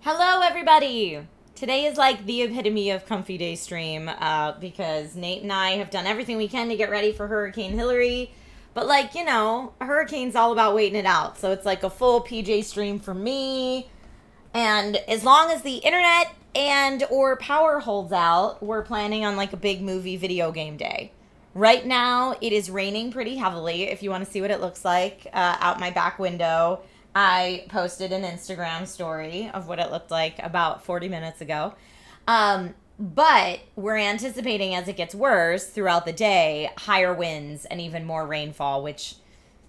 Hello, everybody! Today is like the epitome of comfy day stream because Nate and I have done everything we can to get ready for Hurricane Hillary. But, a hurricane's all about waiting it out. So it's like a full PJ stream for me. And as long as the internet and or power holds out, we're planning on like a big movie video game day. Right now, it is raining pretty heavily. If you want to see what it looks like out my back window, I posted an Instagram story of what it looked like about 40 minutes ago. But we're anticipating as it gets worse throughout the day, higher winds and even more rainfall, which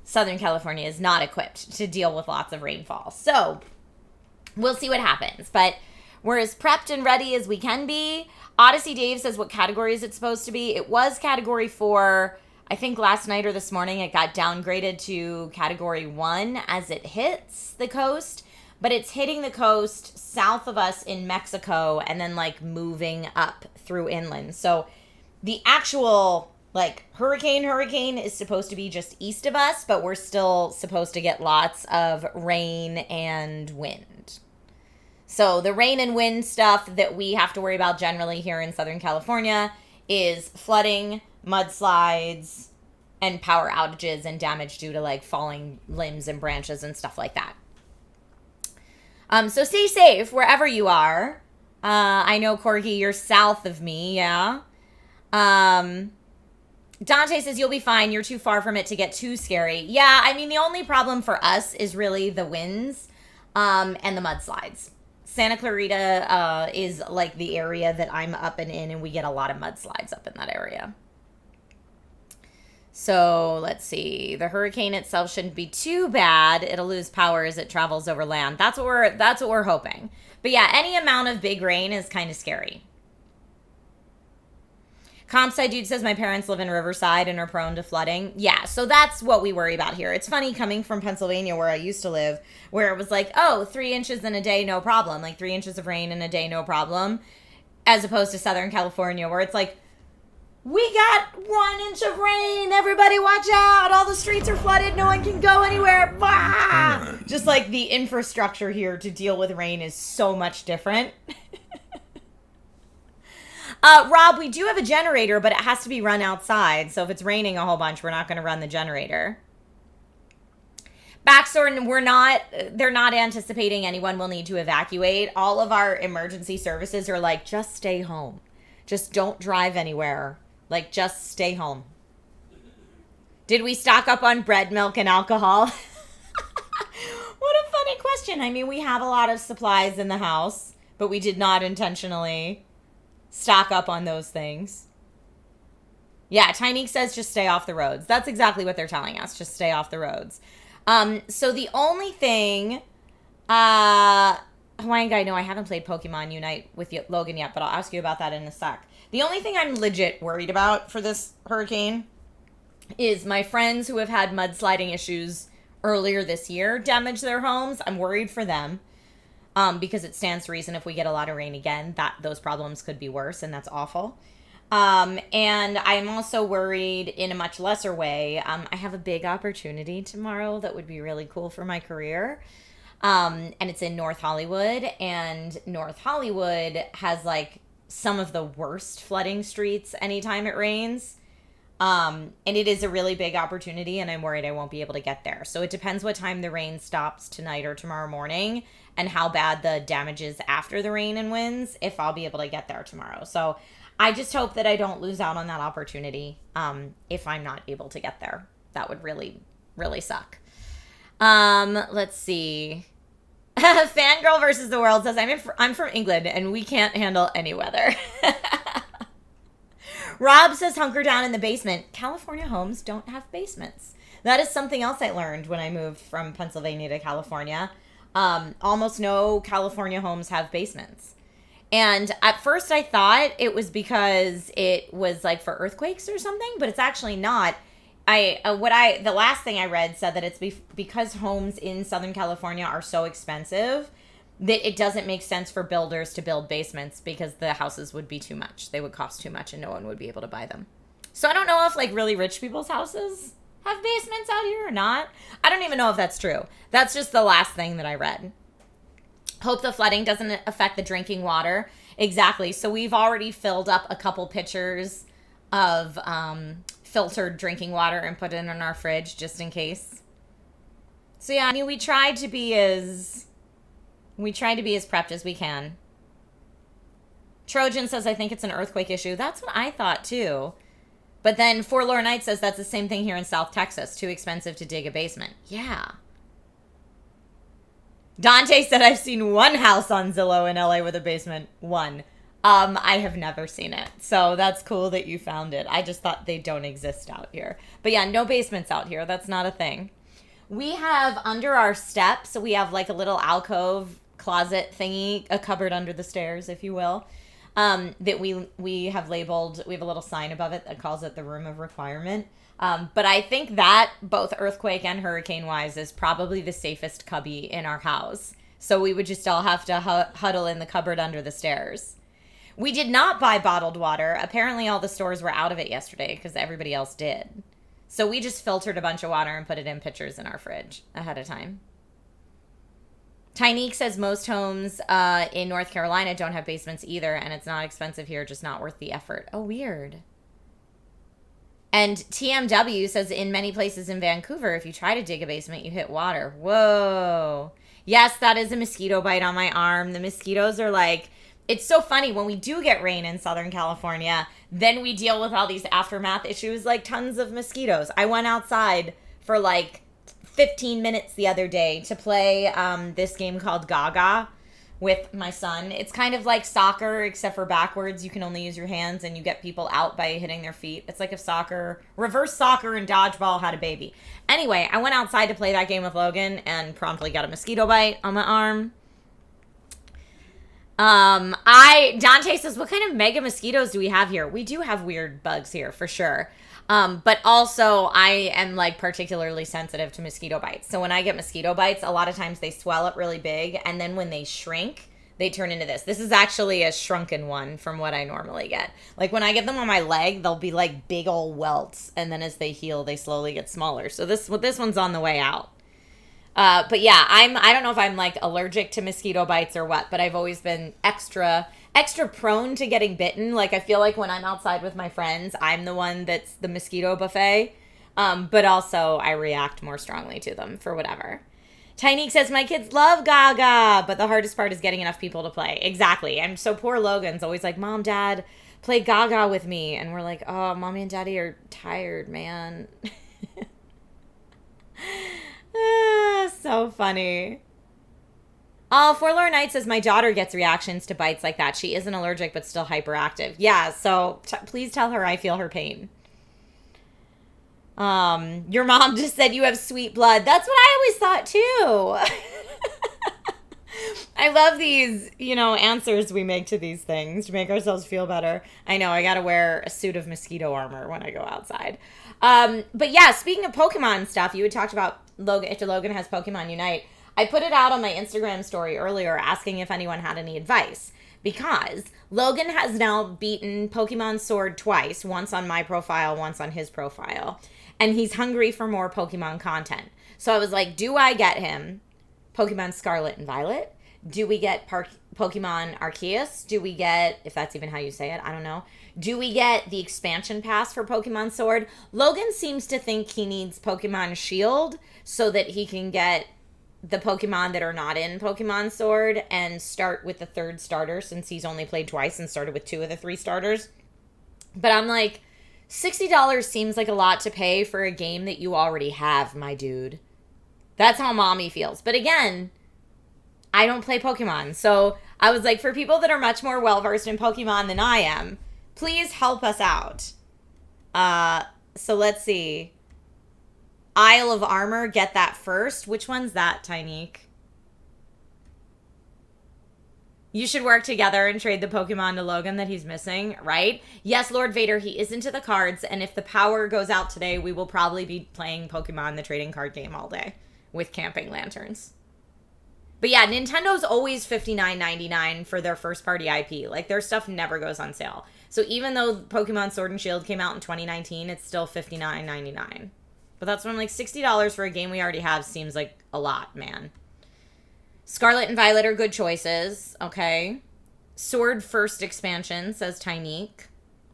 Southern California is not equipped to deal with lots of rainfall. So we'll see what happens. But we're as prepped and ready as we can be. Odyssey Dave says what category is it supposed to be? It was category 4. I think last night or this morning it got downgraded to category 1 as it hits the coast. But it's hitting the coast south of us in Mexico and then like moving up through inland. So the actual hurricane is supposed to be just east of us, but we're still supposed to get lots of rain and wind. So the rain and wind stuff that we have to worry about generally here in Southern California is flooding, mudslides, and power outages and damage due to like falling limbs and branches and stuff like that. So stay safe wherever you are. I know, Corky, you're south of me, yeah? Dante says you'll be fine. You're too far from it to get too scary. Yeah, I mean, the only problem for us is really the winds and the mudslides. Santa Clarita is like the area that I'm up and in, and we get a lot of mudslides up in that area. So let's see. The hurricane itself shouldn't be too bad. It'll lose power as it travels over land. That's what we're hoping. But yeah, any amount of big rain is kind of scary. Compside Dude says my parents live in Riverside and are prone to flooding. Yeah, so that's what we worry about here. It's funny coming from Pennsylvania where I used to live, where it was like, 3 inches in a day, no problem. Like 3 inches of rain in a day, no problem. As opposed to Southern California where it's like, we got 1 inch of rain. Everybody watch out. All the streets are flooded. No one can go anywhere. Bah! Just like the infrastructure here to deal with rain is so much different. Rob, we do have a generator, but it has to be run outside. So if it's raining a whole bunch, we're not going to run the generator. Backstore, they're not anticipating anyone will need to evacuate. All of our emergency services are like, just stay home. Just don't drive anywhere. Like, just stay home. Did we stock up on bread, milk, and alcohol? What a funny question. I mean, we have a lot of supplies in the house, but we did not intentionally stock up on those things. Yeah, Tiny says just stay off the roads. That's exactly what they're telling us. Just stay off the roads. So the only thing, Hawaiian Guy, no, I haven't played Pokemon Unite with Logan yet, but I'll ask you about that in a sec. The only thing I'm legit worried about for this hurricane is my friends who have had mudsliding issues earlier this year damage their homes. I'm worried for them. Because it stands to reason if we get a lot of rain again, that those problems could be worse, and that's awful. And I'm also worried in a much lesser way. I have a big opportunity tomorrow that would be really cool for my career. And it's in North Hollywood, and North Hollywood has like some of the worst flooding streets anytime it rains. And it is a really big opportunity, and I'm worried I won't be able to get there. So it depends what time the rain stops tonight or tomorrow morning and how bad the damage is after the rain and winds, if I'll be able to get there tomorrow. So I just hope that I don't lose out on that opportunity if I'm not able to get there. That would really, really suck. Let's see. Fangirl versus the world says, I'm from England, and we can't handle any weather. Rob says hunker down in the basement. California homes don't have basements. That is something else I learned when I moved from Pennsylvania to California. Almost no California homes have basements. And at first I thought it was because it was like for earthquakes or something, but it's actually not. The last thing I read said that it's because homes in Southern California are so expensive that it doesn't make sense for builders to build basements because the houses would be too much. They would cost too much and no one would be able to buy them. So I don't know if like really rich people's houses have basements out here or not. I don't even know if that's true. That's just the last thing that I read. Hope the flooding doesn't affect the drinking water. Exactly. So we've already filled up a couple pitchers of filtered drinking water and put it in our fridge just in case. So yeah, I mean, we tried to be as prepped as we can. Trojan says, I think it's an earthquake issue. That's what I thought too. But then Forlorn Knight says that's the same thing here in South Texas. Too expensive to dig a basement. Yeah. Dante said, I've seen one house on Zillow in LA with a basement. One. I have never seen it. So that's cool that you found it. I just thought they don't exist out here. But yeah, no basements out here. That's not a thing. We have under our steps, so we have like a little alcove closet thingy, a cupboard under the stairs, if you will, that we have labeled. We have a little sign above it that calls it the room of requirement. But I think that both earthquake and hurricane wise is probably the safest cubby in our house. So we would just all have to huddle in the cupboard under the stairs. We did not buy bottled water. Apparently all the stores were out of it yesterday because everybody else did. So we just filtered a bunch of water and put it in pitchers in our fridge ahead of time. Tyneek says most homes in North Carolina don't have basements either, and it's not expensive here, just not worth the effort. Oh, weird. And TMW says in many places in Vancouver, if you try to dig a basement, you hit water. Whoa. Yes, that is a mosquito bite on my arm. The mosquitoes are like, it's so funny when we do get rain in Southern California, then we deal with all these aftermath issues like tons of mosquitoes. I went outside for like 15 minutes the other day to play this game called Gaga with my son. It's kind of like soccer, except for backwards. You can only use your hands, and you get people out by hitting their feet. It's like if reverse soccer and dodgeball had a baby. Anyway, I went outside to play that game with Logan and promptly got a mosquito bite on my arm. Dante says, what kind of mega mosquitoes do we have here? We do have weird bugs here for sure. But also I am like particularly sensitive to mosquito bites. So when I get mosquito bites, a lot of times they swell up really big. And then when they shrink, they turn into this. This is actually a shrunken one from what I normally get. Like when I get them on my leg, they'll be like big old welts. And then as they heal, they slowly get smaller. So this one's on the way out. But yeah, I don't know if I'm like allergic to mosquito bites or what, but I've always been extra prone to getting bitten. Like I feel like when I'm outside with my friends, I'm the one that's the mosquito buffet. But also I react more strongly to them for whatever. Tyneek says, my kids love Gaga, but the hardest part is getting enough people to play. Exactly. And so poor Logan's always like, Mom, Dad, play Gaga with me. And we're like, oh, Mommy and Daddy are tired, man. So funny. Oh, Forlorn Knight says, my daughter gets reactions to bites like that. She isn't allergic, but still hyperactive. Yeah, so please tell her I feel her pain. Your mom just said you have sweet blood. That's what I always thought, too. I love these, answers we make to these things to make ourselves feel better. I know, I gotta wear a suit of mosquito armor when I go outside. But yeah, speaking of Pokemon stuff, you had talked about if Logan has Pokemon Unite. I put it out on my Instagram story earlier asking if anyone had any advice. Because Logan has now beaten Pokemon Sword twice, once on my profile, once on his profile. And he's hungry for more Pokemon content. So I was like, do I get him Pokemon Scarlet and Violet? Do we get Pokemon Arceus? Do we get, if that's even how you say it, I don't know. Do we get the expansion pass for Pokemon Sword? Logan seems to think he needs Pokemon Shield so that he can get the Pokemon that are not in Pokemon Sword and start with the third starter, since he's only played twice and started with 2 of the 3 starters. But I'm like, $60 seems like a lot to pay for a game that you already have, my dude. That's how mommy feels. But again, I don't play Pokemon. So I was like, for people that are much more well-versed in Pokemon than I am, please help us out. So let's see. Isle of Armor, get that first. Which one's that, Tyneek? You should work together and trade the Pokemon to Logan that he's missing, right? Yes, Lord Vader, he is into the cards, and if the power goes out today, we will probably be playing Pokemon, the trading card game, all day with camping lanterns. But yeah, Nintendo's always $59.99 for their first-party IP. Like, their stuff never goes on sale. So even though Pokemon Sword and Shield came out in 2019, it's still $59.99. But that's when, like, $60 for a game we already have seems like a lot, man. Scarlet and Violet are good choices. Okay. Sword first expansion, says Tyneek.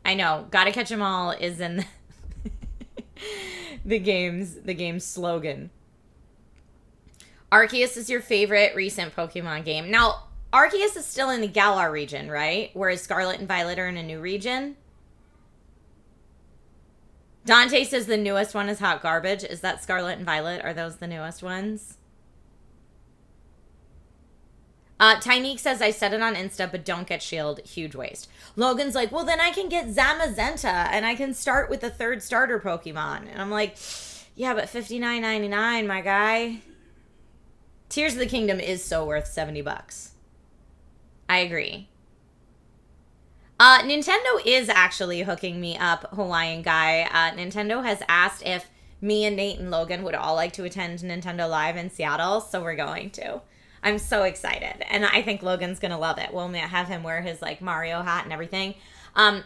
I know. Gotta catch 'em all is in the game's slogan. Arceus is your favorite recent Pokemon game. Now, Arceus is still in the Galar region, right? Whereas Scarlet and Violet are in a new region. Dante says the newest one is hot garbage. Is that Scarlet and Violet? Are those the newest ones? Tyneek says, I said it on Insta, but don't get Shield. Huge waste. Logan's like, well, then I can get Zamazenta, and I can start with the third starter Pokemon. And I'm like, yeah, but $59.99, my guy. Tears of the Kingdom is so worth $70. I agree. Nintendo is actually hooking me up, Hawaiian guy. Nintendo has asked if me and Nate and Logan would all like to attend Nintendo Live in Seattle, so we're going to. I'm so excited, and I think Logan's going to love it. We'll have him wear his, like, Mario hat and everything.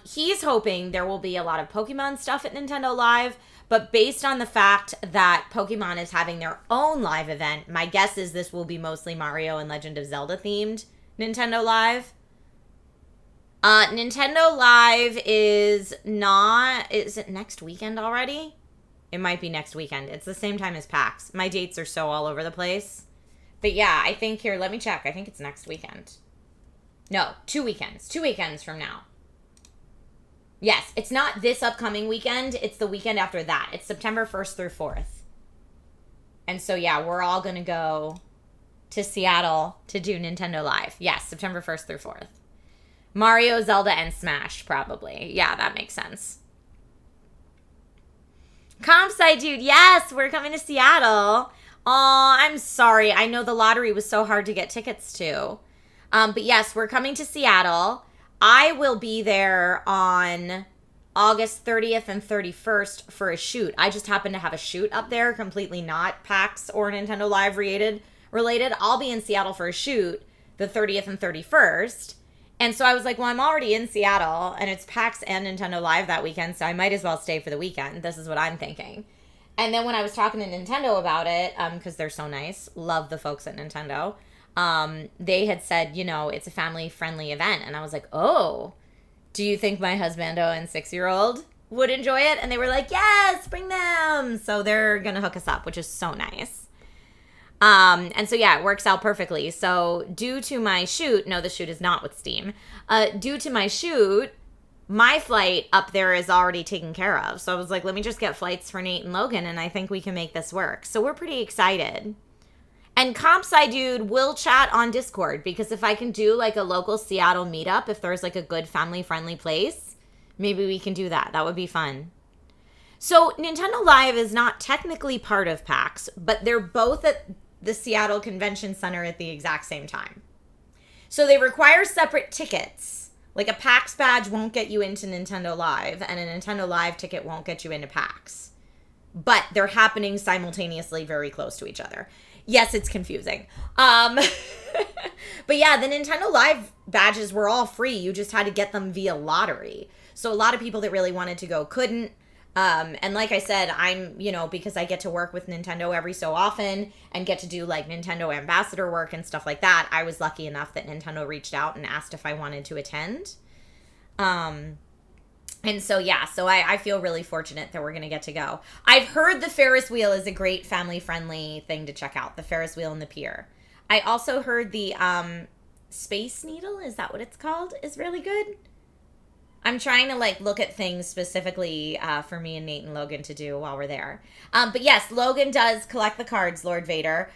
He's hoping there will be a lot of Pokemon stuff at Nintendo Live, but based on the fact that Pokemon is having their own live event, my guess is this will be mostly Mario and Legend of Zelda themed Nintendo Live. Nintendo Live is it next weekend already? It might be next weekend. It's the same time as PAX. My dates are so all over the place. But yeah, I think here, let me check. I think it's next weekend. No, 2 weekends. 2 weekends from now. Yes, it's not this upcoming weekend. It's the weekend after that. It's September 1st through 4th. And so yeah, we're all going to go to Seattle to do Nintendo Live. Yes, September 1st through 4th. Mario, Zelda, and Smash, probably. Yeah, that makes sense. Comp site, dude. Yes, we're coming to Seattle. Aw, I'm sorry. I know the lottery was so hard to get tickets to. But yes, we're coming to Seattle. I will be there on August 30th and 31st for a shoot. I just happen to have a shoot up there, completely not PAX or Nintendo Live related. I'll be in Seattle for a shoot the 30th and 31st. And so I was like, well, I'm already in Seattle, and it's PAX and Nintendo Live that weekend, so I might as well stay for the weekend. This is what I'm thinking. And then when I was talking to Nintendo about it, because they're so nice, love the folks at Nintendo, they had said, you know, it's a family-friendly event. And I was like, oh, do you think my husbando and 6-year-old would enjoy it? And they were like, yes, bring them. So they're going to hook us up, which is so nice. And so, yeah, it works out perfectly. So due to my shoot, no, the shoot is not with Steam. Due to my shoot, my flight up there is already taken care of. So I was like, let me just get flights for Nate and Logan, and I think we can make this work. So we're pretty excited. And CompSci Dude will chat on Discord, because if I can do like a local Seattle meetup, if there's like a good family-friendly place, maybe we can do that. That would be fun. So Nintendo Live is not technically part of PAX, but they're both at the Seattle Convention Center at the exact same time. So they require separate tickets. Like a PAX badge won't get you into Nintendo Live, and a Nintendo Live ticket won't get you into PAX. But they're happening simultaneously very close to each other. Yes, it's confusing. But yeah, the Nintendo Live badges were all free. You just had to get them via lottery. So a lot of people that really wanted to go couldn't. And like I said, I'm, you know, because I get to work with Nintendo every so often and get to do like Nintendo ambassador work and stuff like that, I was lucky enough that Nintendo reached out and asked if I wanted to attend. And so, yeah, so I feel really fortunate that we're going to get to go. I've heard the Ferris wheel is a great family-friendly thing to check out, the Ferris wheel and the pier. I also heard the Space Needle, is that what it's called, is really good. I'm trying to, like, look at things specifically for me and Nate and Logan to do while we're there. But yes, Logan does collect the cards, Lord Vader.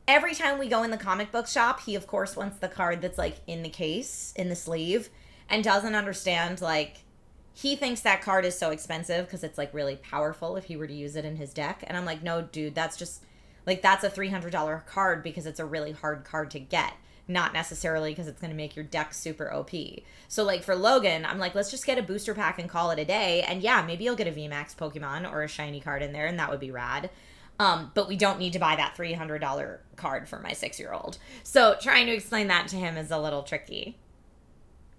Every time we go in the comic book shop, he, of course, wants the card that's, like, in the case, in the sleeve, and doesn't understand, like, he thinks that card is so expensive because it's, like, really powerful if he were to use it in his deck. And I'm like, no, dude, that's just, like, that's a $300 card because it's a really hard card to get. Not necessarily because it's going to make your deck super OP. So, like, for Logan, I'm like, let's just get a booster pack and call it a day. And, yeah, maybe you'll get a VMAX Pokemon or a shiny card in there, and that would be rad. But we don't need to buy that $300 card for my 6-year-old. So, trying to explain that to him is a little tricky.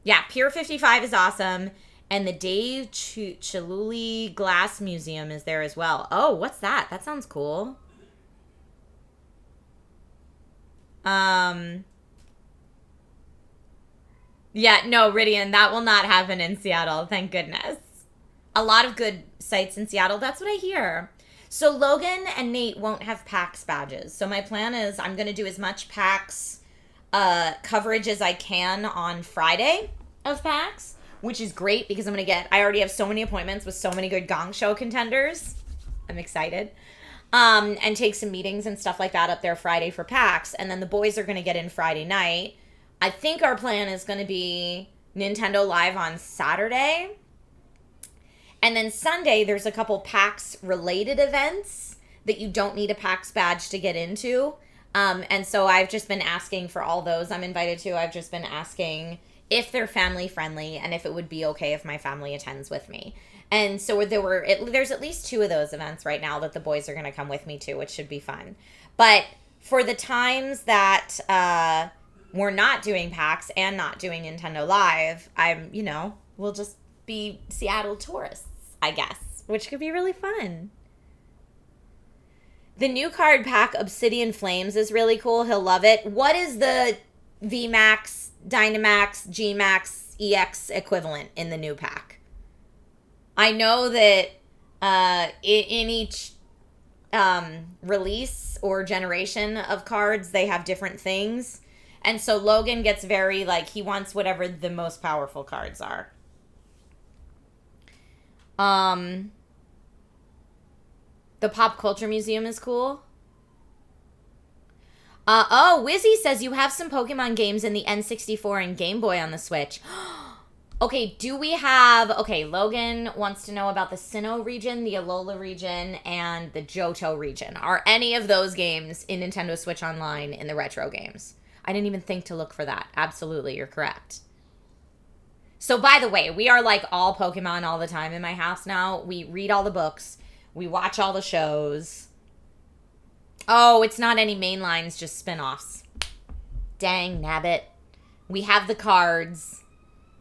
Yeah, Pier 55 is awesome. And the Dave Chihuly Glass Museum is there as well. Oh, what's that? That sounds cool. Um, yeah, no, Ridian, that will not happen in Seattle, thank goodness. A lot of good sites in Seattle, that's what I hear. So Logan and Nate won't have PAX badges. So my plan is I'm going to do as much PAX coverage as I can on Friday of PAX, which is great because I already have so many appointments with so many good Gong Show contenders. I'm excited. And take some meetings and stuff like that up there Friday for PAX. And then the boys are going to get in Friday night. I think our plan is going to be Nintendo Live on Saturday. And then Sunday, there's a couple PAX related events that you don't need a PAX badge to get into. And so I've just been asking for all those I'm invited to. I've just been asking if they're family friendly and if it would be okay if my family attends with me. And so there's at least 2 of those events right now that the boys are going to come with me to, which should be fun. But for the times that we're not doing PAX and not doing Nintendo Live, we'll just be Seattle tourists, I guess, which could be really fun. The new card pack, Obsidian Flames, is really cool. He'll love it. What is the VMAX, Dynamax, GMAX, EX equivalent in the new pack? I know that in each release or generation of cards, they have different things. And so Logan gets very, he wants whatever the most powerful cards are. The Pop Culture Museum is cool. Wizzy says you have some Pokemon games in the N64 and Game Boy on the Switch. Okay, Logan wants to know about the Sinnoh region, the Alola region, and the Johto region. Are any of those games in Nintendo Switch Online in the retro games? I didn't even think to look for that. Absolutely, you're correct. So, by the way, we are all Pokemon all the time in my house now. We read all the books. We watch all the shows. Oh, it's not any main lines, just spin-offs. Dang, nabbit. We have the cards.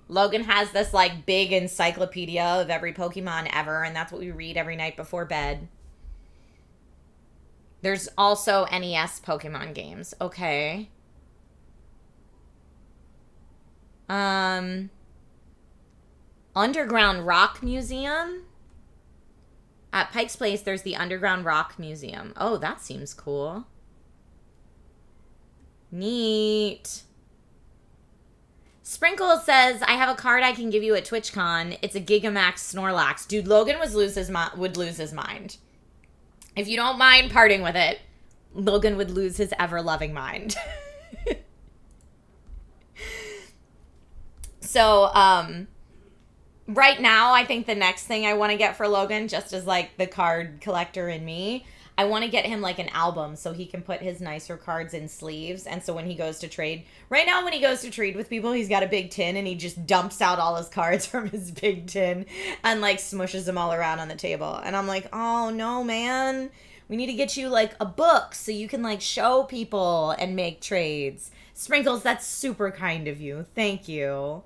Logan has this, big encyclopedia of every Pokemon ever, and that's what we read every night before bed. There's also NES Pokemon games. Okay. Underground Rock Museum? At Pike's Place, there's the Underground Rock Museum. Oh, that seems cool. Neat. Sprinkle says, I have a card I can give you at TwitchCon. It's a Gigamax Snorlax. Dude, Logan would lose his mind. If you don't mind parting with it, Logan would lose his ever-loving mind. So, right now, I think the next thing I want to get for Logan, just as the card collector in me, I want to get him an album so he can put his nicer cards in sleeves. And so when he goes to trade, right now when he goes to trade with people, he's got a big tin and he just dumps out all his cards from his big tin and smushes them all around on the table. And I'm like, oh no, man, we need to get you a book so you can show people and make trades. Sprinkles, that's super kind of you. Thank you.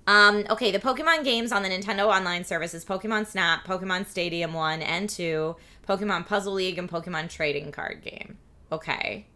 Okay, the Pokemon games on the Nintendo Online service is Pokemon Snap, Pokemon Stadium 1 and 2, Pokemon Puzzle League, and Pokemon Trading Card Game. Okay.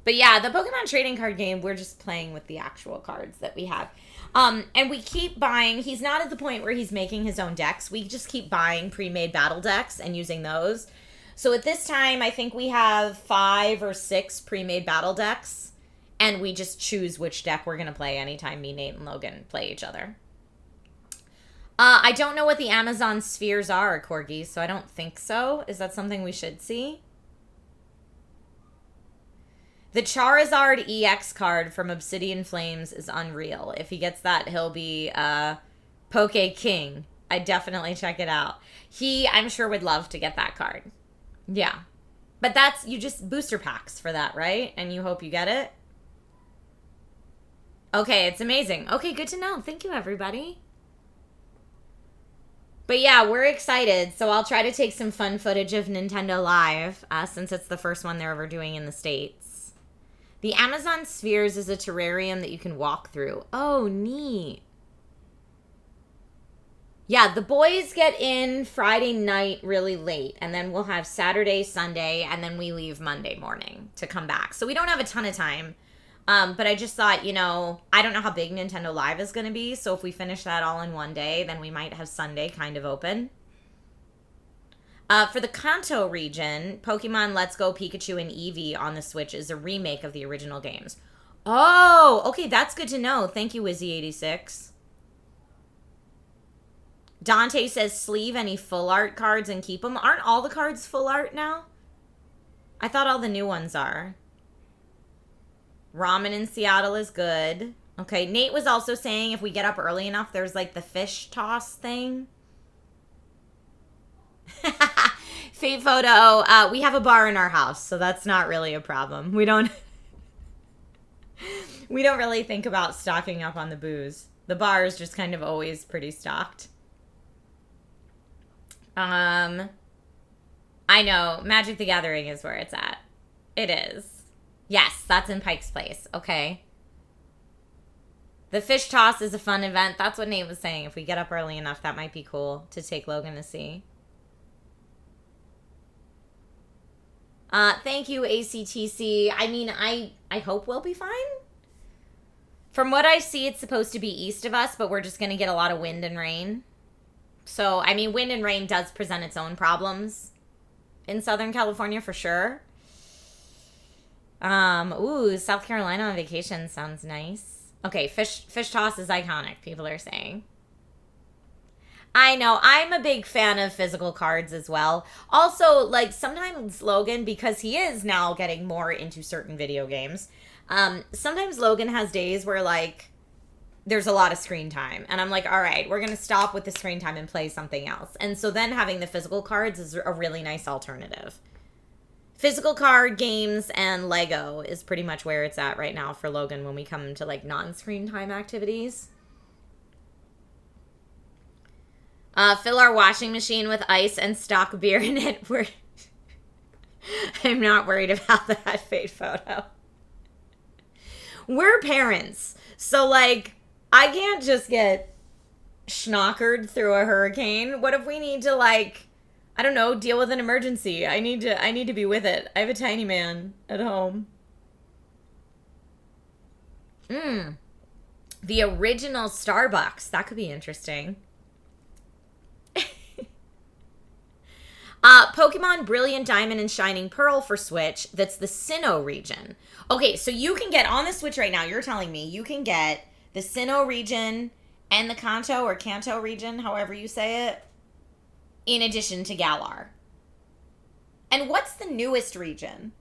But yeah, the Pokemon Trading Card Game, we're just playing with the actual cards that we have. And we keep buying, he's not at the point where he's making his own decks. We just keep buying pre-made battle decks and using those. So at this time, I think we have 5 or 6 pre-made battle decks. And we just choose which deck we're going to play anytime me, Nate, and Logan play each other. I don't know what the Amazon spheres are, Corgi, so I don't think so. Is that something we should see? The Charizard EX card from Obsidian Flames is unreal. If he gets that, he'll be Poke King. I'd definitely check it out. I'm sure, would love to get that card. Yeah. But you just booster packs for that, right? And you hope you get it? Okay, it's amazing. Okay, good to know. Thank you, everybody. But yeah, we're excited. So I'll try to take some fun footage of Nintendo Live, since it's the first one they're ever doing in the States. The Amazon Spheres is a terrarium that you can walk through. Oh, neat. Yeah, the boys get in Friday night really late, and then we'll have Saturday, Sunday, and then we leave Monday morning to come back. So we don't have a ton of time. But I just thought, I don't know how big Nintendo Live is going to be, so if we finish that all in one day, then we might have Sunday kind of open. For the Kanto region, Pokemon Let's Go Pikachu and Eevee on the Switch is a remake of the original games. Oh, okay, that's good to know. Thank you, Wizzy86. Dante says sleeve any full art cards and keep them. Aren't all the cards full art now? I thought all the new ones are. Ramen in Seattle is good. Okay, Nate was also saying if we get up early enough, there's like the fish toss thing. Fate photo. We have a bar in our house, so that's not really a problem. We don't really think about stocking up on the booze. The bar is just kind of always pretty stocked. I know. Magic the Gathering is where it's at. It is. Yes, that's in Pike's Place. Okay. The fish toss is a fun event. That's what Nate was saying. If we get up early enough, that might be cool to take Logan to see. Thank you, ACTC. I mean, I hope we'll be fine. From what I see, it's supposed to be east of us, but we're just going to get a lot of wind and rain. So, I mean, wind and rain does present its own problems in Southern California for sure. Ooh, South Carolina on vacation sounds nice. Okay, fish toss is iconic, people are saying. I know, I'm a big fan of physical cards as well. Also, like, sometimes Logan, because he is now getting more into certain video games, sometimes Logan has days where, like, there's a lot of screen time. And I'm like, all right, we're going to stop with the screen time and play something else. And so then having the physical cards is a really nice alternative. Physical card games and Lego is pretty much where it's at right now for Logan when we come to, like, non-screen time activities. Fill our washing machine with ice and stock beer in it. I'm not worried about that Fate photo. We're parents. So, like, I can't just get schnockered through a hurricane. What if we need to, like, I don't know, deal with an emergency? I need to be with it. I have a tiny man at home. The original Starbucks. That could be interesting. Pokemon Brilliant Diamond and Shining Pearl for Switch. That's the Sinnoh region. Okay, so you can get on the Switch right now. You're telling me you can get the Sinnoh region and the Kanto or Kanto region, however you say it, in addition to Galar. And what's the newest region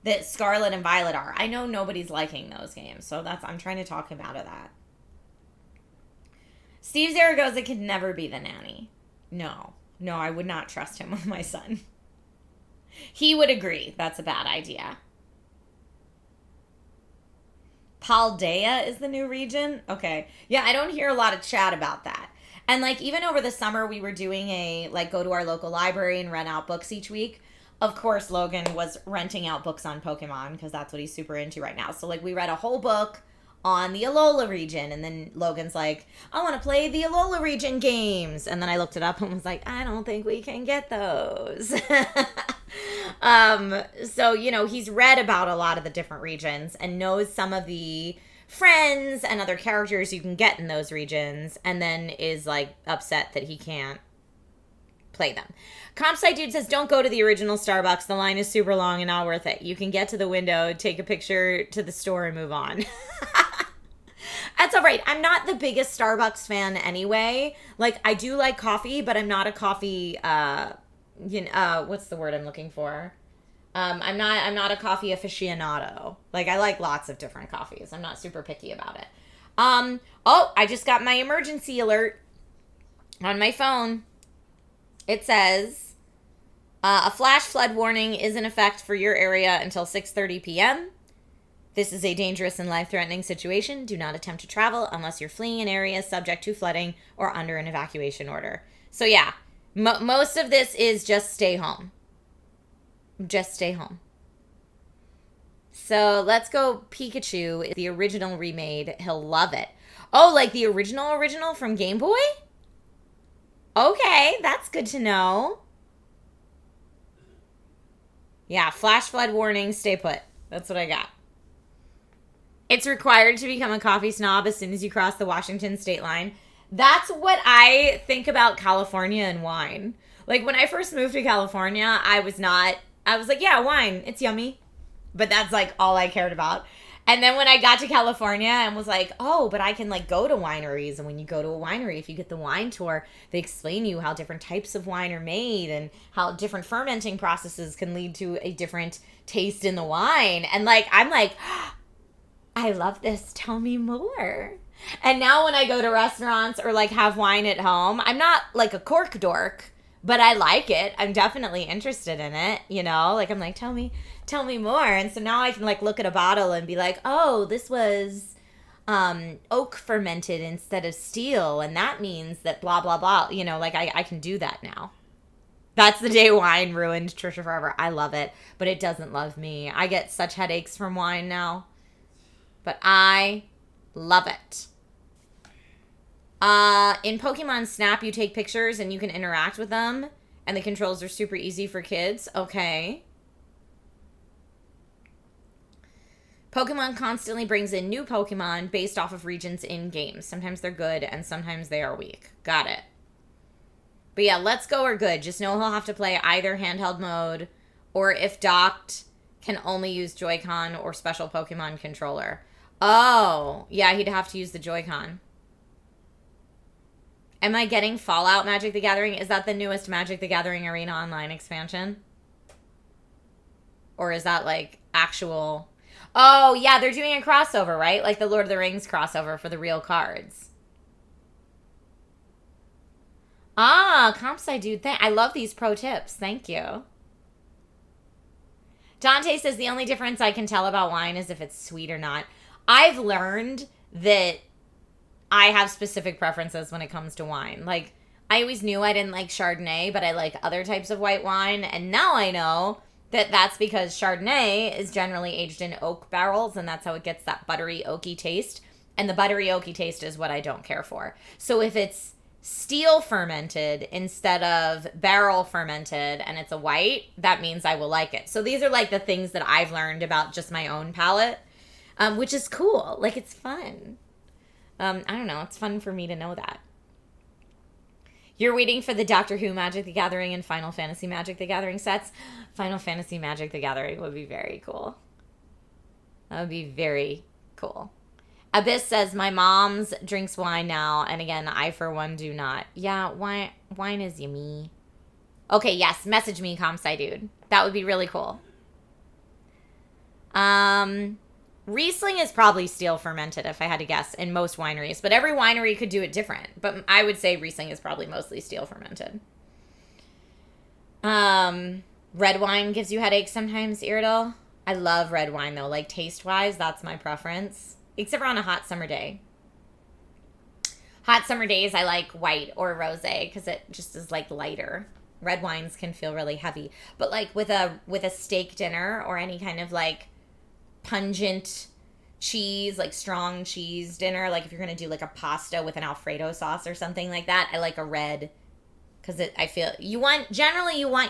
that Scarlet and Violet are? I know nobody's liking those games, so I'm trying to talk him out of that. Steve Zaragoza could never be the nanny. No, I would not trust him with my son. He would agree that's a bad idea. Paldea is the new region? Okay. Yeah, I don't hear a lot of chat about that. And, like, even over the summer, we were doing go to our local library and rent out books each week. Of course, Logan was renting out books on Pokemon because that's what he's super into right now. So, like, we read a whole book on the Alola region. And then Logan's like, I want to play the Alola region games. And then I looked it up and was like, I don't think we can get those. So, he's read about a lot of the different regions and knows some of the friends and other characters you can get in those regions, and then is, like, upset that he can't play them. Compsite Dude says, don't go to the original Starbucks. The line is super long and not worth it. You can get to the window, take a picture to the store, and move on. That's all right. I'm not the biggest Starbucks fan anyway. Like, I do like coffee, but I'm not a coffee, what's the word I'm looking for? I'm not a coffee aficionado. Like, I like lots of different coffees. I'm not super picky about it. I just got my emergency alert on my phone. It says, a flash flood warning is in effect for your area until 6:30 p.m. This is a dangerous and life-threatening situation. Do not attempt to travel unless you're fleeing an area subject to flooding or under an evacuation order. So yeah, most of this is just stay home. Just stay home. So let's go Pikachu. The original remade. He'll love it. Oh, like the original from Game Boy? Okay, that's good to know. Yeah, flash flood warning, stay put. That's what I got. It's required to become a coffee snob as soon as you cross the Washington state line. That's what I think about California and wine. Like, when I first moved to California, I was like, yeah, wine, it's yummy. But that's like all I cared about. And then when I got to California and was like, oh, but I can like go to wineries. And when you go to a winery, if you get the wine tour, they explain you how different types of wine are made and how different fermenting processes can lead to a different taste in the wine. And like, I'm like, I love this. Tell me more. And now when I go to restaurants or like have wine at home, I'm not like a cork dork, but I like it. I'm definitely interested in it, you know? Like, I'm like, tell me more. And so now I can like look at a bottle and be like, oh, this was oak fermented instead of steel, and that means that blah blah blah, you know, like I can do that now. That's the day wine ruined Trisha forever. I love it, but it doesn't love me. I get such headaches from wine now, but I love it. In Pokemon Snap, you take pictures and you can interact with them, and the controls are super easy for kids. Okay. Pokemon constantly brings in new Pokemon based off of regions in games. Sometimes they're good and sometimes they are weak. Got it. But yeah, Let's Go are good. Just know he'll have to play either handheld mode, or if docked, can only use Joy-Con or special Pokemon controller. Oh, yeah, he'd have to use the Joy-Con. Am I getting Fallout Magic the Gathering? Is that the newest Magic the Gathering Arena Online expansion? Or is that like actual... Oh, yeah, they're doing a crossover, right? Like the Lord of the Rings crossover for the real cards. Ah, Compsci dude, I love these pro tips. Thank you. Dante says the only difference I can tell about wine is if it's sweet or not. I've learned that I have specific preferences when it comes to wine. Like, I always knew I didn't like Chardonnay, but I like other types of white wine. And now I know that that's because Chardonnay is generally aged in oak barrels, and that's how it gets that buttery, oaky taste. And the buttery, oaky taste is what I don't care for. So if it's steel fermented instead of barrel fermented and it's a white, that means I will like it. So these are like the things that I've learned about just my own palate, which is cool. Like, it's fun. I don't know. It's fun for me to know that. You're waiting for the Doctor Who Magic the Gathering and Final Fantasy Magic the Gathering sets. Final Fantasy Magic the Gathering would be very cool. That would be very cool. Abyss says, my mom's drinks wine now, and again, I for one do not. Yeah, wine is yummy. Okay, yes, message me, Compsci dude. That would be really cool. Riesling is probably steel fermented, if I had to guess, in most wineries. But every winery could do it different. But I would say Riesling is probably mostly steel fermented. Red wine gives you headaches sometimes, Iridal. I love red wine, though. Like, taste-wise, that's my preference. Except for on a hot summer day. Hot summer days, I like white or rosé because it just is, like, lighter. Red wines can feel really heavy. But, like, with a steak dinner or any kind of, like, pungent cheese, like strong cheese dinner, like if you're gonna do like a pasta with an Alfredo sauce or something like that, I like a red, because I feel you want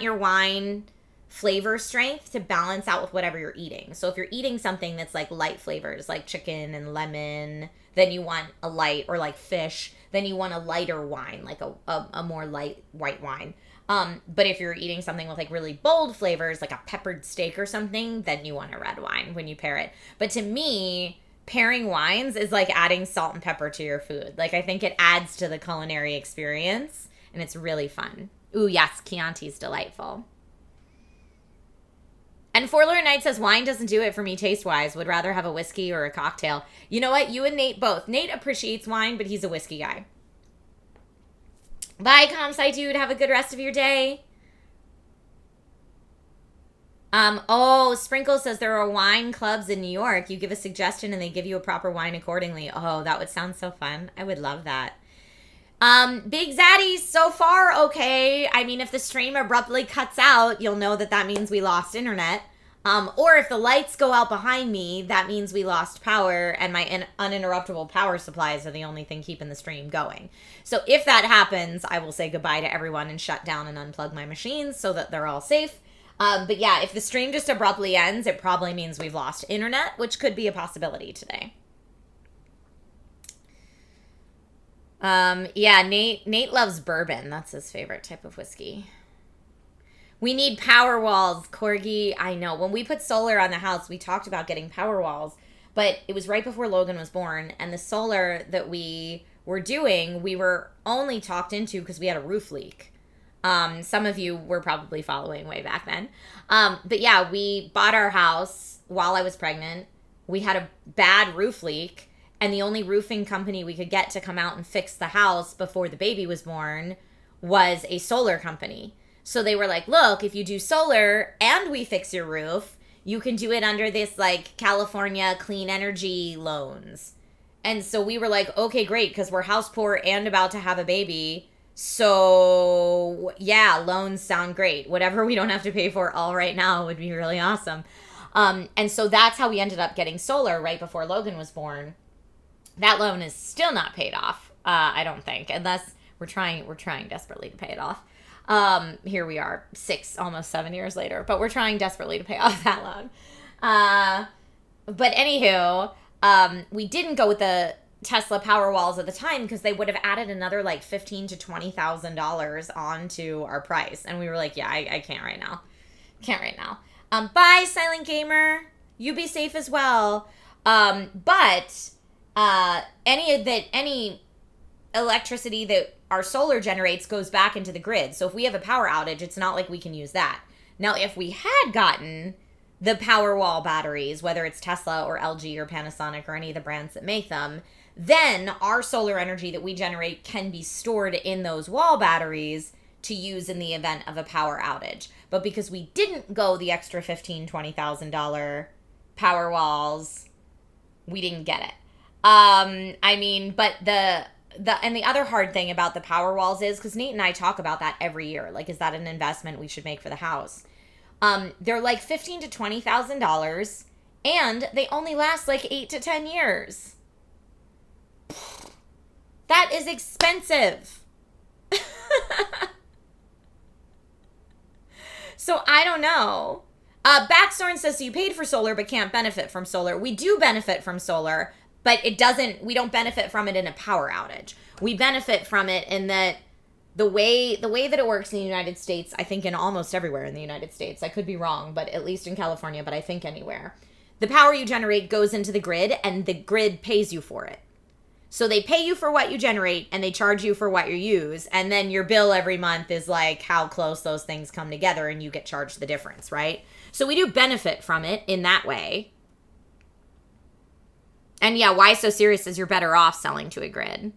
your wine flavor strength to balance out with whatever you're eating. So if you're eating something that's like light flavors like chicken and lemon, then you want a light, or like fish, then you want a lighter wine, like a more light white wine. But if you're eating something with like really bold flavors, like a peppered steak or something, then you want a red wine when you pair it. But to me, pairing wines is like adding salt and pepper to your food. Like, I think it adds to the culinary experience, and it's really fun. Ooh, yes, Chianti's delightful. And Forlorn Knight says, wine doesn't do it for me taste-wise. Would rather have a whiskey or a cocktail. You know what? You and Nate both. Nate appreciates wine, but he's a whiskey guy. Bye, Compsci dude. Have a good rest of your day. Sprinkle says there are wine clubs in New York. You give a suggestion and they give you a proper wine accordingly. Oh, that would sound so fun. I would love that. Big Zaddy, so far, okay. I mean, if the stream abruptly cuts out, you'll know that means we lost internet. Or if the lights go out behind me, that means we lost power and my uninterruptible power supplies are the only thing keeping the stream going. So if that happens, I will say goodbye to everyone and shut down and unplug my machines so that they're all safe. But yeah, if the stream just abruptly ends, it probably means we've lost internet, which could be a possibility today. Yeah, Nate loves bourbon. That's his favorite type of whiskey. We need power walls, Corgi. I know. When we put solar on the house, we talked about getting power walls, but it was right before Logan was born, and the solar that we were doing, we were only talked into because we had a roof leak. Some of you were probably following way back then. But yeah, we bought our house while I was pregnant. We had a bad roof leak, and the only roofing company we could get to come out and fix the house before the baby was born was a solar company. So they were like, look, if you do solar and we fix your roof, you can do it under this like California clean energy loans. And so we were like, okay, great, because we're house poor and about to have a baby. So yeah, loans sound great. Whatever we don't have to pay for all right now would be really awesome. And so that's how we ended up getting solar right before Logan was born. That loan is still not paid off, I don't think, unless we're trying desperately to pay it off. Here we are, almost 7 years later, but we're trying desperately to pay off that loan. But anywho, we didn't go with the Tesla Powerwalls at the time because they would have added another like $15,000 to $20,000 onto our price. And we were like, yeah, I can't right now. Bye, Silent Gamer. You be safe as well. But any electricity that our solar generates goes back into the grid. So if we have a power outage, it's not like we can use that. Now, if we had gotten the Powerwall batteries, whether it's Tesla or LG or Panasonic or any of the brands that make them, then our solar energy that we generate can be stored in those wall batteries to use in the event of a power outage. But because we didn't go the extra $15,000, $20,000 Powerwalls, we didn't get it. But the other hard thing about the Powerwalls is, because Nate and I talk about that every year, like, is that an investment we should make for the house? They're like $15,000 to $20,000, and they only last like 8 to 10 years. That is expensive. So I don't know. Backstorn says, so you paid for solar but can't benefit from solar. We do benefit from solar, but we don't benefit from it in a power outage. We benefit from it in that the way that it works in the United States, I think in almost everywhere in the United States, I could be wrong, but at least in California, but I think anywhere, the power you generate goes into the grid and the grid pays you for it. So they pay you for what you generate and they charge you for what you use. And then your bill every month is like how close those things come together and you get charged the difference, right? So we do benefit from it in that way. And yeah, Why So Serious is you're better off selling to a grid.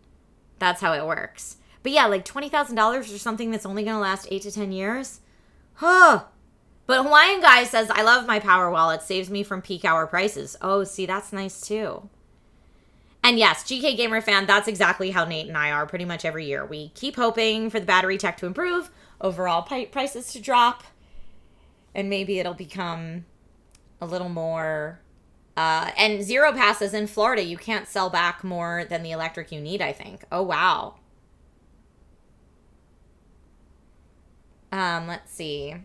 That's how it works. But yeah, like $20,000 for something that's only going to last 8 to 10 years? Huh. But Hawaiian Guy says, I love my Powerwall. It saves me from peak hour prices. Oh, see, that's nice too. And yes, GK Gamer Fan, that's exactly how Nate and I are pretty much every year. We keep hoping for the battery tech to improve, overall prices to drop, and maybe it'll become a little more... and Zero Passes in Florida, you can't sell back more than the electric you need, I think. Oh, wow. Let's see.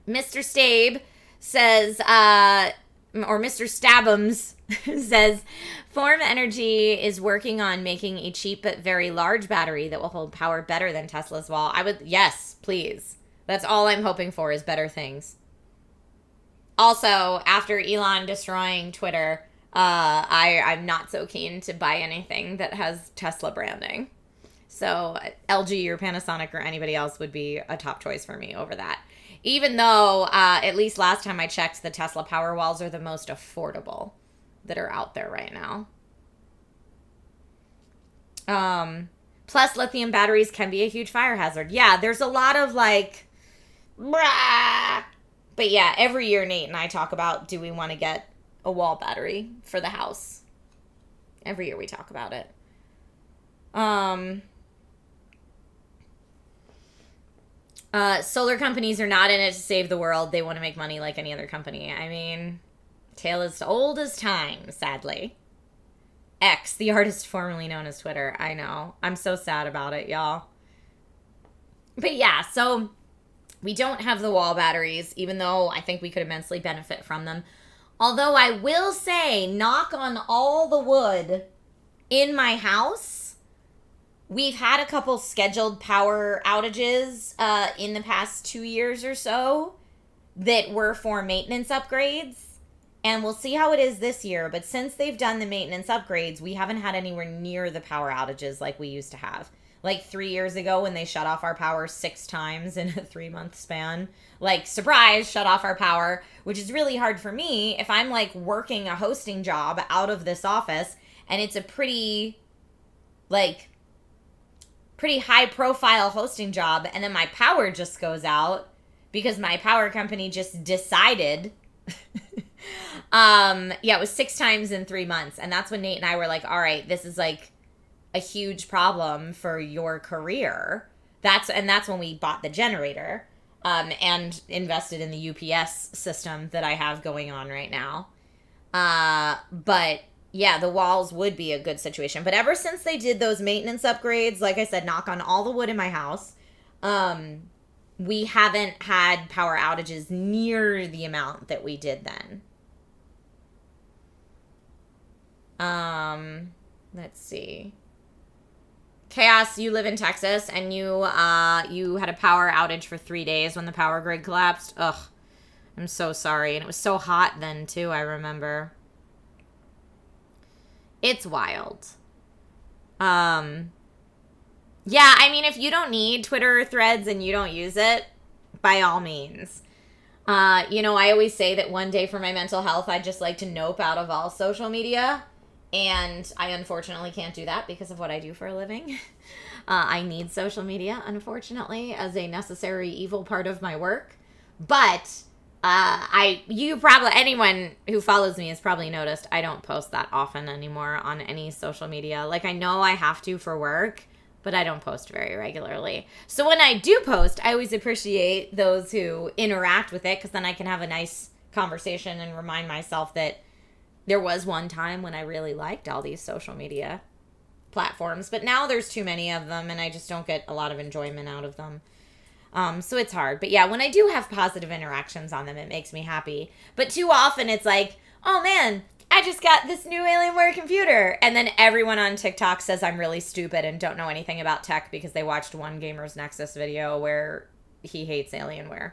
Mr. Stabe says, or Mr. Stabums says, Form Energy is working on making a cheap but very large battery that will hold power better than Tesla's wall. Yes, please. That's all I'm hoping for is better things. Also, after Elon destroying Twitter, I'm not so keen to buy anything that has Tesla branding. So LG or Panasonic or anybody else would be a top choice for me over that. Even though, at least last time I checked, the Tesla Powerwalls are the most affordable that are out there right now. Plus, lithium batteries can be a huge fire hazard. Yeah, there's a lot of like... Brah! But yeah, every year Nate and I talk about, do we want to get a wall battery for the house? Every year we talk about it. Solar companies are not in it to save the world. They want to make money like any other company. I mean, tale as old as time, sadly. X, the artist formerly known as Twitter. I know. I'm so sad about it, y'all. But yeah, so we don't have the wall batteries, even though I think we could immensely benefit from them. Although I will say, knock on all the wood in my house, we've had a couple scheduled power outages in the past 2 years or so that were for maintenance upgrades. And we'll see how it is this year. But since they've done the maintenance upgrades, we haven't had anywhere near the power outages like we used to have. Like 3 years ago when they shut off our power 6 times in a 3-month span. Like, surprise, shut off our power, which is really hard for me if I'm like working a hosting job out of this office and it's a pretty high profile hosting job, and then my power just goes out because my power company just decided. It was 6 times in 3 months. And that's when Nate and I were like, all right, this is like a huge problem for your career. That's when we bought the generator, and invested in the UPS system that I have going on right now. But yeah, the walls would be a good situation. But ever since they did those maintenance upgrades, like I said, knock on all the wood in my house, we haven't had power outages near the amount that we did then. Let's see. Chaos, you live in Texas, and you had a power outage for 3 days when the power grid collapsed. Ugh, I'm so sorry. And it was so hot then, too, I remember. It's wild. Yeah, I mean, if you don't need Twitter Threads and you don't use it, by all means. I always say that one day for my mental health, I'd just like to nope out of all social media. And I unfortunately can't do that because of what I do for a living. I need social media, unfortunately, as a necessary evil part of my work. But anyone who follows me has probably noticed I don't post that often anymore on any social media. Like, I know I have to for work, but I don't post very regularly. So when I do post, I always appreciate those who interact with it, because then I can have a nice conversation and remind myself that there was one time when I really liked all these social media platforms, but now there's too many of them and I just don't get a lot of enjoyment out of them. So it's hard. But yeah, when I do have positive interactions on them, it makes me happy. But too often it's like, oh man, I just got this new Alienware computer. And then everyone on TikTok says I'm really stupid and don't know anything about tech because they watched one Gamers Nexus video where he hates Alienware.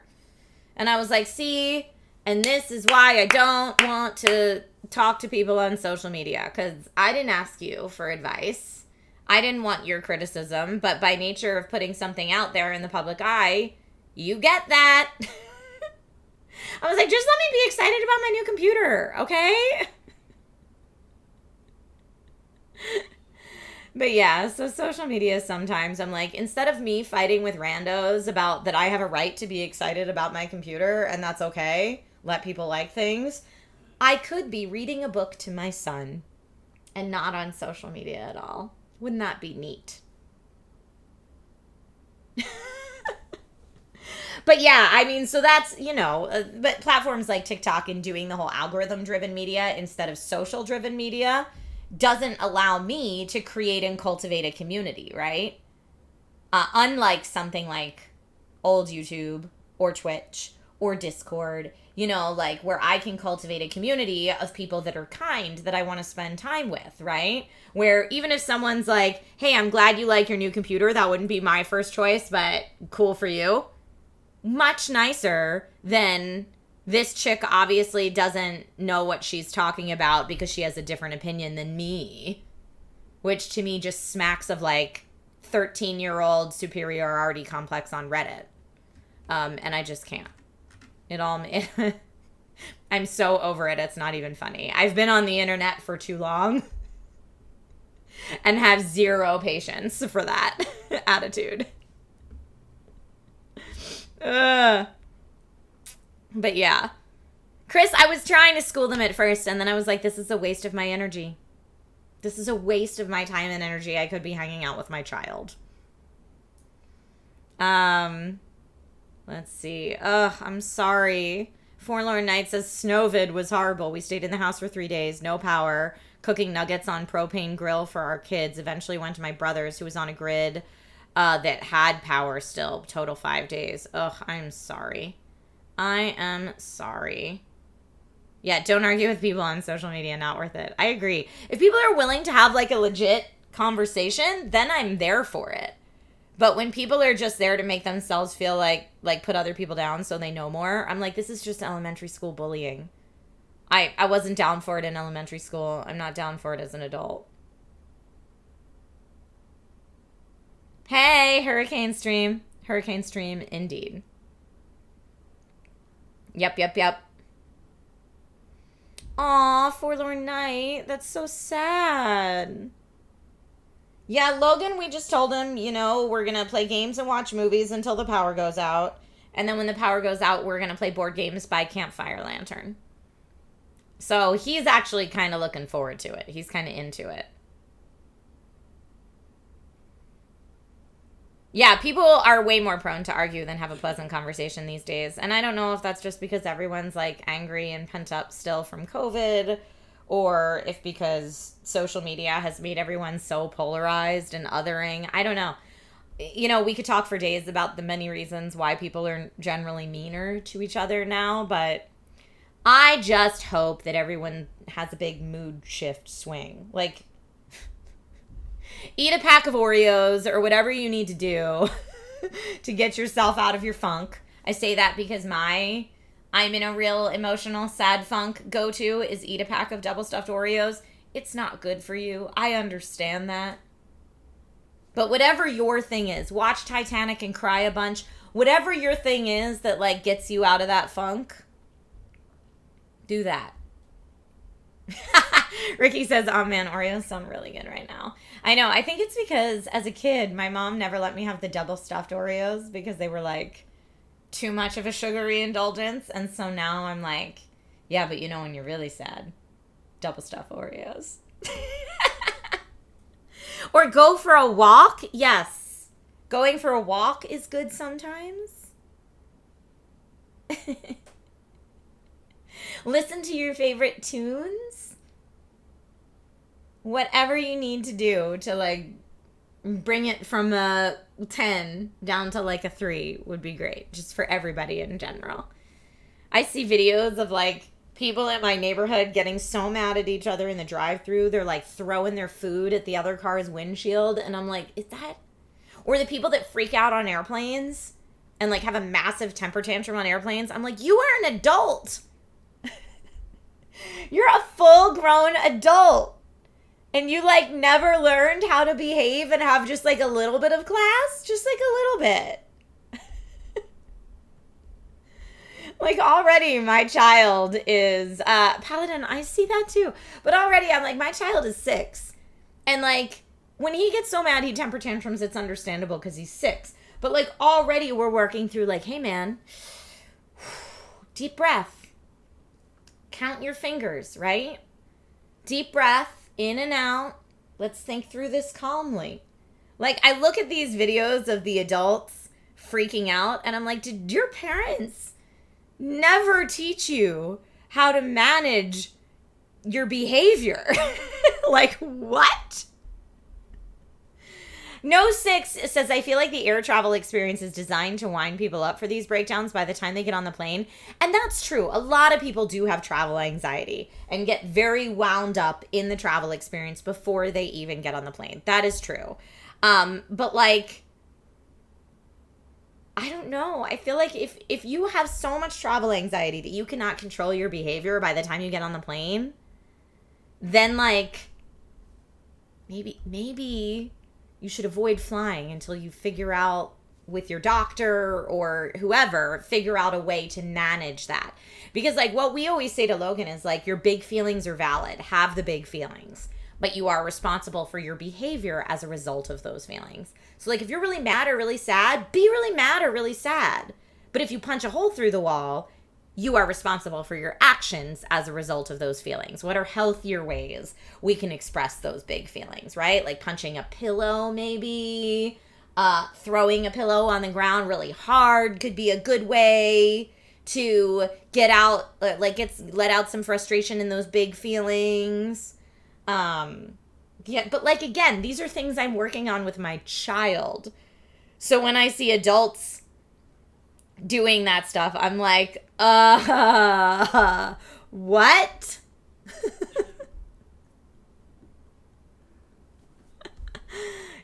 And I was like, see, and this is why I don't want to talk to people on social media, because I didn't ask you for advice. I didn't want your criticism, but by nature of putting something out there in the public eye, you get that. I was like, just let me be excited about my new computer, okay? But yeah, so social media sometimes I'm like, instead of me fighting with randos about that I have a right to be excited about my computer and that's okay, let people like things, I could be reading a book to my son and not on social media at all. Wouldn't that be neat? But yeah, I mean, so that's, but platforms like TikTok and doing the whole algorithm-driven media instead of social-driven media doesn't allow me to create and cultivate a community, right? Unlike something like old YouTube or Twitch or Discord, like where I can cultivate a community of people that are kind that I want to spend time with, right? Where even if someone's like, hey, I'm glad you like your new computer, that wouldn't be my first choice, but cool for you. Much nicer than this chick obviously doesn't know what she's talking about because she has a different opinion than me, which to me just smacks of like 13-year-old superiority complex on Reddit. And I just can't. I'm so over it. It's not even funny. I've been on the internet for too long and have zero patience for that attitude. But yeah. Chris, I was trying to school them at first, and then I was like, this is a waste of my energy. This is a waste of my time and energy. I could be hanging out with my child. Let's see. Ugh, I'm sorry. Forlorn Knight says Snowvid was horrible. We stayed in the house for 3 days, no power, cooking nuggets on propane grill for our kids. Eventually went to my brother's, who was on a grid that had power still. Total 5 days. Ugh, I'm sorry. I am sorry. Yeah, don't argue with people on social media. Not worth it. I agree. If people are willing to have like a legit conversation, then I'm there for it. But when people are just there to make themselves feel like put other people down so they know more, I'm like, this is just elementary school bullying. I wasn't down for it in elementary school. I'm not down for it as an adult. Hey, Hurricane Stream. Hurricane Stream, indeed. Yep. Aw, Forlorn Knight. That's so sad. Yeah, Logan, we just told him, we're going to play games and watch movies until the power goes out. And then when the power goes out, we're going to play board games by Campfire Lantern. So he's actually kind of looking forward to it. He's kind of into it. Yeah, people are way more prone to argue than have a pleasant conversation these days. And I don't know if that's just because everyone's like angry and pent up still from COVID, or if because social media has made everyone so polarized and othering. I don't know. We could talk for days about the many reasons why people are generally meaner to each other now, but I just hope that everyone has a big mood shift swing. Like, eat a pack of Oreos or whatever you need to do to get yourself out of your funk. I say that because I'm in a real emotional sad funk go-to is eat a pack of double stuffed Oreos. It's not good for you. I understand that. But whatever your thing is, watch Titanic and cry a bunch. Whatever your thing is that like gets you out of that funk, do that. Ricky says, oh man, Oreos sound really good right now. I know. I think it's because as a kid, my mom never let me have the double stuffed Oreos because they were like too much of a sugary indulgence. And so now I'm like, yeah, but when you're really sad, double stuffed Oreos. Or go for a walk. Yes. Going for a walk is good sometimes. Listen to your favorite tunes. Whatever you need to do to like bring it from a 10 down to like a 3 would be great. Just for everybody in general. I see videos of like people in my neighborhood getting so mad at each other in the drive-thru. They're like throwing their food at the other car's windshield. And I'm like, is that... Or the people that freak out on airplanes and like have a massive temper tantrum on airplanes. I'm like, you are an adult. You're a full-grown adult. And you like never learned how to behave and have just like a little bit of class? Just like a little bit. Like already my child is, Paladin, I see that too. But already I'm like, my child is 6. And like, when he gets so mad he temper tantrums, it's understandable because he's 6. But like already we're working through like, hey man, deep breath. Count your fingers, right? Deep breath, in and out. Let's think through this calmly. Like, I look at these videos of the adults freaking out, and I'm like, did your parents never teach you how to manage your behavior? Like, what? No 6 says, I feel like the air travel experience is designed to wind people up for these breakdowns by the time they get on the plane. And that's true. A lot of people do have travel anxiety and get very wound up in the travel experience before they even get on the plane. That is true. But like, I don't know. I feel like if you have so much travel anxiety that you cannot control your behavior by the time you get on the plane, then like, maybe you should avoid flying until you figure out with your doctor or whoever, figure out a way to manage that. Because like what we always say to Logan is like, your big feelings are valid. Have the big feelings. But you are responsible for your behavior as a result of those feelings. So like if you're really mad or really sad, be really mad or really sad. But if you punch a hole through the wall, you are responsible for your actions as a result of those feelings. What are healthier ways we can express those big feelings, right? Like punching a pillow, maybe. Throwing a pillow on the ground really hard could be a good way to get out, like, let out some frustration in those big feelings. Yeah, but like, again, these are things I'm working on with my child. So when I see adults doing that stuff, I'm like, what?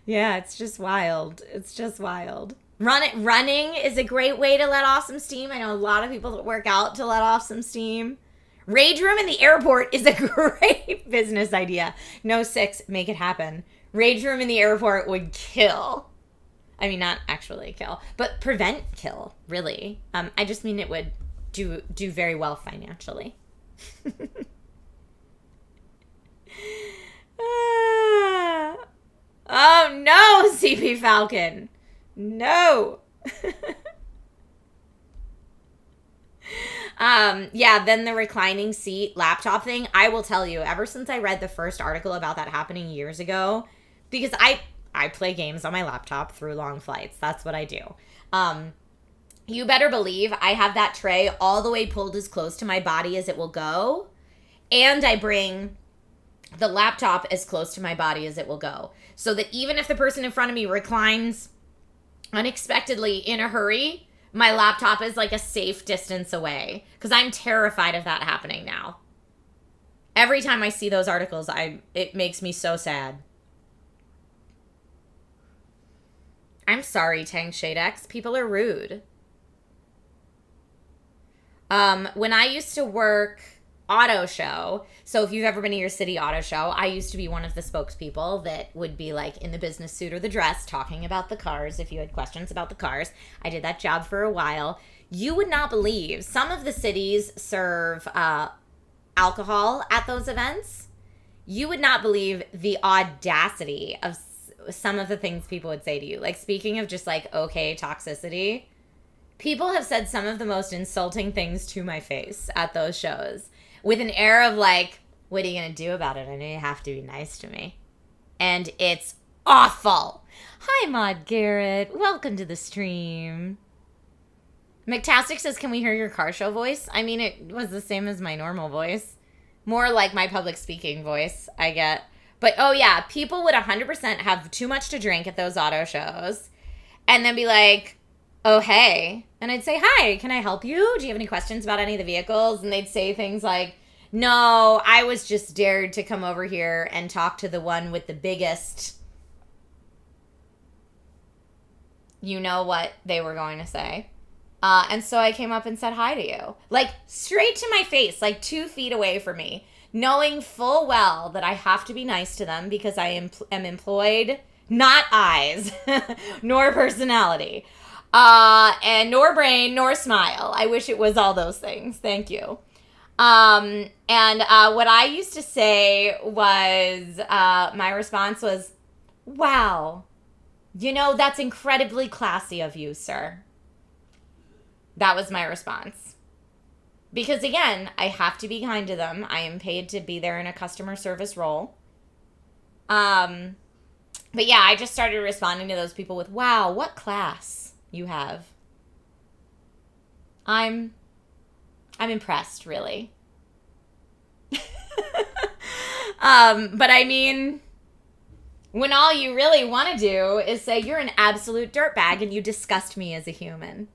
Yeah, it's just wild. It's just wild. Running is a great way to let off some steam. I know a lot of people that work out to let off some steam. Rage room in the airport is a great business idea. No, 6, make it happen. Rage room in the airport would kill. I mean, not actually kill, but prevent kill, really. I just mean it would do very well financially. Oh no, CP Falcon. No. Yeah, then the reclining seat laptop thing. I will tell you, ever since I read the first article about that happening years ago, because I play games on my laptop through long flights. That's what I do. You better believe I have that tray all the way pulled as close to my body as it will go. And I bring the laptop as close to my body as it will go. So that even if the person in front of me reclines unexpectedly in a hurry, my laptop is like a safe distance away. Because I'm terrified of that happening now. Every time I see those articles, it makes me so sad. I'm sorry, Tang Shadex. People are rude. When I used to work auto show, so if you've ever been to your city auto show, I used to be one of the spokespeople that would be like in the business suit or the dress talking about the cars if you had questions about the cars. I did that job for a while. You would not believe some of the cities serve alcohol at those events. You would not believe the audacity of some of the things people would say to you. Like, speaking of just like okay toxicity, people have said some of the most insulting things to my face at those shows with an air of like, what are you going to do about it? I know you have to be nice to me. And it's awful. Hi, Maud Garrett. Welcome to the stream. McTastic says, can we hear your car show voice? I mean, it was the same as my normal voice. More like my public speaking voice, I get. But, oh yeah, people would 100% have too much to drink at those auto shows and then be like, oh, hey. And I'd say, hi, can I help you? Do you have any questions about any of the vehicles? And they'd say things like, no, I was just dared to come over here and talk to the one with the biggest. You know what they were going to say. And so I came up and said hi to you. Like, straight to my face, like 2 feet away from me, knowing full well that I have to be nice to them because I am employed, not eyes, nor personality. And nor brain, nor smile. I wish it was all those things. Thank you. And what I used to say was, my response was, wow, you know, that's incredibly classy of you, sir. That was my response. Because again, I have to be kind to them. I am paid to be there in a customer service role. But yeah, I just started responding to those people with, wow, what class you have. I'm impressed, really. But I mean, when all you really want to do is say you're an absolute dirtbag and you disgust me as a human.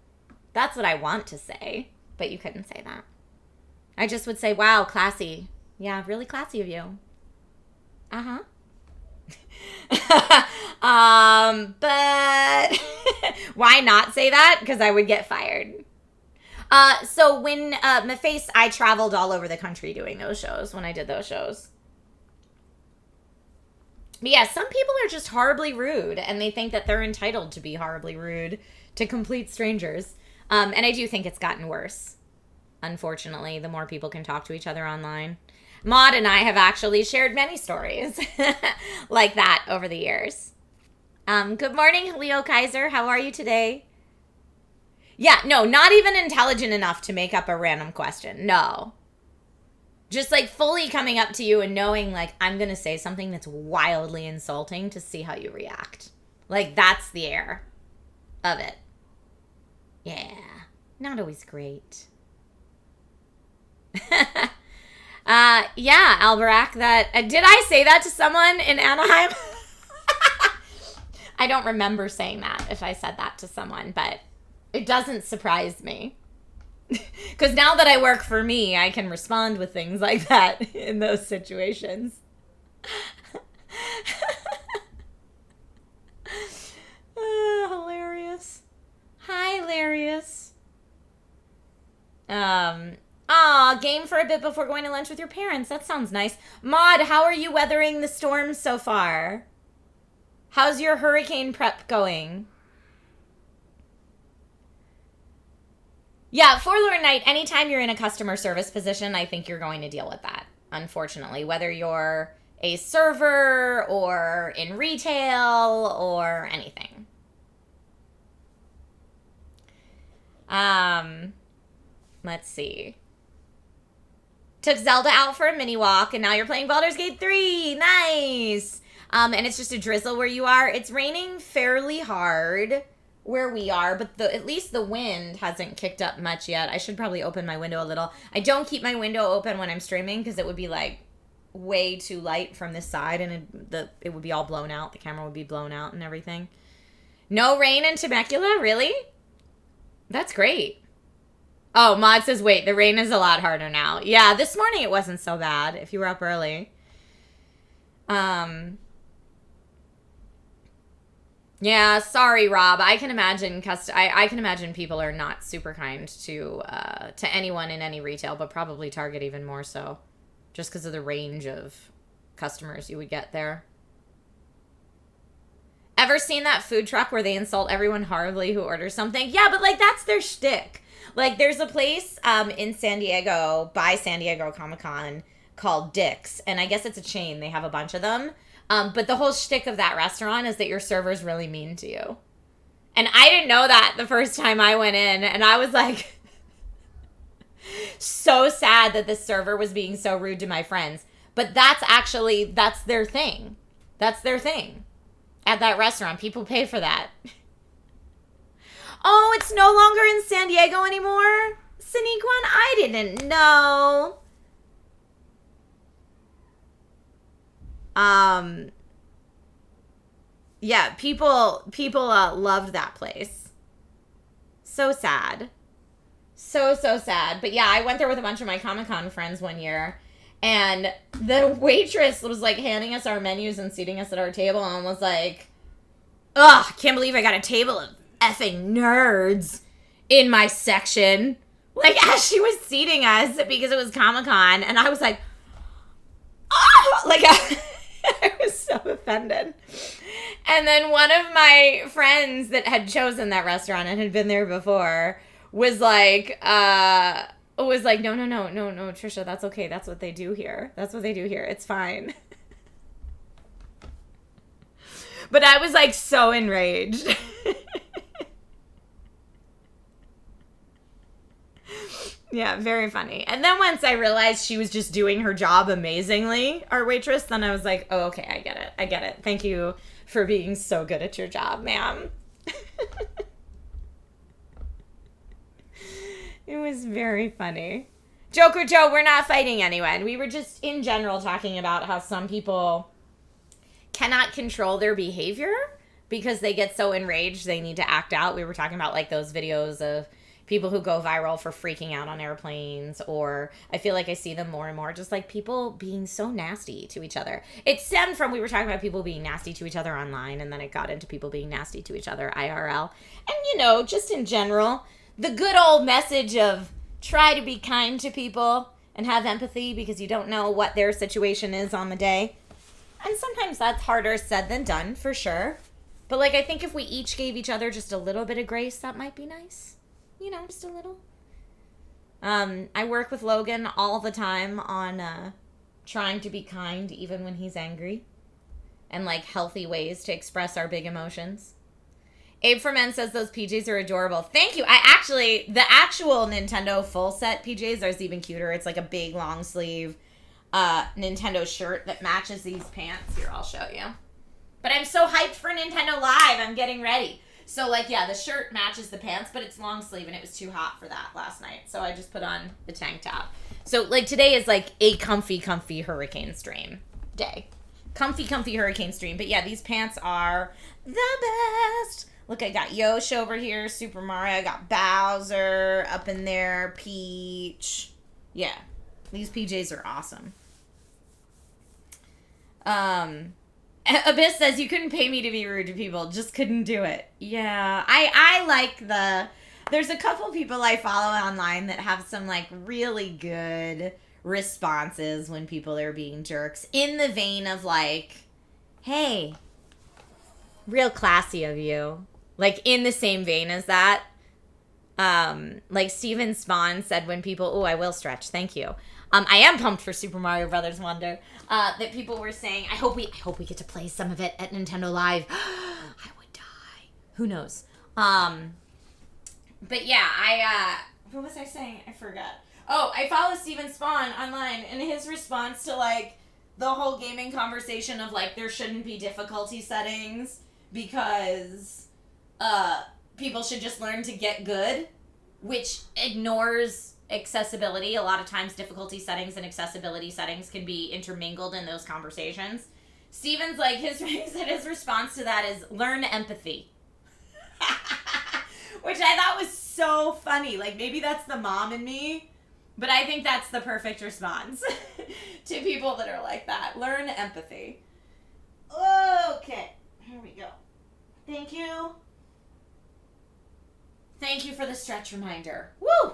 That's what I want to say, but you couldn't say that. I just would say, wow, classy. Yeah, really classy of you. Uh-huh. But why not say that? Because I would get fired. So when Maface, I traveled all over the country doing those shows when I did those shows. But yeah, some people are just horribly rude, and they think that they're entitled to be horribly rude to complete strangers. And I do think it's gotten worse, unfortunately, the more people can talk to each other online. Maud and I have actually shared many stories like that over the years. Good morning, Leo Kaiser. How are you today? Yeah, no, not even intelligent enough to make up a random question. No. Just like fully coming up to you and knowing like I'm going to say something that's wildly insulting to see how you react. Like, that's the air of it. Yeah. Not always great. Yeah, Alberac, that... did I say that to someone in Anaheim? I don't remember saying that if I said that to someone, but it doesn't surprise me. Because now that I work for me, I can respond with things like that in those situations. Hilarious. Hi, hilarious. Game for a bit before going to lunch with your parents. That sounds nice. Maud, how are you weathering the storm so far? How's your hurricane prep going? Yeah, Forlorn Knight, anytime you're in a customer service position, I think you're going to deal with that, unfortunately. Whether you're a server or in retail or anything. Let's see. Took Zelda out for a mini walk, and now you're playing Baldur's Gate 3. Nice! And it's just a drizzle where you are. It's raining fairly hard where we are, but at least the wind hasn't kicked up much yet. I should probably open my window a little. I don't keep my window open when I'm streaming because it would be like way too light from this side, and it would be all blown out. The camera would be blown out and everything. No rain in Temecula? Really? That's great. Oh, Maud says, wait, the rain is a lot harder now. Yeah, this morning it wasn't so bad if you were up early. Yeah, sorry, Rob. I can imagine I can imagine people are not super kind to anyone in any retail, but probably Target even more so, just because of the range of customers you would get there. Ever seen that food truck where they insult everyone horribly who orders something? Yeah, but like that's their shtick. Like there's a place in San Diego by San Diego Comic-Con called Dick's, and I guess it's a chain. They have a bunch of them. But the whole shtick of that restaurant is that your server's really mean to you. And I didn't know that the first time I went in, and I was like so sad that this server was being so rude to my friends. But that's their thing. That's their thing. At that restaurant, people pay for that. Oh, it's no longer in San Diego anymore? Siniquan, I didn't know. Yeah, people loved that place. So sad. So sad. But yeah, I went there with a bunch of my Comic-Con friends one year, and the waitress was like handing us our menus and seating us at our table and was like, ugh, can't believe I got a table of effing nerds in my section. Like, as she was seating us because it was Comic-Con, and I was like, oh, like, I was so offended. And then one of my friends that had chosen that restaurant and had been there before was like, no, Trisha, that's okay. That's what they do here. That's what they do here. It's fine. But I was like so enraged. Yeah, very funny. And then once I realized she was just doing her job amazingly, our waitress, then I was like, oh, okay, I get it. Thank you for being so good at your job, ma'am. It was very funny. Joker Joe, we're not fighting anyone. We were just in general talking about how some people cannot control their behavior because they get so enraged they need to act out. We were talking about like those videos of people who go viral for freaking out on airplanes, or I feel like I see them more and more, just like people being so nasty to each other. It stemmed from, we were talking about people being nasty to each other online, and then it got into people being nasty to each other IRL. And, you know, just in general, the good old message of try to be kind to people and have empathy because you don't know what their situation is on the day. And sometimes that's harder said than done, for sure. But, like, I think if we each gave each other just a little bit of grace, that might be nice. You know, just a little. I work with Logan all the time on trying to be kind even when he's angry. And, like, healthy ways to express our big emotions. Abe for Men says those PJs are adorable. Thank you. The actual Nintendo full set PJs are even cuter. It's like a big long sleeve Nintendo shirt that matches these pants. Here, I'll show you. But I'm so hyped for Nintendo Live. I'm getting ready. So, like, yeah, the shirt matches the pants, but it's long sleeve, and it was too hot for that last night. So I just put on the tank top. So, like, today is, like, a comfy hurricane stream day. Comfy hurricane stream. But, yeah, these pants are the best. Look, I got Yoshi over here, Super Mario. I got Bowser up in there, Peach. Yeah, these PJs are awesome. Abyss says, you couldn't pay me to be rude to people. Just couldn't do it. Yeah. I like there's a couple people I follow online that have some, like, really good responses when people are being jerks. In the vein of, like, hey, real classy of you. Like, in the same vein as that. Like, Steven Spawn said when people, I will stretch. Thank you. I am pumped for Super Mario Brothers Wonder. That people were saying, I hope we get to play some of it at Nintendo Live. I would die. Who knows? But yeah, what was I saying? I forgot. Oh, I follow Steven Spawn online, and his response to, like, the whole gaming conversation of, like, there shouldn't be difficulty settings because people should just learn to get good, which ignores accessibility. A lot of times difficulty settings and accessibility settings can be intermingled in those conversations. Steven's like, his response to that is learn empathy. Which I thought was so funny. Like, maybe that's the mom in me, but I think that's the perfect response to people that are like that. Learn empathy. Okay, here we go. Thank you. Thank you for the stretch reminder. Woo!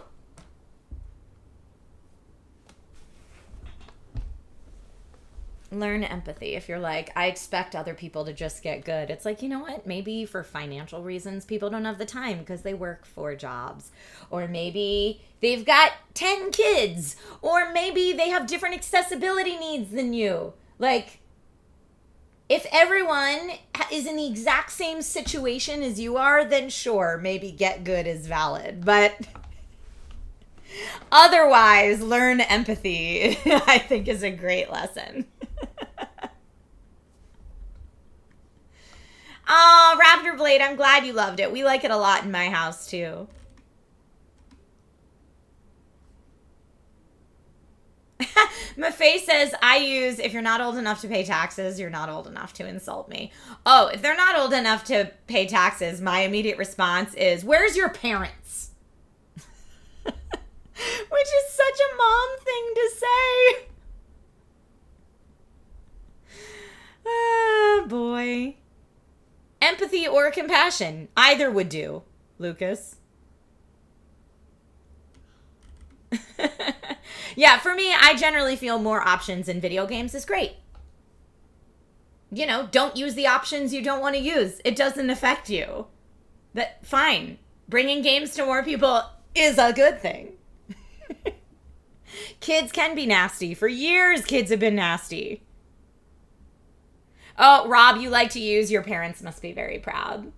Learn empathy. If you're like, I expect other people to just get good. It's like, you know what? Maybe for financial reasons, people don't have the time because they work 4 jobs. Or maybe they've got 10 kids. Or maybe they have different accessibility needs than you. Like, if everyone is in the exact same situation as you are, then sure, maybe get good is valid. But otherwise, learn empathy, I think, is a great lesson. Oh, Raptor Blade, I'm glad you loved it. We like it a lot in my house, too. Mafae says, if you're not old enough to pay taxes, you're not old enough to insult me. Oh, if they're not old enough to pay taxes, my immediate response is, where's your parents? Which is such a mom thing to say. Ah, boy. Empathy or compassion. Either would do, Lucas. Yeah, for me, I generally feel more options in video games is great. You know, don't use the options you don't want to use. It doesn't affect you. But fine. Bringing games to more people is a good thing. Kids can be nasty. For years, kids have been nasty. Oh, Rob, you like to use your parents must be very proud.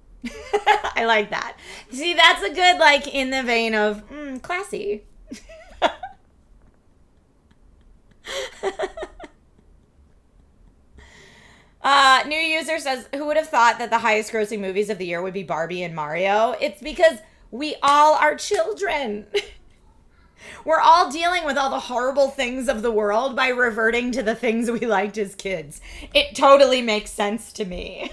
I like that. See, that's a good, like, in the vein of, classy. New user says, who would have thought that the highest grossing movies of the year would be Barbie and Mario? It's because we all are children. We're all dealing with all the horrible things of the world by reverting to the things we liked as kids. It totally makes sense to me.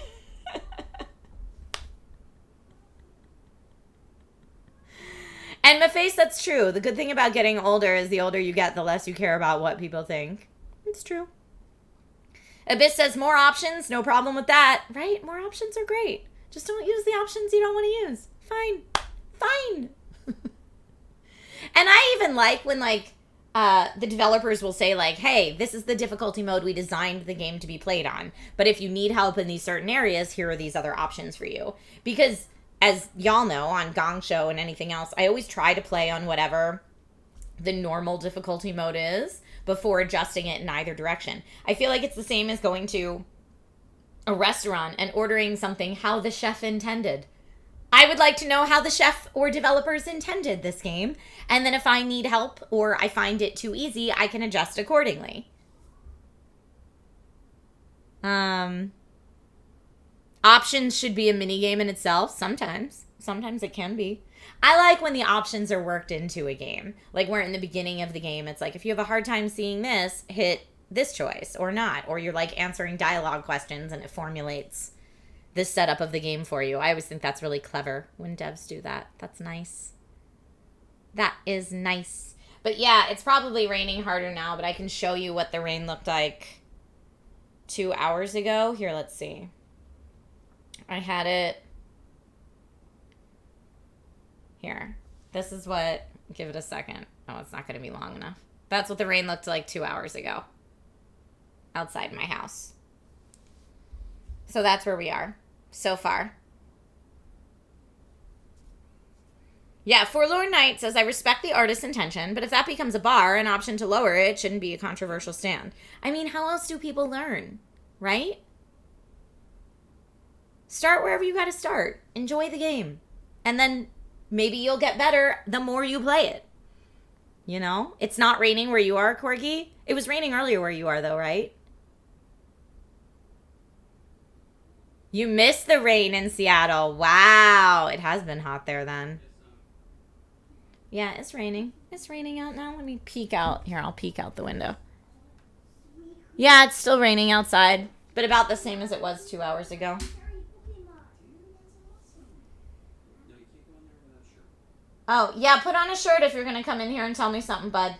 And Maface, that's true. The good thing about getting older is the older you get, the less you care about what people think. It's true. Abyss says, more options, no problem with that. Right? More options are great. Just don't use the options you don't want to use. Fine. Fine. And I even like when, like, the developers will say, like, hey, this is the difficulty mode we designed the game to be played on. But if you need help in these certain areas, here are these other options for you. Because, as y'all know, on Gong Show and anything else, I always try to play on whatever the normal difficulty mode is before adjusting it in either direction. I feel like it's the same as going to a restaurant and ordering something how the chef intended. I would like to know how the chef or developers intended this game, and then if I need help or I find it too easy, I can adjust accordingly. Options should be a mini game in itself. Sometimes it can be. I like when the options are worked into a game. Like where in the beginning of the game, it's like, if you have a hard time seeing this, hit this choice or not. Or you're like answering dialogue questions and it formulates the setup of the game for you. I always think that's really clever when devs do that. That's nice. That is nice. But yeah, it's probably raining harder now, but I can show you what the rain looked like 2 hours ago. Here, let's see. I had it here. This is what, give it a second. Oh, it's not going to be long enough. That's what the rain looked like 2 hours ago outside my house. So that's where we are so far. Yeah, Forlorn Knight says, I respect the artist's intention, but if that becomes a bar, an option to lower it shouldn't be a controversial stand. I mean, how else do people learn, right? Start wherever you got to start. Enjoy the game. And then maybe you'll get better the more you play it. You know? It's not raining where you are, Corgi. It was raining earlier where you are, though, right? You missed the rain in Seattle. Wow. It has been hot there then. Yeah, it's raining. It's raining out now. Let me peek out. Here, I'll peek out the window. Yeah, it's still raining outside, but about the same as it was 2 hours ago. Oh, yeah, put on a shirt if you're going to come in here and tell me something, bud.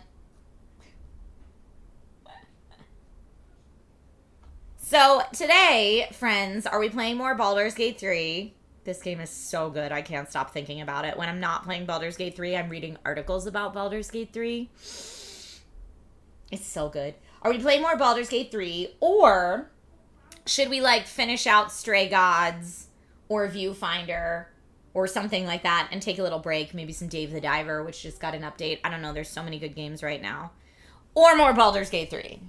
So, today, friends, are we playing more Baldur's Gate 3? This game is so good. I can't stop thinking about it. When I'm not playing Baldur's Gate 3, I'm reading articles about Baldur's Gate 3. It's so good. Are we playing more Baldur's Gate 3? Or should we, like, finish out Stray Gods or Viewfinder or something like that and take a little break? Maybe some Dave the Diver, which just got an update. I don't know. There's so many good games right now. Or more Baldur's Gate 3.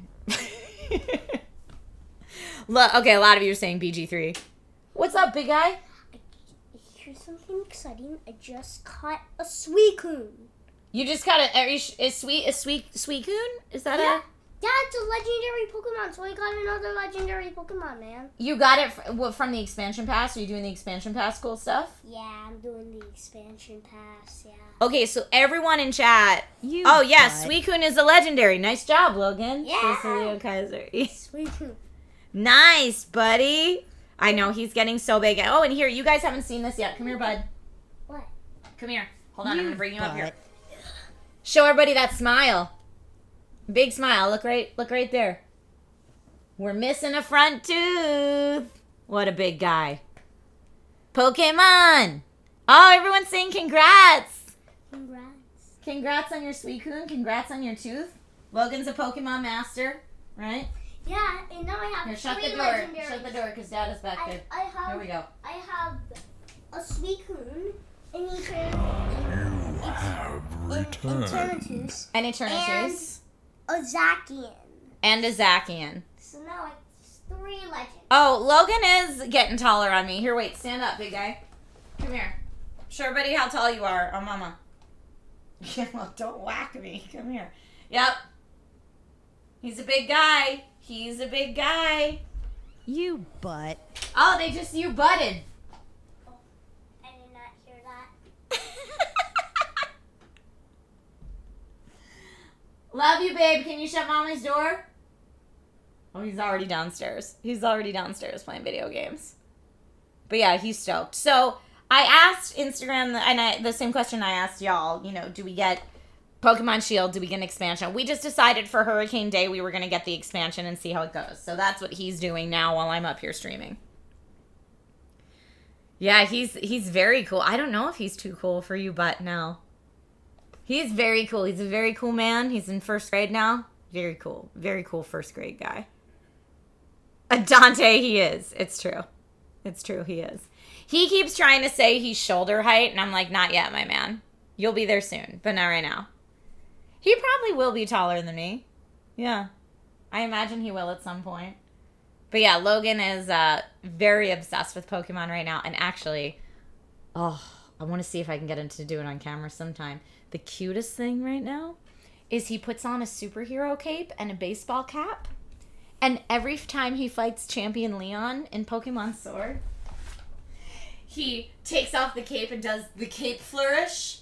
Okay, a lot of you are saying BG3. What's up, big guy? Here's something exciting. I just caught a Suicune. You just caught a Suicune? Is that Yeah, it's a legendary Pokemon, so I got another legendary Pokemon, man. You got it from the expansion pass? Are you doing the expansion pass cool stuff? Yeah, I'm doing the expansion pass, yeah. Okay, so everyone in chat. Suicune is a legendary. Nice job, Logan. Yeah. Cecilio Kaiser. Suicune. Nice, buddy. I know, he's getting so big. Oh, and here, you guys haven't seen this yet. Come here, bud. What? Come here. Hold on, I'm going to bring you up here. Show everybody that smile. Big smile. Look right there. We're missing a front tooth. What a big guy. Pokemon. Oh, everyone's saying congrats. Congrats on your Suicune. Congrats on your tooth. Logan's a Pokemon master, right? Yeah, and now I have Here, shut the door. legendaries. Shut the door, because Dad is back there. Here we go. I have a Suicune, an Eternatus, And Eternatus. a Zacian. And a Zacian. So now it's 3 legends. Oh, Logan is getting taller on me. Here, wait. Stand up, big guy. Come here. Show everybody how tall you are. Oh, mama. Yeah, well, don't whack me. Come here. Yep. He's a big guy. He's a big guy. You butt. Oh, you butted. Oh, I did not hear that. Love you, babe. Can you shut mommy's door? Oh, he's already downstairs. He's already downstairs playing video games. But yeah, he's stoked. So I asked Instagram, and the same question I asked y'all, do we get Pokemon Shield? Do we get an expansion? We just decided for Hurricane Day we were going to get the expansion and see how it goes. So that's what he's doing now while I'm up here streaming. Yeah, he's very cool. I don't know if he's too cool for you, but no. He's very cool. He's a very cool man. He's in 1st grade now. Very cool. Very cool 1st grade guy. Dante, he is. It's true. It's true, he is. He keeps trying to say he's shoulder height, and I'm like, not yet, my man. You'll be there soon, but not right now. He probably will be taller than me. Yeah. I imagine he will at some point. But yeah, Logan is very obsessed with Pokemon right now. And actually, I want to see if I can get him to do it on camera sometime. The cutest thing right now is he puts on a superhero cape and a baseball cap. And every time he fights Champion Leon in Pokemon Sword, he takes off the cape and does the cape flourish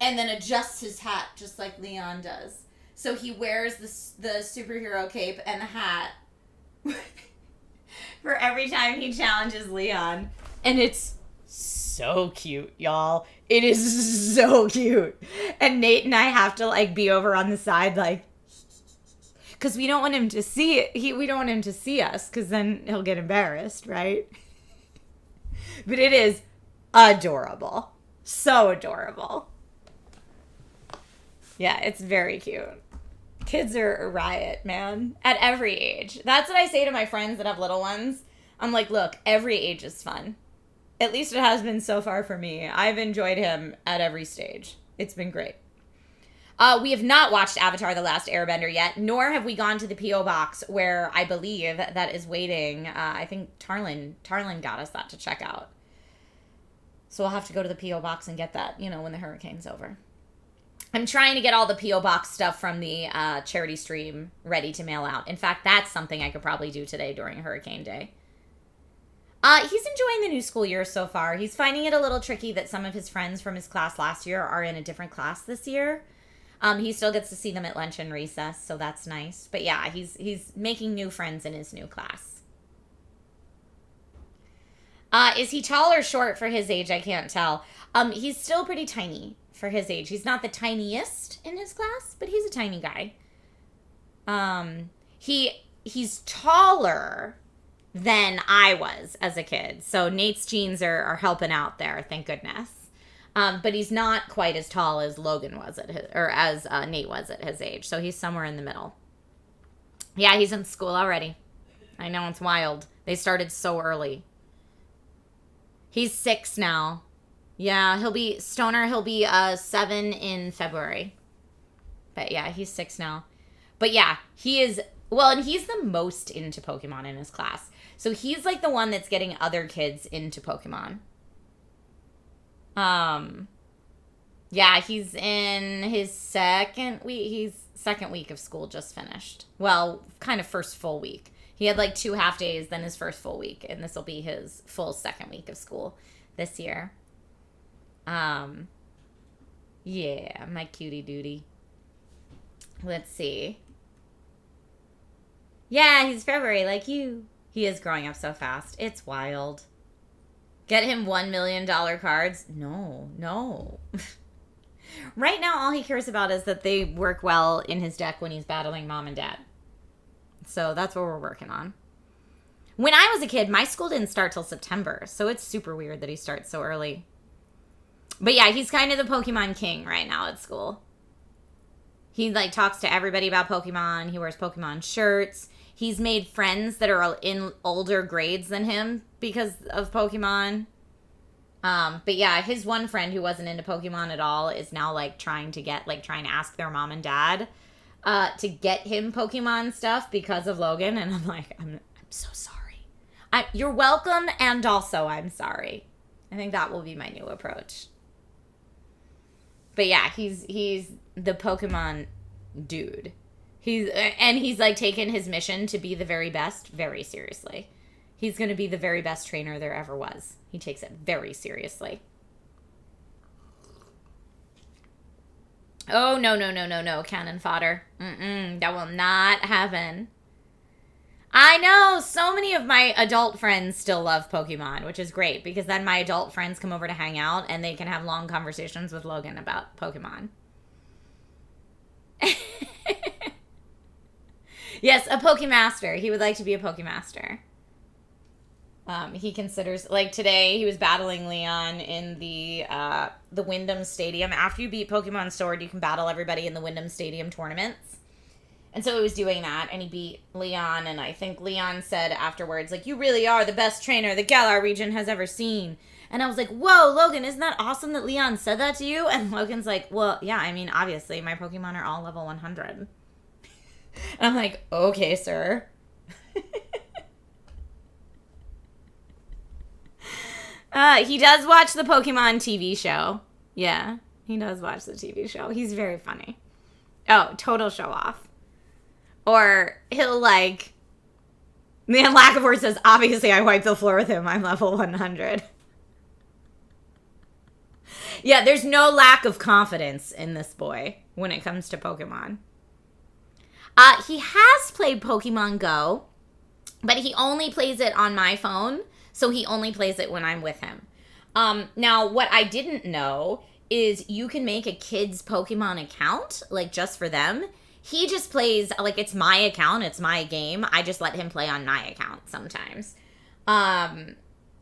and then adjusts his hat just like Leon does. So he wears the superhero cape and the hat for every time he challenges Leon. And it's so cute, y'all. It is so cute. And Nate and I have to, like, be over on the side, like, because we don't want him to see it. We don't want him to see us, because then he'll get embarrassed, right? But it is adorable. So adorable. Yeah, it's very cute. Kids are a riot, man. At every age. That's what I say to my friends that have little ones. I'm like, look, every age is fun. At least it has been so far for me. I've enjoyed him at every stage. It's been great. We have not watched Avatar: The Last Airbender yet, nor have we gone to the P.O. box where I believe that is waiting. I think Tarlin got us that to check out. So we'll have to go to the P.O. box and get that, when the hurricane's over. I'm trying to get all the P.O. box stuff from the charity stream ready to mail out. In fact, that's something I could probably do today during Hurricane Day. He's enjoying the new school year so far. He's finding it a little tricky that some of his friends from his class last year are in a different class this year. He still gets to see them at lunch and recess, so that's nice. But yeah, he's making new friends in his new class. Is he tall or short for his age? I can't tell. He's still pretty tiny for his age. He's not the tiniest in his class, but he's a tiny guy. He's taller than I was as a kid. So Nate's genes are helping out there, thank goodness. But he's not quite as tall as Logan was as Nate was at his age. So he's somewhere in the middle. Yeah, he's in school already. I know, it's wild. They started so early. He's 6 now. Yeah, he'll be 7 in February. But yeah, he's 6 now. But yeah, he is, well, and he's the most into Pokemon in his class. So he's like the one that's getting other kids into Pokemon. Yeah, he's in his second week of school just finished. Well, kind of first full week. He had like 2 half days, then his first full week, and this will be his full second week of school this year. Yeah, my cutie duty. Let's see. Yeah, he's February like you. He is growing up so fast. It's wild. Get him $1 million cards? No. Right now, all he cares about is that they work well in his deck when he's battling mom and dad. So that's what we're working on. When I was a kid, my school didn't start till September, so it's super weird that he starts so early. But yeah, he's kind of the Pokemon king right now at school. He like talks to everybody about Pokemon. He wears Pokemon shirts. He's made friends that are in older grades than him because of Pokemon. But yeah, his one friend who wasn't into Pokemon at all is now like trying to ask their mom and dad to get him Pokemon stuff because of Logan. And I'm like, I'm so sorry. You're welcome, and also I'm sorry. I think that will be my new approach. But yeah, he's the Pokemon dude. He's like taken his mission to be the very best very seriously. He's going to be the very best trainer there ever was. He takes it very seriously. Oh, no, cannon fodder. That will not happen. I know, so many of my adult friends still love Pokemon, which is great, because then my adult friends come over to hang out, and they can have long conversations with Logan about Pokemon. Yes, a Pokemaster. He would like to be a Pokemaster. He considers, like today, he was battling Leon in the Wyndham Stadium. After you beat Pokemon Sword, you can battle everybody in the Wyndham Stadium tournaments. And so he was doing that, and he beat Leon, and I think Leon said afterwards, like, you really are the best trainer the Galar region has ever seen. And I was like, whoa, Logan, isn't that awesome that Leon said that to you? And Logan's like, well, yeah, I mean, obviously, my Pokemon are all level 100. And I'm like, okay, sir. He does watch the Pokemon TV show. Yeah, he does watch the TV show. He's very funny. Oh, total show off. Or he'll like, man, lack of words says, obviously I wiped the floor with him. I'm level 100. Yeah, there's no lack of confidence in this boy when it comes to Pokemon. He has played Pokemon Go, but he only plays it on my phone, so he only plays it when I'm with him. Now, what I didn't know is you can make a kid's Pokemon account, like, just for them. He just plays, like, it's my account, it's my game. I just let him play on my account sometimes. And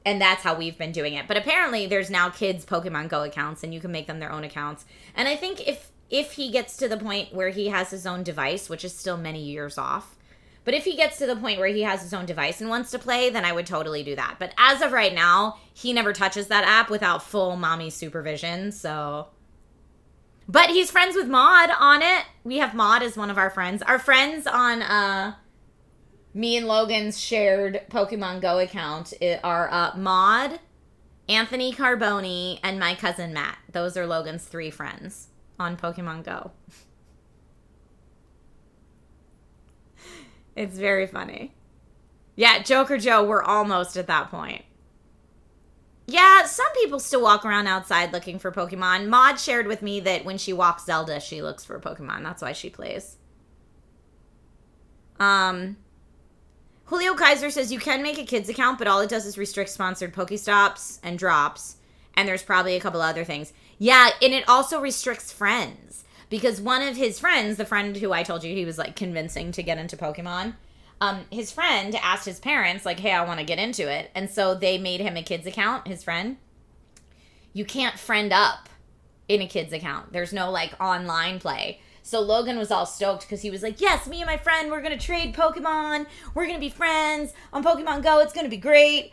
that's how we've been doing it. But apparently there's now kids' Pokemon Go accounts, and you can make them their own accounts. And I think if he gets to the point where he has his own device, which is still many years off, but if he gets to the point where he has his own device and wants to play, then I would totally do that. But as of right now, he never touches that app without full mommy supervision, so... But he's friends with Maud on it. We have Maud as one of our friends. Our friends on me and Logan's shared Pokemon Go account are Maud, Anthony Carboni, and my cousin Matt. Those are Logan's 3 friends on Pokemon Go. It's very funny. Yeah, Joker Joe, we're almost at that point. Yeah, some people still walk around outside looking for Pokemon. Maud shared with me that when she walks Zelda, she looks for Pokemon. That's why she plays. Julio Kaiser says you can make a kid's account, but all it does is restrict sponsored Pokestops and drops. And there's probably a couple other things. Yeah, and it also restricts friends. Because one of his friends, the friend who I told you he was, like, convincing to get into Pokemon, his friend asked his parents, like, hey, I want to get into it. And so they made him a kid's account, his friend. You can't friend up in a kid's account. There's no, like, online play. So Logan was all stoked because he was like, yes, me and my friend, we're going to trade Pokemon. We're going to be friends on Pokemon Go. It's going to be great.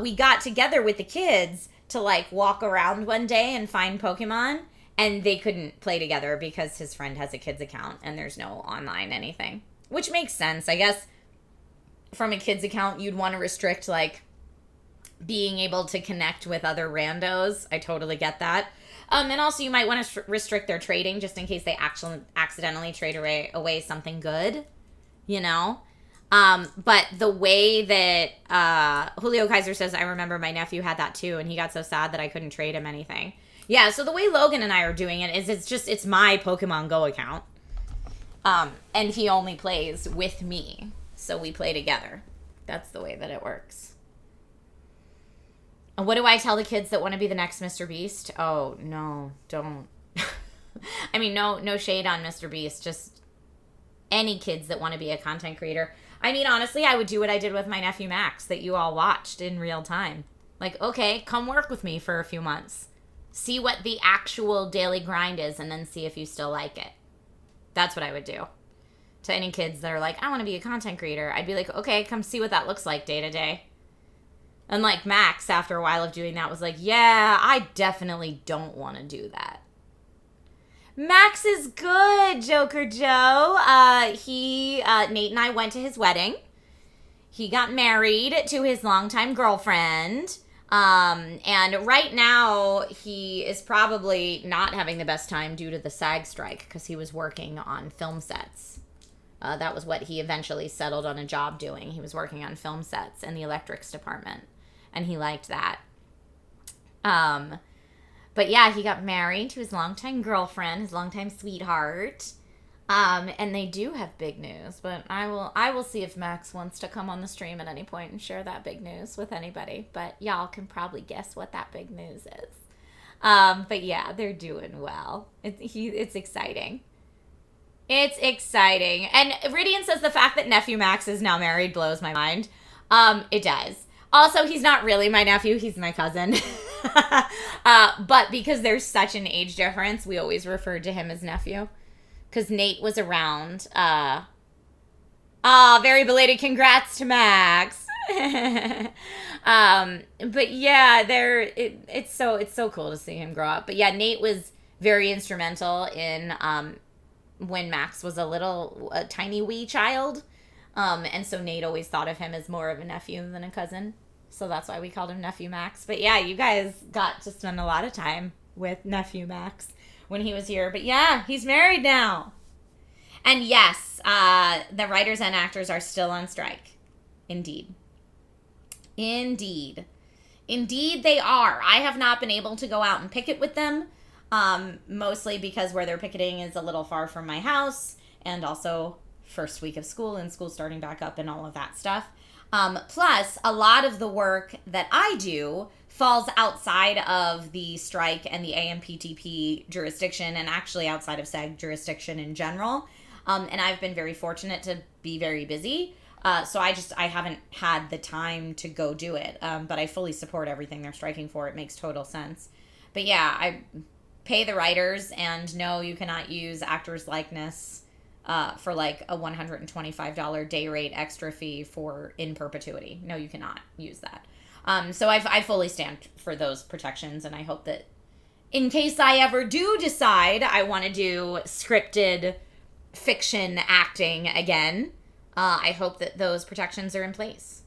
We got together with the kids to, like, walk around one day and find Pokemon. And they couldn't play together because his friend has a kid's account and there's no online anything. Which makes sense. I guess from a kid's account, you'd want to restrict, like, being able to connect with other randos. I totally get that. And also you might want to restrict their trading just in case they actually accidentally trade away something good, you know? But the way that Julio Kaiser says, I remember my nephew had that too, and he got so sad that I couldn't trade him anything. Yeah, so the way Logan and I are doing it is it's my Pokemon Go account. And he only plays with me. So we play together. That's the way that it works. And what do I tell the kids that want to be the next Mr. Beast? Oh, no, don't. I mean, no shade on Mr. Beast. Just any kids that want to be a content creator. I mean, honestly, I would do what I did with my nephew Max that you all watched in real time. Like, okay, come work with me for a few months. See what the actual daily grind is and then see if you still like it. That's what I would do. To any kids that are like, I want to be a content creator, I'd be like, okay, come see what that looks like day to day. And like Max, after a while of doing that, was like, yeah, I definitely don't want to do that. Max is good, Joker Joe. Nate and I went to his wedding. He got married to his longtime girlfriend. And right now he is probably not having the best time due to the SAG strike because he was working on film sets. That was what he eventually settled on a job doing. He was working on film sets in the electrics department, and he liked that. But yeah, he got married to his longtime girlfriend, his longtime sweetheart. And they do have big news, but I will see if Max wants to come on the stream at any point and share that big news with anybody. But y'all can probably guess what that big news is. But yeah, they're doing well. It's exciting. It's exciting. And Ridian says the fact that nephew Max is now married blows my mind. It does. Also, he's not really my nephew. He's my cousin. But because there's such an age difference, we always referred to him as nephew. Because Nate was around. Very belated congrats to Max. But yeah, it's so cool to see him grow up. But yeah, Nate was very instrumental in when Max was a tiny wee child. And so Nate always thought of him as more of a nephew than a cousin. So that's why we called him Nephew Max. But yeah, you guys got to spend a lot of time with Nephew Max when he was here. But yeah, he's married now. And yes, the writers and actors are still on strike. Indeed. Indeed, they are. I have not been able to go out and picket with them, mostly because where they're picketing is a little far from my house, and also first week of school and school starting back up and all of that stuff. Plus, a lot of the work that I do falls outside of the strike and the AMPTP jurisdiction, and actually outside of SAG jurisdiction in general. And I've been very fortunate to be very busy. So I haven't had the time to go do it. But I fully support everything they're striking for. It makes total sense. But yeah, I pay the writers, and no, you cannot use actors' likeness for like a $125 day rate extra fee for in perpetuity. No, you cannot use that. So I fully stand for those protections, and I hope that in case I ever do decide I want to do scripted fiction acting again, I hope that those protections are in place.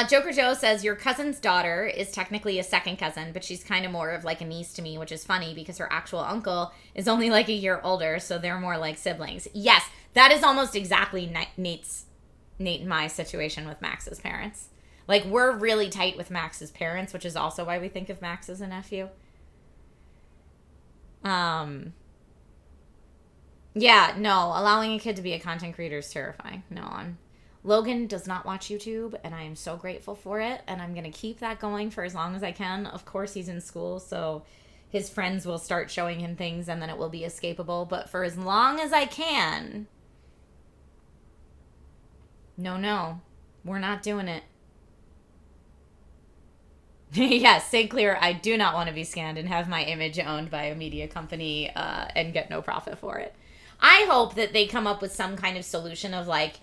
Joker Joe says, your cousin's daughter is technically a second cousin, but she's kind of more of like a niece to me, which is funny because her actual uncle is only like a year older, so they're more like siblings. Yes, that is almost exactly Nate and my situation with Max's parents. Like, we're really tight with Max's parents, which is also why we think of Max as a nephew. Yeah, no, allowing a kid to be a content creator is terrifying. No, Logan does not watch YouTube, and I am so grateful for it, and I'm going to keep that going for as long as I can. Of course, he's in school, so his friends will start showing him things, and then it will be escapable. But for as long as I can, no, we're not doing it. Yes, say clear, I do not want to be scanned and have my image owned by a media company and get no profit for it. I hope that they come up with some kind of solution of like,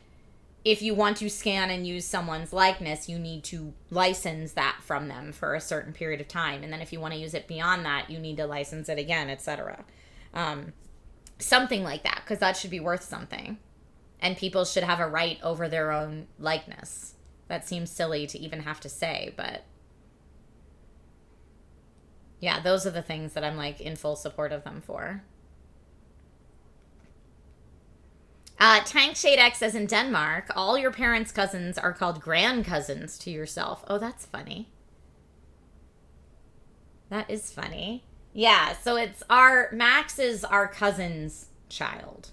if you want to scan and use someone's likeness, you need to license that from them for a certain period of time. And then if you want to use it beyond that, you need to license it again, etc. Something like that, because that should be worth something. And people should have a right over their own likeness. That seems silly to even have to say, but yeah, those are the things that I'm like in full support of them for. Tank Shade X says, in Denmark, all your parents' cousins are called grand cousins to yourself. Oh, that's funny. That is funny. Yeah, so it's Max is our cousin's child.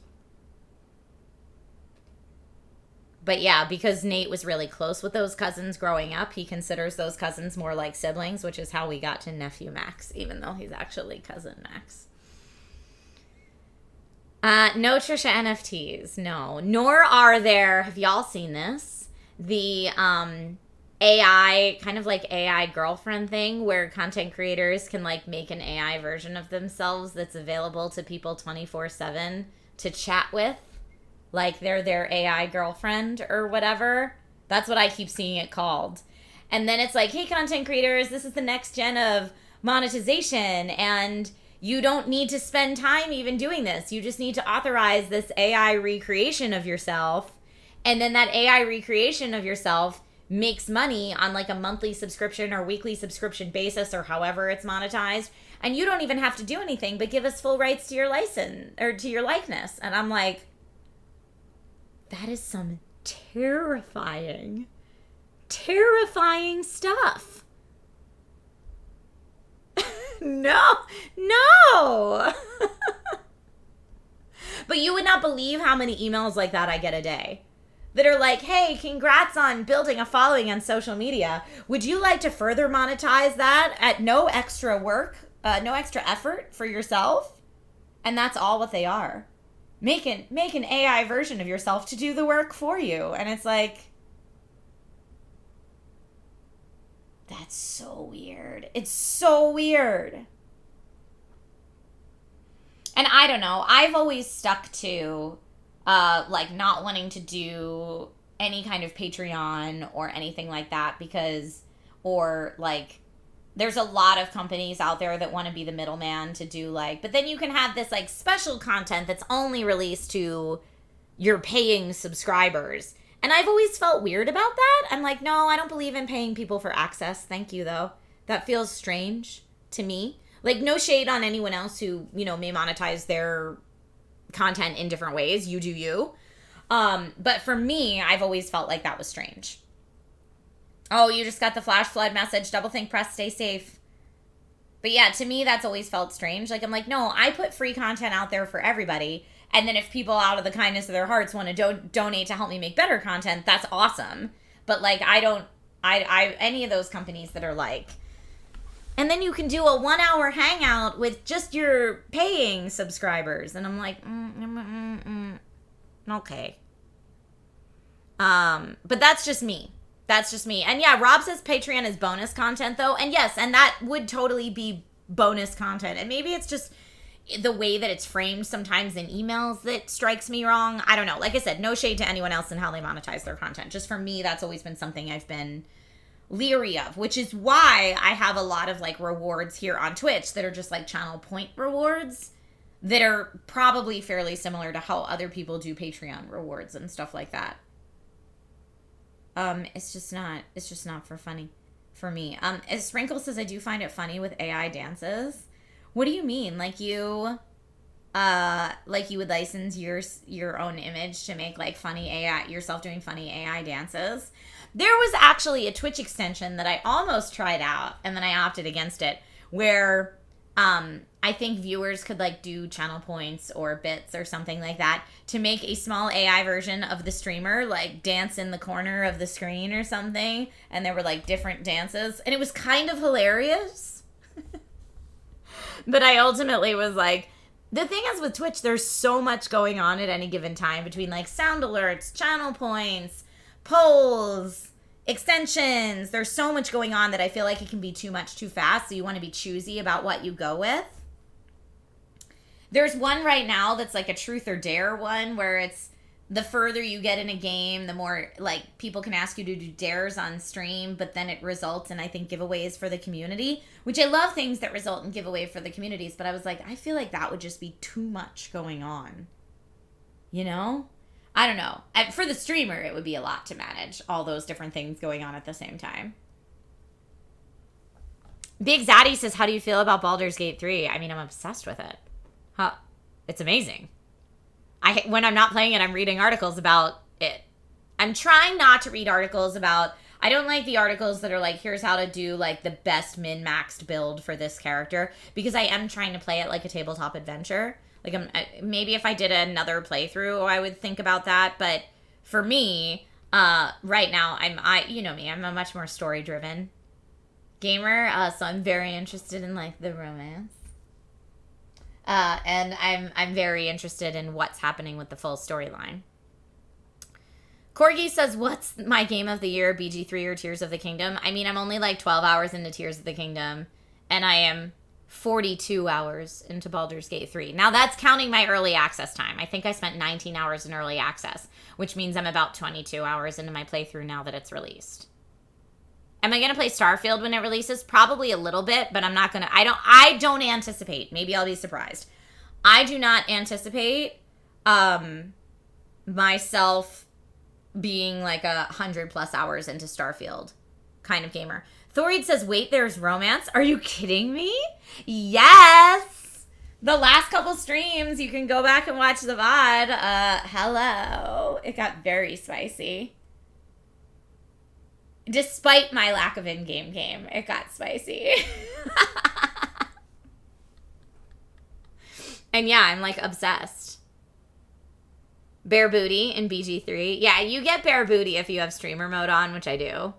But yeah, because Nate was really close with those cousins growing up, he considers those cousins more like siblings, which is how we got to nephew Max, even though he's actually cousin Max. No Trisha NFTs, no. Nor are there, have y'all seen this? The AI, kind of like AI girlfriend thing where content creators can like make an AI version of themselves that's available to people 24/7 to chat with. Like they're their AI girlfriend or whatever. That's what I keep seeing it called. And then it's like, hey, content creators, this is the next gen of monetization, and you don't need to spend time even doing this. You just need to authorize this AI recreation of yourself. And then that AI recreation of yourself makes money on like a monthly subscription or weekly subscription basis or however it's monetized. And you don't even have to do anything but give us full rights to your license or to your likeness. And I'm like, that is some terrifying stuff. No. But you would not believe how many emails like that I get a day that are like, hey, congrats on building a following on social media. Would you like to further monetize that at no extra work, no extra effort for yourself? And that's all what they are. Make an AI version of yourself to do the work for you. And it's like, that's so weird. It's so weird. And I don't know. I've always stuck to like not wanting to do any kind of Patreon or anything like that because, or like, there's a lot of companies out there that want to be the middleman to do like, but then you can have this like special content that's only released to your paying subscribers. And I've always felt weird about that. I'm like, no, I don't believe in paying people for access. Thank you, though. That feels strange to me. Like, no shade on anyone else who, you know, may monetize their content in different ways. You do you. But for me, I've always felt like that was strange. Oh, you just got the flash flood message. Double think, press, stay safe. But yeah, to me, that's always felt strange. Like, I'm like, no, I put free content out there for everybody. And then if people out of the kindness of their hearts want to donate to help me make better content, that's awesome. But like, any of those companies that are like, and then you can do a 1 hour hangout with just your paying subscribers. And I'm like, okay. But that's just me. That's just me. And yeah, Rob says Patreon is bonus content though. And yes, and that would totally be bonus content. And maybe it's just the way that it's framed sometimes in emails that strikes me wrong. I don't know. Like I said, no shade to anyone else and how they monetize their content. Just for me, that's always been something I've been leery of, which is why I have a lot of like rewards here on Twitch that are just like channel point rewards that are probably fairly similar to how other people do Patreon rewards and stuff like that. It's just not for funny for me. As Sprinkle says, I do find it funny with AI dances. What do you mean? Like you would license your own image to make like funny AI, yourself doing funny AI dances? There was actually a Twitch extension that I almost tried out and then I opted against it, where I think viewers could like do channel points or bits or something like that to make a small AI version of the streamer like dance in the corner of the screen or something, and there were like different dances and it was kind of hilarious. But I ultimately was like, the thing is with Twitch, there's so much going on at any given time between like sound alerts, channel points, polls, extensions. There's so much going on that I feel like it can be too much too fast. So you want to be choosy about what you go with. There's one right now that's like a truth or dare one where it's the further you get in a game, the more like people can ask you to do dares on stream, but then it results in, I think, giveaways for the community, which I love things that result in giveaway for the communities. But I was like, I feel like that would just be too much going on. You know? I don't know. For the streamer, it would be a lot to manage all those different things going on at the same time. Big Zaddy says, how do you feel about Baldur's Gate 3? I mean, I'm obsessed with it. Huh. It's amazing. When I'm not playing it, I'm reading articles about it. I'm trying not to read articles about... I don't like the articles that are like, here's how to do like the best min-maxed build for this character, because I am trying to play it like a tabletop adventure. Like, maybe if I did another playthrough, I would think about that. But for me, right now, you know me, I'm a much more story-driven gamer. So I'm very interested in like the romance. And I'm very interested in what's happening with the full storyline. Corgi says, what's my game of the year, BG3 or Tears of the Kingdom? I mean, I'm only like 12 hours into Tears of the Kingdom, and I am 42 hours into Baldur's Gate 3. Now, that's counting my early access time. I think I spent 19 hours in early access, which means I'm about 22 hours into my playthrough now that it's released. Am I going to play Starfield when it releases? Probably a little bit, but I'm not going to... I don't anticipate. Maybe I'll be surprised. I do not anticipate myself being like 100+ hours into Starfield kind of gamer. Thorid says, wait, there's romance? Are you kidding me? Yes! The last couple streams, you can go back and watch the VOD. Hello. It got very spicy. Despite my lack of in-game game, it got spicy. And yeah, I'm like obsessed. Bare booty in BG3. Yeah, you get bare booty if you have streamer mode on, which I do.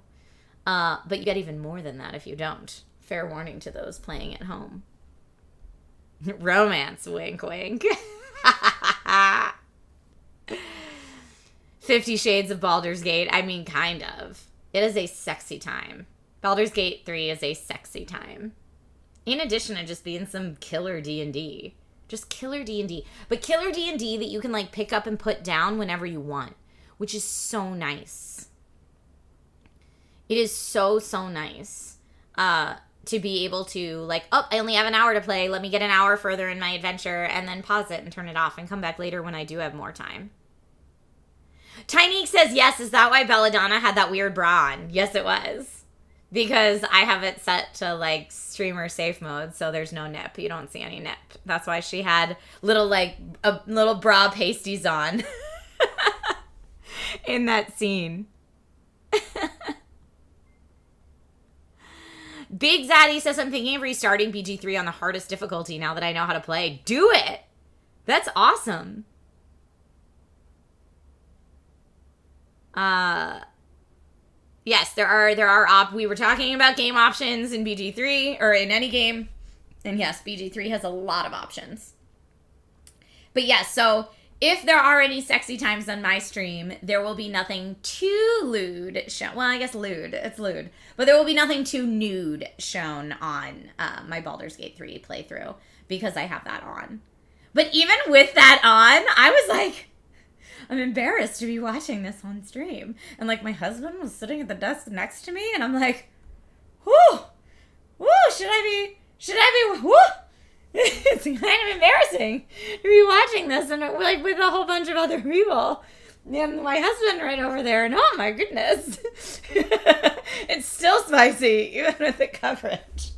But you get even more than that if you don't. Fair warning to those playing at home. Romance, wink, wink. 50 Shades of Baldur's Gate. I mean, kind of. It is a sexy time. Baldur's Gate 3 is a sexy time. In addition to just being some killer D&D. Just killer D&D. But killer D&D that you can like pick up and put down whenever you want. Which is so nice. It is so, so nice. To be able to like, oh, I only have an hour to play. Let me get an hour further in my adventure. And then pause it and turn it off and come back later when I do have more time. Tinyque says, yes, is that why Belladonna had that weird bra on? Yes, it was. Because I have it set to, like, streamer safe mode, so there's no nip. You don't see any nip. That's why she had little bra pasties on in that scene. Big Zaddy says, I'm thinking of restarting BG3 on the hardest difficulty now that I know how to play. Do it. That's awesome. Yes, there are we were talking about game options in BG3 or in any game. And yes, BG3 has a lot of options. But yes, so if there are any sexy times on my stream, there will be nothing too lewd shown. Well, I guess lewd. It's lewd. But there will be nothing too nude shown on my Baldur's Gate 3 playthrough because I have that on. But even with that on, I was like, I'm embarrassed to be watching this on stream. And like my husband was sitting at the desk next to me and I'm like, whoo, should I be, whoo. It's kind of embarrassing to be watching this and like with a whole bunch of other people. And my husband right over there, and oh my goodness. It's still spicy, even with the coverage.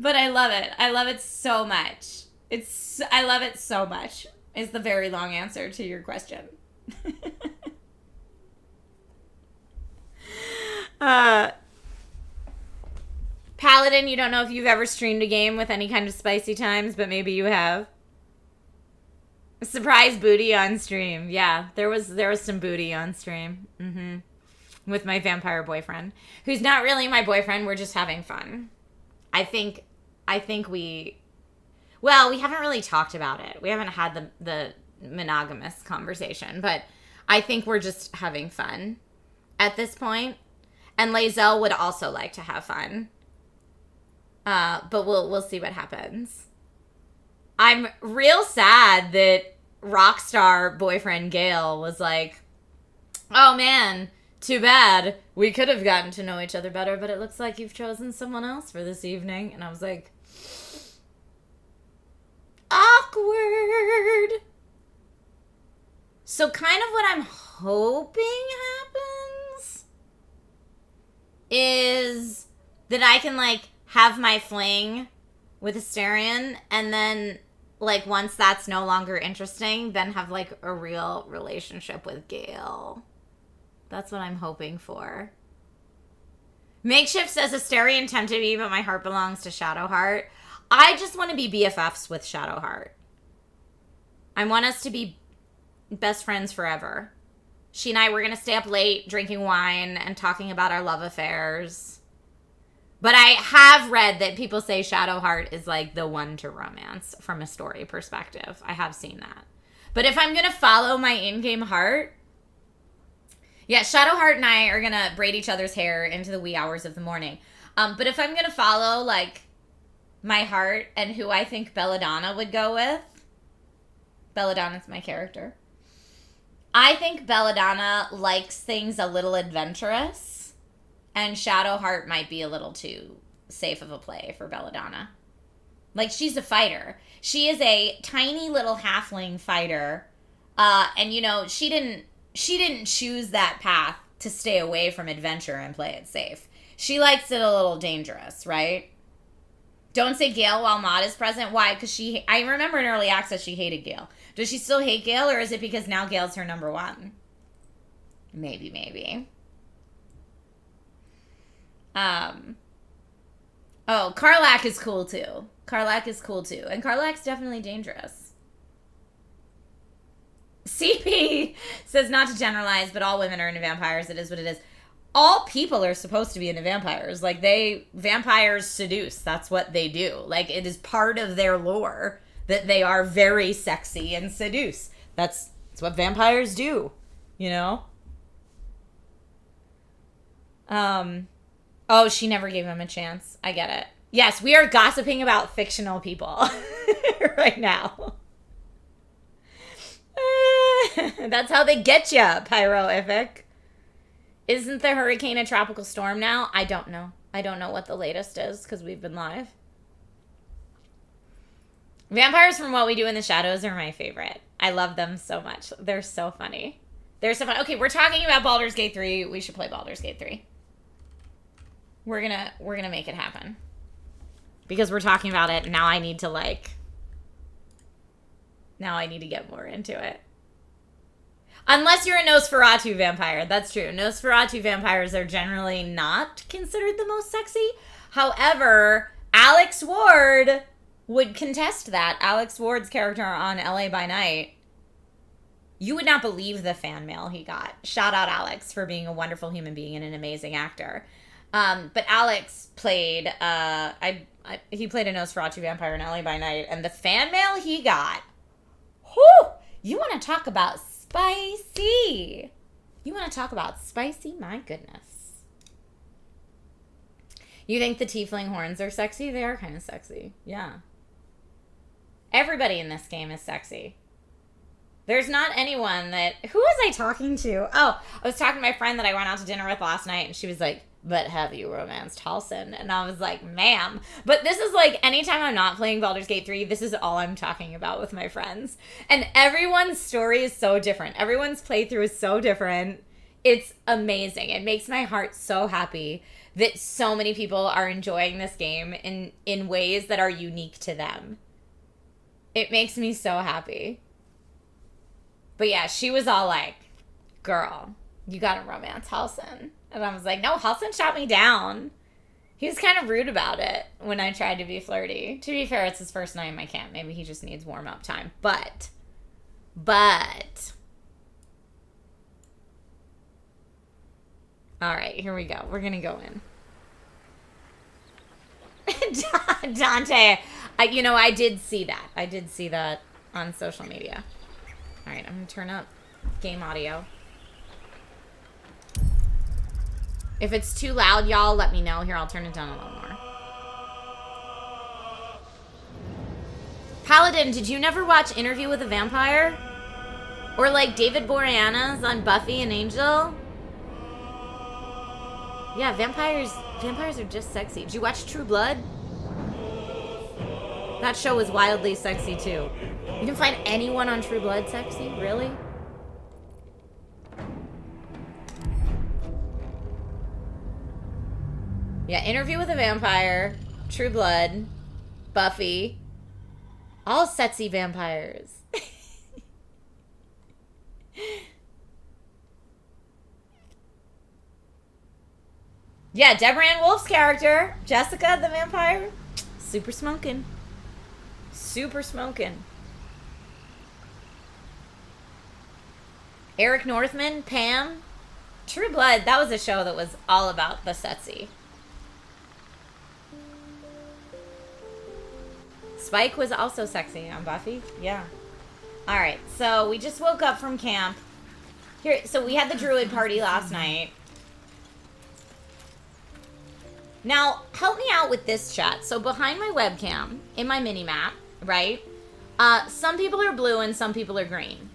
But I love it. I love it so much. I love it so much is the very long answer to your question. Paladin, you don't know if you've ever streamed a game with any kind of spicy times, but maybe you have. Surprise booty on stream. Yeah, there was some booty on stream. With my vampire boyfriend, who's not really my boyfriend. We're just having fun. I think we haven't really talked about it. We haven't had the monogamous conversation, but I think we're just having fun at this point. And Lazelle would also like to have fun. But we'll see what happens. I'm real sad that Rockstar boyfriend Gale was like, oh man, too bad. We could have gotten to know each other better, but it looks like you've chosen someone else for this evening. And I was like, awkward. So kind of what I'm hoping happens is that I can like have my fling with Asterion, and then like once that's no longer interesting, then have like a real relationship with Gale. That's what I'm hoping for. Makeshift says Asterion tempted me, but my heart belongs to Shadowheart. I just want to be BFFs with Shadowheart. I want us to be best friends forever. She and I were going to stay up late drinking wine and talking about our love affairs. But I have read that people say Shadowheart is like the one to romance from a story perspective. I have seen that. But if I'm going to follow my in-game heart, yeah, Shadowheart and I are going to braid each other's hair into the wee hours of the morning. But if I'm going to follow like my heart and who I think Belladonna would go with, Belladonna's my character. I think Belladonna likes things a little adventurous. And Shadowheart might be a little too safe of a play for Belladonna. Like, she's a fighter. She is a tiny little halfling fighter. And, you know, she didn't choose that path to stay away from adventure and play it safe. She likes it a little dangerous, right? Don't say Gale while Maud is present. Why? Because I remember in early access she hated Gale. Does she still hate Gale, or is it because now Gale's her number one? Maybe. Oh, Karlach is cool too. And Karlach's definitely dangerous. CP says not to generalize, but all women are into vampires. It is what it is. All people are supposed to be into vampires. Like, vampires seduce. That's what they do. Like, it is part of their lore that they are very sexy and seduce. That's what vampires do, you know? Oh, she never gave him a chance. I get it. Yes, we are gossiping about fictional people right now. That's how they get you, Pyroific. Isn't the hurricane a tropical storm now? I don't know. I don't know what the latest is because we've been live. Vampires from What We Do in the Shadows are my favorite. I love them so much. They're so funny. They're so fun. Okay, we're talking about Baldur's Gate 3. We should play Baldur's Gate 3. We're gonna make it happen. Because we're talking about it, and now I need to get more into it. Unless you're a Nosferatu vampire. That's true. Nosferatu vampires are generally not considered the most sexy. However, Alex Ward would contest that. Alex Ward's character on LA by Night. You would not believe the fan mail he got. Shout out Alex for being a wonderful human being and an amazing actor. But Alex played, he played a Nosferatu vampire in LA by Night, and the fan mail he got, whew, you want to talk about spicy. You want to talk about spicy? My goodness. You think the tiefling horns are sexy? They are kind of sexy. Yeah. Everybody in this game is sexy. There's not anyone that... Who was I talking to? Oh, I was talking to my friend that I went out to dinner with last night, and she was like, but have you romanced Halsin? And I was like, ma'am. But this is like, anytime I'm not playing Baldur's Gate 3, this is all I'm talking about with my friends. And everyone's story is so different. Everyone's playthrough is so different. It's amazing. It makes my heart so happy that so many people are enjoying this game in ways that are unique to them. It makes me so happy. But yeah, she was all like, girl, you gotta romance Halsin. And I was like, no, Halsin shot me down. He was kind of rude about it when I tried to be flirty. To be fair, it's his first night in my camp. Maybe he just needs warm-up time. But. All right, here we go. We're gonna go in. Dante, I did see that. I did see that on social media. All right, I'm going to turn up game audio. If it's too loud, y'all, let me know. Here, I'll turn it down a little more. Paladin, did you never watch Interview with a Vampire? Or like David Boreanaz on Buffy and Angel? Yeah, vampires are just sexy. Did you watch True Blood? That show was wildly sexy too. You can find anyone on True Blood sexy? Really? Yeah, Interview with a Vampire, True Blood, Buffy. All sexy vampires. Yeah, Deborah Ann Wolf's character, Jessica the vampire, super smoking. Super smoking. Eric Northman, Pam. True Blood, that was a show that was all about the sexy. Spike was also sexy on Buffy. Yeah. Alright, so we just woke up from camp. Here, so we had the druid party last night. Now, help me out with this, chat. So behind my webcam, in my mini-map, right? Some people are blue and some people are green.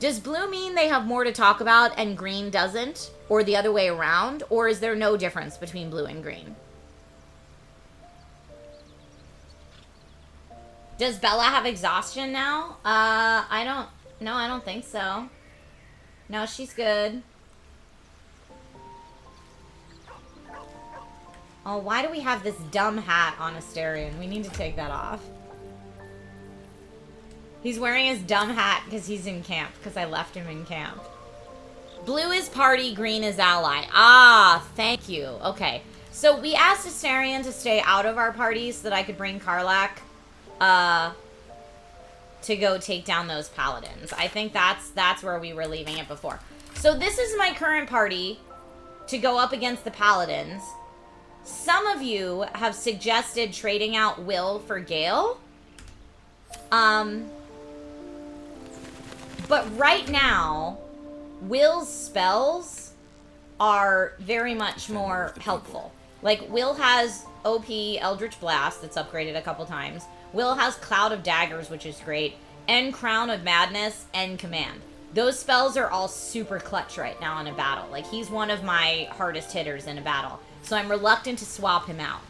Does blue mean they have more to talk about and green doesn't? Or the other way around? Or is there no difference between blue and green? Does Bella have exhaustion now? I don't think so. No, she's good. Oh, why do we have this dumb hat on Asterion? We need to take that off. He's wearing his dumb hat because he's in camp, because I left him in camp. Blue is party, green is ally. Ah, thank you. Okay. So we asked Asterion to stay out of our party so that I could bring Karlach to go take down those paladins. I think that's where we were leaving it before. So this is my current party to go up against the paladins. Some of you have suggested trading out Will for Gale. But right now, Will's spells are very much more helpful. Like, Will has OP Eldritch Blast that's upgraded a couple times. Will has Cloud of Daggers, which is great. And Crown of Madness and Command. Those spells are all super clutch right now in a battle. Like, he's one of my hardest hitters in a battle. So I'm reluctant to swap him out.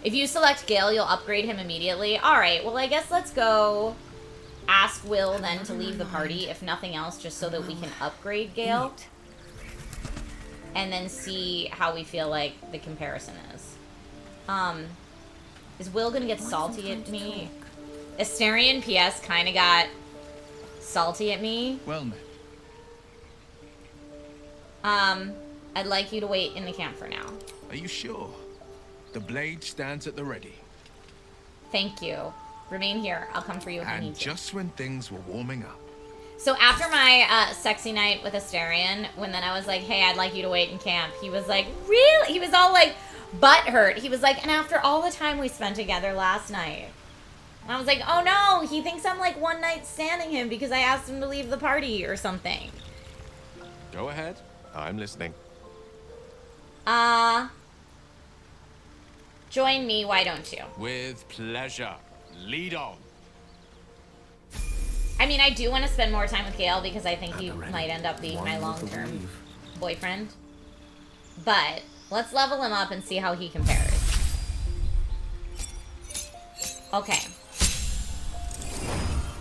If you select Gale, you'll upgrade him immediately. Alright, well I guess let's go ask Will then to leave the party, if nothing else, just so that we can upgrade Gale. And then see how we feel like the comparison is. Is Will gonna get salty at me? Asterion PS kinda got salty at me. Well met. I'd like you to wait in the camp for now. Are you sure? The blade stands at the ready. Thank you. Remain here. I'll come for you if I need And to. just when things were warming up. So after my sexy night with Asterion, when then I was like, hey, I'd like you to wait in camp, he was like, really? He was all like butthurt. He was like, and after all the time we spent together last night. And I was like, oh no, he thinks I'm like one night standing him because I asked him to leave the party or something. Go ahead. I'm listening. Join me, why don't you? With pleasure. Lead on. I mean, I do want to spend more time with Gale because I think he might end up being my long-term boyfriend. But let's level him up and see how he compares. Okay.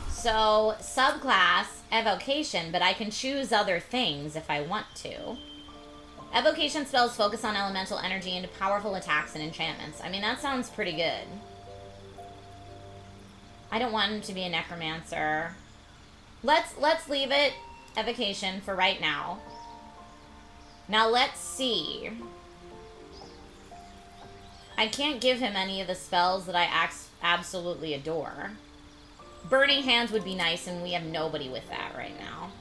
So, subclass, evocation, but I can choose other things if I want to. Evocation spells focus on elemental energy into powerful attacks and enchantments. I mean, that sounds pretty good. I don't want him to be a necromancer. Let's leave it evocation for right now. Now let's see. I can't give him any of the spells that I absolutely adore. Burning Hands would be nice, and we have nobody with that right now.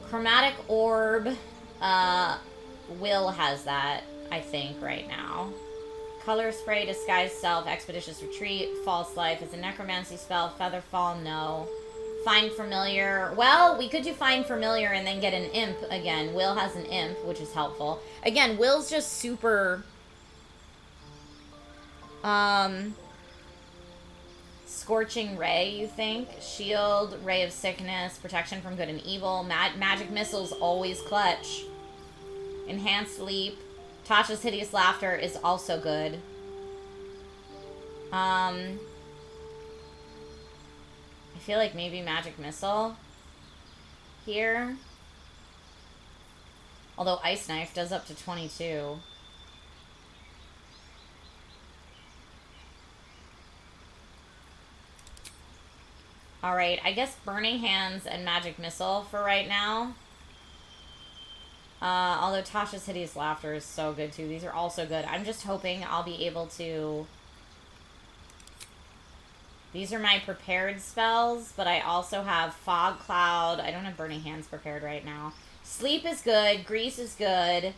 Chromatic Orb. Will has that, I think, right now. Color Spray, Disguise Self, Expeditious Retreat, False Life is a necromancy spell. Featherfall, no. Find Familiar. Well, we could do Find Familiar and then get an imp again. Will has an imp, which is helpful. Again, Will's just super... Scorching Ray, you think? Shield, Ray of Sickness, Protection from Good and Evil. Magic Missile's always clutch. Enhanced Leap. Tasha's Hideous Laughter is also good. I feel like maybe Magic Missile here. Although Ice Knife does up to 22. Alright, I guess Burning Hands and Magic Missile for right now. Although Tasha's Hideous Laughter is so good too. These are also good. I'm just hoping I'll be able to... These are my prepared spells, but I also have Fog Cloud. I don't have Burning Hands prepared right now. Sleep is good. Grease is good.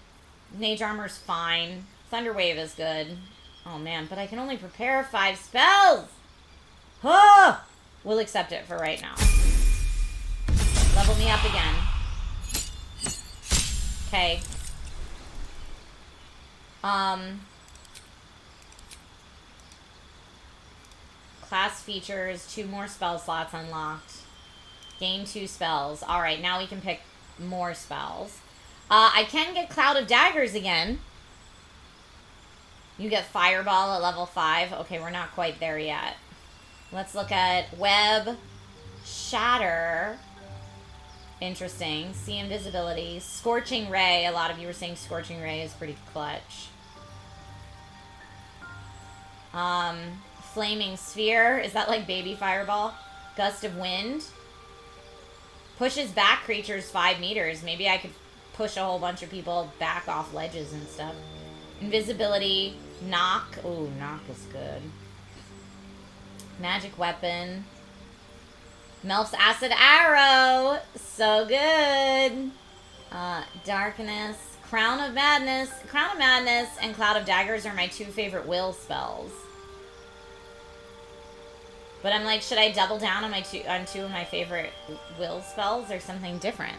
Mage Armor's fine. Thunder Wave is good. Oh man, but I can only prepare 5 spells! Ah! We'll accept it for right now. Level me up again. Okay. Class features, 2 more spell slots unlocked. Gain 2 spells. Alright, now we can pick more spells. I can get Cloud of Daggers again. You get Fireball at level 5. Okay, we're not quite there yet. Let's look at Web, Shatter. Interesting. See Invisibility. Scorching Ray. A lot of you were saying Scorching Ray is pretty clutch. Flaming Sphere. Is that like Baby Fireball? Gust of Wind. Pushes back creatures 5 meters. Maybe I could push a whole bunch of people back off ledges and stuff. Invisibility. Knock. Ooh, Knock is good. Magic Weapon. Melf's Acid Arrow. So good. Darkness. Crown of Madness. Crown of Madness and Cloud of Daggers are my 2 favorite will spells. But I'm like, should I double down on 2 of my favorite will spells or something different?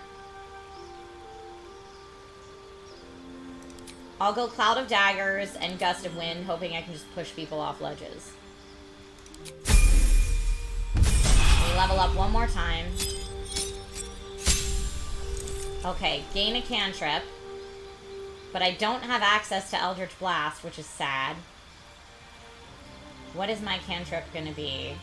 I'll go Cloud of Daggers and Gust of Wind, hoping I can just push people off ledges. We level up one more time. Okay, gain a cantrip. But I don't have access to Eldritch Blast, which is sad. What is my cantrip gonna be?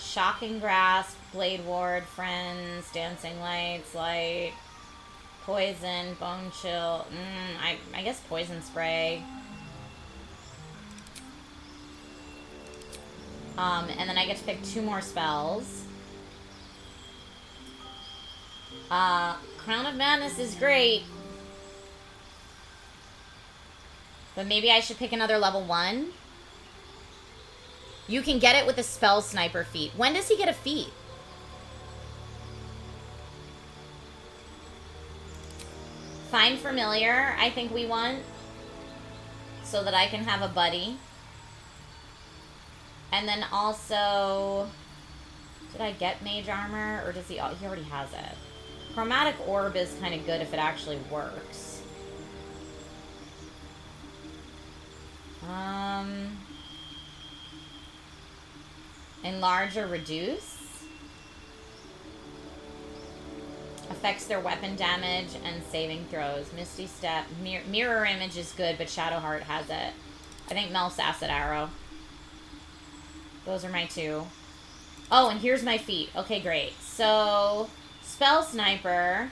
Shocking Grasp, Blade Ward, Friends, Dancing Lights, Light, Poison, Bone Chill. I guess Poison Spray. And then I get to pick 2 more spells. Crown of Madness is great. But maybe I should pick another level 1. You can get it with a spell sniper feat. When does he get a feat? Find familiar, I think we want. So that I can have a buddy. And then also... Did I get mage armor? Or does he... Oh, he already has it. Chromatic orb is kind of good if it actually works. Enlarge or reduce. Affects their weapon damage and saving throws. Misty Step. Mirror Image is good, but Shadowheart has it. I think Melf's Acid Arrow. Those are my 2. Oh, and here's my feat. Okay, great. So, Spell Sniper.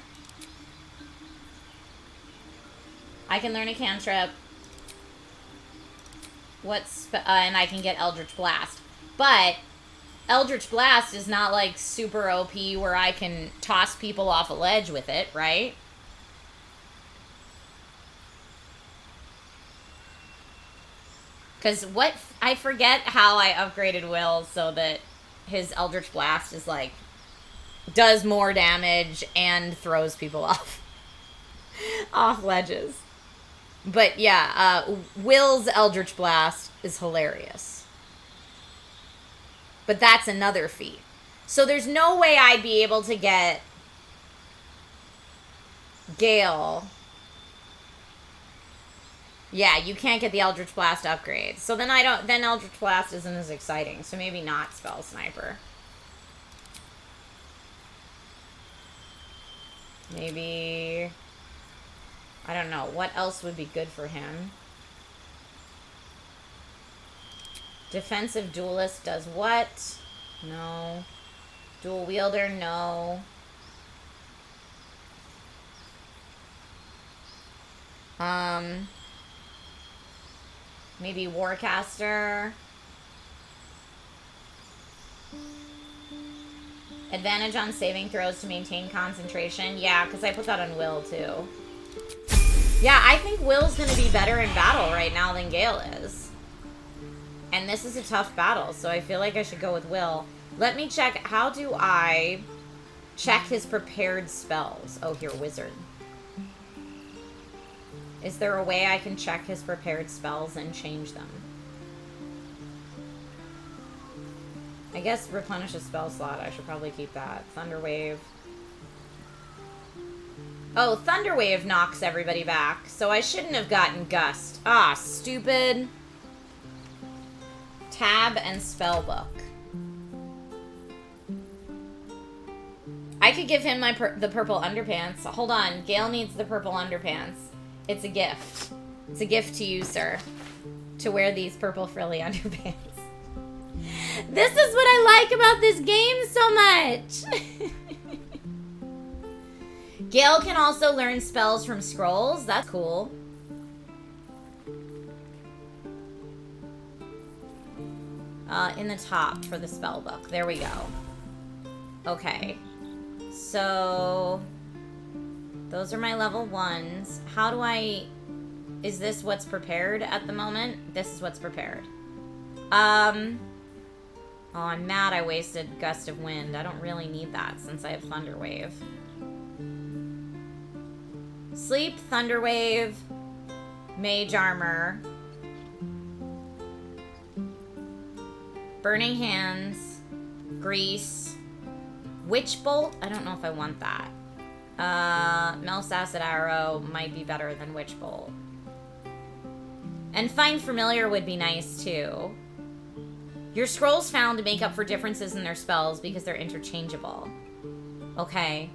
I can learn a cantrip. And I can get Eldritch Blast. But Eldritch Blast is not like super OP where I can toss people off a ledge with it, right? Because I forget how I upgraded Will so that his Eldritch Blast is like, does more damage and throws people off ledges. But yeah, Will's Eldritch Blast is hilarious. But that's another feat. So there's no way I'd be able to get Gale. Yeah, you can't get the Eldritch Blast upgrade. So then then Eldritch Blast isn't as exciting. So maybe not Spell Sniper. Maybe, I don't know, what else would be good for him? Defensive Duelist does what? No. Dual Wielder, no. Maybe Warcaster. Advantage on saving throws to maintain concentration. Yeah, because I put that on Will, too. Yeah, I think Will's going to be better in battle right now than Gale is. And this is a tough battle, so I feel like I should go with Will. Let me check. How do I check his prepared spells? Oh, here, Wizard. Is there a way I can check his prepared spells and change them? I guess replenish a spell slot. I should probably keep that. Thunderwave. Oh, Thunderwave knocks everybody back. So I shouldn't have gotten Gust. Ah, stupid. Tab and Spellbook. I could give him the purple underpants. Hold on. Gale needs the purple underpants. It's a gift. It's a gift to you, sir. To wear these purple frilly underpants. This is what I like about this game so much. Gale can also learn spells from scrolls. That's cool. In the top for the spell book. There we go. Okay. So those are my level 1s. How do I... Is this what's prepared at the moment? This is what's prepared. Oh, I'm mad I wasted Gust of Wind. I don't really need that since I have Thunderwave. Sleep, Thunderwave, Mage Armor, Burning Hands, Grease, Witch Bolt. I don't know if I want that. Melf's Acid Arrow might be better than Witch Bolt. And Find Familiar would be nice too. Your scrolls found to make up for differences in their spells because they're interchangeable. Okay.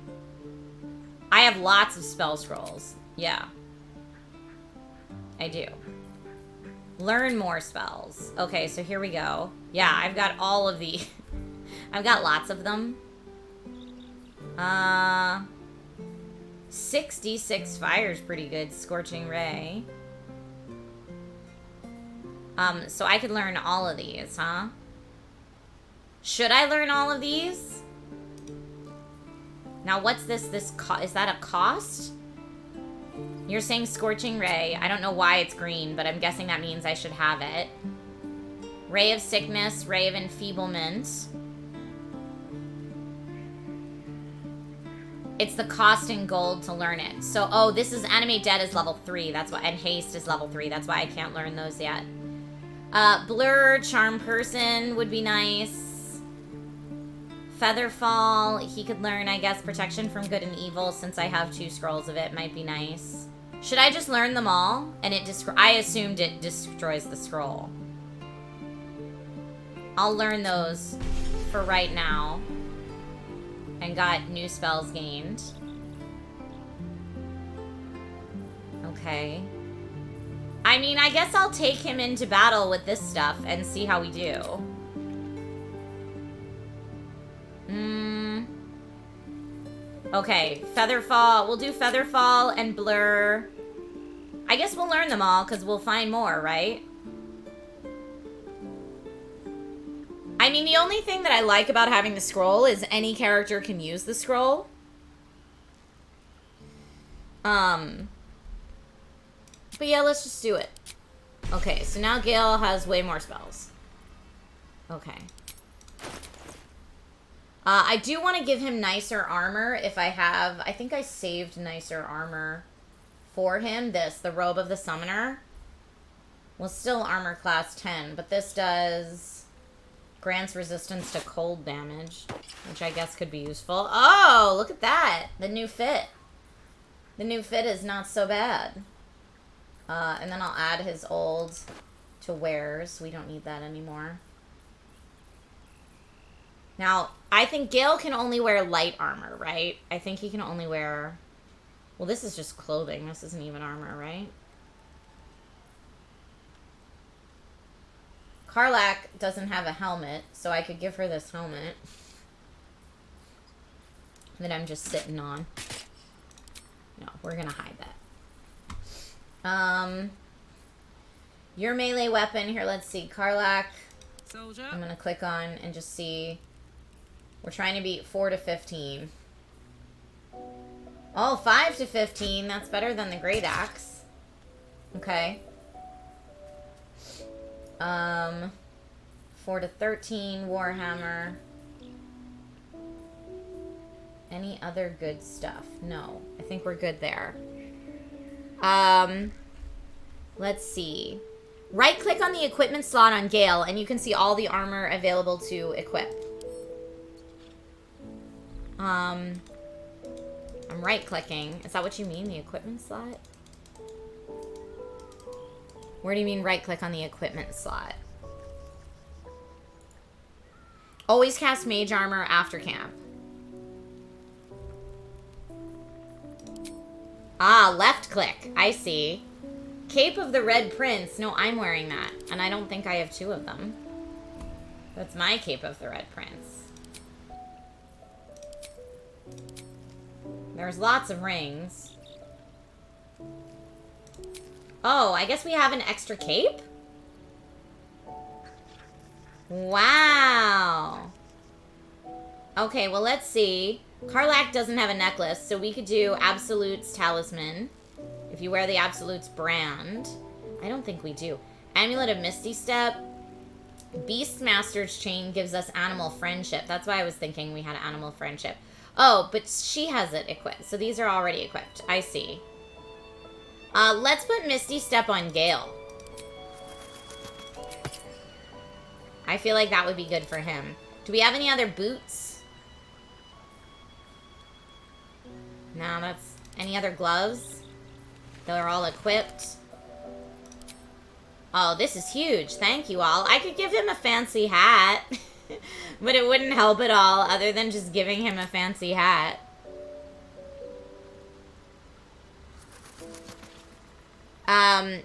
I have lots of spell scrolls. Yeah. I do. Learn more spells. Okay, so here we go. Yeah, I've got all of the... I've got lots of them. 6d6 fire is pretty good. Scorching Ray. So I could learn all of these, huh? Should I learn all of these? Now, what's this? Is that a cost? You're saying Scorching Ray. I don't know why it's green, but I'm guessing that means I should have it. Ray of Sickness, Ray of Enfeeblement. It's the cost in gold to learn it. So, oh, this is Animate Dead is level 3. That's why, and Haste is level 3. That's why I can't learn those yet. Blur, Charm Person would be nice. Featherfall, he could learn, I guess, Protection from Good and Evil, since I have 2 scrolls of it, might be nice. Should I just learn them all? And I assumed it destroys the scroll. I'll learn those for right now. And got new spells gained. Okay. I mean, I guess I'll take him into battle with this stuff and see how we do. Okay, Featherfall. We'll do Featherfall and Blur. I guess we'll learn them all because we'll find more, right? I mean, the only thing that I like about having the scroll is any character can use the scroll. But yeah, let's just do it. Okay, so now Gale has way more spells. Okay. I do want to give him nicer armor if I have... I think I saved nicer armor for him. The Robe of the Summoner. Well, still armor class 10, but this does... grants resistance to cold damage, which I guess could be useful. Oh, look at that. The new fit. The new fit is not so bad. And then I'll add his old to wares. We don't need that anymore. Now, I think Gale can only wear light armor, right? I think he can only wear... Well, this is just clothing. This isn't even armor, right? Karlach doesn't have a helmet, so I could give her this helmet that I'm just sitting on. No, we're gonna hide that. Your melee weapon, here, let's see, Karlach. Soldier. I'm gonna click on and just see. We're trying to beat 4 to 15. Oh, 5 to 15, that's better than the Great Axe. Okay. 4 to 13, Warhammer. Any other good stuff? No, I think we're good there. Let's see. Right click on the equipment slot on Gale and you can see all the armor available to equip. I'm right clicking. Is that what you mean, the equipment slot? Where do you mean right click on the equipment slot? Always cast mage armor after camp. Ah, left click. I see. Cape of the Red Prince. No, I'm wearing that. And I don't think I have 2 of them. That's my Cape of the Red Prince. There's lots of rings. Oh, I guess we have an extra cape? Wow. Okay, well, let's see. Karlach doesn't have a necklace, so we could do Absolute's Talisman. If you wear the Absolute's brand. I don't think we do. Amulet of Misty Step. Beastmaster's Chain gives us Animal Friendship. That's why I was thinking we had Animal Friendship. Oh, but she has it equipped. So these are already equipped. I see. Let's put Misty Step on Gale. I feel like that would be good for him. Do we have any other boots? No, that's... Any other gloves? They're all equipped. Oh, this is huge. Thank you all. I could give him a fancy hat. But it wouldn't help at all other than just giving him a fancy hat.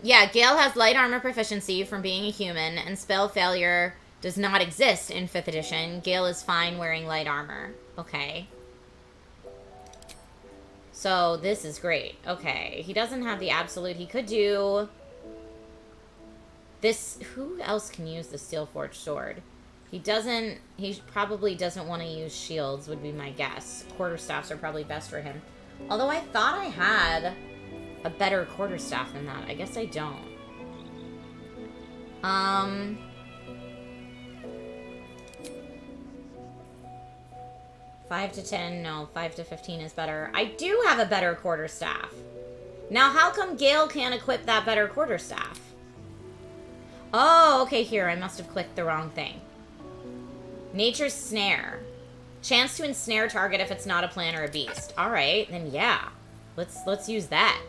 Yeah, Gale has light armor proficiency from being a human, and spell failure does not exist in 5th edition. Gale is fine wearing light armor. Okay. So, this is great. Okay, he doesn't have the absolute. He could do... This... Who else can use the Steel Forged Sword? He probably doesn't want to use shields, would be my guess. Quarterstaffs are probably best for him. Although I thought I had a better quarterstaff than that. I guess I don't. 5 to 10, no, 5 to 15 is better. I do have a better quarterstaff. Now, how come Gale can't equip that better quarterstaff? Oh, okay, here, I must have clicked the wrong thing. Nature's Snare. Chance to ensnare target if it's not a plant or a beast. Alright, then yeah. Let's use that.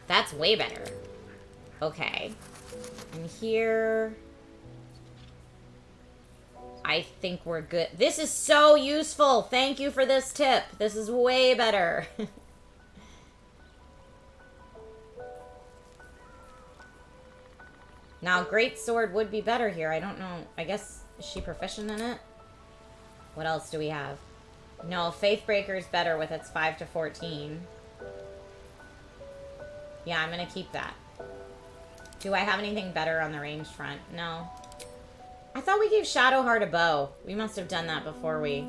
That's way better. Okay. And here... I think we're good. This is so useful. Thank you for this tip. This is way better. Now, Great Sword would be better here. I don't know. I guess, is she proficient in it? What else do we have? No, Faithbreaker is better with its 5 to 14. Yeah, I'm going to keep that. Do I have anything better on the ranged front? No. I thought we gave Shadowheart a bow. We must have done that before we...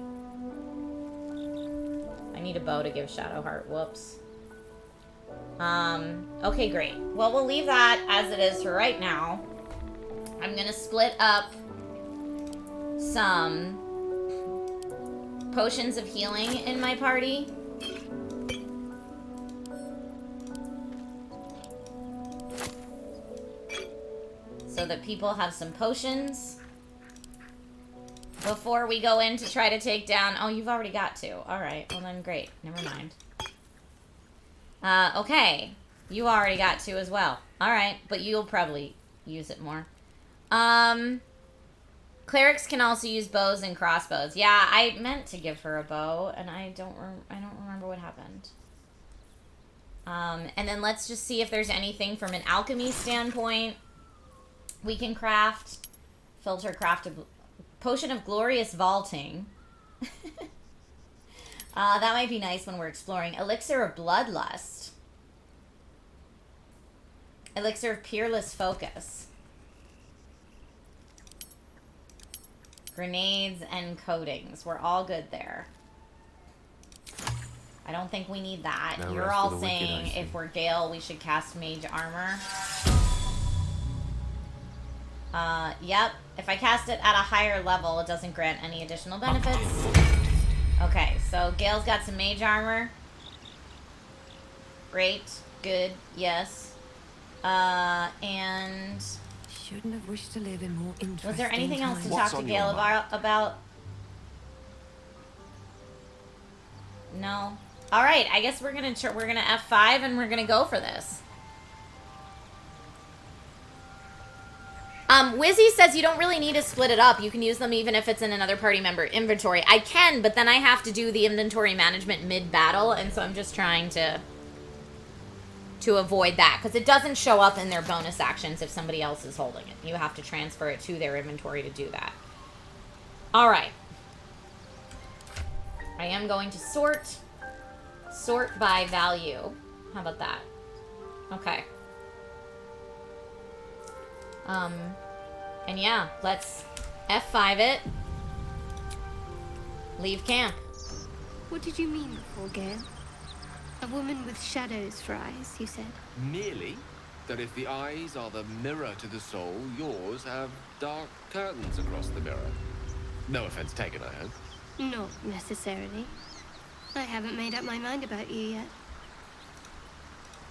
I need a bow to give Shadowheart. Whoops. Okay, great. Well, we'll leave that as it is for right now. I'm gonna split up some potions of healing in my party. So that people have some potions before we go in to try to take down... Oh, you've already got 2. Alright, well then great. Never mind. Okay. You already got 2 as well. Alright, but you'll probably use it more. Clerics can also use bows and crossbows. Yeah, I meant to give her a bow, and I don't remember what happened. And then let's just see if there's anything from an alchemy standpoint we can craft. Filter craftable... Potion of Glorious Vaulting. That might be nice when we're exploring. Elixir of Bloodlust. Elixir of Peerless Focus. Grenades and coatings. We're all good there. I don't think we need that. No You're rest all for the wicked, saying I see. if we're Gale, we should cast Mage Armor. Yep. If I cast it at a higher level, it doesn't grant any additional benefits. Okay, so Gale's got some Mage Armor. Great. Good. Yes. And... Shouldn't have wished to live in more interesting Was there anything else to times. talk What's to on Gale your mind? about? No. All right. I guess we're gonna F5 and we're gonna go for this. Wizzy says you don't really need to split it up. You can use them even if it's in another party member inventory. I can, but then I have to do the inventory management mid-battle, and so I'm just trying to avoid that, because it doesn't show up in their bonus actions if somebody else is holding it. You have to transfer it to their inventory to do that. All right. I am going to sort by value. How about that? Okay. And yeah, let's F5 it. Leave camp. What did you mean before, Gale? A woman with shadows for eyes, you said. Merely that if the eyes are the mirror to the soul, yours have dark curtains across the mirror. No offense taken, I hope. Not necessarily. I haven't made up my mind about you yet.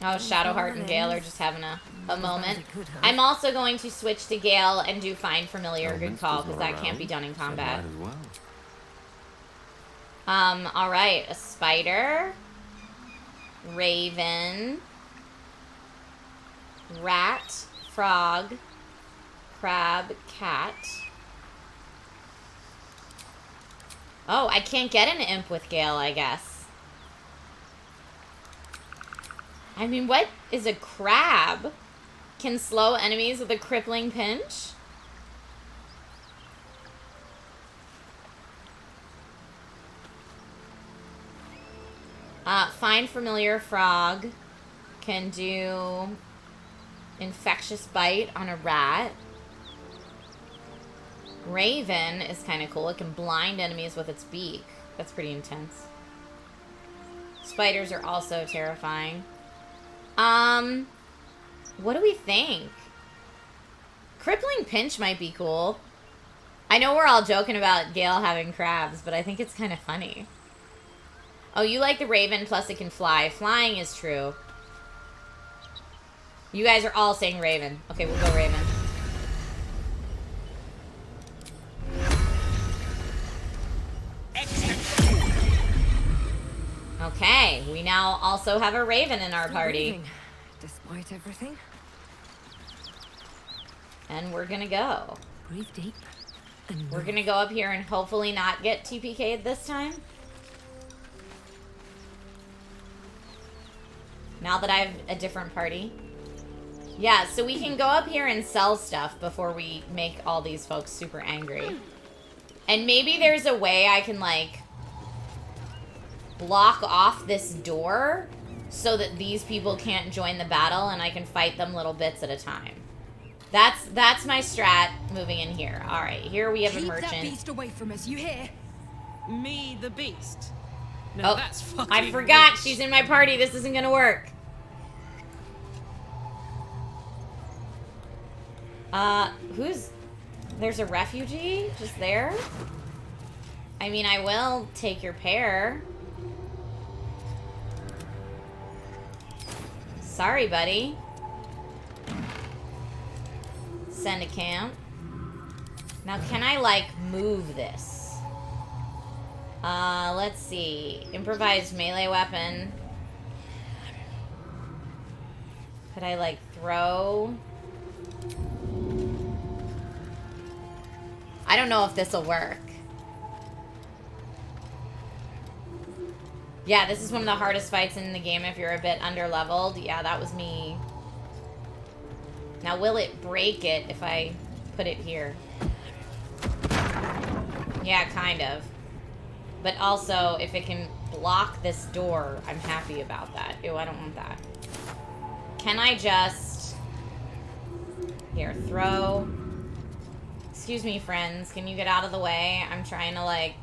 Oh, Shadowheart and Gale are just having a moment. I'm also going to switch to Gale and do Find Familiar. Good call, because that can't be done in combat. Might as well. Alright. A spider. Raven. Rat. Frog. Crab. Cat. Oh, I can't get an imp with Gale, I guess. I mean, what is a crab? Can slow enemies with a crippling pinch? Find Familiar Frog. Can do Infectious Bite on a rat. Raven is kind of cool. It can blind enemies with its beak. That's pretty intense. Spiders are also terrifying. What do we think? Crippling Pinch might be cool. I know we're all joking about Gale having crabs, but I think it's kind of funny. Oh, you like the Raven, plus it can fly. Flying is true. You guys are all saying Raven. Okay, we'll go Raven. Okay, we now also have a Raven in our party. Breathing, despite everything. And we're gonna go. Breathe deep. And We're gonna go up here and hopefully not get TPK'd this time. Now that I have a different party. Yeah, so we can go up here and sell stuff before we make all these folks super angry. And maybe there's a way I can, like, block off this door so that these people can't join the battle and I can fight them little bits at a time. That's my strat moving in here. All right, here we have a merchant. Keep that beast away from us, you hear? Me, the beast. No, Oh, that's fucking I forgot rich. she's in my party. This isn't gonna work. There's a refugee just there? I mean, I will take your pair. Sorry, buddy. Send a camp. Now, can I, like, move this? Let's see. Improvised melee weapon. Could I, like, throw? I don't know if this will work. Yeah, this is one of the hardest fights in the game if you're a bit under-leveled. Yeah, that was me. Now, will it break it if I put it here? Yeah, kind of. But also, if it can block this door, I'm happy about that. Ew, I don't want that. Can I just... Here, throw... Excuse me, friends. Can you get out of the way? I'm trying to, like...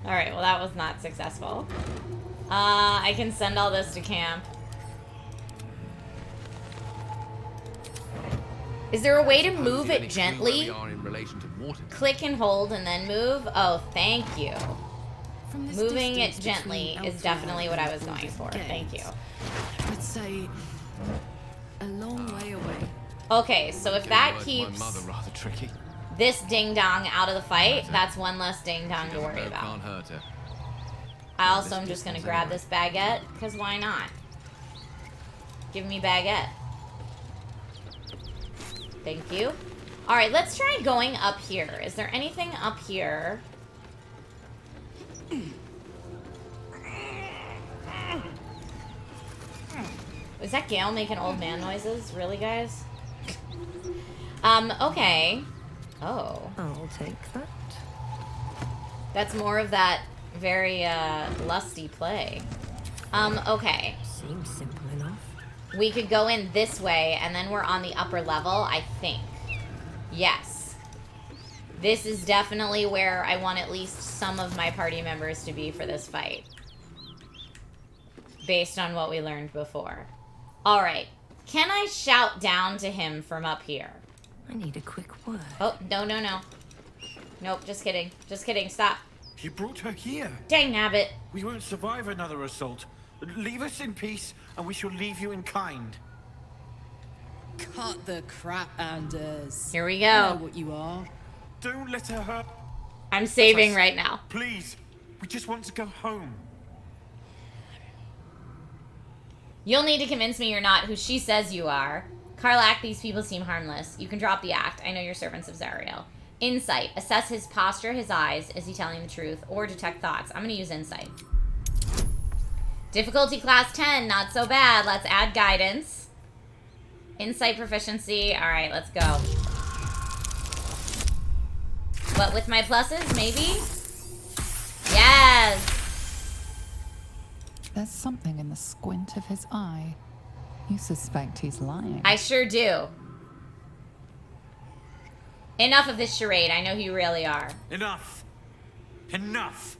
Alright, well that was not successful. I can send all this to camp. Is there a way to move it gently? Click and hold and then move? Oh, thank you. From this Moving it distance gently between is Elfland definitely what I was and going for. Gate, Thank you. I'd say a long way away. Okay, so if that My keeps mother rather tricky. this ding-dong out of the fight, that's one less ding-dong to worry about. Can't hurt her. I also am just gonna grab this baguette, because why not? Give me baguette. Thank you. Alright, let's try going up here. Is there anything up here? Is that Gale making old man noises? Really, guys? Okay. Oh. I'll take that. That's more of that very, lusty play. Okay. Seems simple enough. We could go in this way, and then we're on the upper level, I think. Yes. This is definitely where I want at least some of my party members to be for this fight. Based on what we learned before. Alright. Can I shout down to him from up here? I need a quick word. Oh, no, no, no. Nope, just kidding. Just kidding, stop. He brought her here. Dang nabbit. We won't survive another assault. Leave us in peace, and we shall leave you in kind. Cut the crap, Anders. Here we I know go. what you are. Don't let her hurt. I'm saving right now. Please, we just want to go home. You'll need to convince me you're not who she says you are. Karlak, these people seem harmless. You can drop the act. I know you're servants of Zariel. Insight. Assess his posture, his eyes. Is he telling the truth? Or detect thoughts. I'm going to use insight. Difficulty class 10. Not so bad. Let's add guidance. Insight proficiency. All right, let's go. What, with my pluses? Maybe? Yes! There's something in the squint of his eye. You suspect he's lying. I sure do. Enough of this charade. I know who you really are. Enough. Enough.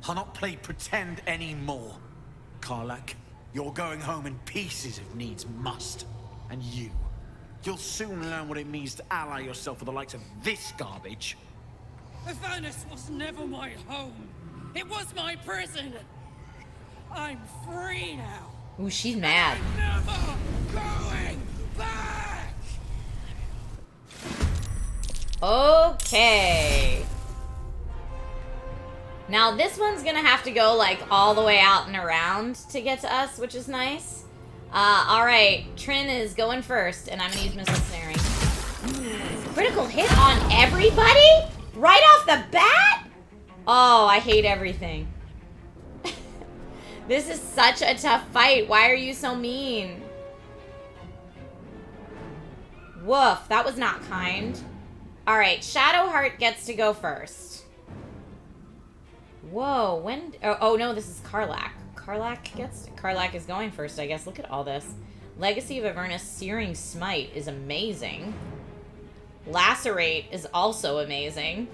I'll not play pretend anymore. Karlak, you're going home in pieces if needs must. And you'll soon learn what it means to ally yourself with the likes of this garbage. Avernus was never my home. It was my prison. I'm free now. Ooh, she's mad. I'm never going back. Okay. Now this one's gonna have to go like all the way out and around to get to us, which is nice. Alright, Trin is going first, and I'm gonna use missile snaring. Critical hit on everybody? Right off the bat? Oh, I hate everything. This is such a tough fight. Why are you so mean? Woof, that was not kind. Alright, Shadowheart gets to go first. Whoa, when... Oh, no, this is Karlak. Karlak is going first, I guess. Look at all this. Legacy of Avernus Searing Smite is amazing. Lacerate is also amazing.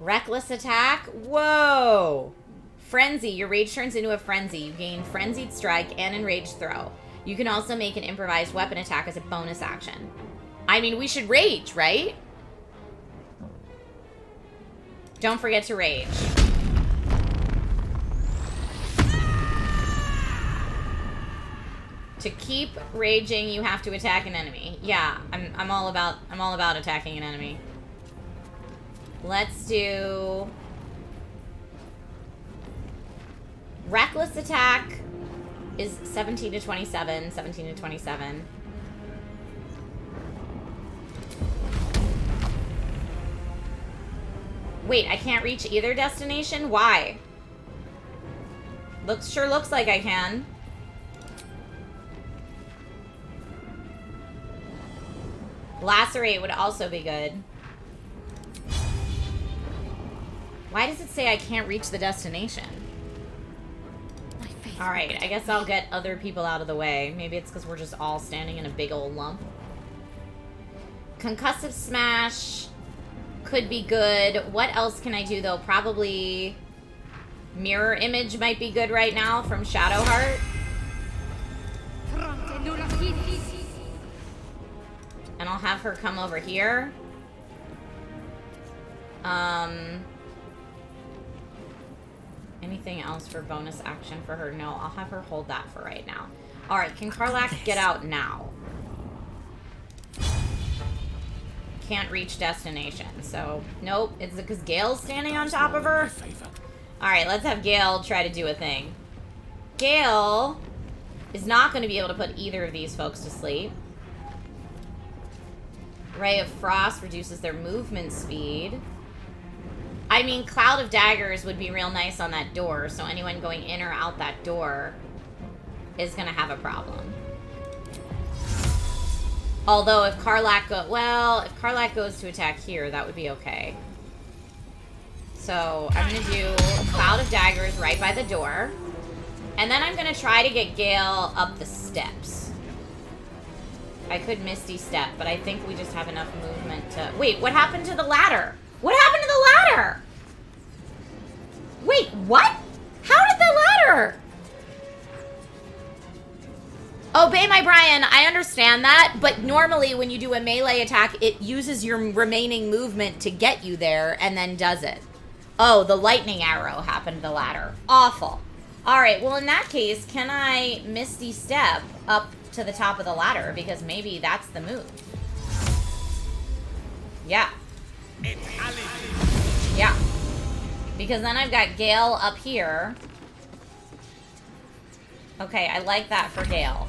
Reckless Attack? Whoa! Frenzy. Your rage turns into a frenzy. You gain Frenzied Strike and Enraged Throw. You can also make an improvised weapon attack as a bonus action. I mean, we should rage, right? Don't forget to rage. To keep raging, you have to attack an enemy. Yeah, I'm all about attacking an enemy. Let's do Reckless Attack is 17 to 27, 17 to 27. Wait, I can't reach either destination? Why? Sure looks like I can. Lacerate would also be good. Why does it say I can't reach the destination? Alright, I guess I'll get other people out of the way. Maybe it's because we're just all standing in a big old lump. Concussive Smash could be good. What else can I do, though? Probably Mirror Image might be good right now from Shadowheart. And I'll have her come over here. Anything else for bonus action for her? No, I'll have her hold that for right now. Alright, can Karlak get out now? Can't reach destination, so nope. It's because Gale's standing on top of her? Alright, let's have Gale try to do a thing. Gale is not going to be able to put either of these folks to sleep. Ray of Frost reduces their movement speed. I mean, Cloud of Daggers would be real nice on that door, so anyone going in or out that door is going to have a problem. Although if Karlak if Karlak goes to attack here, that would be okay. So I'm going to do Cloud of Daggers right by the door. And then I'm going to try to get Gale up the steps. I could Misty Step, but I think we just have enough movement to... Wait, what happened to the ladder? What happened to the ladder? Wait, what? How did the ladder... Obey my Brian, I understand that, but normally when you do a melee attack, it uses your remaining movement to get you there and then does it. Oh, the lightning arrow happened to the ladder. Awful. Alright, well in that case, can I Misty Step up to the top of the ladder? Because maybe that's the move. Yeah. Yeah. Because then I've got Gale up here. Okay, I like that for Gale.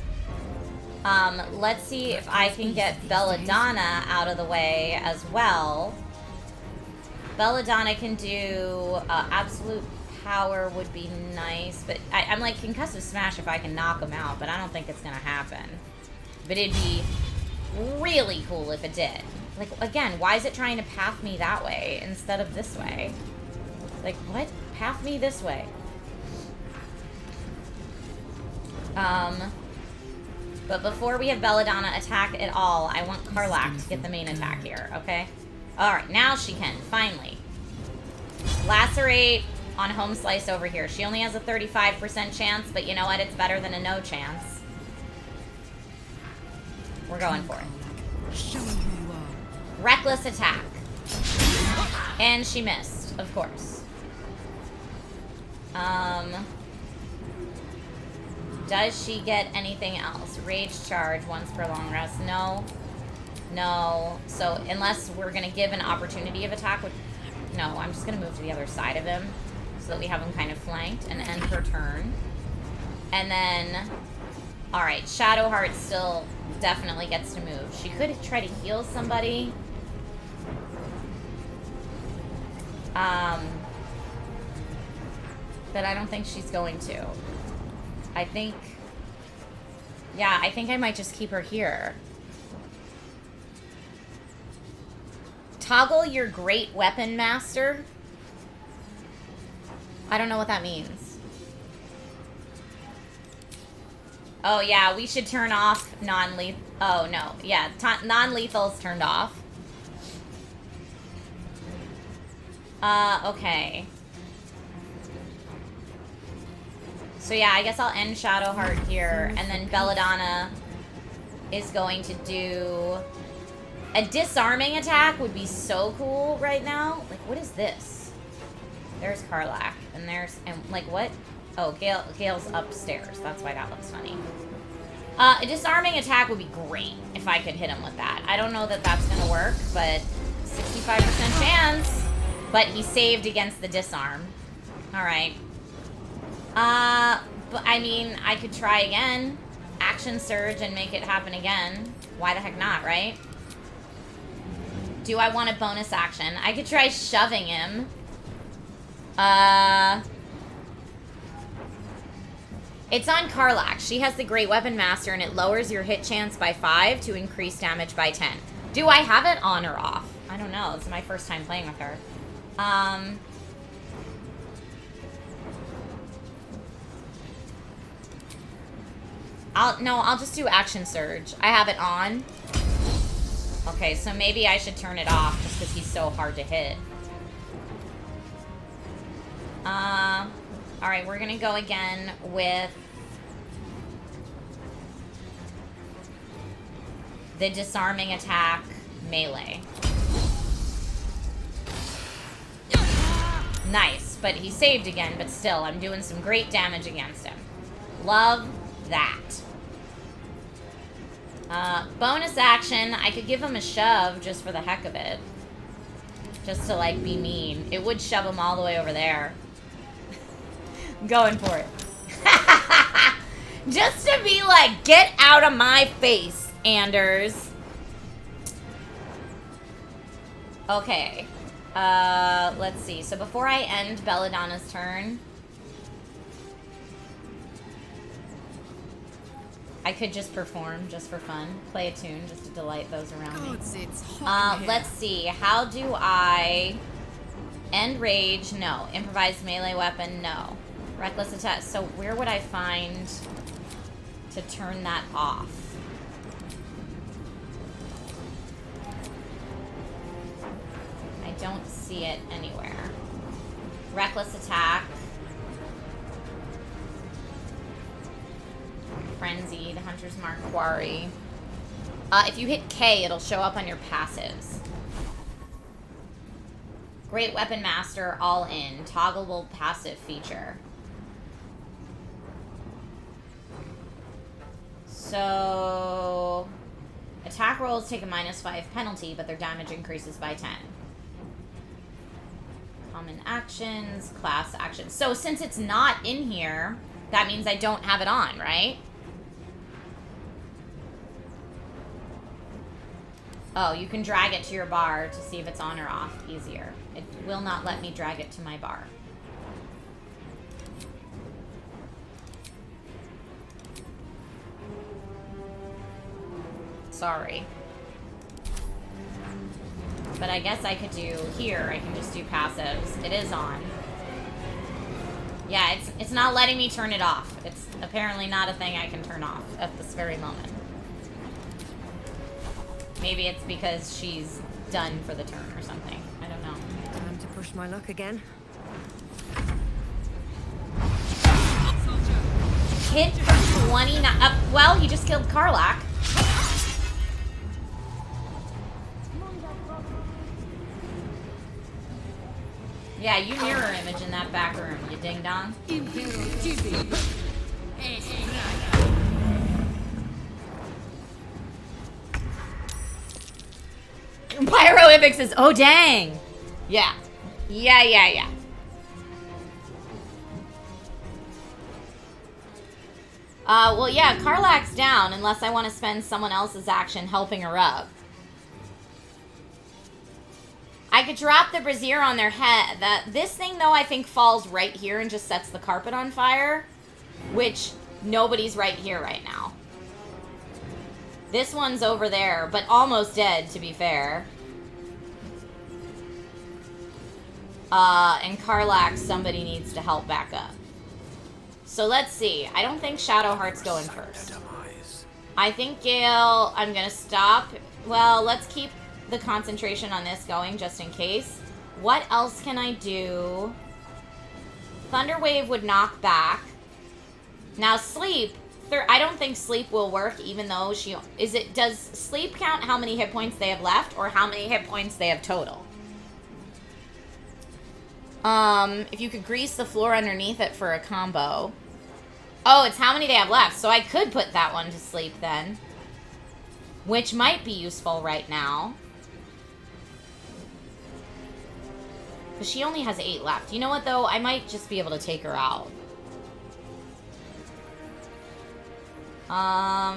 Let's see if I can get Belladonna out of the way as well. Belladonna can do Absolute Power would be nice, but I'm like Concussive Smash if I can knock him out, but I don't think it's gonna happen. But it'd be really cool if it did. Like, again, why is it trying to path me that way instead of this way? Like, what? Path me this way. But before we have Belladonna attack at all, I want Karlak to get the main attack here, okay? Alright, now she can, finally. Lacerate on Home Slice over here. She only has a 35% chance, but you know what? It's better than a no chance. We're going for it. Show me who you are. Reckless attack. And she missed, of course. Does she get anything else? Rage charge once per long rest. No. No. So unless we're going to give an opportunity of attack, which, no, I'm just going to move to the other side of him so that we have him kind of flanked and end her turn. And then, all right, Shadowheart still definitely gets to move. She could try to heal somebody. But I don't think she's going to. I think I might just keep her here. Toggle your great weapon master. I don't know what that means. Oh yeah, we should turn off non-lethal. Oh no, yeah, non-lethal's turned off. Okay. So yeah, I guess I'll end Shadowheart here, and then Belladonna is going to do a disarming attack. Would be so cool right now. Like, what is this? There's Karlak, and like what? Oh, Gale's upstairs. That's why that looks funny. A disarming attack would be great if I could hit him with that. I don't know that that's gonna work, but 65% chance. But he saved against the disarm. All right. But I mean, I could try again. Action surge and make it happen again. Why the heck not, right? Do I want a bonus action? I could try shoving him. It's on Karlak. She has the Great Weapon Master, and it lowers your hit chance by 5 to increase damage by 10. Do I have it on or off? I don't know. This is my first time playing with her. I'll just do Action Surge. I have it on. Okay, so maybe I should turn it off just because he's so hard to hit. Alright, we're gonna go again with the disarming attack melee. Nice, but he saved again, but still, I'm doing some great damage against him. Love that. Bonus action, I could give him a shove just for the heck of it. Just to, like, be mean. It would shove him all the way over there. Going for it. Just to be like, get out of my face, Anders. Okay. Let's see. So before I end Belladonna's turn, I could just perform just for fun. Play a tune just to delight those around me. It's hot Let's see. How do I end rage? No. Improvised melee weapon? No. Reckless attack. So where would I find to turn that off? I don't see it anywhere. Reckless attack. Frenzied, Hunter's Mark, Quarry. If you hit K, it'll show up on your passives. Great Weapon Master, all in. Toggleable passive feature. So, attack rolls take a -5 penalty, but their damage increases by 10. Common actions, class actions. So since it's not in here, that means I don't have it on, right? Oh, you can drag it to your bar to see if it's on or off easier. It will not let me drag it to my bar. Sorry. But I guess I could do here, I can just do passives. It is on. Yeah, it's not letting me turn it off. It's apparently not a thing I can turn off at this very moment. Maybe it's because she's done for the turn or something. I don't know. Time to push my luck again. Hit for 29. Well, he just killed Karlak. Yeah, you mirror image in that back room, you ding dong. Pyroific says, oh dang. Yeah. Yeah. Well, yeah, Karlak's down unless I want to spend someone else's action helping her up. I could drop the brazier on their head. This thing, though, I think falls right here and just sets the carpet on fire, which nobody's right here right now. This one's over there, but almost dead, to be fair. And Karlak, somebody needs to help back up. So let's see. I don't think Shadowheart's going first. I think Gale, I'm going to stop. Well, let's keep the concentration on this going just in case. What else can I do? Thunderwave would knock back. Now sleep, I don't think sleep will work even though she... Does sleep count how many hit points they have left or how many hit points they have total? If you could grease the floor underneath it for a combo. Oh, it's how many they have left. So I could put that one to sleep then. Which might be useful right now. Because she only has 8 left. You know what, though? I might just be able to take her out. I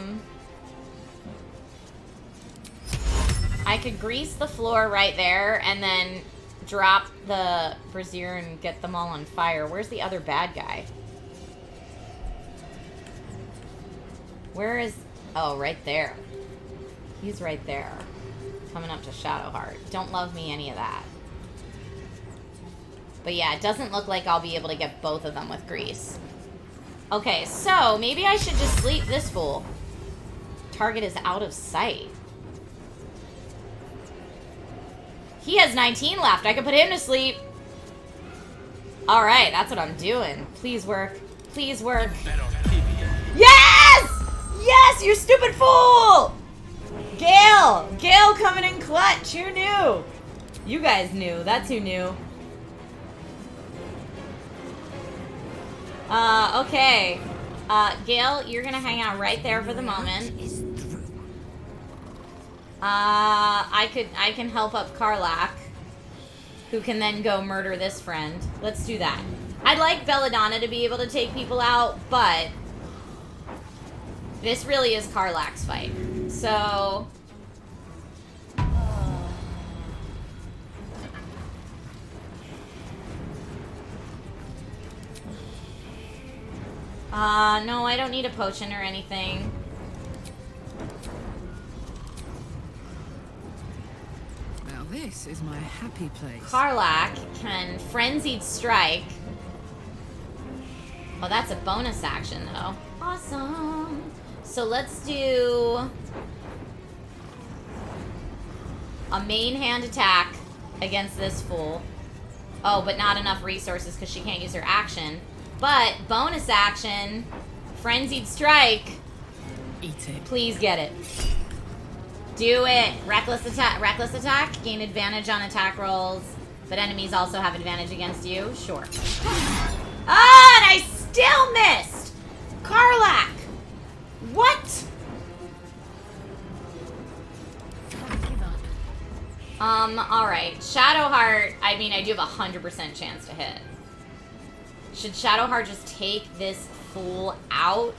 could grease the floor right there and then drop the brazier and get them all on fire. Where's the other bad guy? Where is... Oh, right there. He's right there. Coming up to Shadowheart. Don't love me any of that. But yeah, it doesn't look like I'll be able to get both of them with grease. Okay, so maybe I should just sleep this fool. Target is out of sight. He has 19 left. I could put him to sleep. Alright, that's what I'm doing. Please work. Please work. Yes! Yes, you stupid fool! Gale! Gale coming in clutch. Who knew? You guys knew. That's who knew. Okay. Gale, you're gonna hang out right there for the moment. I can help up Karlak, who can then go murder this friend. Let's do that. I'd like Belladonna to be able to take people out, but this really is Karlak's fight. So... no, I don't need a potion or anything. Now this is my happy place. Karlak can Frenzied Strike. Oh, that's a bonus action, though. Awesome. So let's do a main hand attack against this fool. Oh, but not enough resources because she can't use her action. But bonus action, Frenzied Strike. Eat it. Please get it. Do it. Reckless attack. Reckless attack. Gain advantage on attack rolls, but enemies also have advantage against you. Sure. Ah, and I still missed. Karlak. What? All right. Shadowheart. I mean, I do have a 100% chance to hit. Should Shadowheart just take this fool out?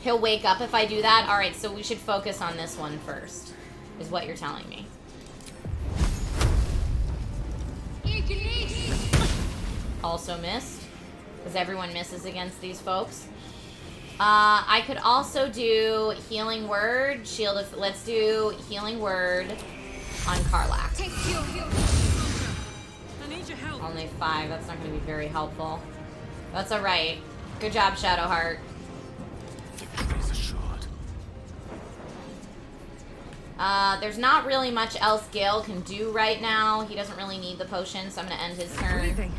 He'll wake up if I do that? Alright, so we should focus on this one first, is what you're telling me. Also missed, because everyone misses against these folks. I could also do Healing Word, Shield of... Let's do Healing Word. on Karlak. I need your help. Only 5. That's not going to be very helpful. That's alright. Good job, Shadowheart. Victory's assured. There's not really much else Gale can do right now. He doesn't really need the potion, so I'm going to end his turn. Breathing,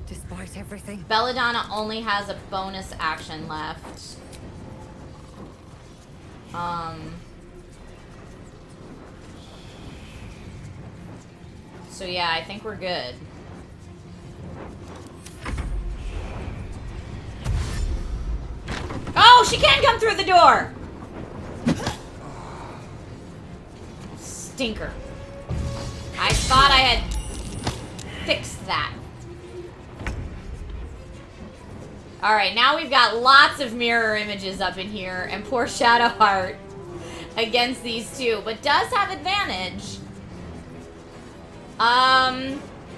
despite everything. Belladonna only has a bonus action left. So yeah, I think we're good. Oh, she can come through the door! Stinker. I thought I had fixed that. Alright, now we've got lots of mirror images up in here, and poor Shadowheart against these two, but does have advantage.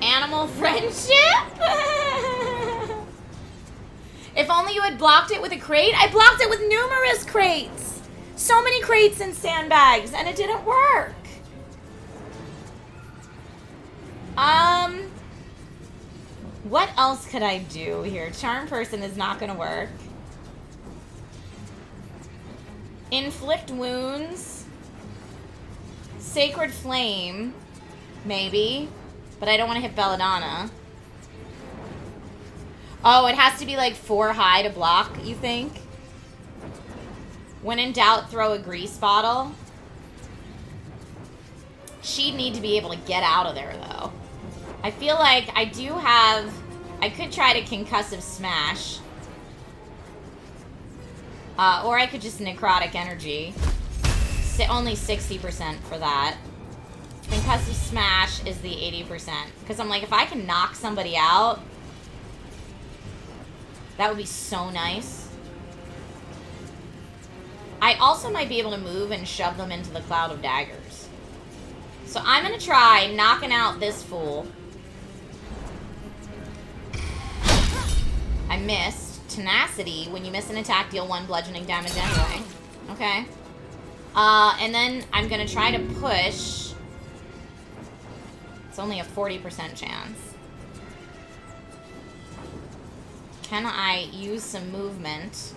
Animal friendship? If only you had blocked it with a crate. I blocked it with numerous crates. So many crates and sandbags, and it didn't work. What else could I do here? Charm person is not gonna work. Inflict wounds. Sacred flame. Maybe. But I don't want to hit Belladonna. Oh, it has to be like 4 high to block, you think? When in doubt, throw a grease bottle. She'd need to be able to get out of there, though. I feel like I do have... I could try to concussive smash. Or I could just necrotic energy. Only 60% for that. Concussive smash is the 80%. Because I'm like, if I can knock somebody out, that would be so nice. I also might be able to move and shove them into the cloud of daggers. So I'm going to try knocking out this fool. I missed. Tenacity. When you miss an attack, deal 1 bludgeoning damage anyway. Okay. And then I'm going to try to push. It's only a 40% chance. Can I use some movement?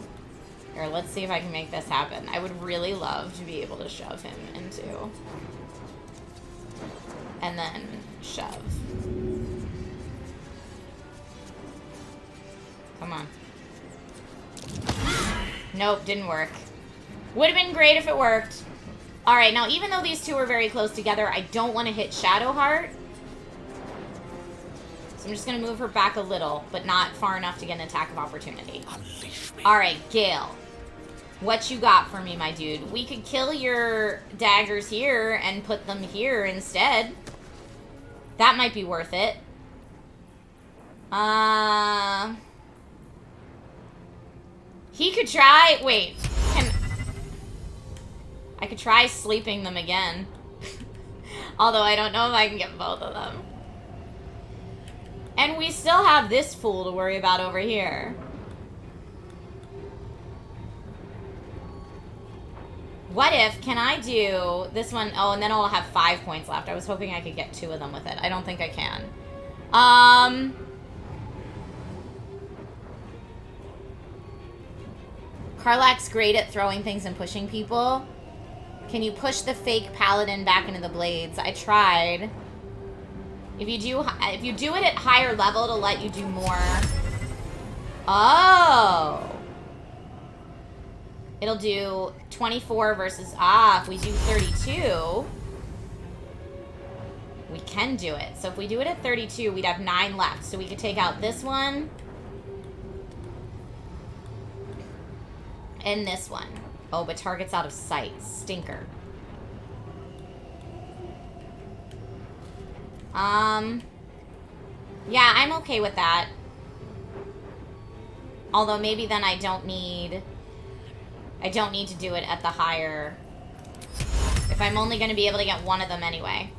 Here, let's see if I can make this happen. I would really love to be able to shove him into. And then shove. Come on. Nope, didn't work. Would have been great if it worked. Alright, now even though these two are very close together, I don't want to hit Shadowheart. So I'm just going to move her back a little, but not far enough to get an attack of opportunity. Alright, Gale. What you got for me, my dude? We could kill your daggers here and put them here instead. That might be worth it. He could try... Wait. I could try sleeping them again. Although I don't know if I can get both of them. And we still have this fool to worry about over here. What if... Can I do this one... Oh, and then I'll have 5 points left. I was hoping I could get 2 of them with it. I don't think I can. Karlak's great at throwing things and pushing people. Can you push the fake paladin back into the blades? I tried. If you do it at higher level, it'll let you do more. Oh. It'll do 24 versus... if we do 32... We can do it. So if we do it at 32, we'd have 9 left. So we could take out this one. And this one. Oh, but target's out of sight. Stinker. Yeah, I'm okay with that. Although maybe then I don't need to do it at the higher... If I'm only going to be able to get one of them anyway.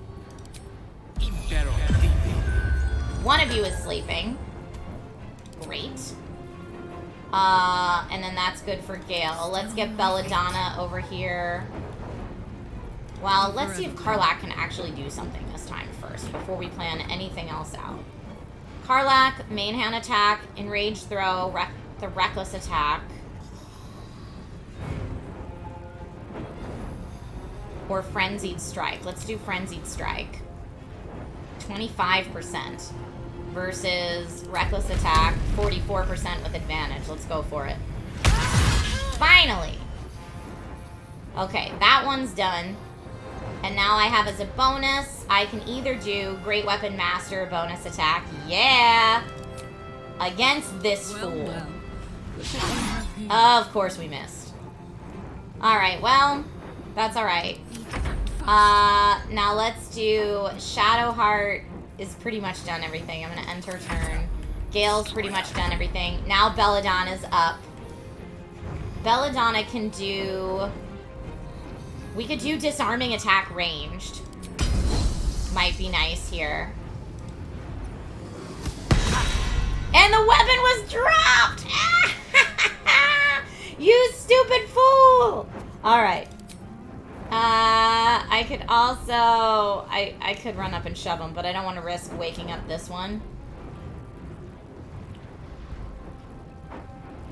One of you is sleeping. Great. And then that's good for Gale. Let's get Belladonna over here. Well, let's see if Karlak can actually do something this time first, before we plan anything else out. Karlak, main hand attack, enraged throw, the reckless attack. Or frenzied strike. Let's do frenzied strike. 25% versus reckless attack, 44% with advantage. Let's go for it. Finally! Okay, that one's done. And now I have as a bonus, I can either do Great Weapon Master bonus attack. Yeah! Against this fool. Of course we missed. Alright, well, that's alright. Now let's do Shadowheart is pretty much done everything. I'm gonna end her turn. Gale's pretty much done everything. Now Belladonna's up. Belladonna can do... We could do disarming attack ranged. Might be nice here. And the weapon was dropped! You stupid fool! Alright. I could also... I could run up and shove him, but I don't want to risk waking up this one.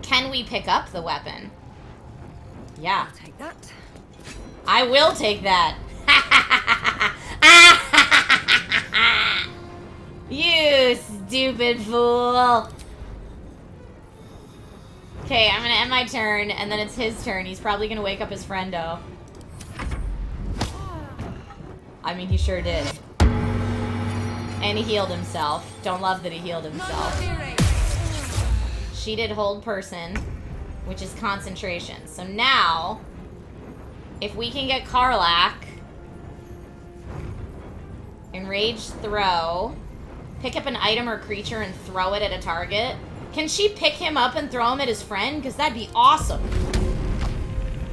Can we pick up the weapon? Yeah. I'll take that. I will take that. You stupid fool. Okay, I'm gonna end my turn, and then it's his turn. He's probably gonna wake up his friendo. I mean, he sure did. And he healed himself. Don't love that he healed himself. She did hold person, which is concentration. So now... If we can get Karlak, enraged throw, pick up an item or creature and throw it at a target. Can she pick him up and throw him at his friend? Because that'd be awesome.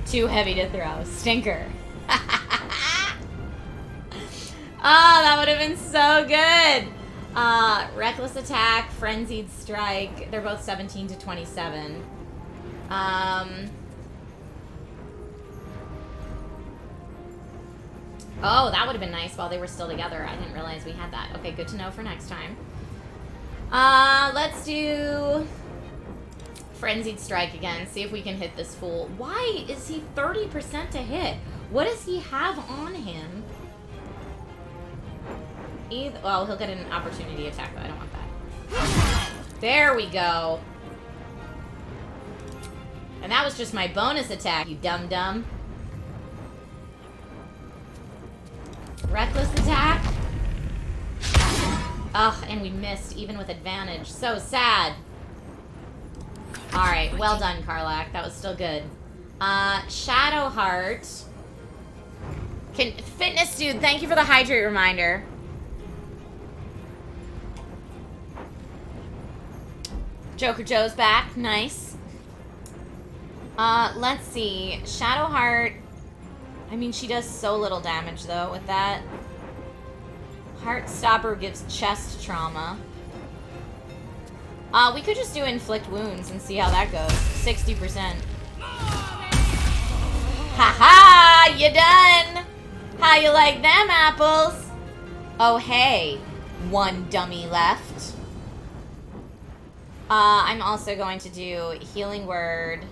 Too heavy to throw. Stinker. Oh, that would have been so good. Reckless attack, frenzied strike. They're both 17 to 27. Oh, that would have been nice while they were still together. I didn't realize we had that. Okay, good to know for next time. Let's do Frenzied Strike again. See if we can hit this fool. Why is he 30% to hit? What does he have on him? Well, he'll get an opportunity attack, but I don't want that. There we go. And that was just my bonus attack, you dum-dum. Reckless attack. Ugh, and we missed, even with advantage. So sad. Alright, well done, Karlak. That was still good. Shadowheart. Fitness dude, thank you for the hydrate reminder. Joker Joe's back. Nice. Let's see. Shadowheart. I mean, she does so little damage, though, with that. Heartstopper gives chest trauma. We could just do inflict wounds and see how that goes. 60%. Ha-ha! You done! How you like them apples? Oh, hey. One dummy left. I'm also going to do Healing Word.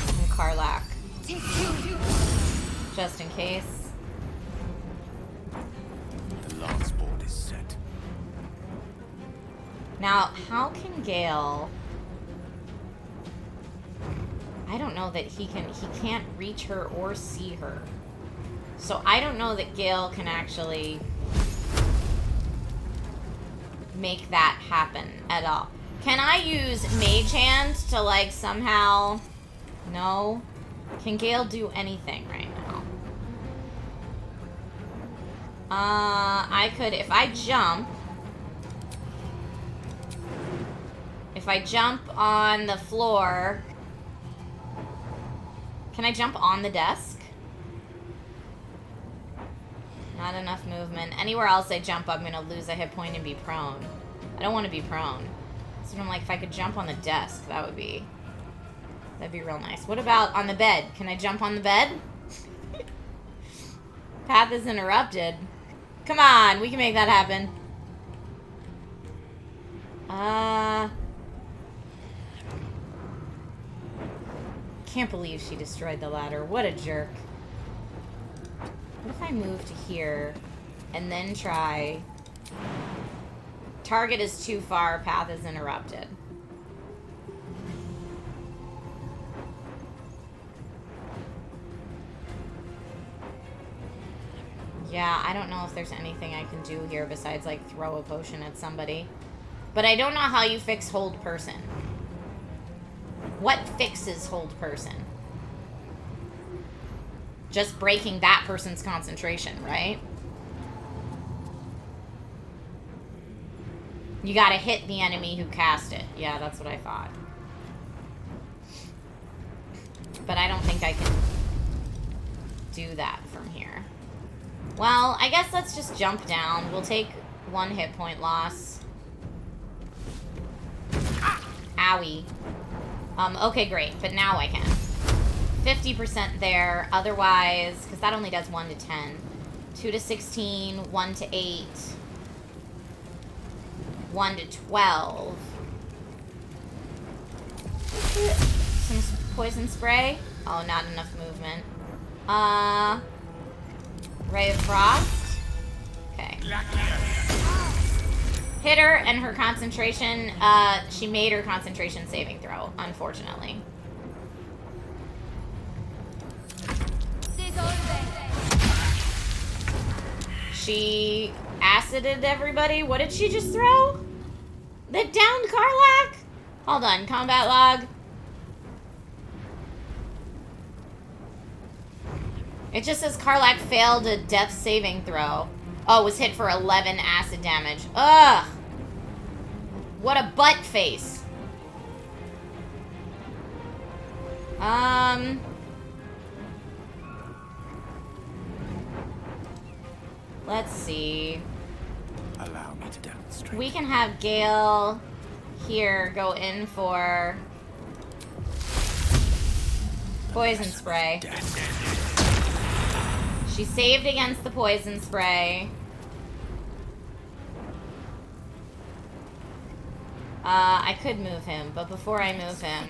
And Karlak. Just in case. The lance board is set. Now, how can Gale... I don't know that he can't reach her or see her. So I don't know that Gale can actually make that happen at all. Can I use Mage Hand to, like, somehow... No? Can Gale do anything right now? I could, if I jump on the floor... Can I jump on the desk? Not enough movement. Anywhere else I jump, I'm gonna lose a hit point and be prone. I don't want to be prone. So I'm like, if I could jump on the desk, that would be That'd be real nice. What about on the bed? Can I jump on the bed? Path is interrupted. Come on, we can make that happen. Can't believe she destroyed the ladder. What a jerk. What if I move to here and then try... Target is too far, path is interrupted. Yeah, I don't know if there's anything I can do here besides, like, throw a potion at somebody. But I don't know how you fix hold person. What fixes hold person? Just breaking that person's concentration, right? You gotta hit the enemy who cast it. Yeah, that's what I thought. But I don't think I can do that from here. Well, I guess let's just jump down. We'll take 1 hit point loss. Owie. Okay, great. But now I can. 50% there. Otherwise, because that only does 1 to 10. 2 to 16, 1 to 8. 1 to 12. Some poison spray. Oh, not enough movement. Ray of Frost. Okay. Hit her and her concentration. She made her concentration saving throw, unfortunately. She acided everybody. What did she just throw? The downed Karlach? Hold on, combat log. It just says Karlach failed a death saving throw. Oh, was hit for 11 acid damage. Ugh! What a butt face. Let's see. Allow me to demonstrate. We can have Gale here go in for poison spray. She saved against the poison spray. I could move him, but before I move him...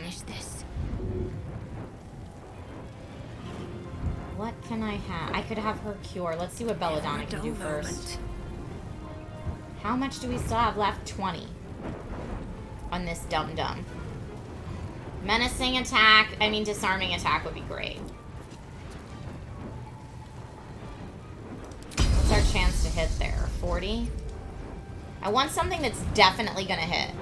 What can I have? I could have her cure. Let's see what Belladonna can do first. How much do we still have left? 20. On this dum-dum. Menacing attack. I mean, disarming attack would be great. What's our chance to hit there? 40? I want something that's definitely gonna hit.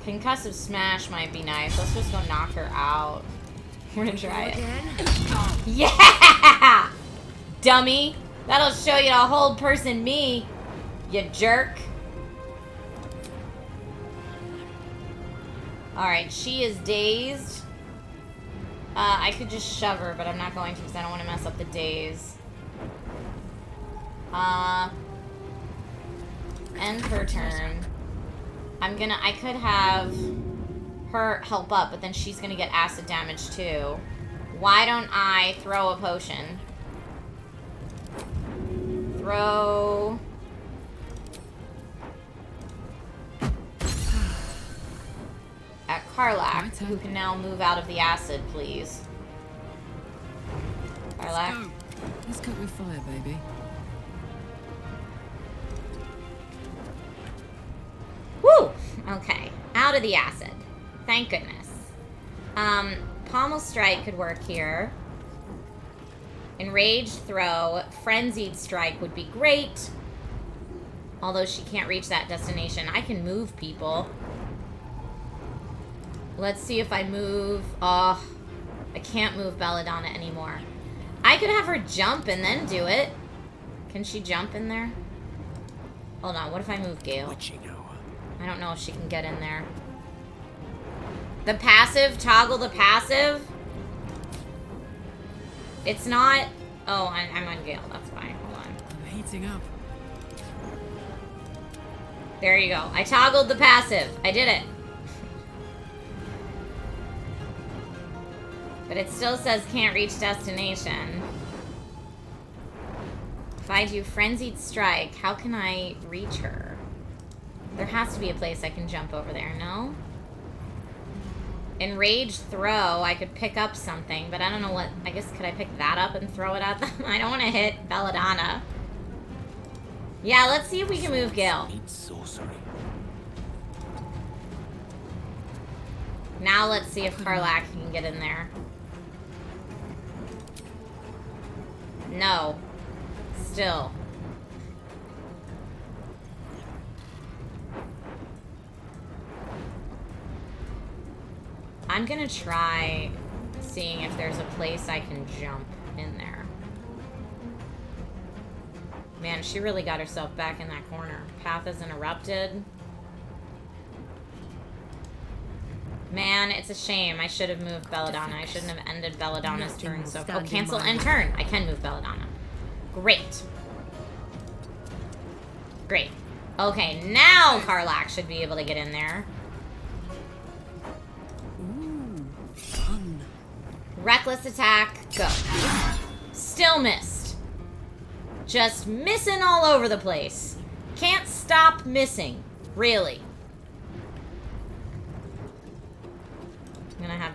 Concussive smash might be nice. Let's just go knock her out. We're gonna try it. Yeah! Dummy! That'll show you to hold person me, you jerk. Alright, she is dazed. I could just shove her, but I'm not going to because I don't want to mess up the daze. End her turn. I could have her help up, but then she's gonna get acid damage too. Why don't I throw a potion? Throw... at Karlach, who can now move out of the acid, please. Karlach. Let's cook with fire, baby. Woo! Okay. Out of the acid. Thank goodness. Pommel Strike could work here. Enraged Throw. Frenzied Strike would be great. Although she can't reach that destination. I can move people. Let's see if I move... Oh, I can't move Belladonna anymore. I could have her jump and then do it. Can she jump in there? Hold on, what if I move Gale? What you know? I don't know if she can get in there. The passive, toggle the passive. It's not... Oh, I'm on Gale, that's why. Hold on. I'm heating up. There you go. I toggled the passive. I did it. But it still says can't reach destination. If I do Frenzied Strike, how can I reach her? There has to be a place I can jump over there, no? Enraged Throw, I could pick up something, but I don't know what... I guess, could I pick that up and throw it at them? I don't want to hit Belladonna. Yeah, let's see if we can move Gale. Sorcery. Now let's see if Karlak can get in there. No. Still. I'm gonna try seeing if there's a place I can jump in there. Man, she really got herself back in that corner. Path is interrupted. Man, it's a shame. I should have moved Belladonna. I shouldn't have ended Belladonna's turn. So, oh, cancel end turn. I can move Belladonna. Great. Great. Okay, now Karlak should be able to get in there. Ooh, fun. Reckless attack, go. Still missed. Just missing all over the place. Can't stop missing. Really. I'm gonna have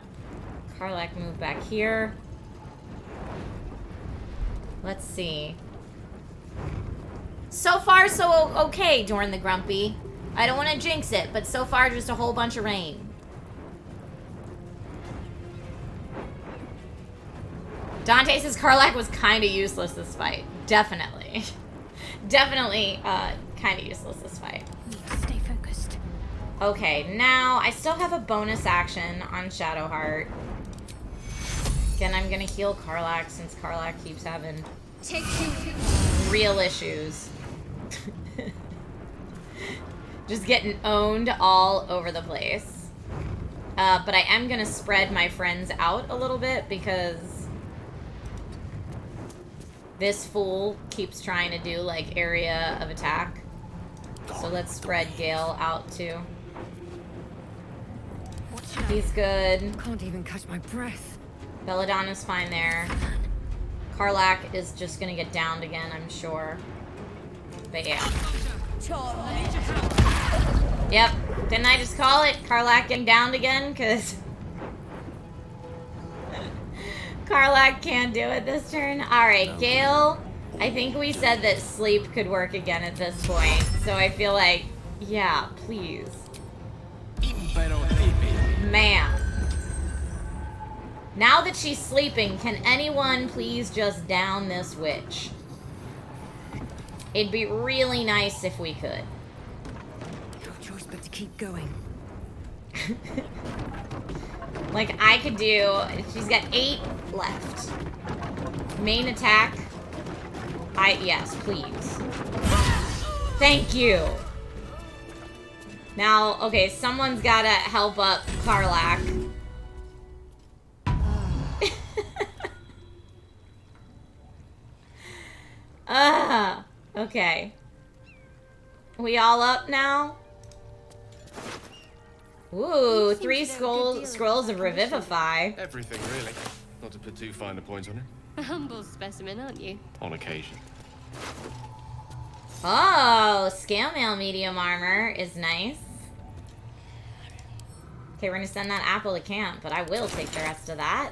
Karlak move back here. Let's see. So far, so okay, Dorn the Grumpy. I don't want to jinx it, but so far, just a whole bunch of rain. Dante says Karlak was kind of useless this fight. Definitely. Definitely kind of useless this fight. Need to stay focused. Okay, now I still have a bonus action on Shadowheart. Again, I'm gonna heal Karlak since Karlak keeps having real issues. Just getting owned all over the place. But I am gonna spread my friends out a little bit because this fool keeps trying to do like area of attack. So let's spread Gale out too. He's good. Can't even catch my breath. Belladonna's fine there. Karlak is just gonna get downed again, I'm sure. But yeah. Yep. Didn't I just call it? Karlak getting downed again? Because Karlak can't do it this turn. Alright, Gale. I think we said that sleep could work again at this point. So I feel like, yeah, please. Man. Now that she's sleeping, can anyone please just down this witch? It'd be really nice if we could. No choice but to keep going. Like, I could do... She's got 8 left. Main attack. Yes, please. Thank you. Now, okay, someone's gotta help up Karlak. Okay. We all up now? Ooh, 3 scrolls of Revivify. Everything, really. Not to put too fine a point on it. A humble specimen, aren't you? On occasion. Oh, scale mail medium armor is nice. Okay, we're gonna send that apple to camp, but I will take the rest of that.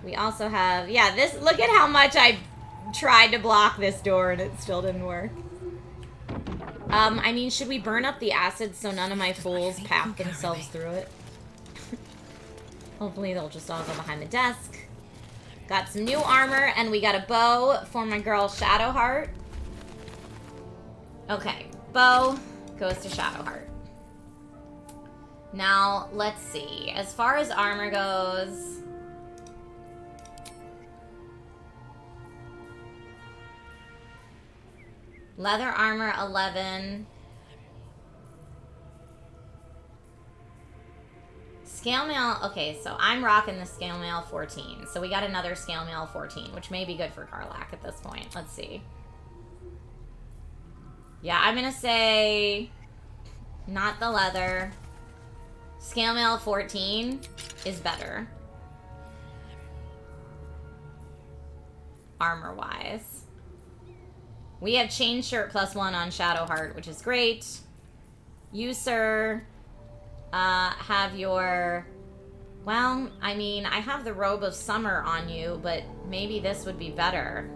We also have, yeah, this, look at how much I tried to block this door and it still didn't work. I mean, should we burn up the acid so none of my fools path themselves through it? Hopefully they'll just all go behind the desk. Got some new armor, and we got a bow for my girl Shadowheart. Okay, bow goes to Shadowheart. Now, let's see. As far as armor goes... Leather armor, 11. Scale mail, okay, so I'm rocking the scale mail 14. So we got another scale mail 14, which may be good for Karlak at this point. Let's see. Yeah, I'm gonna say not the leather. Scale mail 14 is better. Armor-wise. We have chain shirt +1 on Shadowheart, which is great. You, sir, have your... Well, I mean, I have the robe of summer on you, but maybe this would be better.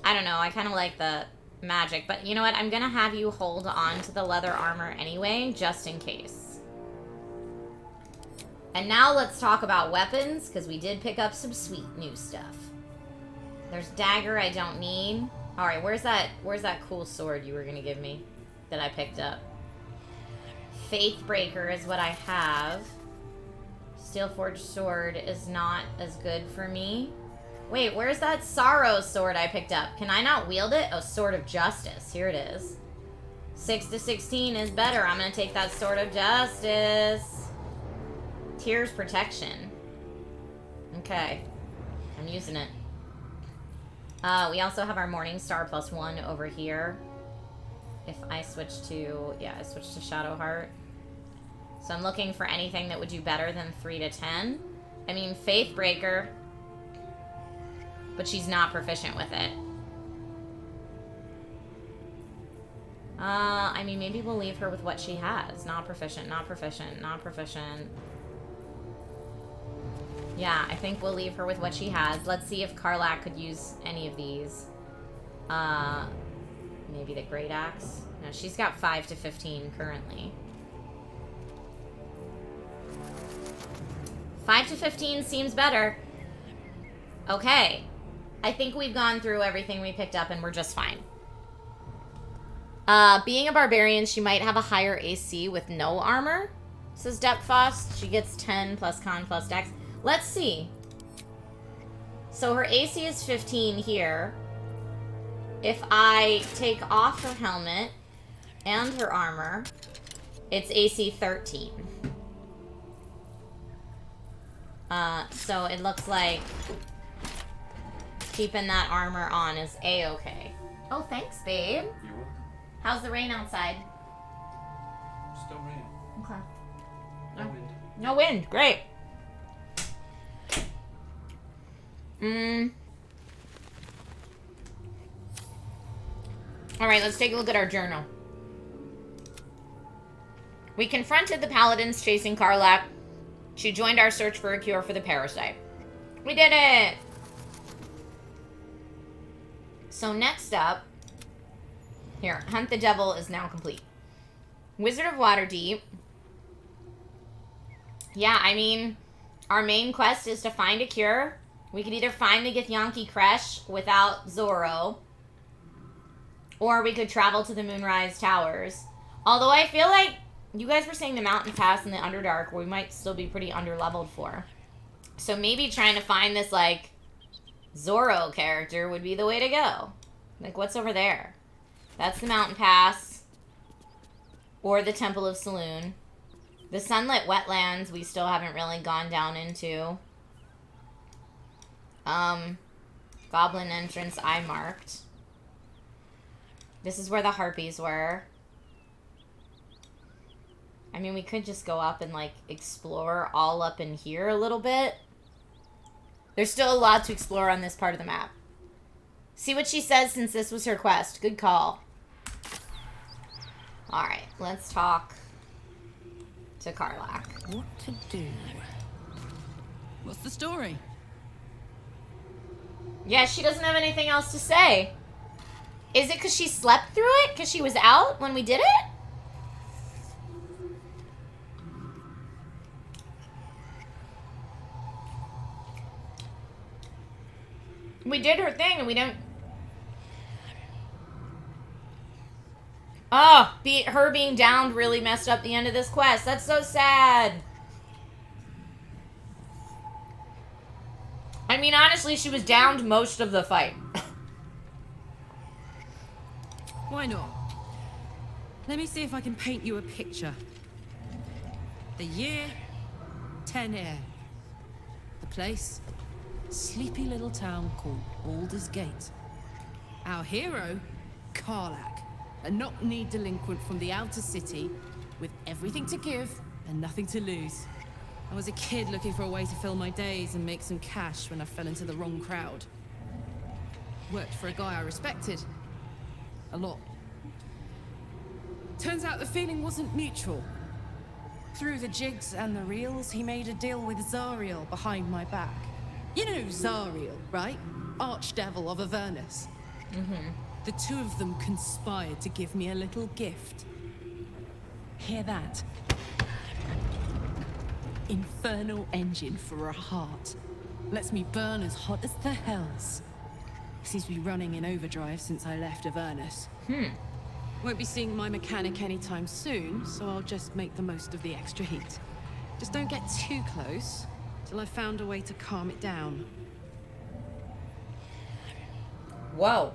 I don't know, I kind of like the magic, but you know what? I'm gonna have you hold on to the leather armor anyway, just in case. And now let's talk about weapons, because we did pick up some sweet new stuff. There's dagger I don't need. Alright, where's that cool sword you were gonna give me that I picked up? Faithbreaker is what I have. Steelforged sword is not as good for me. Wait, where's that sorrow sword I picked up? Can I not wield it? Oh, Sword of Justice. Here it is. 6 to 16 is better. I'm gonna take that Sword of Justice. Tears Protection. Okay. I'm using it. We also have our Morning Star +1 over here. If I switch to... Yeah, I switch to Shadowheart. So I'm looking for anything that would do better than 3 to 10. I mean, Faithbreaker... But she's not proficient with it. I mean, maybe we'll leave her with what she has. Not proficient, not proficient, not proficient. Yeah, I think we'll leave her with what she has. Let's see if Karlak could use any of these. Maybe the Great Axe? No, she's got 5 to 15 currently. 5 to 15 seems better. Okay. I think we've gone through everything we picked up and we're just fine. Being a barbarian, she might have a higher AC with no armor, says Deptfrost. She gets 10 plus con plus dex. Let's see. So her AC is 15 here. If I take off her helmet and her armor, it's AC 13. So it looks like keeping that armor on is a-okay. Oh, thanks, babe. You're welcome. How's the rain outside? Still raining. Okay. No wind. No wind. Great. Alright, let's take a look at our journal. We confronted the paladins chasing Karlak. She joined our search for a cure for the parasite. We did it! So next up, here, Hunt the Devil is now complete. Wizard of Waterdeep. Yeah, I mean, our main quest is to find a cure. We could either find the Githyanki Kresh without Zoro, or we could travel to the Moonrise Towers. Although I feel like you guys were saying the Mountain Pass and the Underdark, we might still be pretty underleveled for. So maybe trying to find this, like, Zoro character would be the way to go. Like, what's over there? That's the Mountain Pass. Or the Temple of Saloon. The Sunlit Wetlands we still haven't really gone down into. Goblin entrance I marked. This is where the harpies were. I mean, we could just go up and, like, explore all up in here a little bit. There's still a lot to explore on this part of the map. See what she says since this was her quest. Good call. Alright, let's talk to Karlak. What to do? What's the story? Yeah, she doesn't have anything else to say. Is it because she slept through it? Because she was out when we did it? We did her thing and we don't... Oh, her being downed really messed up the end of this quest. That's so sad. I mean, honestly, she was downed most of the fight. Why not? Let me see if I can paint you a picture. The year, 10 air. The place, sleepy little town called Baldur's Gate. Our hero, Karlak, a knock-kneed delinquent from the outer city with everything to give and nothing to lose. I was a kid looking for a way to fill my days and make some cash when I fell into the wrong crowd. Worked for a guy I respected. A lot. Turns out the feeling wasn't mutual. Through the jigs and the reels, he made a deal with Zariel behind my back. You know Zariel, right? Archdevil of Avernus. The two of them conspired to give me a little gift. Hear that? Infernal engine for a heart. Lets me burn as hot as the hells. Seems to be running in overdrive since I left Avernus. Won't be seeing my mechanic anytime soon, so I'll just make the most of the extra heat. Just don't get too close, till I've found a way to calm it down. Whoa.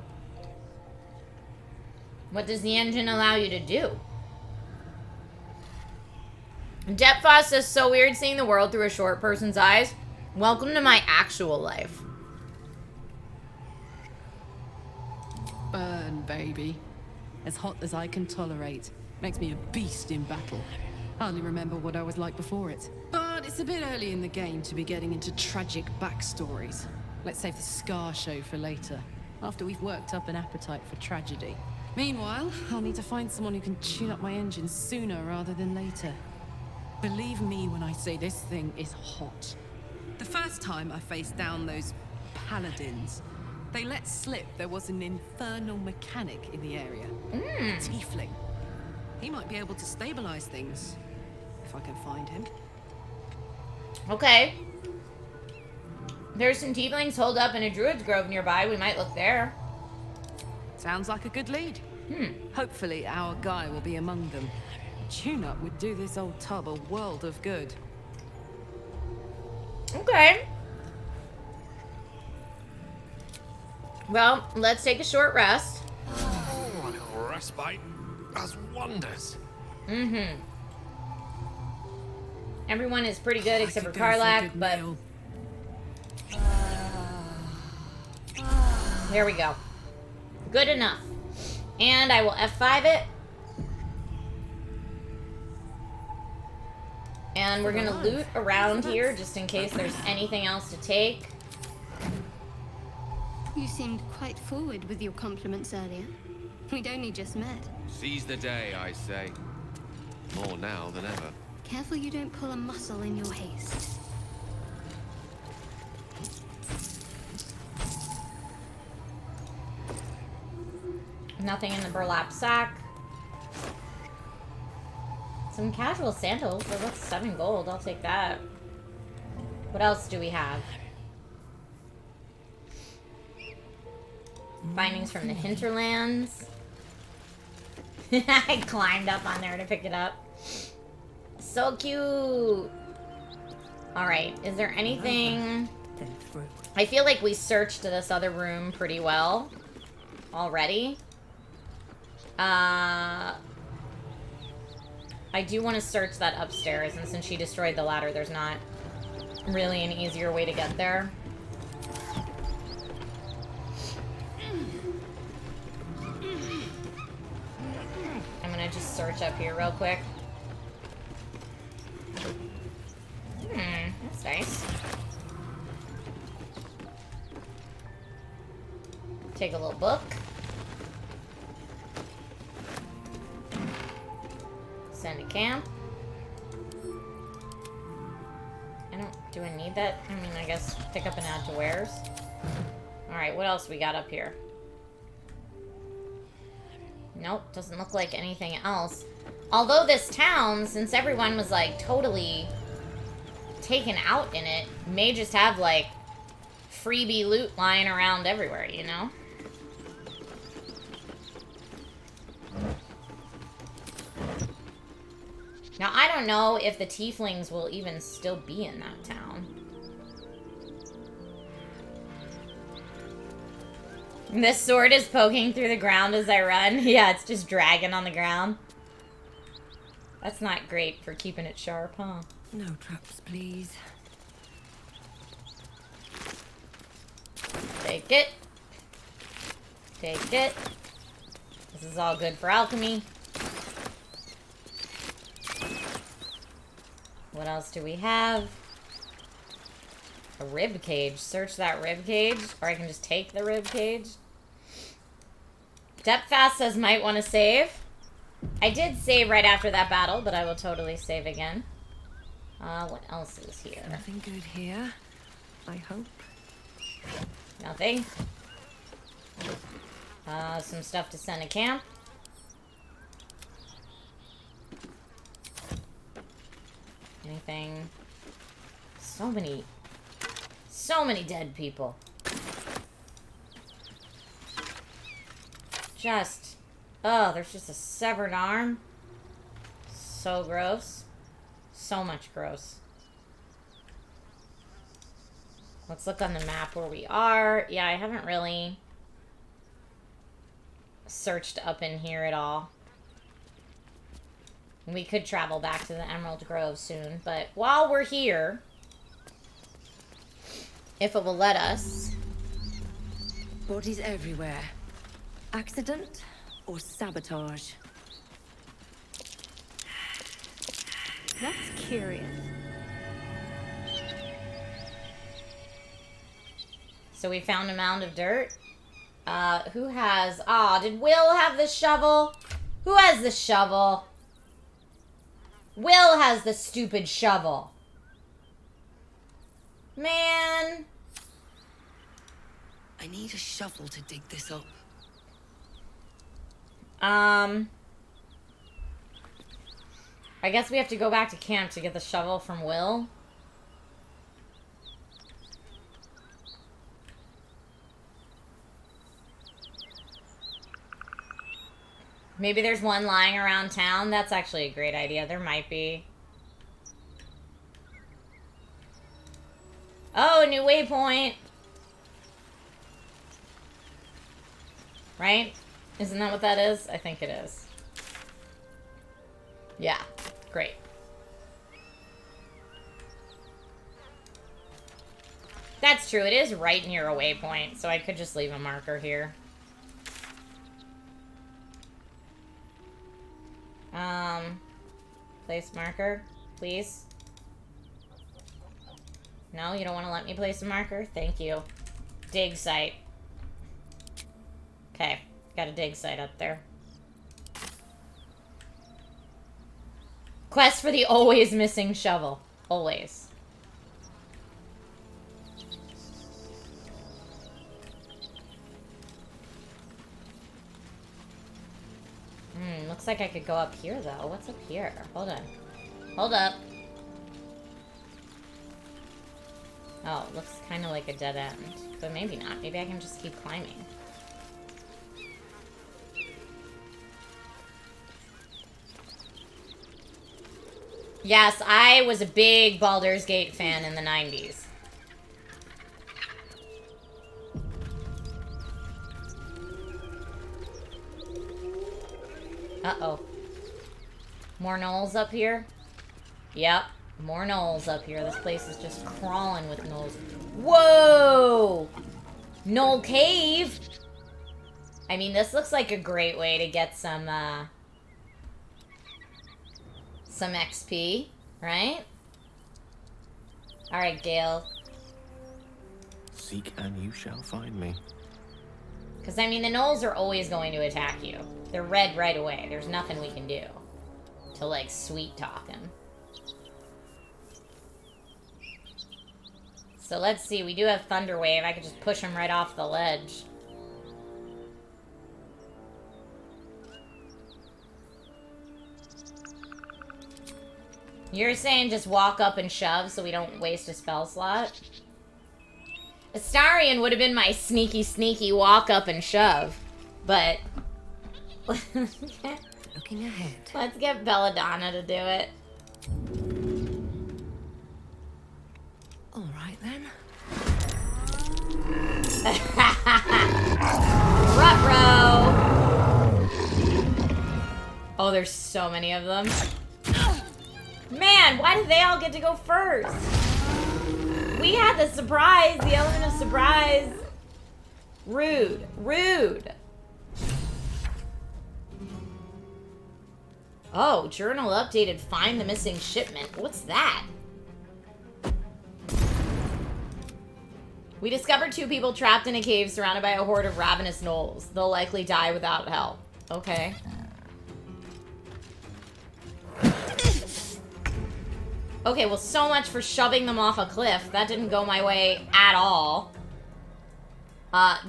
What does the engine allow you to do? Depthfast is so weird seeing the world through a short person's eyes. Welcome to my actual life. Burn, baby. As hot as I can tolerate. Makes me a beast in battle. Hardly remember what I was like before it. But it's a bit early in the game to be getting into tragic backstories. Let's save the Scar show for later, after we've worked up an appetite for tragedy. Meanwhile, I'll need to find someone who can tune up my engine sooner rather than later. Believe me when I say this thing is hot. The first time I faced down those paladins, they let slip there was an infernal mechanic in the area. A tiefling. He might be able to stabilize things, if I can find him. Okay. There's some tieflings holed up in a druid's grove nearby. We might look there. Sounds like a good lead. Hopefully our guy will be among them. A tune-up would do this old tub a world of good. Okay. Well, let's take a short rest. Oh, a little respite does wonders. Everyone is pretty good except for Could go a Karlak, good but meal. there we go. Good enough. And I will F5 it. And we're gonna loot around here just in case there's anything else to take. You seemed quite forward with your compliments earlier. We'd only just met. Seize the day, I say. More now than ever. Careful you don't pull a muscle in your haste. Nothing in the burlap sack. Some casual sandals. They're worth 7 gold. I'll take that. What else do we have? Findings from the hinterlands. I climbed up on there to pick it up. So cute. Alright, is there anything... I feel like we searched this other room pretty well already. I do want to search that upstairs, and since she destroyed the ladder, there's not really an easier way to get there. I'm gonna just search up here real quick. That's nice. Take a little book. Send to camp. Do I need that? I mean, I guess pick up and add to wares. Alright, what else we got up here? Nope, doesn't look like anything else. Although this town, since everyone was like totally taken out in it, may just have like freebie loot lying around everywhere, you know? Now, I don't know if the tieflings will even still be in that town. This sword is poking through the ground as I run. Yeah, it's just dragging on the ground. That's not great for keeping it sharp, huh? No traps, please. Take it. Take it. This is all good for alchemy. What else do we have? A rib cage. Search that rib cage. Or I can just take the rib cage. Depfast says might want to save. I did save right after that battle, but I will totally save again. What else is here? Nothing good here, I hope. Nothing. Some stuff to send to camp. Anything? So many dead people. There's just a severed arm. So gross. So much gross. Let's look on the map where we are. Yeah, I haven't really searched up in here at all. We could travel back to the Emerald Grove soon, but while we're here, if it will let us. Bodies everywhere. Accident or sabotage? That's curious. So we found a mound of dirt. Who has... did Will have the shovel? Who has the shovel? Will has the stupid shovel. Man. I need a shovel to dig this up. I guess we have to go back to camp to get the shovel from Will. Maybe there's one lying around town. That's actually a great idea. There might be. Oh, a new waypoint. Right? Isn't that what that is? I think it is. Yeah. Great. That's true. It is right near a waypoint, so I could just leave a marker here. Place marker, please. No, you don't want to let me place a marker? Thank you. Dig site. Okay, got a dig site up there. Quest for the always missing shovel. Always. Looks like I could go up here, though. What's up here? Hold on. Hold up. Oh, it looks kind of like a dead end. But maybe not. Maybe I can just keep climbing. Yes, I was a big Baldur's Gate fan in the 90s. Uh-oh. More gnolls up here? Yep. More gnolls up here. This place is just crawling with gnolls. Whoa! Gnoll cave! I mean, this looks like a great way to get some XP, right? Alright, Gale. Seek and you shall find me. Because, I mean, the gnolls are always going to attack you. They're red right away. There's nothing we can do to, like, sweet talk them. So let's see. We do have Thunder Wave. I could just push him right off the ledge. You're saying just walk up and shove so we don't waste a spell slot? Astarion would have been my sneaky walk up and shove. But... Looking ahead. Let's get Belladonna to do it. All right, then. Ruh-roh! Oh, there's so many of them. Man, why did they all get to go first? We had the surprise, the element of surprise. Rude. Rude. Oh, journal updated. Find the missing shipment. What's that? We discovered 2 people trapped in a cave surrounded by a horde of ravenous gnolls. They'll likely die without help. Okay. Okay, well, so much for shoving them off a cliff. That didn't go my way at all.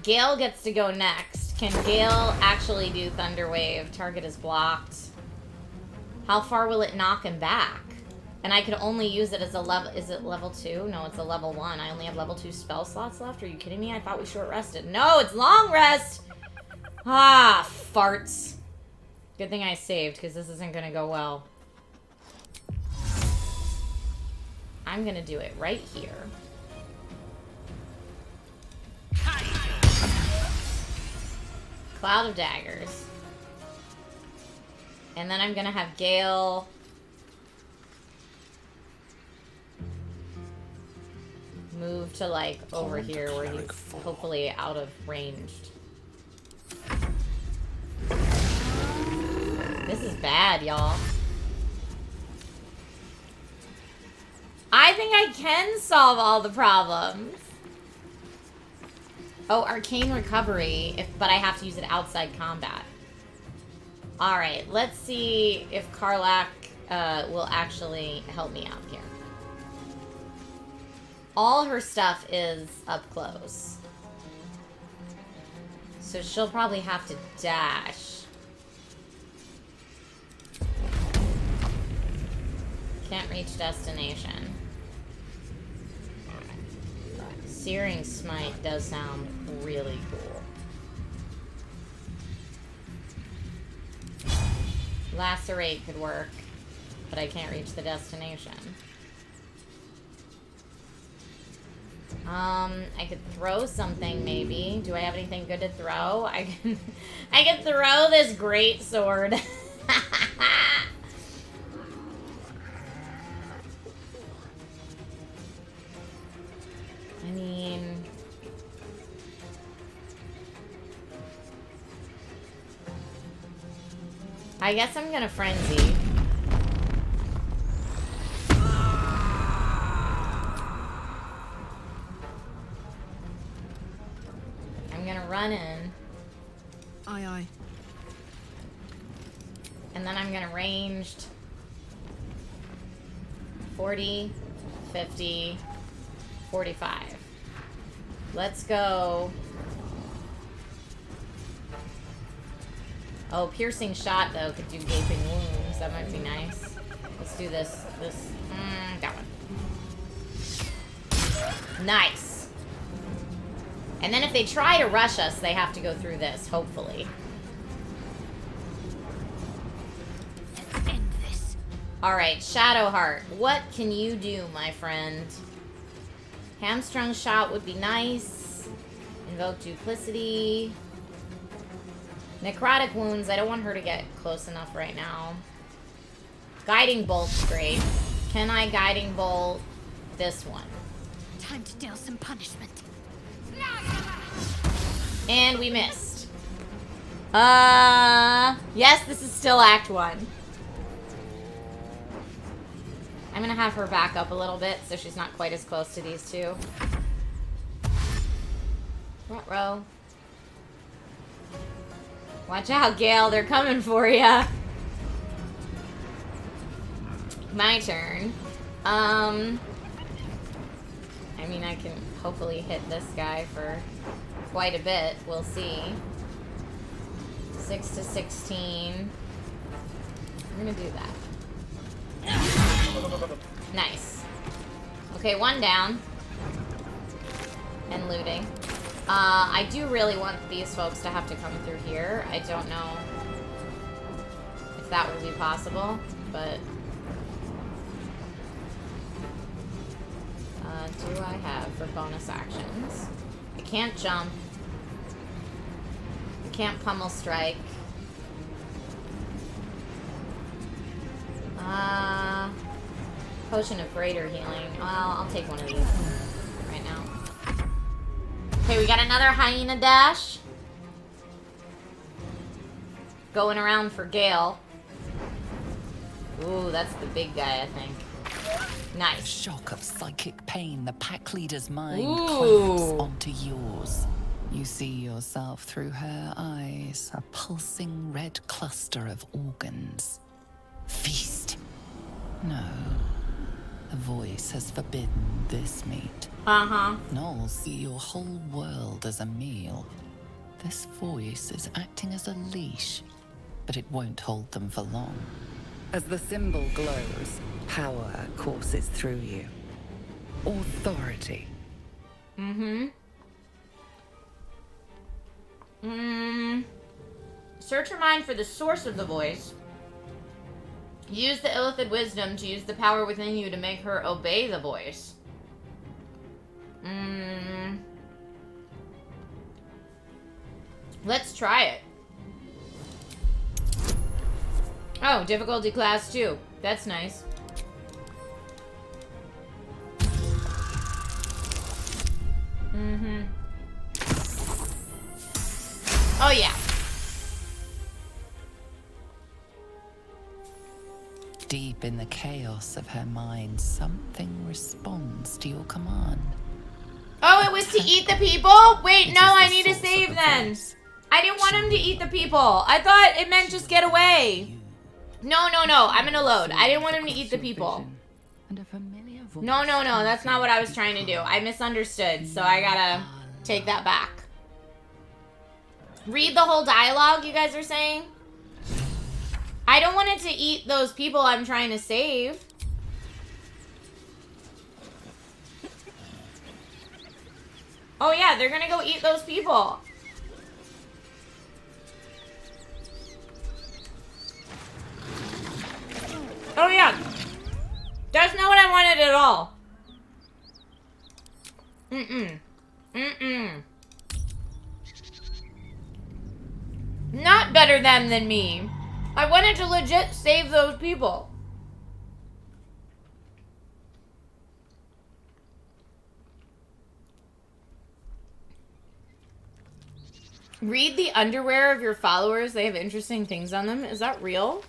Gale gets to go next. Can Gale actually do Thunder Wave? Target is blocked. How far will it knock him back? And I could only use it as a level... Is it level 2? No, it's a level 1. I only have level 2 spell slots left. Are you kidding me? I thought we short rested. No, it's long rest! Ah, farts. Good thing I saved, because this isn't going to go well. I'm going to do it right here. Cloud of Daggers. And then I'm going to have Gale... move to, like, over here where he's hopefully out of ranged. This is bad, y'all. I think I can solve all the problems. Oh, Arcane Recovery, but I have to use it outside combat. Alright, let's see if Karlach will actually help me out here. All her stuff is up close. So she'll probably have to dash. Can't reach destination. Searing Smite does sound really cool. Lacerate could work, but I can't reach the destination. I could throw something maybe. Do I have anything good to throw? I can throw this great sword. I mean, I guess I'm gonna frenzy. I'm gonna run in. Aye, aye. And then I'm gonna ranged 40, 50, 45. Let's go. Oh, piercing shot though could do gaping wounds. That might be nice. Let's do this. That one. Nice. And then if they try to rush us, they have to go through this, hopefully. Let's end this. Alright, Shadowheart. What can you do, my friend? Hamstrung shot would be nice. Invoke duplicity. Necrotic wounds. I don't want her to get close enough right now. Guiding bolt's great. Can I guiding bolt this one? Time to deal some punishment. And we missed. Yes, this is still Act 1. I'm gonna have her back up a little bit so she's not quite as close to these two. Front row. Watch out, Gale. They're coming for ya. My turn. I mean, I can hopefully hit this guy for quite a bit. We'll see. 6 to 16. I'm gonna do that. Nice. Okay, one down. And looting. I do really want these folks to have to come through here. I don't know if that will be possible, but... do I have for bonus actions? I can't jump. I can't pummel strike. Potion of greater healing. Well, I'll take one of these right now. Okay, we got another hyena dash. Going around for Gale. Ooh, that's the big guy, I think. Nice. Shock of psychic pain, the pack leader's mind Ooh. clamps onto yours. You see yourself through her eyes, a pulsing red cluster of organs. Feast. No. The voice has forbidden this meat. Uh-huh. Gnolls see your whole world as a meal. This voice is acting as a leash, but it won't hold them for long. As the symbol glows, power courses through you. Authority. Search your mind for the source of the voice. Use the illithid wisdom to use the power within you to make her obey the voice. Let's try it. Oh, difficulty class 2. That's nice. Oh, yeah. Deep in the chaos of her mind, something responds to your command. Oh, it was to eat the people? Wait, no, I need to save then. I didn't want him to eat the people. I thought it meant just get away. No, I'm gonna load. I didn't want him to eat the people. No, that's not what I was trying to do. I misunderstood, so I gotta take that back. Read the whole dialogue, you guys are saying? I don't want it to eat those people I'm trying to save. Oh yeah, they're gonna go eat those people. Oh yeah. That's not what I wanted at all. Not better them than me. I wanted to legit save those people. Read the underwear of your followers. They have interesting things on them. Is that real?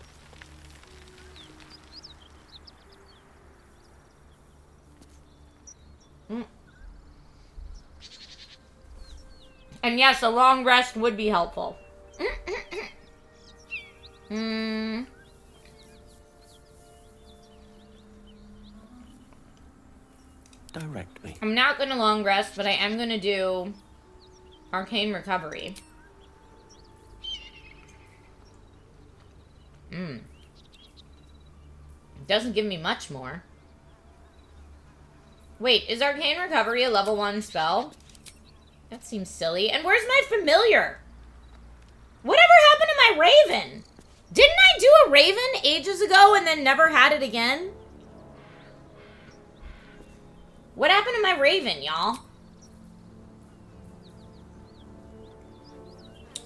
And yes, a long rest would be helpful. Direct me. I'm not gonna long rest, but I am gonna do arcane recovery. It doesn't give me much more. Wait, is arcane recovery a level 1 spell? That seems silly. And where's my familiar? Whatever happened to my raven? Didn't I do a raven ages ago and then never had it again? What happened to my raven, y'all?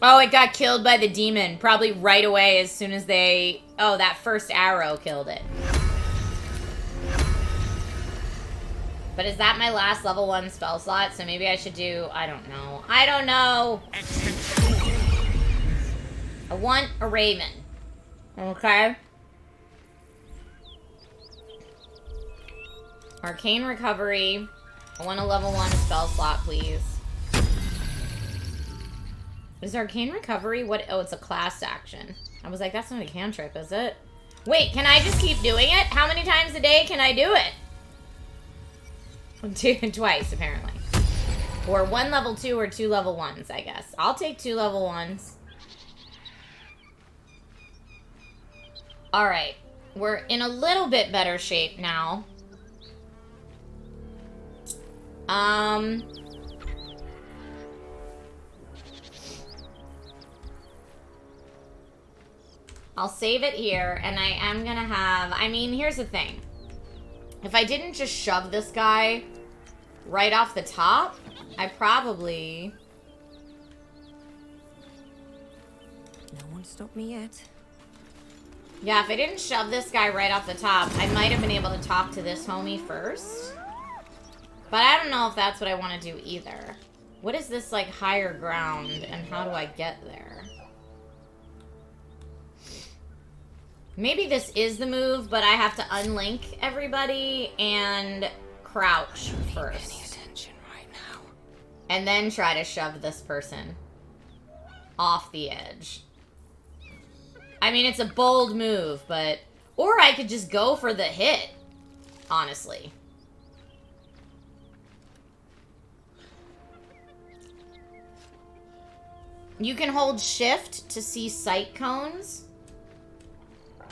Oh, it got killed by the demon. Probably right away as soon as they... Oh, that first arrow killed it. But is that my last level 1 spell slot? So maybe I should do... I don't know. I don't know! I want a raven. Okay? Arcane recovery. I want a level 1 spell slot, please. Is arcane recovery what? Oh, it's a class action. I was like, that's not a cantrip, is it? Wait, can I just keep doing it? How many times a day can I do it? Twice, apparently. Or 1 level 2 or 2 level 1s, I guess. I'll take 2 level 1s. Alright. We're in a little bit better shape now. I'll save it here, and I am gonna have... I mean, here's the thing. If I didn't just shove this guy right off the top, I probably... No one stopped me yet. Yeah, if I didn't shove this guy right off the top, I might have been able to talk to this homie first. But I don't know if that's what I want to do either. What is this, like, higher ground, and how do I get there? Maybe this is the move, but I have to unlink everybody and crouch first. And then try to shove this person off the edge. I mean, it's a bold move, but... Or I could just go for the hit, honestly. You can hold shift to see sight cones.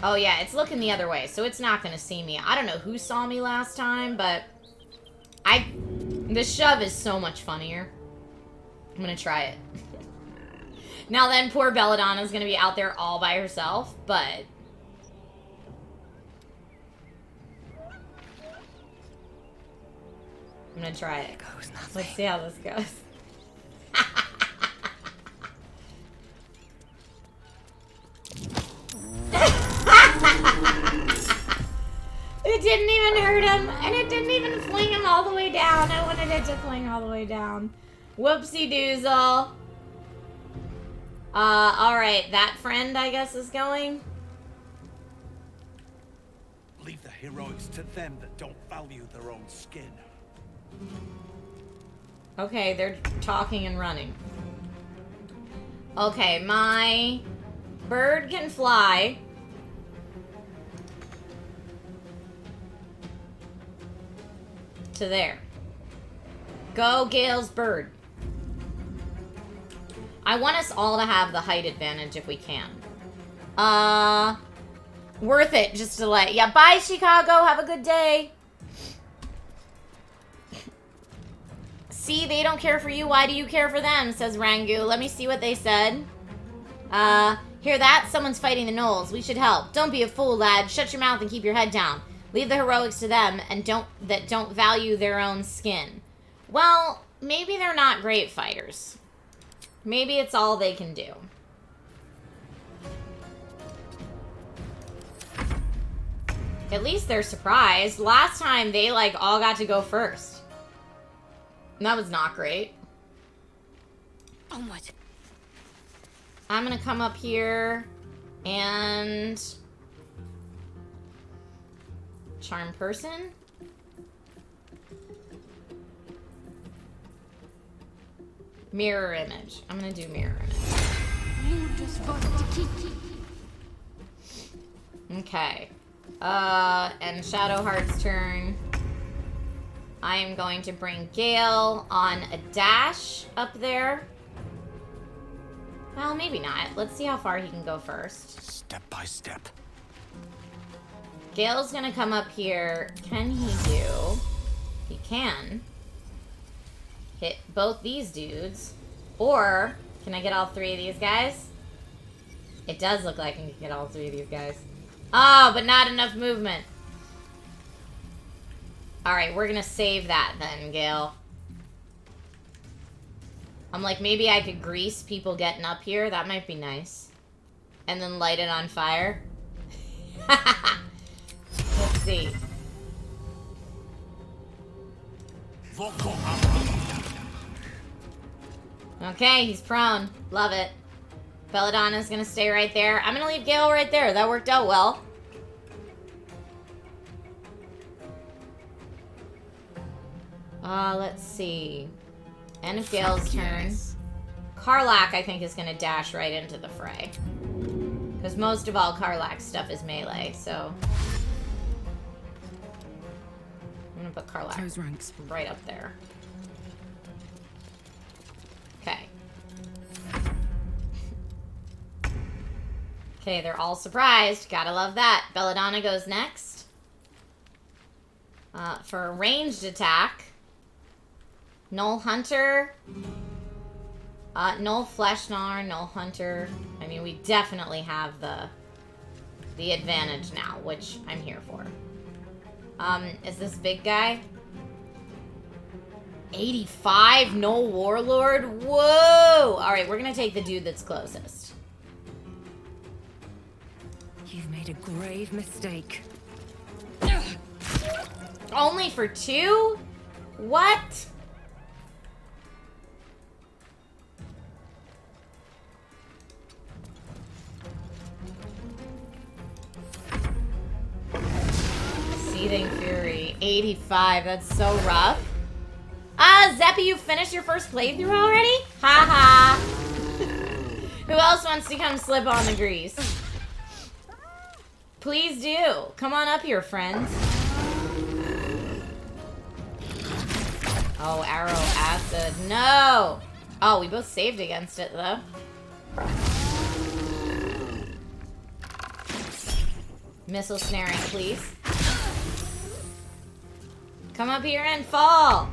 Oh yeah, it's looking the other way, so it's not gonna see me. I don't know who saw me last time, but the shove is so much funnier. I'm gonna try it. Now then, poor Belladonna's gonna be out there all by herself, but... I'm gonna try it. Let's see how this goes. It didn't even hurt him, and it didn't even fling him all the way down. I wanted it to fling all the way down. Whoopsie doozle. Alright, that friend, I guess, is going. Leave the heroics to them that don't value their own skin. Okay, they're talking and running. Okay, my bird can fly. To there. Go, Gale's bird. I want us all to have the height advantage if we can. Worth it just to let... Yeah, bye, Chicago. Have a good day. See, they don't care for you. Why do you care for them? Says Rangu. Let me see what they said. Hear that? Someone's fighting the gnolls. We should help. Don't be a fool, lad. Shut your mouth and keep your head down. Leave the heroics to them and don't value their own skin. Well, maybe they're not great fighters. Maybe it's all they can do. At least they're surprised. Last time they like all got to go first. And that was not great. Onward. I'm gonna come up here and charm person. Mirror image. I'm gonna do mirror image. Okay. And Shadowheart's turn. I am going to bring Gale on a dash up there. Well, maybe not. Let's see how far he can go first. Step by step. Gale's gonna come up here. Can he do... He can. Hit both these dudes. Or, can I get all three of these guys? It does look like I can get all three of these guys. Oh, but not enough movement. Alright, we're gonna save that then, Gale. I'm like, maybe I could grease people getting up here. That might be nice. And then light it on fire. Let's see. Okay, he's prone. Love it. Belladonna's gonna stay right there. I'm gonna leave Gale right there. That worked out well. Let's see. End of Gale's turn. Karlach, I think, is gonna dash right into the fray. Because most of all Karlach's stuff is melee, so... I'm gonna put Karlach right up there. Okay. Okay, they're all surprised. Gotta love that. Belladonna goes next. For a ranged attack. Gnoll Hunter. Gnoll Fleshgnawer, Gnoll Hunter. I mean, we definitely have the advantage now, which I'm here for. Is this big guy? 85? Gnoll Warlord? Whoa! Alright, we're gonna take the dude that's closest. You've made a grave mistake. Only for 2? What? 85. That's so rough. Zeppy, you finished your first playthrough already? Haha. Who else wants to come slip on the grease? Please do. Come on up here, friends. Oh, arrow acid. No! Oh, we both saved against it, though. Missile snaring, please. Come up here and fall!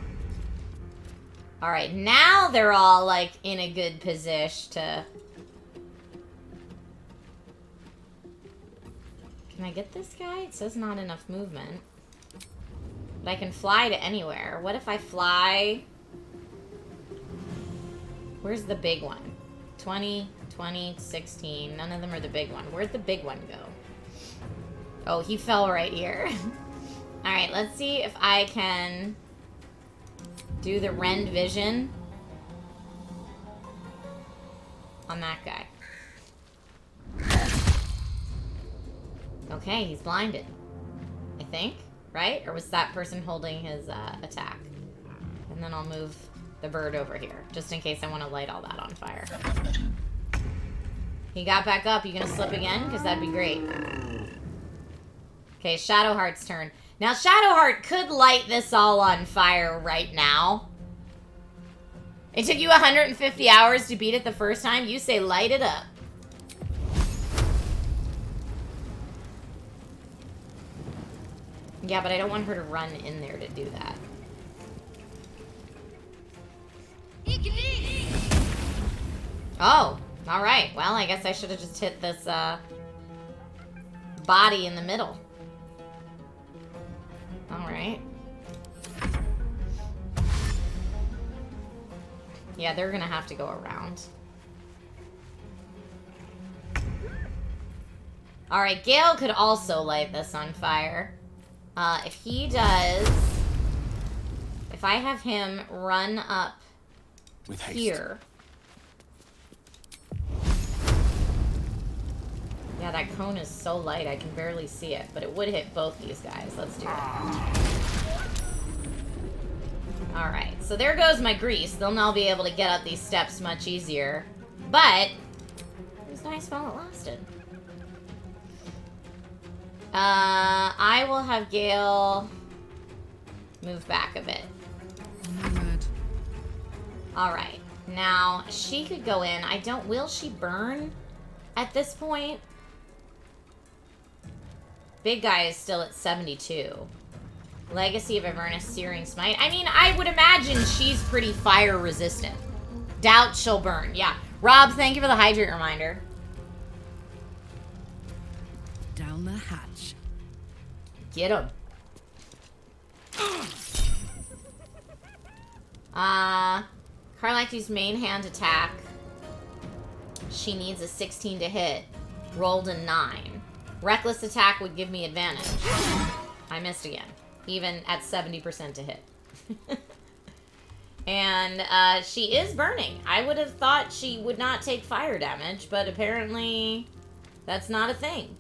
Alright, now they're all, like, in a good position to... Can I get this guy? It says not enough movement. But I can fly to anywhere. What if I fly... Where's the big one? 20, 20, 16. None of them are the big one. Where'd the big one go? Oh, he fell right here. Alright, let's see if I can do the rend vision on that guy. Okay, he's blinded. I think, right? Or was that person holding his attack? And then I'll move the bird over here, just in case I want to light all that on fire. He got back up. You gonna slip again? Because that'd be great. Okay, Shadowheart's turn. Now, Shadowheart could light this all on fire right now. It took you 150 hours to beat it the first time. You say light it up. Yeah, but I don't want her to run in there to do that. Oh, alright. Well, I guess I should have just hit this body in the middle. Alright. Yeah, they're gonna have to go around. Alright, Gale could also light this on fire. If he does... If I have him run up with haste here... Yeah, that cone is so light I can barely see it, but it would hit both these guys. Let's do it. Alright, so there goes my grease. They'll now be able to get up these steps much easier. But, it was nice while it lasted. I will have Gale move back a bit. Alright, now she could go in. I don't, will she burn at this point? Big guy is still at 72. Legacy of Avernus, Searing Smite. I mean, I would imagine she's pretty fire resistant. Doubt she'll burn. Yeah. Rob, thank you for the hydrate reminder. Down the hatch. Get him. Carlacty's main hand attack. She needs a 16 to hit. Rolled a 9. Reckless attack would give me advantage. I missed again. Even at 70% to hit. And she is burning. I would have thought she would not take fire damage, but apparently that's not a thing.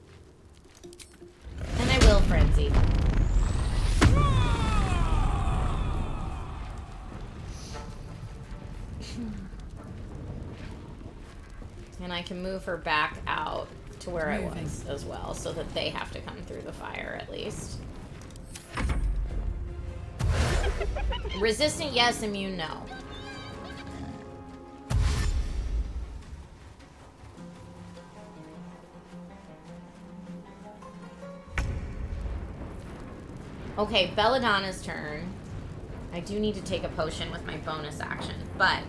And I will frenzy. And I can move her back out to where I was as well, so that they have to come through the fire at least. Resistant, yes. Immune, no. Okay, Belladonna's turn. I do need to take a potion with my bonus action, but...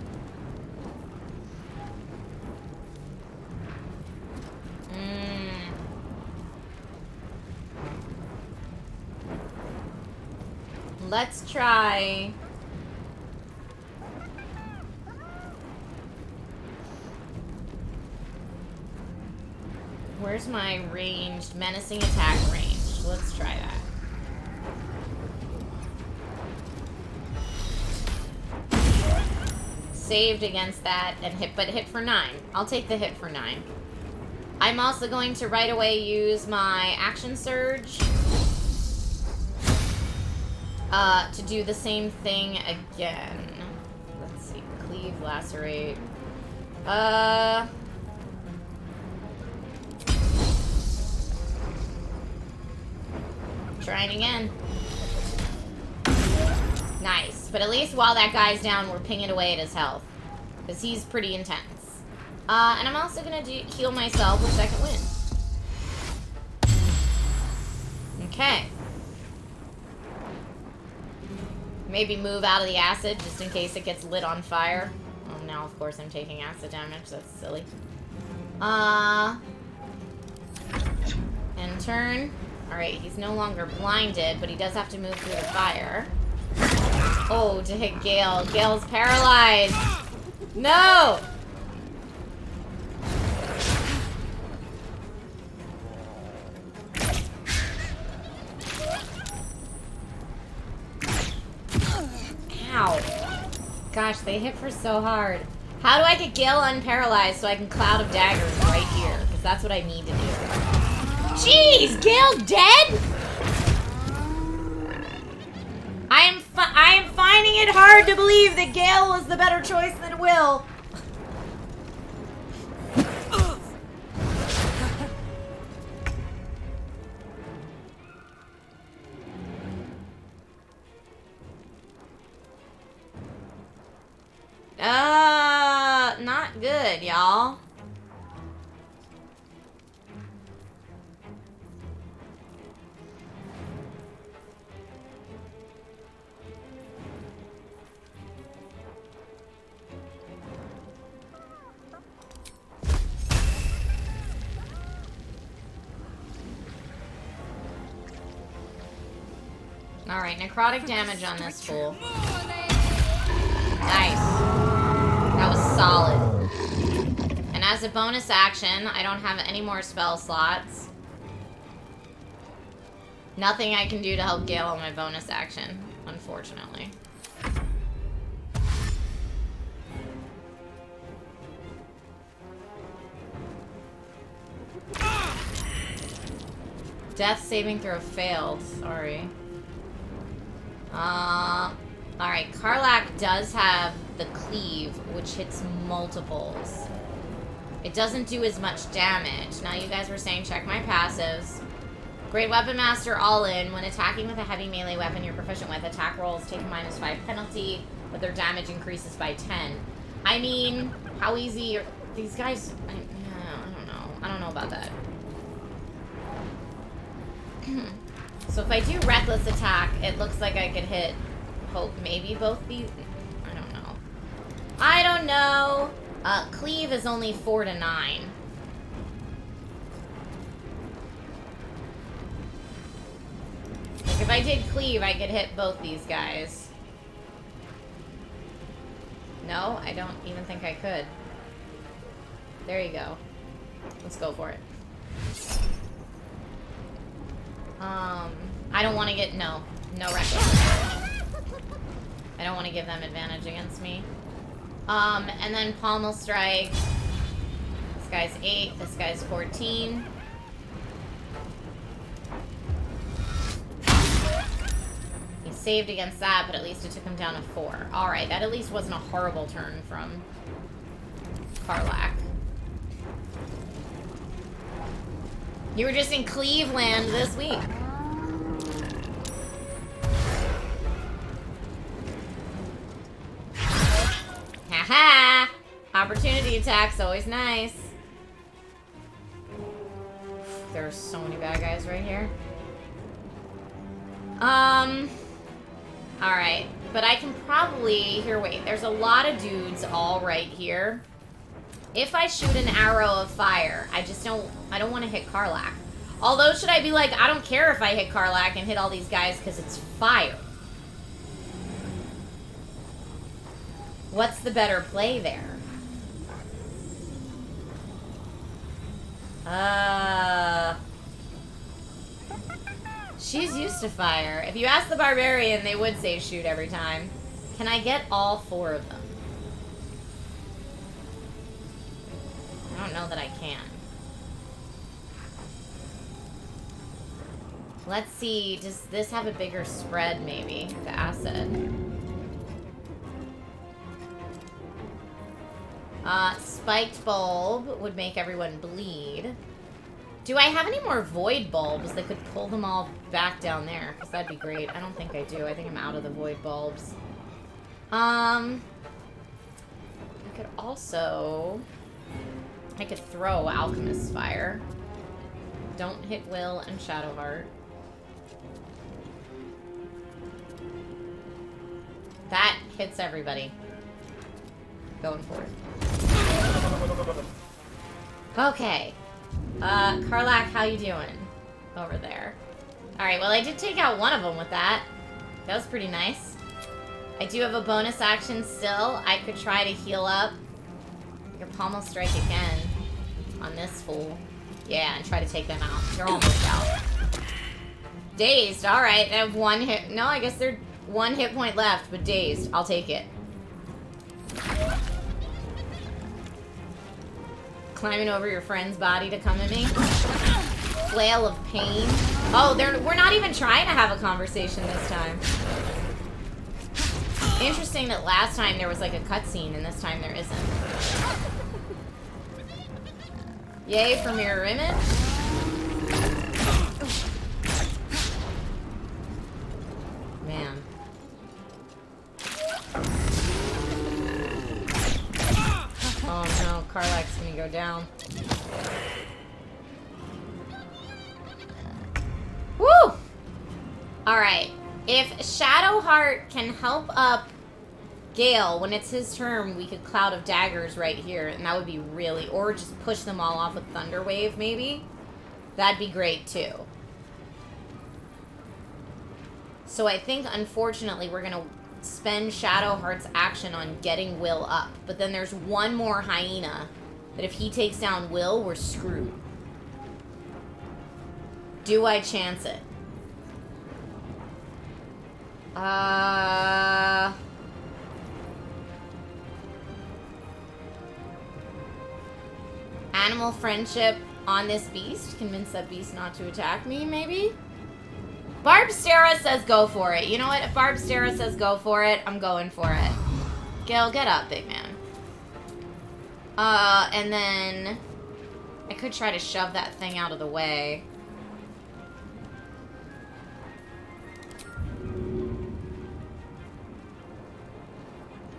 Let's try... Where's my ranged menacing attack range? Let's try that. Saved against that and hit, but hit for 9. I'll take the hit for 9. I'm also going to right away use my action surge. to do the same thing again. Let's see. Cleave, lacerate. Trying again. Nice. But at least while that guy's down, we're pinging away at his health. Because he's pretty intense. And I'm also going to heal myself with second wind. Okay. Maybe move out of the acid just in case it gets lit on fire. Oh, now of course I'm taking acid damage. That's silly. And turn. Alright, he's no longer blinded, but he does have to move through the fire. Oh, to hit Gale. Gale's paralyzed. No! Ow. Gosh, they hit for so hard. How do I get Gale unparalyzed so I can Cloud of Daggers right here? Because that's what I need to do. Jeez, Gale's dead? I am finding it hard to believe that Gale was the better choice than Will. Not good, y'all. Alright, necrotic damage on this fool. Nice. That was solid. And as a bonus action, I don't have any more spell slots. Nothing I can do to help Gale on my bonus action, unfortunately. Death saving throw failed. Sorry. Alright, Karlach does have the cleave, which hits multiples. It doesn't do as much damage. Now you guys were saying check my passives. Great Weapon Master all in. When attacking with a heavy melee weapon you're proficient with, attack rolls take a -5 penalty, but their damage increases by 10. I mean, how easy are these guys? I don't know. I don't know about that. So if I do reckless attack, it looks like I could hit, hope, maybe both these. I don't know. I don't know. Cleave is only 4 to 9. Like if I did cleave, I could hit both these guys. No, I don't even think I could. There you go. Let's go for it. I don't want to get, no reckless. I don't want to give them advantage against me. And then Pommel Strike. This guy's 8, this guy's 14. He saved against that, but at least it took him down to 4. Alright, that at least wasn't a horrible turn from Karlach. You were just in Cleveland this week. Haha! Opportunity attack's always nice. There are so many bad guys right here. Alright. But I can probably... Here, wait. There's a lot of dudes all right here. If I shoot an arrow of fire, I don't want to hit Karlach. Although, should I be like, I don't care if I hit Karlach and hit all these guys because it's fire. What's the better play there? She's used to fire. If you ask the barbarian, they would say shoot every time. Can I get all 4 of them? I don't know that I can. Let's see, does this have a bigger spread, maybe? The acid. Spiked bulb would make everyone bleed. Do I have any more void bulbs that could pull them all back down there? Because that'd be great. I don't think I do. I think I'm out of the void bulbs. I could also... I could throw Alchemist's Fire. Don't hit Will and Shadowheart. That hits everybody. Going for it. Okay. Karlach, how you doing? Over there. Alright, well I did take out one of them with that. That was pretty nice. I do have a bonus action still. I could try to heal up. I could pommel strike again on this fool. Yeah, and try to take them out. They're almost out. Dazed, alright. I have one hit. No, I guess they're one hit point left, but dazed. I'll take it. Climbing over your friend's body to come at me. Flail of pain. Oh, we're not even trying to have a conversation this time. Interesting that last time there was like a cutscene and this time there isn't. Yay for mirror image. Man. Oh no, Karlach's gonna go down. Woo! Alright. If Shadowheart can help up Gale when it's his turn, we could Cloud of Daggers right here, and that would be really... Or just push them all off with Thunder Wave, maybe? That'd be great, too. So I think, unfortunately, we're gonna spend Shadowheart's action on getting Will up. But then there's one more hyena that if he takes down Will, we're screwed. Do I chance it? Animal friendship on this beast. Convince that beast not to attack me, maybe? Barbstera says go for it. You know what? If Barbstera says go for it, I'm going for it. Gale, get up, big man. And then... I could try to shove that thing out of the way.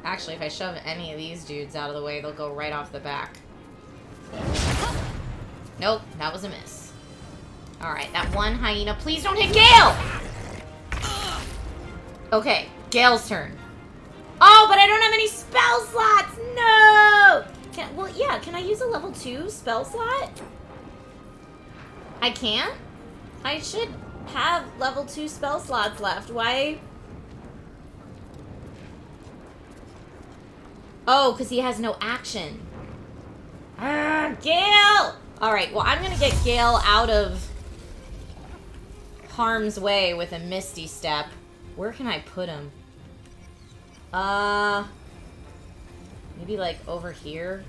Actually, if I shove any of these dudes out of the way, they'll go right off the back. Nope, that was a miss. Alright, that one hyena. Please don't hit Gale! Okay, Gale's turn. Oh, but I don't have any spell slots! No! Well, yeah, can I use a level 2 spell slot? I can't? I should have level 2 spell slots left. Why? Oh, because he has no action. Gale! Alright, well, I'm gonna get Gale out of harm's way with a Misty Step. Where can I put him? Maybe like over here?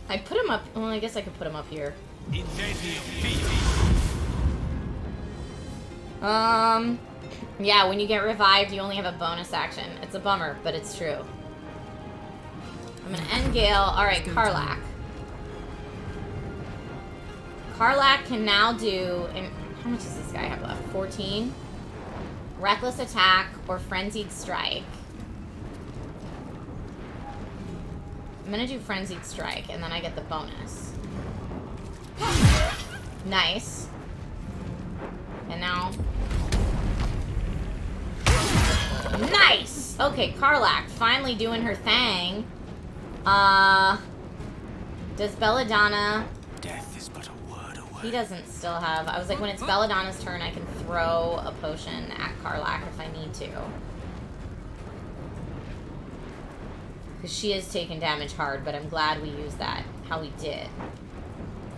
I put him up, well, I guess I could put him up here. Yeah, when you get revived, you only have a bonus action. It's a bummer, but it's true. I'm gonna end Gale. Alright, Karlach. Karlach can now do... And how much does this guy have left? 14? Reckless Attack or Frenzied Strike. I'm gonna do Frenzied Strike, and then I get the bonus. Nice. And now... Nice! Okay, Karlach, finally doing her thing. Does Belladonna... Death is but a word away. He doesn't still have... I was like, when it's Belladonna's turn, I can throw a potion at Karlach if I need to. Because she is taking damage hard, but I'm glad we used that how we did.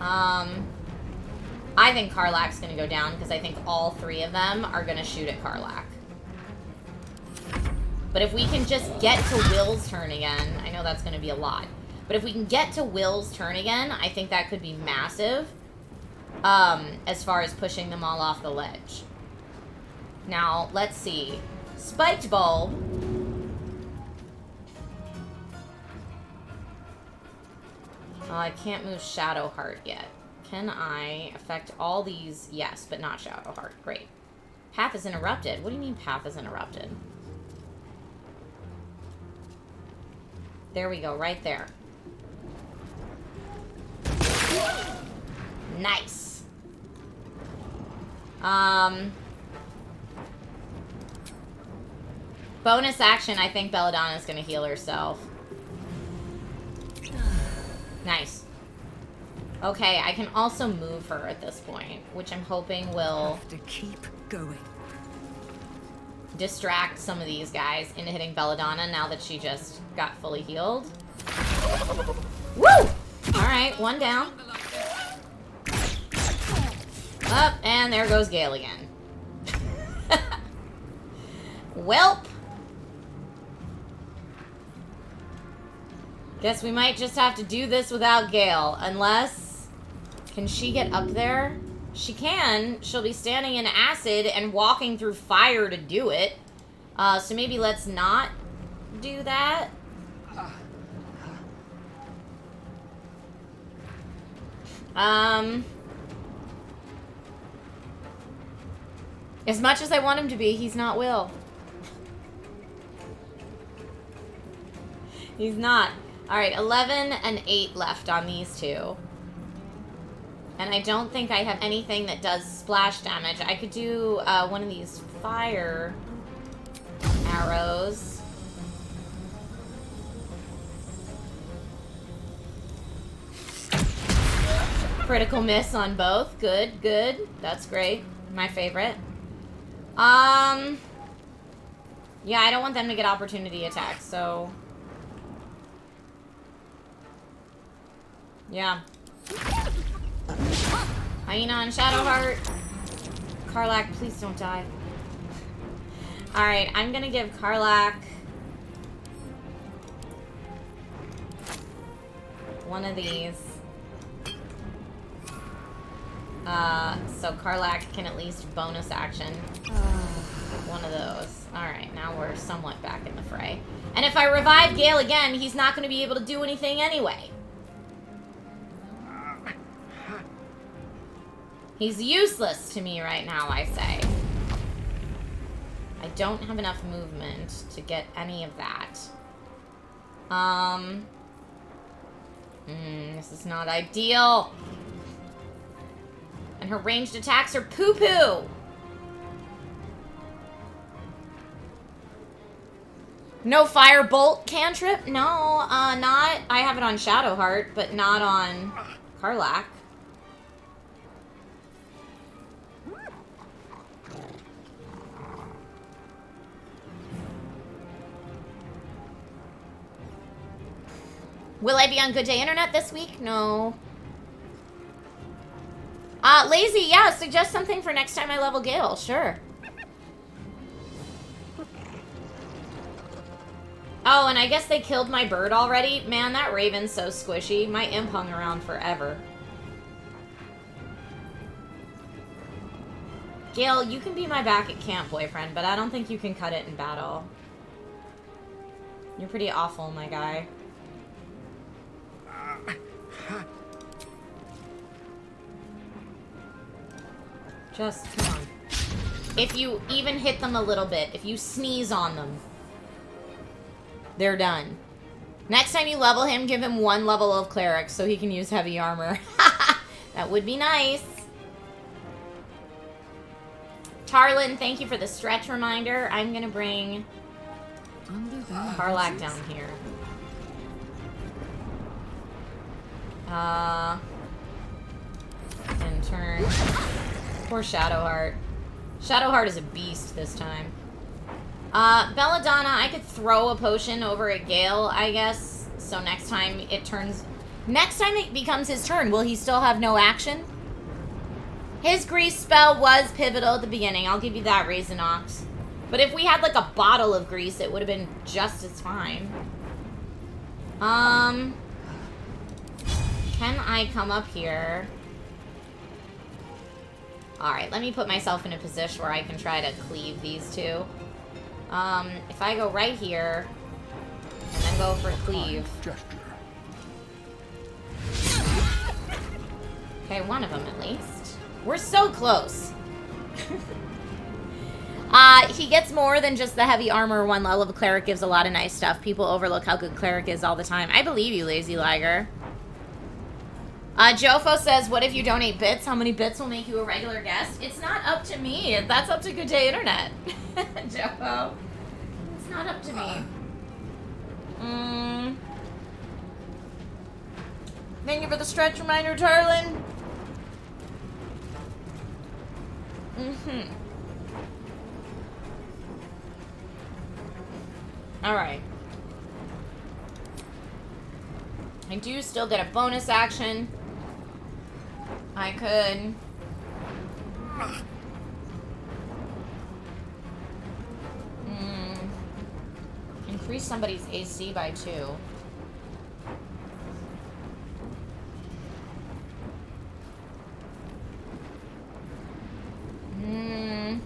I think Karlach's going to go down because I think all three of them are going to shoot at Karlach. But if we can just get to Will's turn again, I know that's going to be a lot. But if we can get to Will's turn again, I think that could be massive. as far as pushing them all off the ledge. Now, let's see. Spiked Bulb. Oh, I can't move Shadowheart yet. Can I affect all these? Yes, but not Shadowheart. Great. Path is interrupted. What do you mean path is interrupted? There we go, right there. Nice. Bonus action, I think Belladonna's gonna heal herself. Nice. Okay, I can also move her at this point, which I'm hoping will Have to keep going. distract some of these guys into hitting Belladonna now that she just got fully healed. Woo! Alright, one down. Up, and there goes Gale again. Welp. Guess we might just have to do this without Gale, unless... Can she get up there? She can. She'll be standing in acid and walking through fire to do it. So maybe let's not do that. As much as I want him to be, he's not Will. He's not. Alright, 11 and 8 left on these two. And I don't think I have anything that does splash damage. I could do one of these fire arrows. Critical miss on both. Good, good. That's great. My favorite. Yeah, I don't want them to get opportunity attacks, so... Yeah. Hyena and Shadowheart. Karlach, please don't die. Alright, I'm gonna give Karlach one of these. So Karlach can at least bonus action one of those. Alright, now we're somewhat back in the fray. And if I revive Gale again, he's not going to be able to do anything anyway. He's useless to me right now, I say. I don't have enough movement to get any of that. This is not ideal. And her ranged attacks are poo-poo. No firebolt cantrip? No, not. I have it on Shadowheart, but not on Karlach. Will I be on Good Day Internet this week? No. Lazy, yeah, suggest something for next time I level Gale, sure. Oh, and I guess they killed my bird already? Man, that raven's so squishy. My imp hung around forever. Gale, you can be my back at camp boyfriend, but I don't think you can cut it in battle. You're pretty awful, my guy. Just, come on. If you even hit them a little bit, if you sneeze on them, they're done. Next time you level him, give him 1 level of cleric so he can use heavy armor. That would be nice. Tarlin, thank you for the stretch reminder. I'm gonna bring Karlach down here. And turn. Poor Shadowheart. Shadowheart is a beast this time. Belladonna, I could throw a potion over at Gale, I guess. So next time it turns... Next time it becomes his turn, will he still have no action? His grease spell was pivotal at the beginning. I'll give you that, Raisinox. But if we had like a bottle of grease, it would have been just as fine. Can I come up here Alright, let me put myself in a position where I can try to cleave these two. If I go right here, and then go for cleave. Okay, one of them at least. We're so close. He gets more than just the heavy armor. One level of cleric gives a lot of nice stuff. People overlook how good cleric is all the time. I believe you, Lazy Liger. Jofo says, what if you donate bits? How many bits will make you a regular guest? It's not up to me. That's up to Good Day Internet. Jofo. It's not up to me. Thank you for the stretch reminder, darling. Alright. I do still get a bonus action. I could... increase somebody's AC by 2. I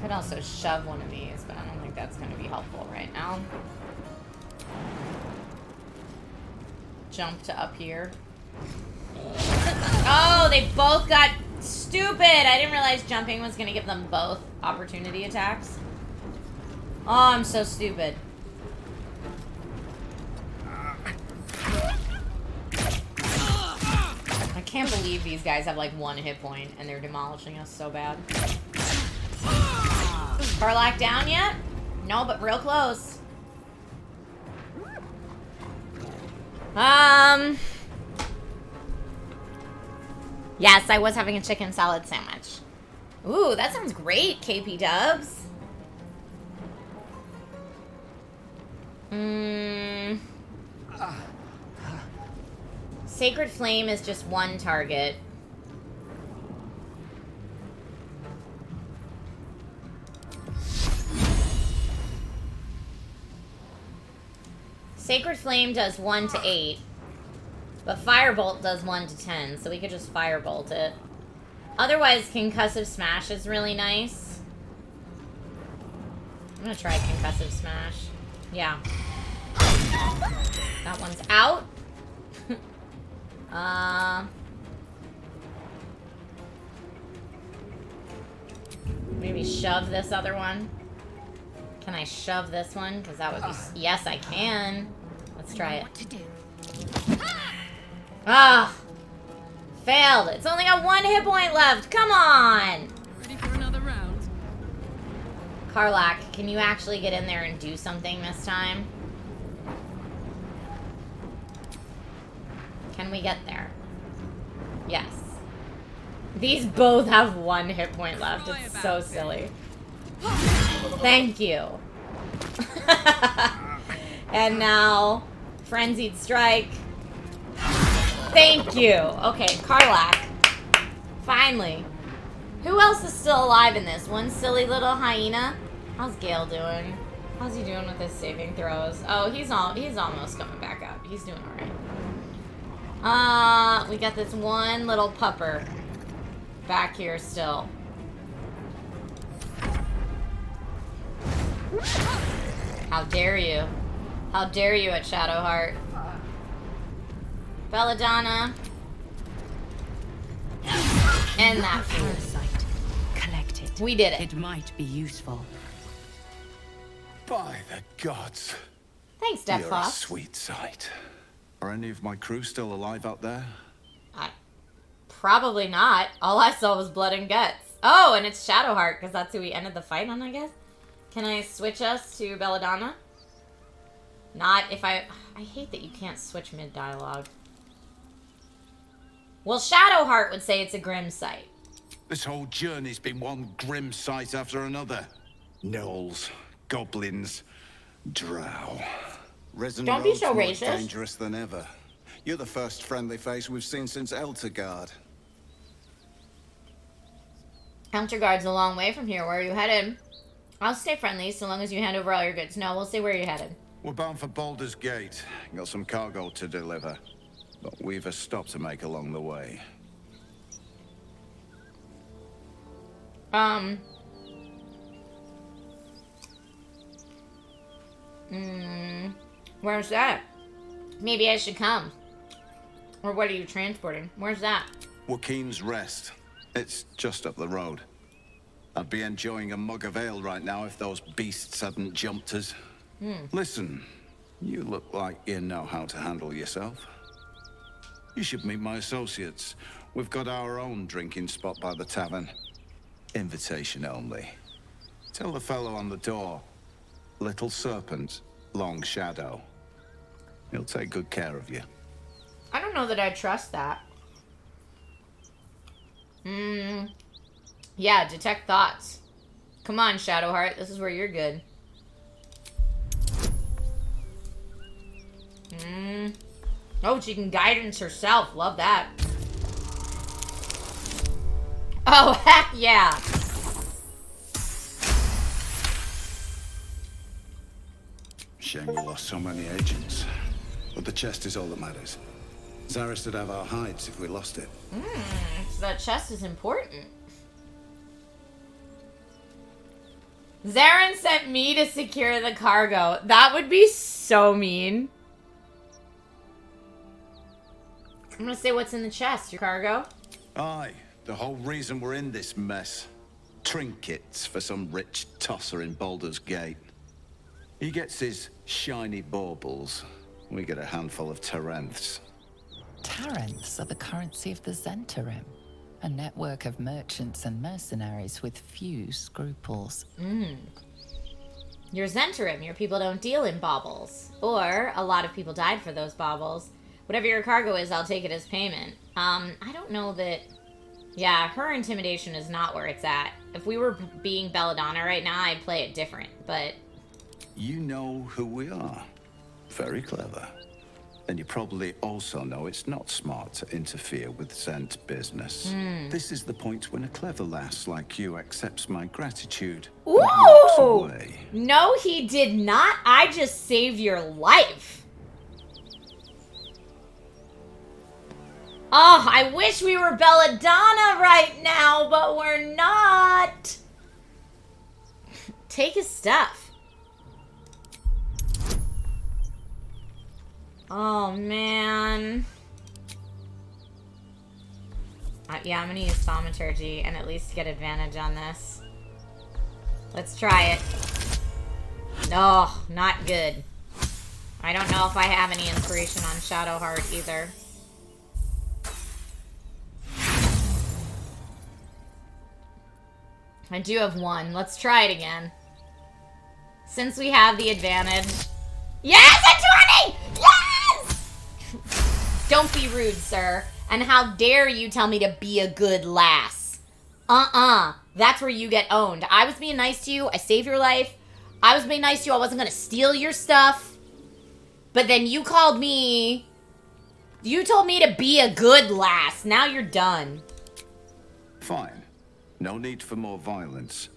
could also shove one of these, but I don't think that's going to be helpful right now. Jump to up here. Oh, they both got stupid! I didn't realize jumping was going to give them both opportunity attacks. Oh, I'm so stupid. I can't believe these guys have like 1 hit point and they're demolishing us so bad. Karlak down yet? No, but real close. Yes, I was having a chicken salad sandwich. Ooh, that sounds great, KP Dubs. Sacred Flame is just 1 target. Sacred Flame does 1 to 8. But Firebolt does 1 to 10, so we could just Firebolt it. Otherwise, Concussive Smash is really nice. I'm gonna try Concussive Smash. Yeah. That one's out. Maybe shove this other one. Can I shove this one? Because that would be... Yes, I can. Let's try it. What to do? Ah! Failed. It's only got 1 hit point left. Come on! Ready for another round? Karlak, can you actually get in there and do something this time? Can we get there? Yes. These both have 1 hit point left. It's so silly. Thank you. And now, Frenzied Strike. Thank you. Okay, Karlak. Finally. Who else is still alive in this? One silly little hyena? How's Gale doing? How's he doing with his saving throws? Oh, he's almost coming back up. He's doing alright. We got this one little pupper back here still. How dare you? How dare you at Shadowheart? Belladonna. And that parasite. Collect it. We did it. It might be useful. By the gods. Thanks, Death You're a Fox. sweet sight. Are any of my crew still alive out there? Probably not. All I saw was blood and guts. Oh, and it's Shadowheart, because that's who we ended the fight on, I guess. Can I switch us to Belladonna? Not if I hate that you can't switch mid-dialogue. Well, Shadowheart would say it's a grim sight. This whole journey's been one grim sight after another. Gnolls, goblins, drow. Resin Don't be Road's so more racist. dangerous than ever. You're the first friendly face we've seen since Eltergard. Eltergard's a long way from here. Where are you headed? I'll stay friendly so long as you hand over all your goods. No, we'll say where you're headed. We're bound for Baldur's Gate. Got some cargo to deliver. But we've a stop to make along the way. Where's that? Maybe I should come. Or what are you transporting? Where's that? Joaquin's Rest. It's just up the road. I'd be enjoying a mug of ale right now if those beasts hadn't jumped us. Listen, you look like you know how to handle yourself. You should meet my associates. We've got our own drinking spot by the tavern. Invitation only. Tell the fellow on the door. Little Serpent, Long Shadow. He'll take good care of you. I don't know that I trust that. Yeah, detect thoughts. Come on, Shadowheart. This is where you're good. Oh, she can guidance herself. Love that. Oh, heck yeah. Shame we lost so many agents. But the chest is all that matters. Zaris would have our hides if we lost it. So that chest is important. Zarin sent me to secure the cargo. That would be so mean. I'm gonna say what's in the chest. Your cargo? Aye, the whole reason we're in this mess. Trinkets for some rich tosser in Baldur's Gate. He gets his shiny baubles. We get a handful of Tarenths. Tarenths are the currency of the Zentarim, a network of merchants and mercenaries with few scruples. You're Zentarim. Your people don't deal in baubles. Or, a lot of people died for those baubles. Whatever your cargo is, I'll take it as payment. I don't know that... Yeah, her intimidation is not where it's at. If we were being Belladonna right now, I'd play it different, but... You know who we are. Very clever. And you probably also know it's not smart to interfere with Zent business. This is the point when a clever lass like you accepts my gratitude. And walks away. No, he did not. I just saved your life. Oh, I wish we were Belladonna right now, but we're not. Take his stuff. Oh, man. Yeah, I'm going to use Thaumaturgy and at least get advantage on this. Let's try it. No, not good. I don't know if I have any inspiration on Shadowheart either. I do have one. Let's try it again. Since we have the advantage. Yes, a 20! Yes! Don't be rude, sir. And how dare you tell me to be a good lass? That's where you get owned. I was being nice to you. I saved your life. I was being nice to you. I wasn't going to steal your stuff. But then you called me... You told me to be a good lass. Now you're done. Fine. No need for more violence.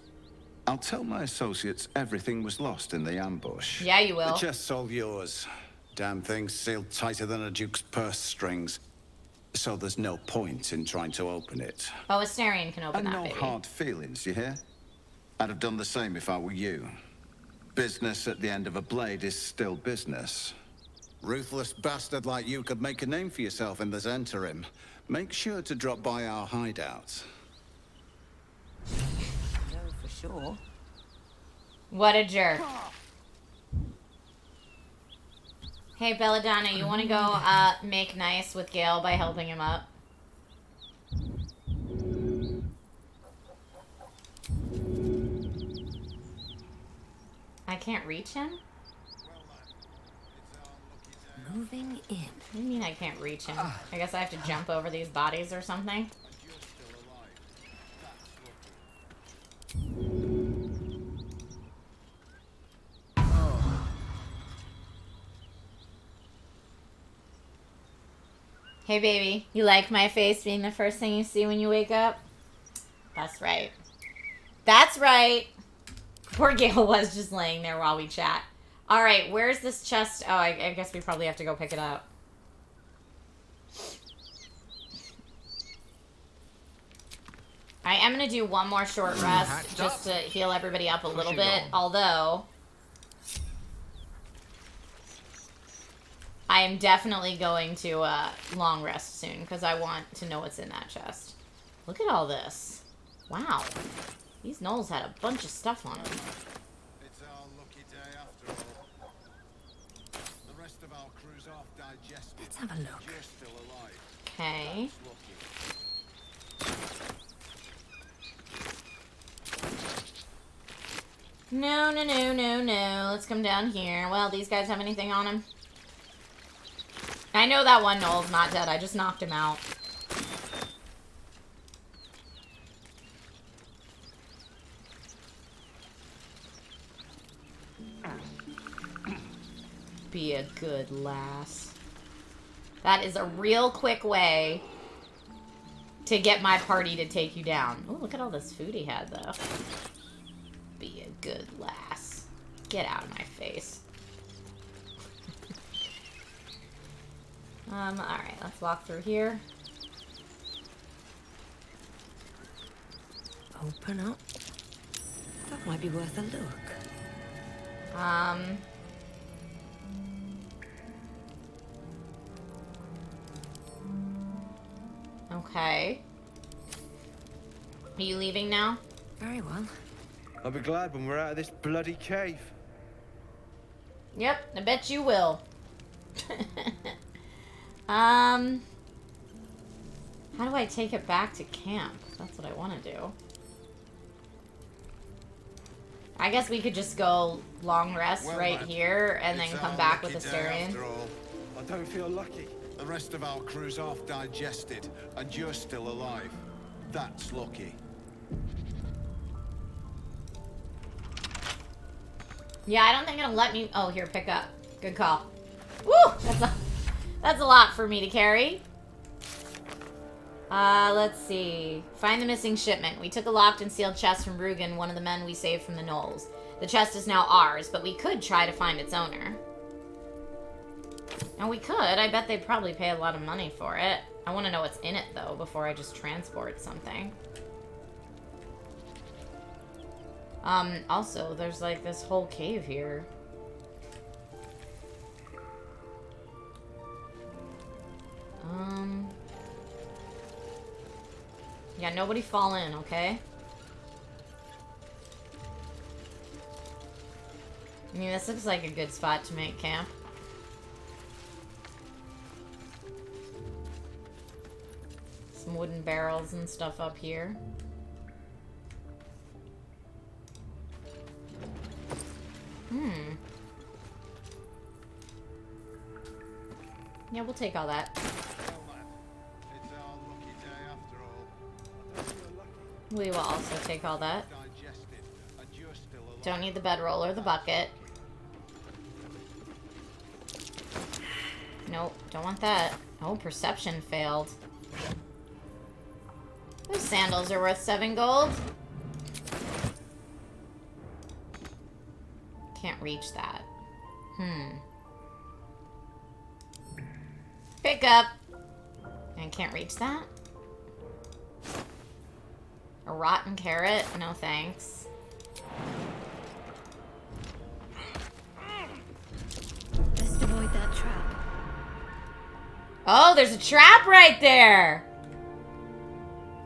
I'll tell my associates everything was lost in the ambush. Yeah, you will. The chest's all yours. Damn thing's sealed tighter than a duke's purse strings. So there's no point in trying to open it. Oh, Astarion can open And that, no baby. hard feelings, you hear? I'd have done the same if I were you. Business at the end of a blade is still business. Ruthless bastard like you could make a name for yourself in the Zentarim. Make sure to drop by our hideout. No, for sure. What a jerk. Hey, Belladonna, you want to go make nice with Gale by helping him up? I can't reach him? Moving in. What do you mean I can't reach him? I guess I have to jump over these bodies or something? Hey baby, you like my face being the first thing you see when you wake up? That's right. That's right. Poor Gale was just laying there while we chat. Alright, where's this chest? Oh, I guess we probably have to go pick it up. I am going to do one more short rest just to heal everybody up a little bit. Although, I am definitely going to long rest soon because I want to know what's in that chest. Look at all this. Wow. These gnolls had a bunch of stuff on them. It's our lucky day after all. The rest of our crew's off digested. Let's have a look. You're still alive. Okay. No, no, no, no, no. Let's come down here. Well, these guys have anything on them? I know that one Knoll's not dead. I just knocked him out. Be a good lass. That is a real quick way to get my party to take you down. Oh, look at all this food he had, though. Be a good lass. Get out of my face. Alright, let's walk through here. Open up. That might be worth a look. Okay. Are you leaving now? Very well. I'll be glad when we're out of this bloody cave. Yep, I bet you will. How do I take it back to camp? That's what I want to do. I guess we could just go long rest right here and then come back with Asterion. I don't feel lucky. The rest of our crew's off digested, and you're still alive. That's lucky. Yeah, I don't think it'll let me... Oh, here, pick up. Good call. Woo! That's a lot for me to carry. Let's see. Find the missing shipment. We took a locked and sealed chest from Rugen, one of the men we saved from the gnolls. The chest is now ours, but we could try to find its owner. And we could. I bet they'd probably pay a lot of money for it. I want to know what's in it, though, before I just transport something. Also, there's, like, this whole cave here. Yeah, nobody fall in, okay? I mean, this looks like a good spot to make camp. Some wooden barrels and stuff up here. Yeah, we'll take all that. We will also take all that. Don't need the bedroll or the bucket. Nope, don't want that. Oh, perception failed. Those sandals are worth 7 gold. Can't reach that. Pick up. And can't reach that. A rotten carrot? No thanks. Best avoid that trap. Oh, there's a trap right there!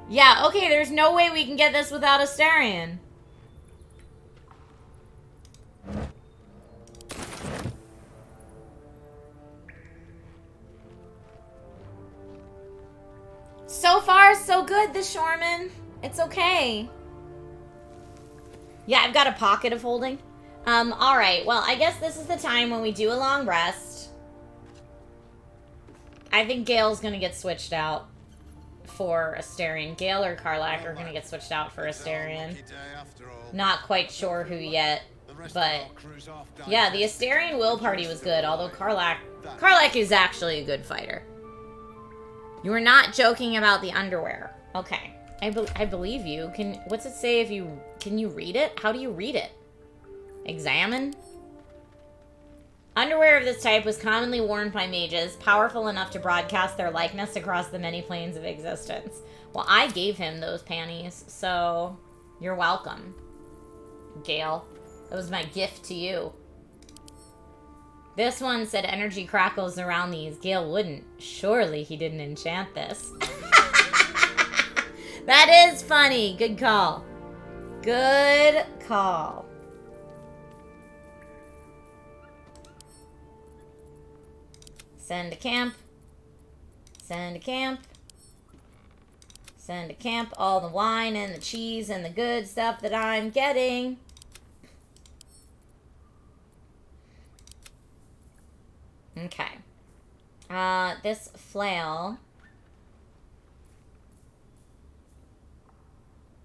Yeah, okay, there's no way we can get this without Asterion. So far, so good, the Shoreman. It's okay. Yeah, I've got a pocket of holding. Alright, well, I guess this is the time when we do a long rest. I think Gale's gonna get switched out for Asterion. Gale or Karlach are gonna get switched out for Asterion. Not quite sure who yet, but yeah, the Asterion will party was good, although Karlach is actually a good fighter. You were not joking about the underwear. Okay. I believe you. What's it say if you... Can you read it? How do you read it? Examine? Underwear of this type was commonly worn by mages, powerful enough to broadcast their likeness across the many planes of existence. Well, I gave him those panties, so you're welcome, Gale. That was my gift to you. This one said energy crackles around these. Gale wouldn't. Surely he didn't enchant this. That is funny. Good call. Good call. Send to camp. Send to camp. Send to camp all the wine and the cheese and the good stuff that I'm getting. Okay. This flail.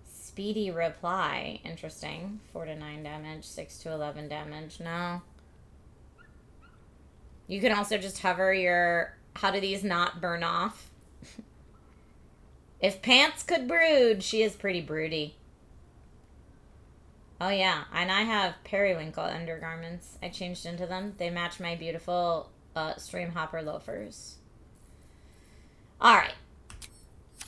Speedy reply. Interesting. 4 to 9 damage. 6 to 11 damage. No. You can also just hover your... How do these not burn off? If pants could brood, she is pretty broody. Oh yeah, and I have periwinkle undergarments. I changed into them. They match my beautiful stream hopper loafers. Alright.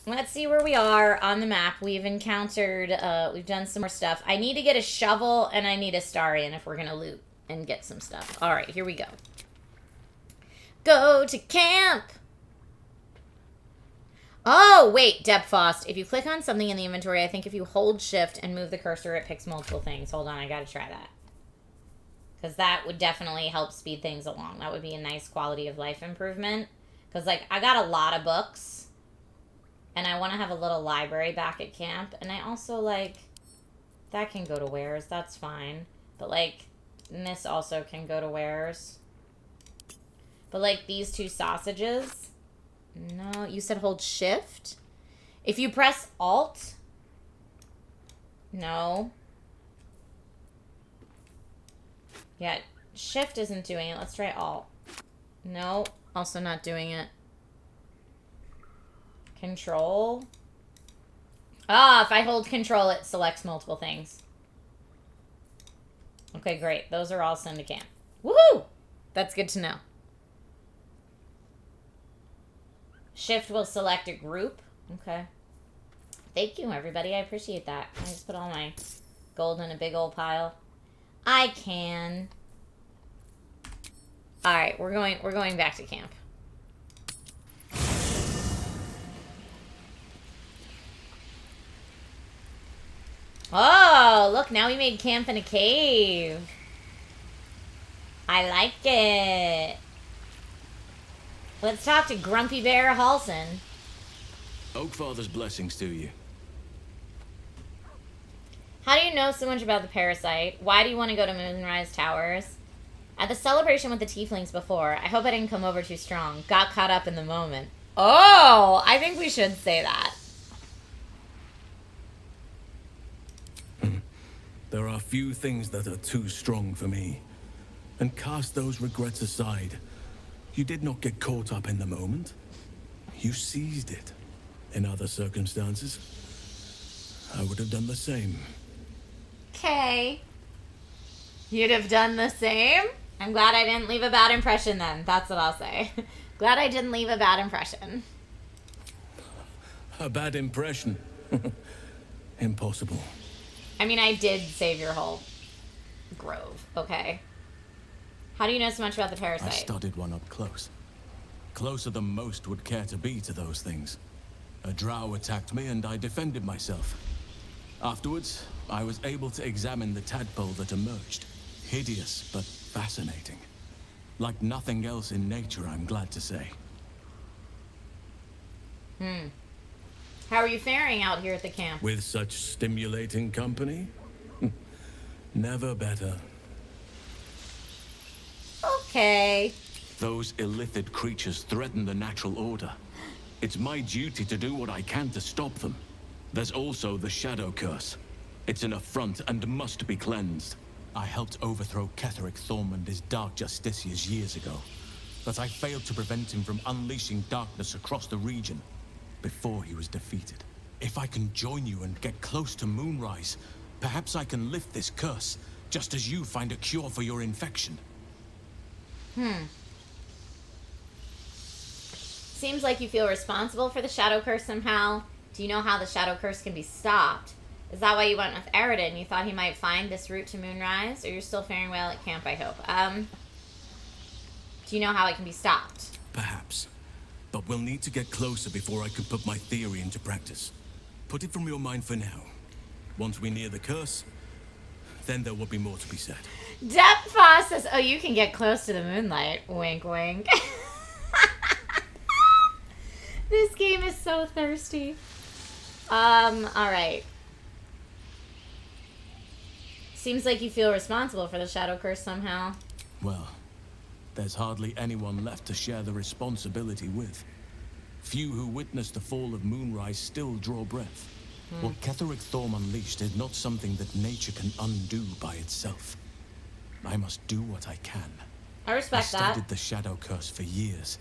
Let's see where we are on the map. We've encountered, we've done some more stuff. I need to get a shovel and I need a Starion if we're gonna loot and get some stuff. Alright, here we go. Go to camp! Oh, wait, Depfost. If you click on something in the inventory, I think if you hold shift and move the cursor, it picks multiple things. Hold on, I gotta try that. Because that would definitely help speed things along. That would be a nice quality of life improvement. Because, like, I got a lot of books. And I want to have a little library back at camp. And I also, like, that can go to wares. That's fine. But, like, this also can go to wares. But, like, these two sausages... No, you said hold shift? If you press alt? No. Yeah, shift isn't doing it. Let's try alt. No, also not doing it. Control? Ah, if I hold control, it selects multiple things. Okay, great. Those are all send to camp. Woohoo! That's good to know. Shift will select a group. Okay. Thank you, everybody. I appreciate that. I just put all my gold in a big old pile. I can. All right, we're going back to camp. Oh, look, now we made camp in a cave. I like it. Let's talk to Grumpy Bear Halson. Oakfather's blessings to you. How do you know so much about the parasite? Why do you want to go to Moonrise Towers? At the celebration with the tieflings before, I hope I didn't come over too strong. Got caught up in the moment. Oh, I think we should say that. There are few things that are too strong for me. And cast those regrets aside. You did not get caught up in the moment. You seized it. In other circumstances, I would have done the same. Okay. You'd have done the same? I'm glad I didn't leave a bad impression then. That's what I'll say. Glad I didn't leave a bad impression. A bad impression? Impossible. I mean, I did save your whole grove, okay? How do you know so much about the parasite? I studied one up close. Closer than most would care to be to those things. A drow attacked me and I defended myself. Afterwards, I was able to examine the tadpole that emerged. Hideous, but fascinating. Like nothing else in nature, I'm glad to say. How are you faring out here at the camp? With such stimulating company? Never better. Okay. Those illithid creatures threaten the natural order. It's my duty to do what I can to stop them. There's also the Shadow Curse. It's an affront and must be cleansed. I helped overthrow Ketheric Thormund his Dark Justiciars years ago, but I failed to prevent him from unleashing darkness across the region before he was defeated. If I can join you and get close to Moonrise, perhaps I can lift this curse, just as you find a cure for your infection. Seems like you feel responsible for the shadow curse somehow. Do you know how the shadow curse can be stopped? Is that why you went with Eridan? You thought he might find this route to Moonrise? Or you're still faring well at camp, I hope. Do you know how it can be stopped? Perhaps. But we'll need to get closer before I can put my theory into practice. Put it from your mind for now. Once we near the curse, then there will be more to be said. Deptha says, oh, you can get close to the moonlight. Wink, wink. This game is so thirsty. Alright. Seems like you feel responsible for the shadow curse somehow. Well, there's hardly anyone left to share the responsibility with. Few who witnessed the fall of Moonrise still draw breath. What Ketheric Thorm unleashed is not something that nature can undo by itself. I must do what I can. I respect that. I studied the shadow curse for years,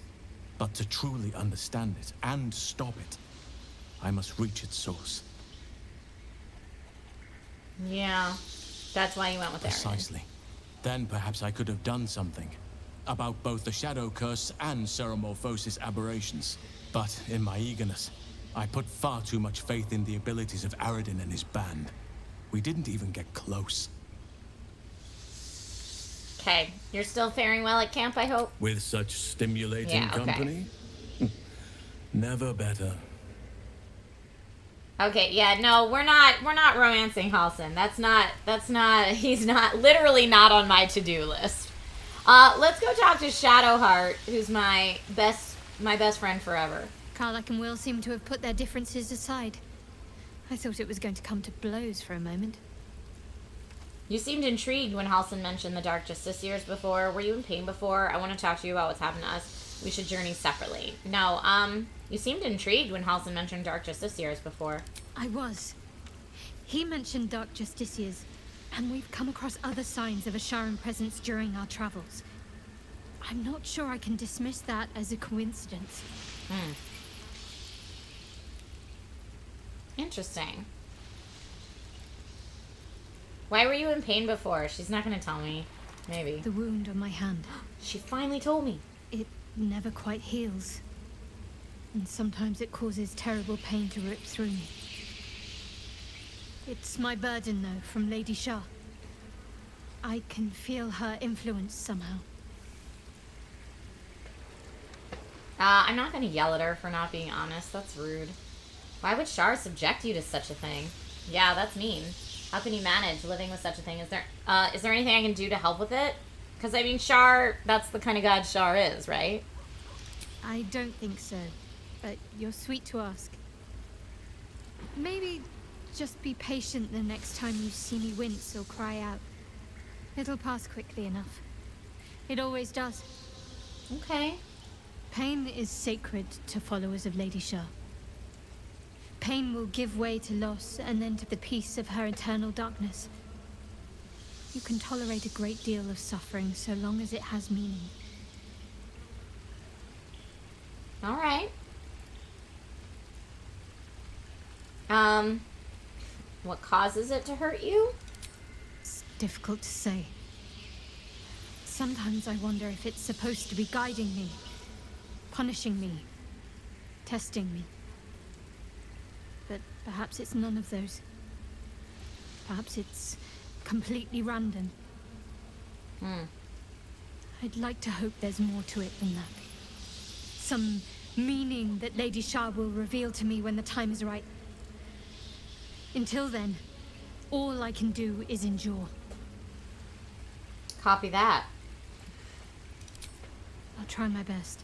but to truly understand it and stop it, I must reach its source. Yeah, that's why you went with Eridan. Precisely. Then perhaps I could have done something about both the shadow curse and Ceramorphosis aberrations. But in my eagerness, I put far too much faith in the abilities of Eridan and his band. We didn't even get close. Okay, you're still faring well at camp, I hope? With such stimulating company? Never better. Okay, yeah, no, we're not romancing Halsin. That's not, he's not, literally not on my to-do list. Let's go talk to Shadowheart, who's my best friend forever. Karlach and Will seem to have put their differences aside. I thought it was going to come to blows for a moment. You seemed intrigued when Halsin mentioned the Dark Justiciars before. Were you in pain before? I want to talk to you about what's happened to us. We should journey separately. No, you seemed intrigued when Halsin mentioned Dark Justiciars before. I was. He mentioned Dark Justiciars, and we've come across other signs of a Sharan presence during our travels. I'm not sure I can dismiss that as a coincidence. Interesting. Why were you in pain before? She's not going to tell me. Maybe. The wound on my hand. She finally told me. It never quite heals. And sometimes it causes terrible pain to rip through me. It's my burden, though, from Lady Shah. I can feel her influence somehow. I'm not going to yell at her for not being honest. That's rude. Why would Shar subject you to such a thing? Yeah, that's mean. How can you manage living with such a thing? Is there anything I can do to help with it? Because, I mean, Shar, that's the kind of god Shar is, right? I don't think so. But you're sweet to ask. Maybe just be patient the next time you see me wince or cry out. It'll pass quickly enough. It always does. Okay. Pain is sacred to followers of Lady Shah. Pain will give way to loss and then to the peace of her eternal darkness. You can tolerate a great deal of suffering so long as it has meaning. All right. What causes it to hurt you? It's difficult to say. Sometimes I wonder if it's supposed to be guiding me, punishing me, testing me. But perhaps it's none of those. Perhaps it's completely random. I'd like to hope there's more to it than that. Some meaning that Lady Shah will reveal to me when the time is right. Until then, all I can do is endure. Copy that. I'll try my best.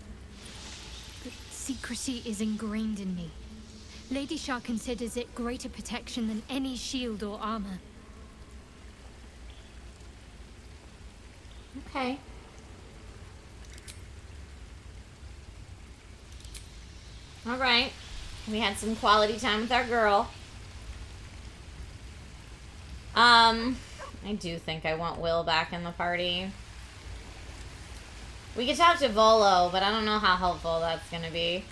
But secrecy is ingrained in me. Lady Shah considers it greater protection than any shield or armor. Okay. All right. We had some quality time with our girl. I do think I want Will back in the party. We could talk to Volo, but I don't know how helpful that's going to be.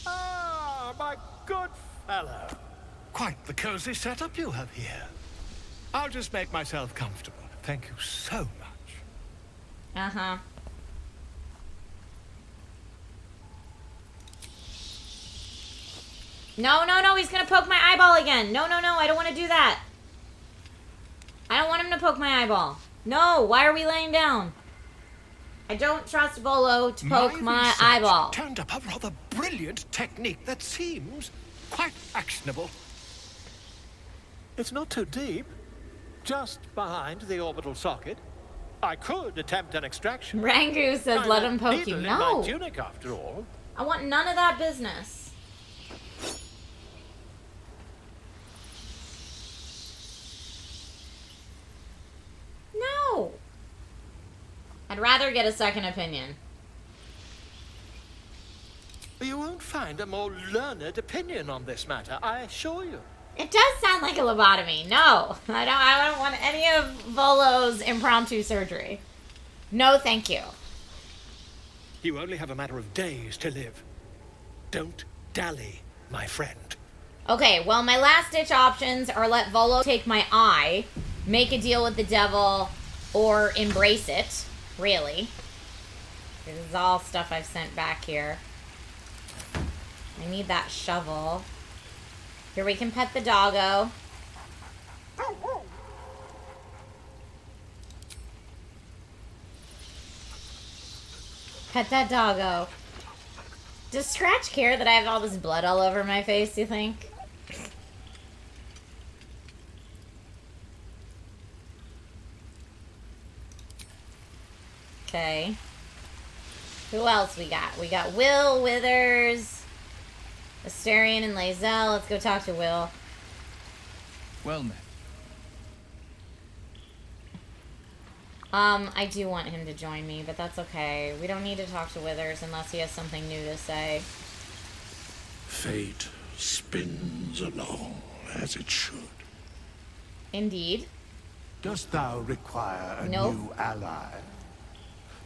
Ah, my good fellow. Quite the cozy setup you have here. I'll just make myself comfortable. Thank you so much. Uh-huh. No, no, no, he's gonna poke my eyeball again. No, no, no, I don't want to do that. I don't want him to poke my eyeball. No, why are we laying down? I don't trust Volo to poke my research eyeball. turned up a rather brilliant technique that seems quite actionable. It's not too deep. Just behind the orbital socket. I could attempt an extraction. Rangu says let him poke you. In No. my tunic, after all. I want none of that business. No. I'd rather get a second opinion. You won't find a more learned opinion on this matter, I assure you. It does sound like a lobotomy. No. I don't want any of Volo's impromptu surgery. No, thank you. You only have a matter of days to live. Don't dally, my friend. Okay, well, my last-ditch options are let Volo take my eye, make a deal with the devil, or embrace it, really. This is all stuff I've sent back here. I need that shovel. Here, we can pet the doggo. Pet that doggo. Does Scratch care that I have all this blood all over my face, you think? Okay. Who else we got? We got Will, Withers, Asterion, and Lae'zel. Let's go talk to Will. Well met. I do want him to join me, but that's okay. We don't need to talk to Withers unless he has something new to say. Fate spins along as it should. Indeed. Dost thou require a Nope. new ally?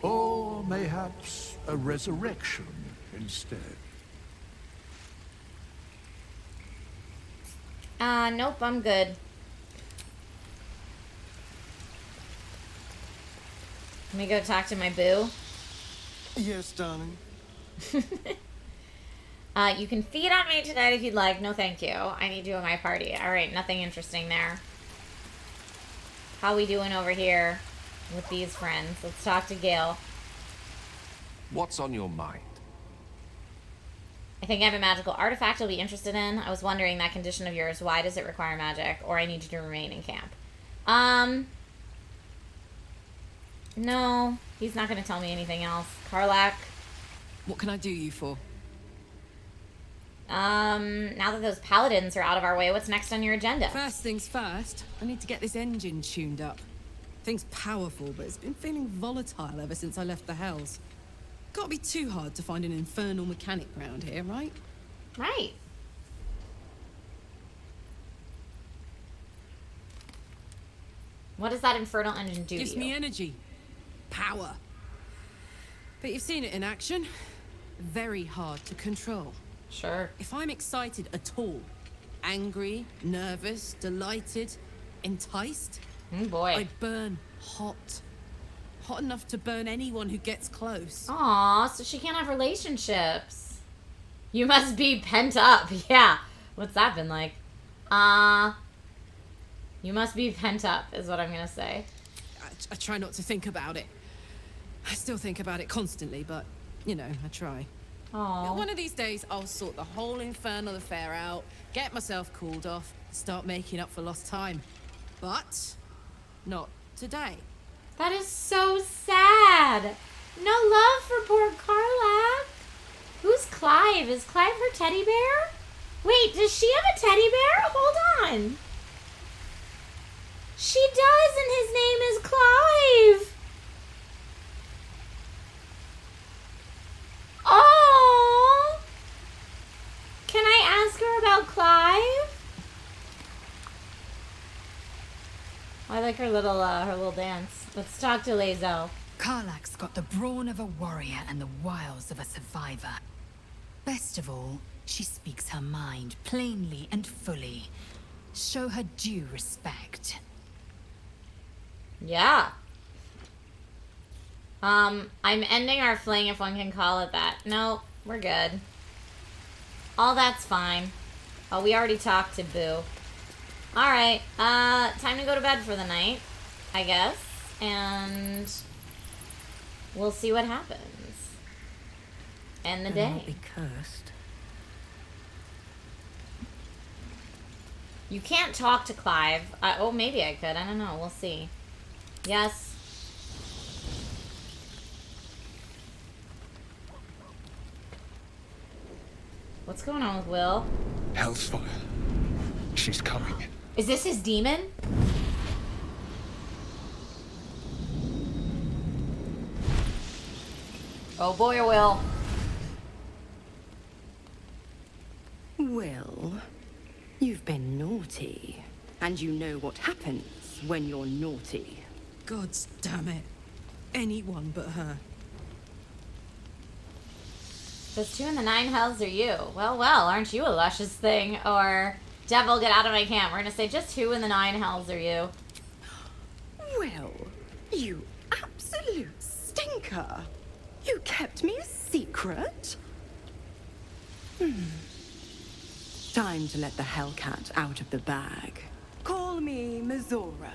Or mayhaps a resurrection instead? Nope, I'm good. Let me go talk to my boo. Yes, darling. You can feed on me tonight if you'd like. No, thank you. I need you at my party. Alright, nothing interesting there. How we doing over here with these friends? Let's talk to Gale. What's on your mind? I think I have a magical artifact you'll be interested in. I was wondering, that condition of yours, why does it require magic? Or I need you to remain in camp. No. He's not going to tell me anything else. Karlak. What can I do you for? Now that those paladins are out of our way, what's next on your agenda? First things first, I need to get this engine tuned up. Thing's powerful, but it's been feeling volatile ever since I left the Hells. Can't be too hard to find an infernal mechanic round here, right? Right. What does that infernal engine do Gives to you? me energy. Power. But you've seen it in action. Very hard to control. Sure. If I'm excited at all, angry, nervous, delighted, enticed, boy. I burn hot. Hot enough to burn anyone who gets close. Aw, so she can't have relationships. You must be pent up. Yeah. What's that been like? You must be pent up, is what I'm gonna say. I try not to think about it. I still think about it constantly, but, you know, I try. Aww. One of these days, I'll sort the whole infernal affair out, get myself cooled off, start making up for lost time. But, not today. That is so sad. No love for poor Karlak. Who's Clive? Is Clive her teddy bear? Wait, does she have a teddy bear? Hold on. She does, and his name is Clive. Oh. Can I ask her about Clive? I like her little dance. Let's talk to Lae'zel. Karlak's got the brawn of a warrior and the wiles of a survivor. Best of all, she speaks her mind plainly and fully. Show her due respect. Yeah. I'm ending our fling if one can call it that. No, we're good. All that's fine. Oh, we already talked to Boo. Alright, time to go to bed for the night, I guess. And we'll see what happens. End the day. Not be cursed. You can't talk to Clive. Oh, maybe I could. I don't know. We'll see. Yes. What's going on with Will? Hell's fire. She's coming. Is this his demon? Oh boy, Will. Will, you've been naughty. And you know what happens when you're naughty. Gods damn it. Anyone but her. Those 2 in the 9 hells are you. Well, aren't you a luscious thing? Or, devil, get out of my camp. We're gonna say just 2 in the 9 hells are you. Will, you absolute stinker. You kept me a secret? Time to let the Hellcat out of the bag. Call me Mizora.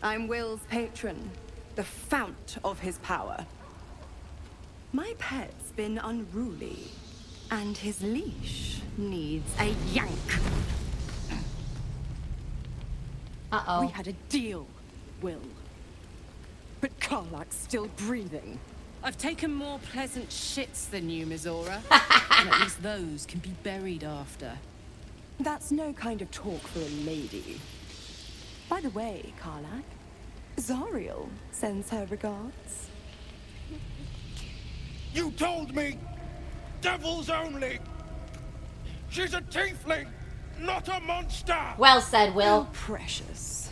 I'm Will's patron, the fount of his power. My pet's been unruly, and his leash needs a yank. Uh-oh. We had a deal, Will. But Karlak's still breathing. I've taken more pleasant shits than you, Mizora. And at least those can be buried after. That's no kind of talk for a lady. By the way, Karlak, Zariel sends her regards. You told me! Devils only! She's a tiefling, not a monster! Well said, Will. How precious.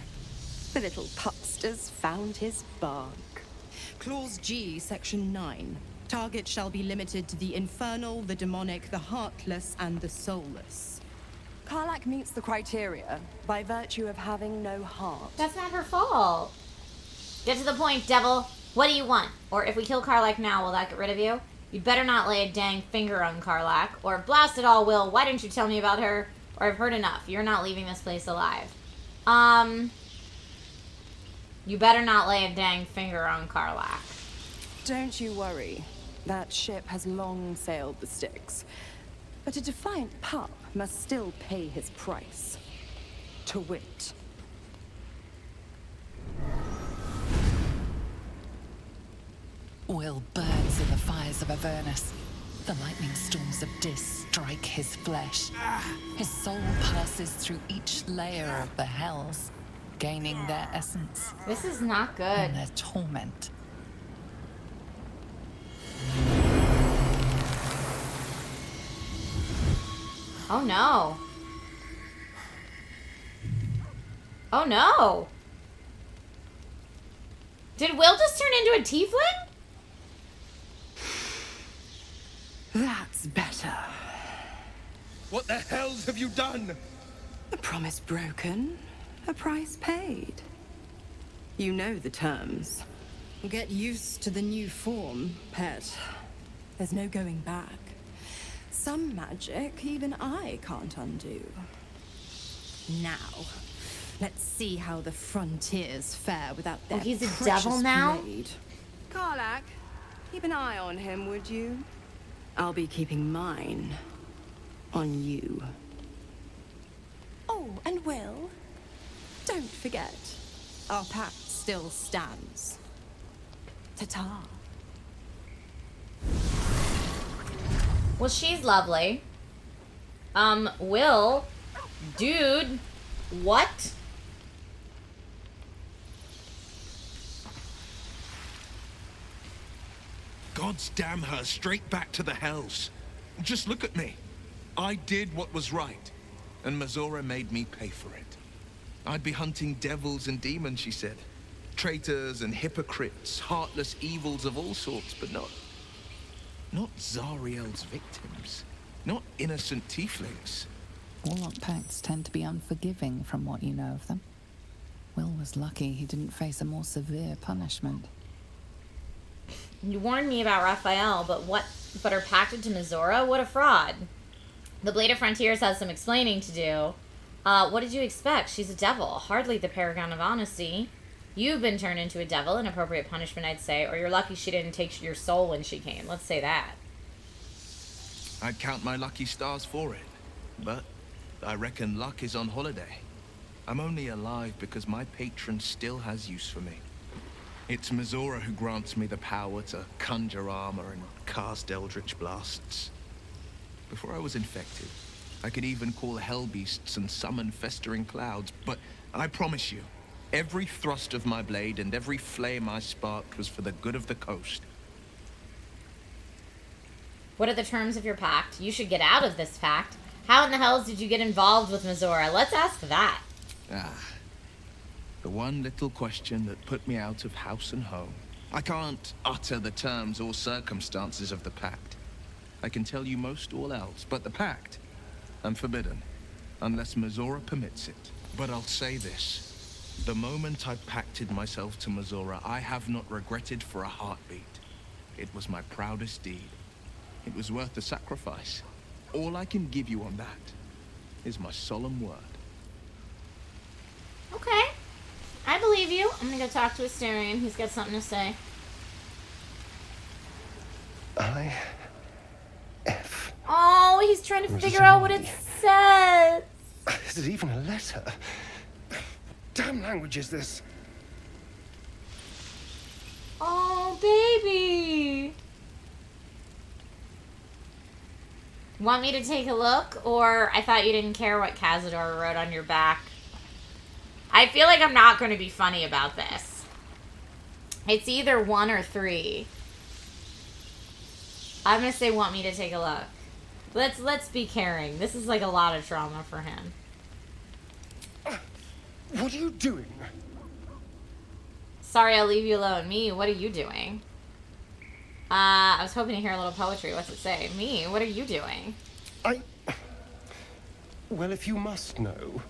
The little pupster's found his bark. Clause G, Section 9. Target shall be limited to the infernal, the demonic, the heartless, and the soulless. Karlak meets the criteria by virtue of having no heart. That's not her fault. Get to the point, devil. What do you want? Or if we kill Karlak now, will that get rid of you? You'd better not lay a dang finger on Karlak. Or blast it all, Will. Why didn't you tell me about her? Or I've heard enough. You're not leaving this place alive. You better not lay a dang finger on Karlak. Don't you worry. That ship has long sailed the Styx. But a defiant pup must still pay his price. To wit. Will burns in the fires of Avernus. The lightning storms of Dis strike his flesh. His soul passes through each layer of the hells, gaining their essence. This is not good. And their torment. Oh no. Oh no. Did Will just turn into a tiefling? That's better. What the hells have you done? A promise broken, a price paid. You know the terms. Get used to the new form, pet. There's no going back. Some magic even I can't undo. Now, let's see how the frontiers fare without their he's a precious devil now? blade. Karlak, keep an eye on him, would you? I'll be keeping mine on you. Oh, and Will, don't forget, our pact still stands. Ta-ta. Well, she's lovely. Will, dude, what? Gods damn her, straight back to the hells. Just look at me. I did what was right, and Mizora made me pay for it. I'd be hunting devils and demons, she said. Traitors and hypocrites, heartless evils of all sorts, but not Zariel's victims. Not innocent tieflings. Warlock pacts tend to be unforgiving from what you know of them. Will was lucky he didn't face a more severe punishment. You warned me about Raphael, but her pact to Mizora? What a fraud. The Blade of Frontiers has some explaining to do. What did you expect? She's a devil, hardly the paragon of honesty. You've been turned into a devil, an appropriate punishment, I'd say, or you're lucky she didn't take your soul when she came. Let's say that. I'd count my lucky stars for it, but I reckon luck is on holiday. I'm only alive because my patron still has use for me. It's Mizora who grants me the power to conjure armor and cast eldritch blasts. Before I was infected, I could even call hell beasts and summon festering clouds, but I promise you, every thrust of my blade and every flame I sparked was for the good of the coast. What are the terms of your pact? You should get out of this pact. How in the hells did you get involved with Mizora? Let's ask that. The one little question that put me out of house and home. I can't utter the terms or circumstances of the pact. I can tell you most all else, but the pact, I'm forbidden, unless Mizora permits it. But I'll say this. The moment I pacted myself to Mizora, I have not regretted for a heartbeat. It was my proudest deed. It was worth the sacrifice. All I can give you on that is my solemn word. Okay. I believe you. I'm gonna go talk to Asterion. He's got something to say. Oh, he's trying to figure out what it says. Is it even a letter? Damn language is this? Oh, baby. Want me to take a look? Or I thought you didn't care what Cazador wrote on your back. I feel like I'm not going to be funny about this. It's either 1 or 3. I'm going to say want me to take a look. Let's be caring. This is like a lot of trauma for him. What are you doing? Sorry, I'll leave you alone. Me, what are you doing? I was hoping to hear a little poetry. What's it say? Me, what are you doing? Well, if you must know,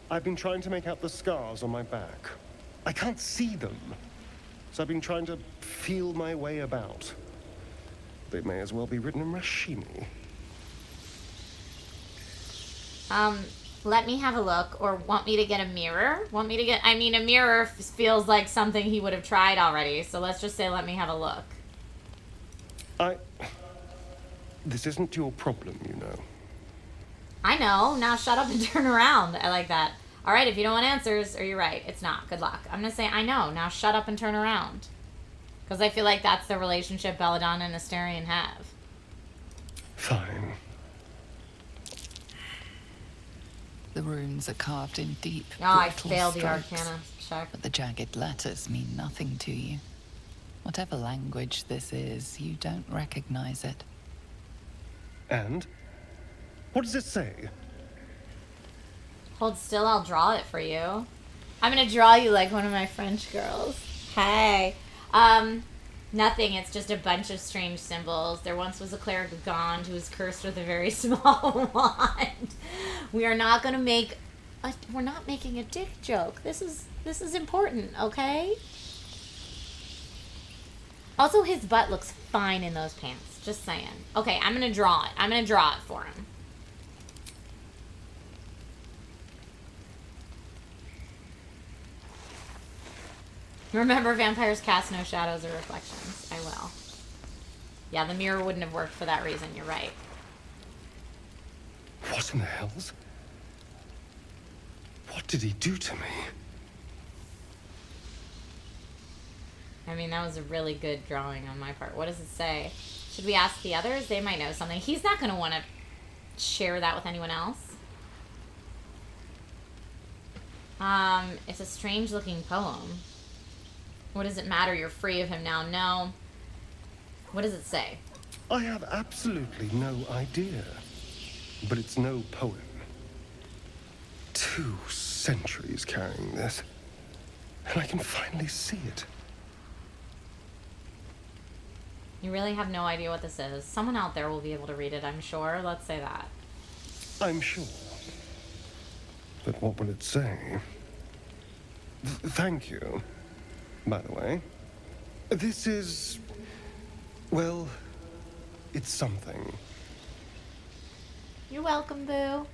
I've been trying to make out the scars on my back. I can't see them. So I've been trying to feel my way about. They may as well be written in Rashimi. Let me have a look, or want me to get a mirror? Want me to get... I mean, a mirror feels like something he would have tried already, so let's just say let me have a look. This isn't your problem, you know. I know. Now shut up and turn around. I like that. All right, if you don't want answers, or you're right, it's not. Good luck. I'm going to say I know. Now shut up and turn around. Because I feel like that's the relationship Belladonna and Asterion have. Fine. The runes are carved in deep. Oh, I brutal failed the strokes, Arcana check. But the jagged letters mean nothing to you. Whatever language this is, you don't recognize it. And? What does it say? Hold still, I'll draw it for you. I'm gonna draw you like one of my French girls. Hey. Nothing. It's just a bunch of strange symbols. There once was a cleric of Gond who was cursed with a very small wand. We are not gonna make we're not making a dick joke. This is important, okay? Also, his butt looks fine in those pants. Just saying. Okay, I'm gonna draw it. I'm gonna draw it for him. Remember, vampires cast no shadows or reflections. I will. Yeah, the mirror wouldn't have worked for that reason. You're right. What in the hells? What did he do to me? I mean, that was a really good drawing on my part. What does it say? Should we ask the others? They might know something. He's not going to want to share that with anyone else. It's a strange-looking poem. What does it matter? You're free of him now. No. What does it say? I have absolutely no idea. But it's no poem. 2 centuries carrying this. And I can finally see it. You really have no idea what this is. Someone out there will be able to read it, I'm sure. Let's say that. I'm sure. But what will it say? Thank you, by the way. This is... well, it's something. You're welcome, boo.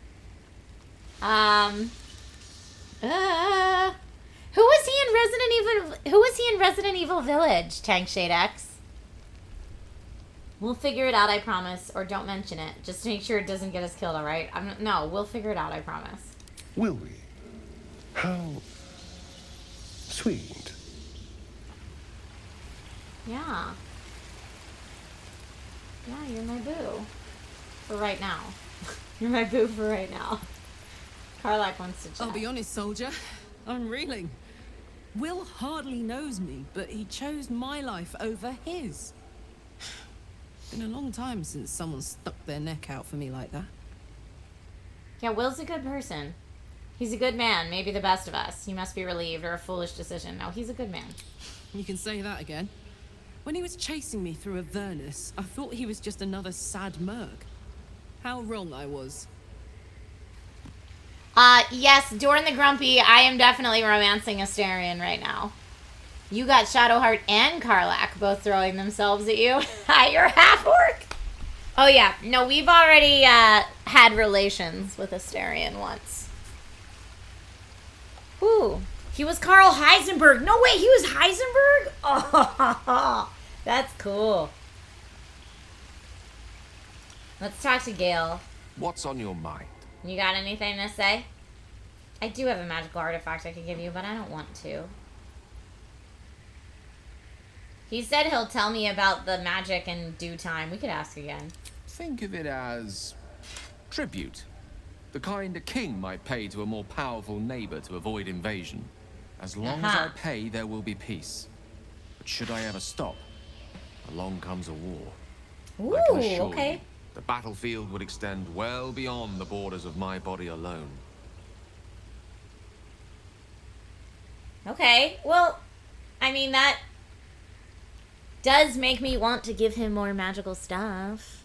Who was he in Resident Evil? Who was he in Resident Evil Village? Tank Shade X. We'll figure it out, I promise. Or don't mention it. Just to make sure it doesn't get us killed, alright? No, we'll figure it out, I promise. Will we? How... sweet. Yeah. Yeah, you're my boo. For right now. You're my boo for right now. Karlak wants to chat. I'll be honest, soldier. I'm reeling. Will hardly knows me, but he chose my life over his. Been a long time since someone stuck their neck out for me like that. Yeah, Will's a good person. He's a good man, maybe the best of us. He must be relieved, or a foolish decision. No, he's a good man. You can say that again. When he was chasing me through Avernus, I thought he was just another sad merc. How wrong I was. Yes, Doran the Grumpy, I am definitely romancing Astarion right now. You got Shadowheart and Karlak both throwing themselves at you. You're half-orc. Oh, yeah. No, we've already had relations with Astarion once. Ooh. He was Carl Heisenberg. No, wait, he was Heisenberg? Oh, that's cool. Let's talk to Gale. What's on your mind? You got anything to say? I do have a magical artifact I could give you, but I don't want to. He said he'll tell me about the magic in due time. We could ask again. Think of it as tribute. The kind a king might pay to a more powerful neighbor to avoid invasion. As long as I pay, there will be peace. But should I ever stop, along comes a war. Ooh, I can assure okay. you, the battlefield would extend well beyond the borders of my body alone. Okay, well, I mean, that does make me want to give him more magical stuff.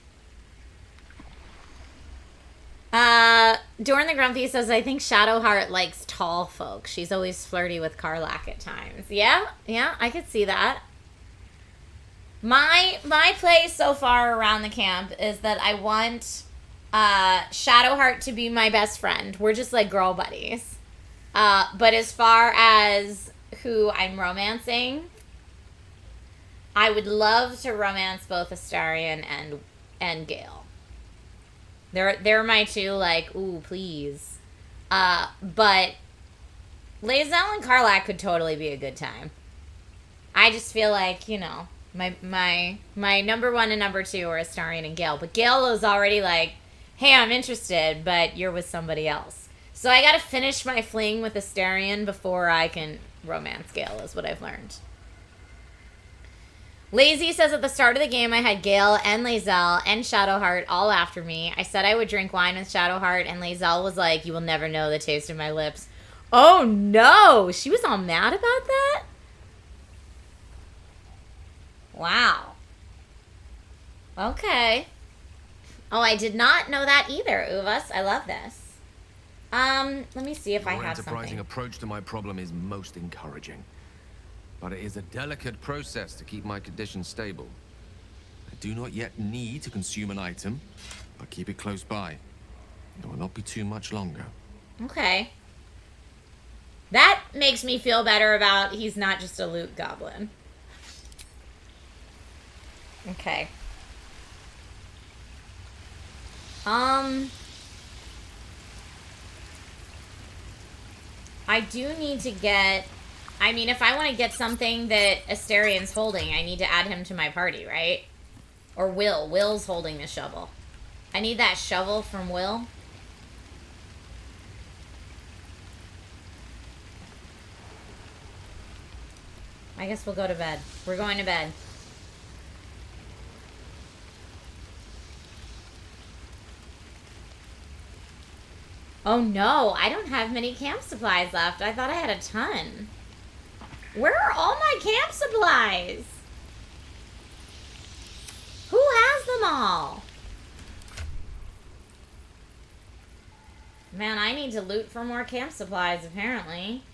Doran the Grumpy says, I think Shadowheart likes tall folk. She's always flirty with Karlak at times. Yeah, I could see that. My play so far around the camp is that I want Shadowheart to be my best friend. We're just like girl buddies. But as far as who I'm romancing, I would love to romance both Astarion and Gale. They're my two, like, ooh, please. But Lae'zel and Karlak could totally be a good time. I just feel like, you know, my number one and number two are Astarion and Gale. But Gale was already like, hey, I'm interested, but you're with somebody else. So I gotta finish my fling with Astarion before I can romance Gale, is what I've learned. Lazy says, at the start of the game, I had Gale and Lae'zel and Shadowheart all after me. I said I would drink wine with Shadowheart, and Lae'zel was like, you will never know the taste of my lips. Oh, no! She was all mad about that? Wow. Okay. Oh, I did not know that either, Uvas. I love this. Let me see if I Your have enterprising something. approach to my problem is most encouraging. But it is a delicate process to keep my condition stable. I do not yet need to consume an item, but keep it close by. It will not be too much longer. Okay. That makes me feel better about he's not just a loot goblin. Okay. I do need to get... I mean, if I want to get something that Astarion's holding, I need to add him to my party, right? Or Will. Will's holding the shovel. I need that shovel from Will. I guess we'll go to bed. We're going to bed. Oh no, I don't have many camp supplies left. I thought I had a ton. Where are all my camp supplies? Who has them all? Man, I need to loot for more camp supplies, apparently.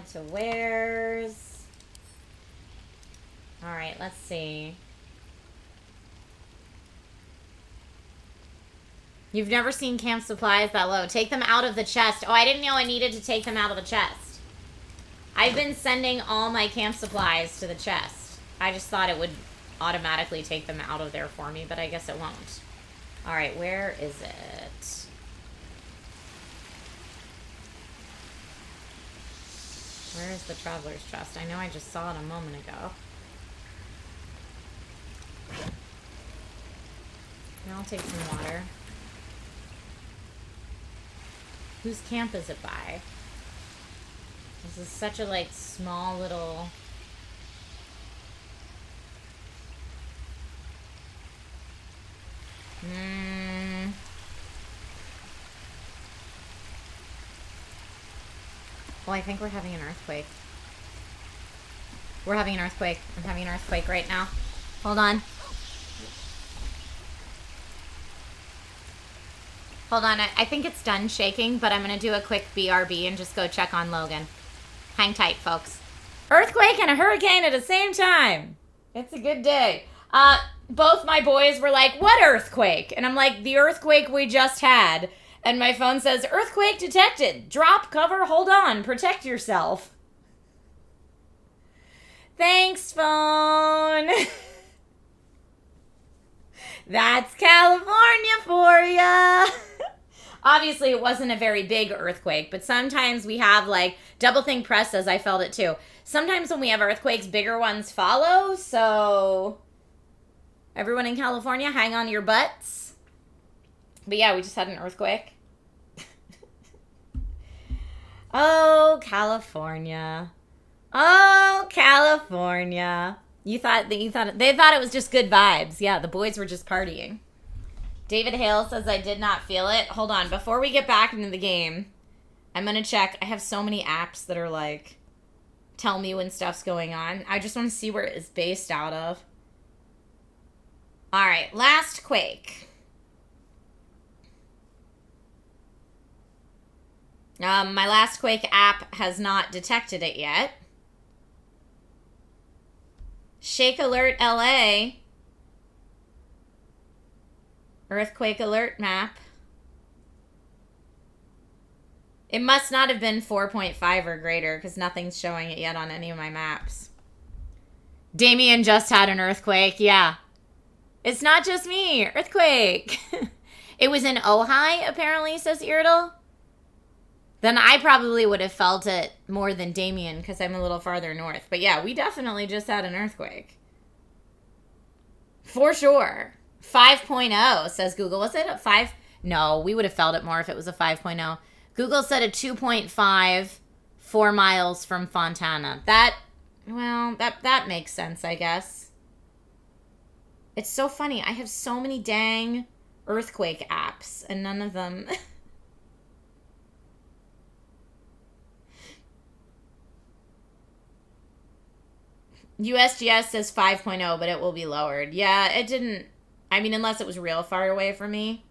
add to wares. All right, let's see. You've never seen camp supplies that low. Take them out of the chest. Oh, I didn't know I needed to take them out of the chest. I've been sending all my camp supplies to the chest. I just thought it would automatically take them out of there for me, but I guess it won't. All right, where is it? Where is the traveler's chest? I know I just saw it a moment ago. Now I'll take some water. Whose camp is it by? This is such a, like, small little... Well, I think we're having an earthquake. We're having an earthquake. I'm having an earthquake right now. Hold on. Hold on. I think it's done shaking, but I'm going to do a quick BRB and just go check on Logan. Hang tight, folks. Earthquake and a hurricane at the same time. It's a good day. Both my boys were like, what earthquake? And I'm like, the earthquake we just had. And my phone says, earthquake detected. Drop, cover, hold on. Protect yourself. Thanks, phone. That's California for ya. Obviously, it wasn't a very big earthquake, but sometimes we have, like, Double Think Press says I felt it too. Sometimes when we have earthquakes, bigger ones follow, so everyone in California, hang on to your butts. But yeah, we just had an earthquake. Oh, California. Oh, California. They thought it was just good vibes. Yeah, the boys were just partying. David Hale says I did not feel it. Hold on, before we get back into the game, I'm gonna check. I have so many apps that are like, tell me when stuff's going on. I just want to see where it is based out of. All right, last quake. My last quake app has not detected it yet. Shake Alert LA. Earthquake alert map. It must not have been 4.5 or greater because nothing's showing it yet on any of my maps. Damien just had an earthquake. Yeah. It's not just me. Earthquake. It was in Ojai, apparently, says Irdal. Then I probably would have felt it more than Damien because I'm a little farther north. But yeah, we definitely just had an earthquake. For sure. 5.0, says Google. Was it a 5? No, we would have felt it more if it was a 5.0. Google said a 2.5, 4 miles from Fontana. That makes sense, I guess. It's so funny. I have so many dang earthquake apps, and none of them... USGS says 5.0, but it will be lowered. Yeah, it didn't... I mean, unless it was real far away from me.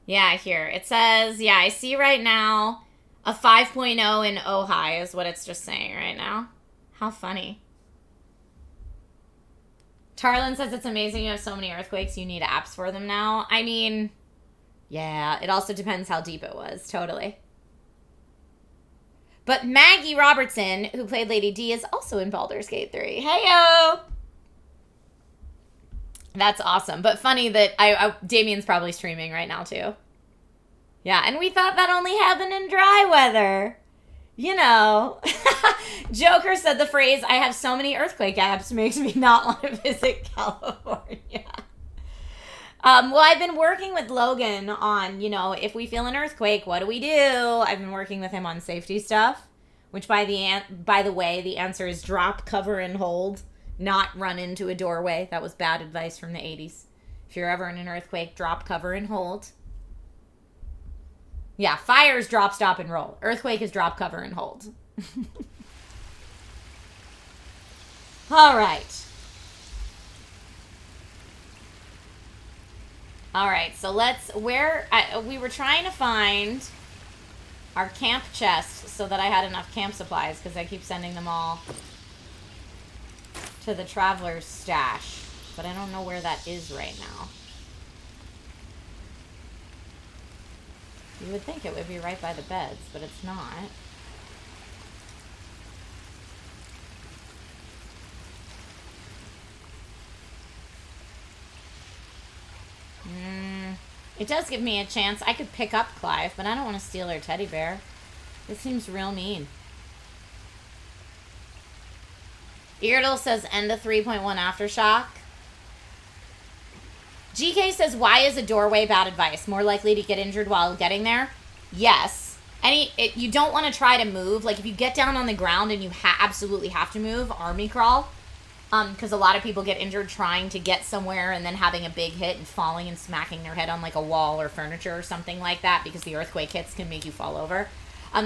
Yeah, here. It says, yeah, I see right now a 5.0 in Ojai is what it's just saying right now. How funny. Tarlin says it's amazing you have so many earthquakes. You need apps for them now. I mean... Yeah, it also depends how deep it was. Totally. But Maggie Robertson, who played Lady D, is also in Baldur's Gate 3. Heyo! That's awesome. But funny that Damien's probably streaming right now, too. Yeah, and we thought that only happened in dry weather. You know. Joker said the phrase, I have so many earthquake apps, makes me not want to visit California. Well, I've been working with Logan on, you know, if we feel an earthquake, what do we do? I've been working with him on safety stuff, which by the way, the answer is drop, cover, and hold, not run into a doorway. That was bad advice from the 80s. If you're ever in an earthquake, drop, cover, and hold. Yeah, fire is drop, stop, and roll. Earthquake is drop, cover, and hold. All right. Alright, so let's... we were trying to find our camp chest so that I had enough camp supplies, because I keep sending them all to the traveler's stash. But I don't know where that is right now. You would think it would be right by the beds, but it's not. It does give me a chance. I could pick up Clive, but I don't want to steal her teddy bear. This seems real mean. Eardle says end of 3.1 Aftershock. GK says, why is a doorway bad advice? More likely to get injured while getting there? Yes. You don't want to try to move. Like, if you get down on the ground and you absolutely have to move, army crawl. Because a lot of people get injured trying to get somewhere and then having a big hit and falling and smacking their head on like a wall or furniture or something like that, because the earthquake hits can make you fall over.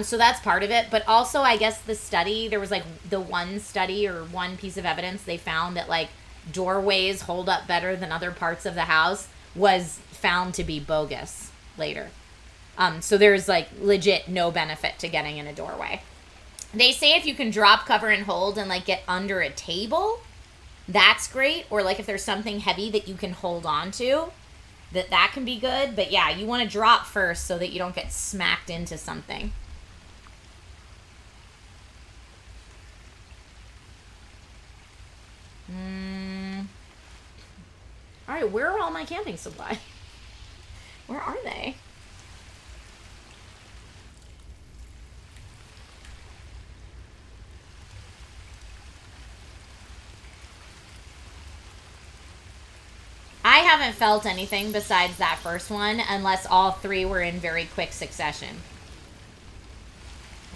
So that's part of it. But also, I guess the study, there was like the one study or one piece of evidence they found that like doorways hold up better than other parts of the house was found to be bogus later. So there's like legit no benefit to getting in a doorway. They say if you can drop, cover, and hold and like get under a table, that's great. Or like if there's something heavy that you can hold on to, that can be good. But yeah, you want to drop first so that you don't get smacked into something. Alright, where are all my camping supplies? Where are they? I haven't felt anything besides that first one, unless all three were in very quick succession.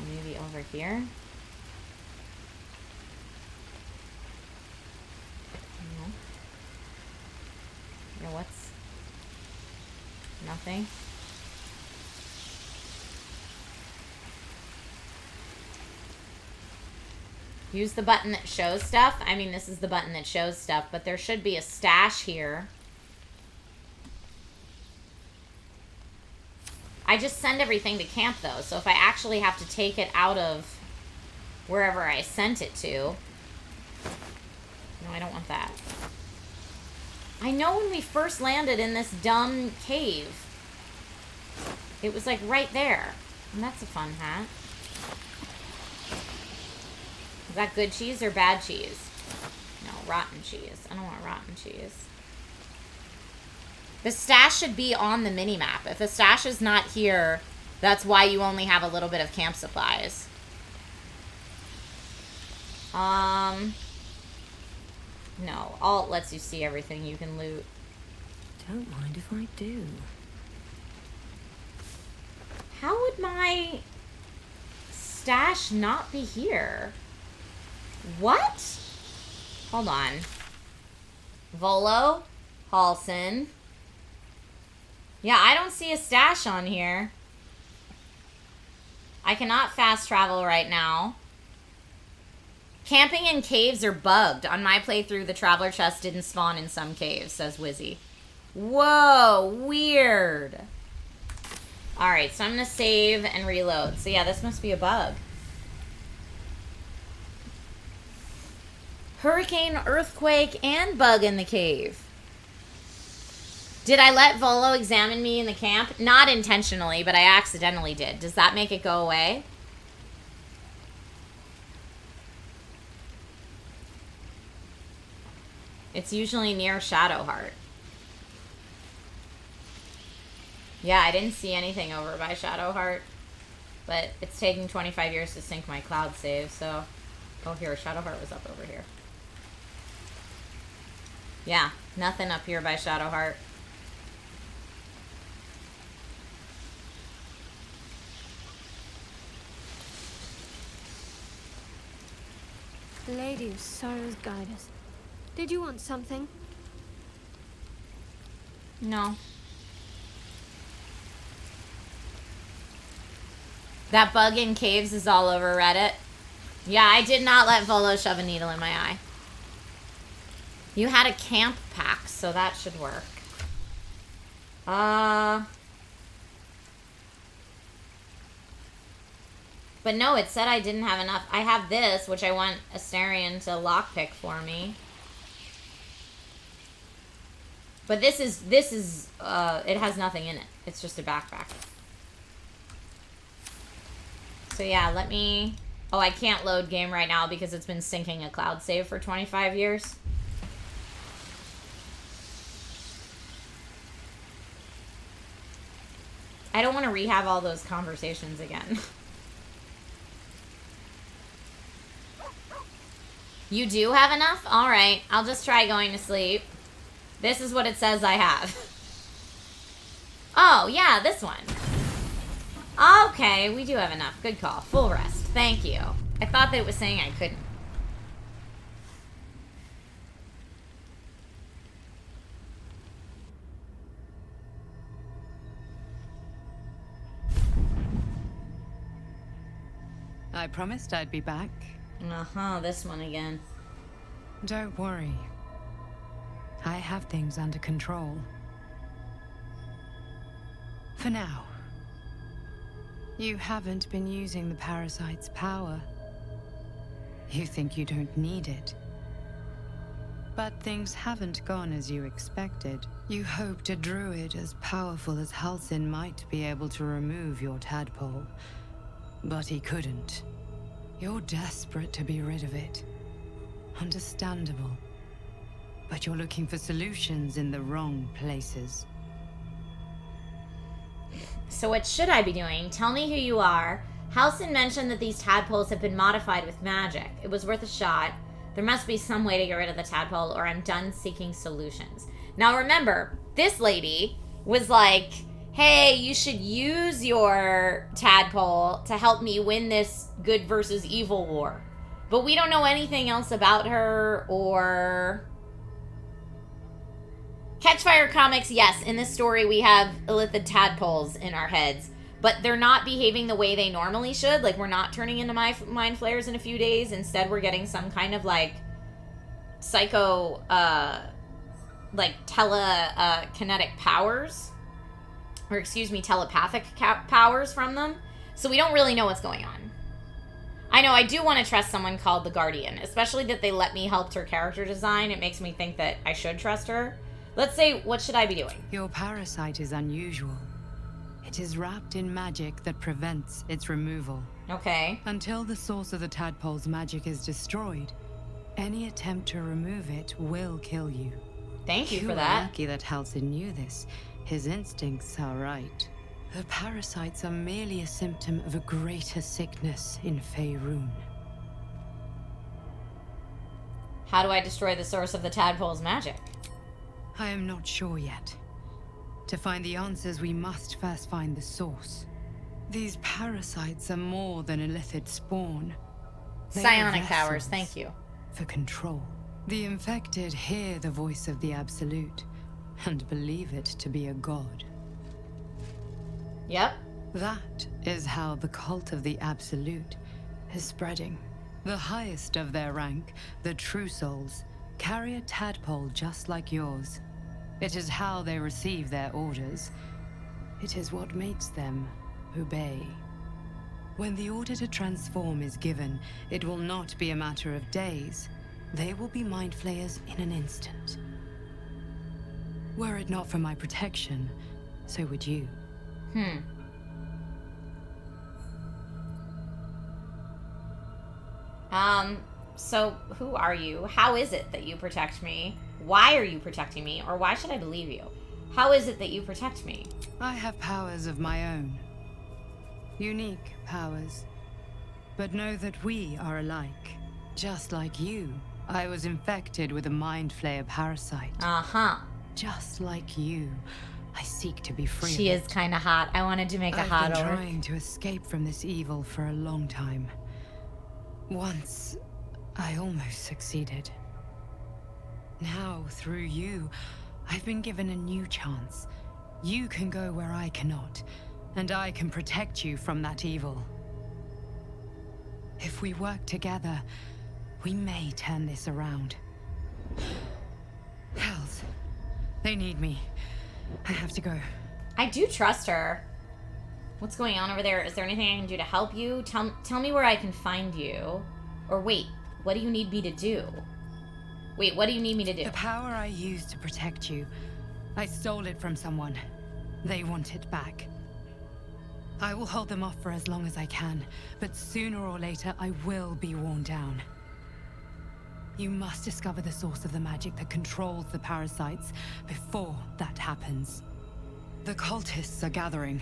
Maybe over here? No. Yeah, what's... Nothing? Use the button that shows stuff. I mean, this is the button that shows stuff, but there should be a stash here. I just send everything to camp, though, so if I actually have to take it out of wherever I sent it to... No, I don't want that. I know when we first landed in this dumb cave, it was, like, right there. And that's a fun hat. Is that good cheese or bad cheese? No, rotten cheese. I don't want rotten cheese. The stash should be on the mini-map. If the stash is not here, that's why you only have a little bit of camp supplies. No. Alt lets you see everything you can loot. Don't mind if I do. How would my stash not be here? What? Hold on. Volo? Halson? Yeah, I don't see a stash on here. I cannot fast travel right now. Camping in caves are bugged. On my playthrough, the traveler chest didn't spawn in some caves, says Wizzy. Whoa, weird. Alright, so I'm going to save and reload. So yeah, this must be a bug. Hurricane, earthquake, and bug in the cave. Did I let Volo examine me in the camp? Not intentionally, but I accidentally did. Does that make it go away? It's usually near Shadowheart. Yeah, I didn't see anything over by Shadowheart. But it's taking 25 years to sync my cloud save, so... Oh, here, Shadowheart was up over here. Yeah, nothing up here by Shadowheart. Lady of Sorrows, guide us. Did you want something? No. That bug in caves is all over Reddit. Yeah, I did not let Volo shove a needle in my eye. You had a camp pack, so that should work. But no, it said I didn't have enough. I have this, which I want Astarion to lockpick for me. But this is, it has nothing in it. It's just a backpack. So yeah, let me... Oh, I can't load game right now because it's been syncing a cloud save for 25 years. I don't want to rehab all those conversations again. You do have enough? Alright, I'll just try going to sleep. This is what it says I have. Oh, yeah, this one. Okay, we do have enough. Good call. Full rest. Thank you. I thought that it was saying I couldn't. I promised I'd be back. Uh-huh, this one again. Don't worry. I have things under control. For now. You haven't been using the parasite's power. You think you don't need it. But things haven't gone as you expected. You hoped a druid as powerful as Halsin might be able to remove your tadpole. But he couldn't. You're desperate to be rid of it. Understandable. But you're looking for solutions in the wrong places. So what should I be doing? Tell me who you are. Halsin mentioned that these tadpoles have been modified with magic. It was worth a shot. There must be some way to get rid of the tadpole or I'm done seeking solutions. Now remember, this lady was like, hey, you should use your tadpole to help me win this good versus evil war. But we don't know anything else about her or... Catchfire comics, yes, in this story we have illithid tadpoles in our heads. But they're not behaving the way they normally should. Like, we're not turning into mind flayers in a few days. Instead, we're getting some kind of, like, psycho, like, telekinetic powers. Or, excuse me, telepathic powers from them. So we don't really know what's going on. I know, I do want to trust someone called the Guardian. Especially that they let me help her character design. It makes me think that I should trust her. Let's say, what should I be doing? Your parasite is unusual. It is wrapped in magic that prevents its removal. Okay. Until the source of the tadpole's magic is destroyed, any attempt to remove it will kill you. Thank you for You that. are lucky that Halsin knew this. His instincts are right. The parasites are merely a symptom of a greater sickness in Faerun. How do I destroy the source of the tadpole's magic? I am not sure yet. To find the answers, we must first find the source. These parasites are more than illithid spawn. They are Psionic powers, vessels thank you. For control. The infected hear the voice of the Absolute and believe it to be a god. Yep. That is how the cult of the Absolute is spreading. The highest of their rank, the True Souls, carry a tadpole just like yours. It is how they receive their orders. It is what makes them obey. When the order to transform is given, it will not be a matter of days. They will be mind flayers in an instant. Were it not for my protection, so would you. So who are you? How is it that you protect me? Why are you protecting me? Or why should I believe you? How is it that you protect me? I have powers of my own. Unique powers. But know that we are alike. Just like you, I was infected with a mind flayer parasite. Uh-huh. Just like you, I seek to be free. She is kind of hot. I wanted to make a hot I've been orc. trying to escape from this evil for a long time. Once, I almost succeeded. Now, through you, I've been given a new chance. You can go where I cannot, and I can protect you from that evil. If we work together, we may turn this around. Hells, they need me. I have to go. I do trust her. What's going on over there? Is there anything I can do to help you? Tell me where I can find you. Or wait, what do you need me to do? Wait, what do you need me to do? The power I used to protect you, I stole it from someone. They want it back. I will hold them off for as long as I can, but sooner or later I will be worn down. You must discover the source of the magic that controls the parasites before that happens. The cultists are gathering.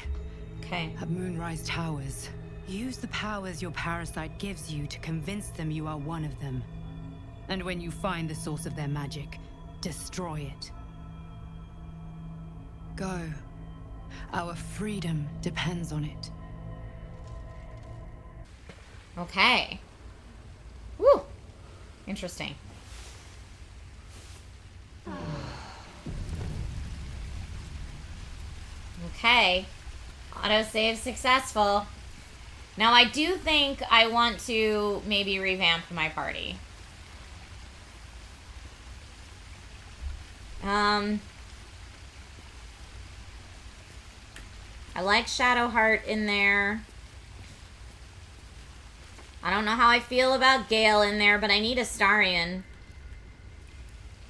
Okay. At Moonrise Towers. Use the powers your parasite gives you to convince them you are one of them. And when you find the source of their magic, destroy it. Go. Our freedom depends on it. Okay. Woo! Interesting. Okay. Autosave successful. Now I do think I want to maybe revamp my party. I like Shadowheart in there. I don't know how I feel about Gale in there, but I need Astarion.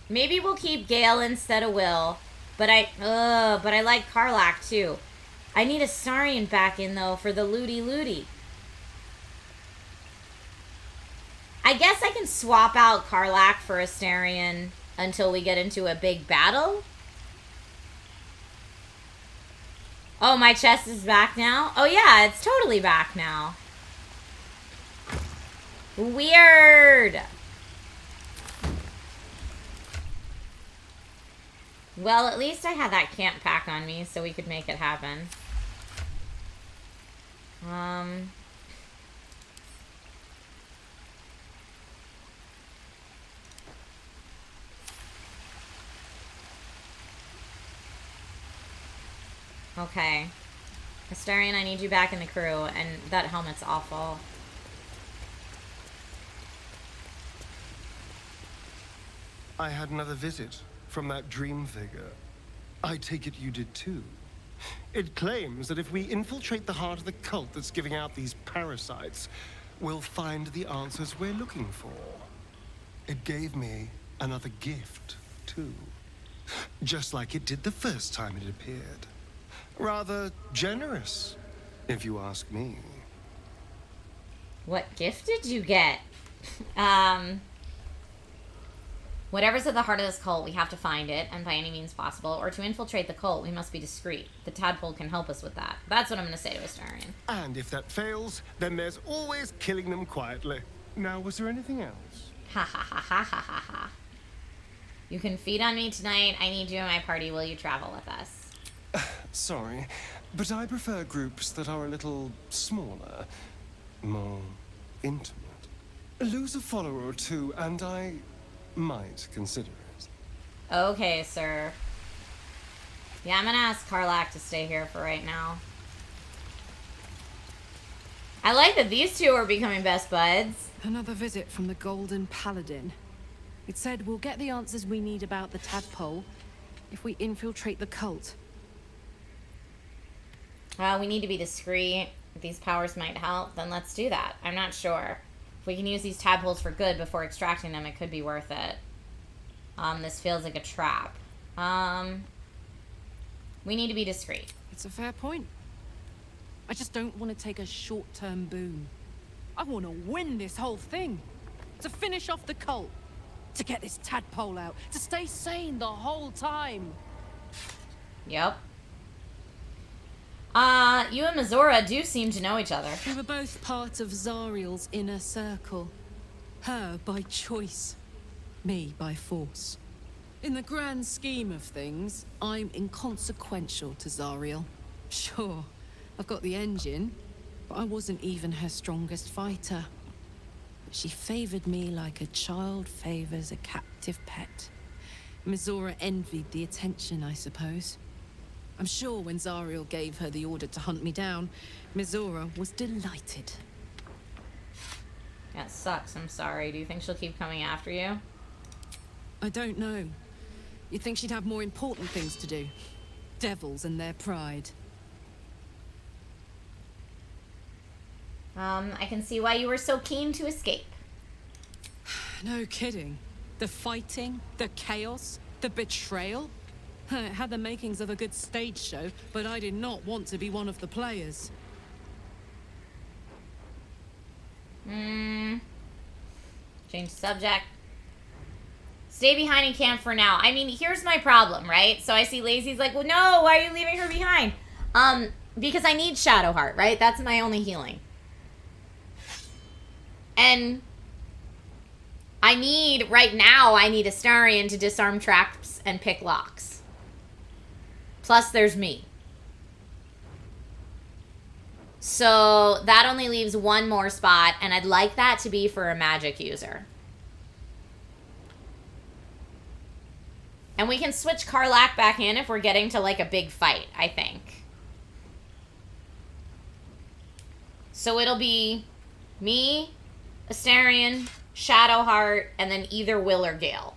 Maybe we'll keep Gale instead of Will. But I like Karlach too. I need Astarion back in though for the looty. I guess I can swap out Karlach for Astarion until we get into a big battle. Oh, my chest is back now? Oh yeah, it's totally back now. Weird. Well, at least I had that camp pack on me, so we could make it happen. Okay. Astarion, I need you back in the crew, and that helmet's awful. I had another visit from that dream figure. I take it you did too. It claims that if we infiltrate the heart of the cult that's giving out these parasites, we'll find the answers we're looking for. It gave me another gift, too. Just like it did the first time it appeared. Rather generous, if you ask me. What gift did you get? Whatever's at the heart of this cult, we have to find it, and by any means possible. Or to infiltrate the cult, we must be discreet. The tadpole can help us with that. That's what I'm going to say to Astarion. And if that fails, then there's always killing them quietly. Now, was there anything else? Ha ha ha ha ha ha ha. You can feed on me tonight. I need you in my party. Will you travel with us? Sorry, but I prefer groups that are a little smaller, more intimate. Lose a follower or two, and I might consider it. Okay, sir. Yeah, I'm gonna ask Karlach to stay here for right now. I like that these two are becoming best buds. Another visit from the Golden Paladin. It said we'll get the answers we need about the tadpole if we infiltrate the cult. We need to be discreet. If these powers might help, then let's do that. I'm not sure. If we can use these tadpoles for good before extracting them, it could be worth it. This feels like a trap. We need to be discreet. It's a fair point. I just don't want to take a short-term boon. I want to win this whole thing. To finish off the cult. To get this tadpole out. To stay sane the whole time. Yep. You and Mizora do seem to know each other. We were both part of Zariel's inner circle. Her by choice. Me by force. In the grand scheme of things, I'm inconsequential to Zariel. Sure, I've got the engine, but I wasn't even her strongest fighter. But she favored me like a child favors a captive pet. Mizora envied the attention, I suppose. I'm sure when Zariel gave her the order to hunt me down, Mizora was delighted. That sucks, I'm sorry. Do you think she'll keep coming after you? I don't know. You'd think she'd have more important things to do. Devils and their pride. I can see why you were so keen to escape. No kidding. The fighting, the chaos, the betrayal. It had the makings of a good stage show, but I did not want to be one of the players. Change subject. Stay behind in camp for now. I mean, here's my problem, right? So I see Lazy's like, well, no, why are you leaving her behind? Because I need Shadowheart, right? That's my only healing. And right now, I need Astarion to disarm traps and pick locks. Plus, there's me. So that only leaves one more spot, and I'd like that to be for a magic user. And we can switch Karlach back in if we're getting to, like, a big fight, I think. So it'll be me, Astarion, Shadowheart, and then either Will or Gale.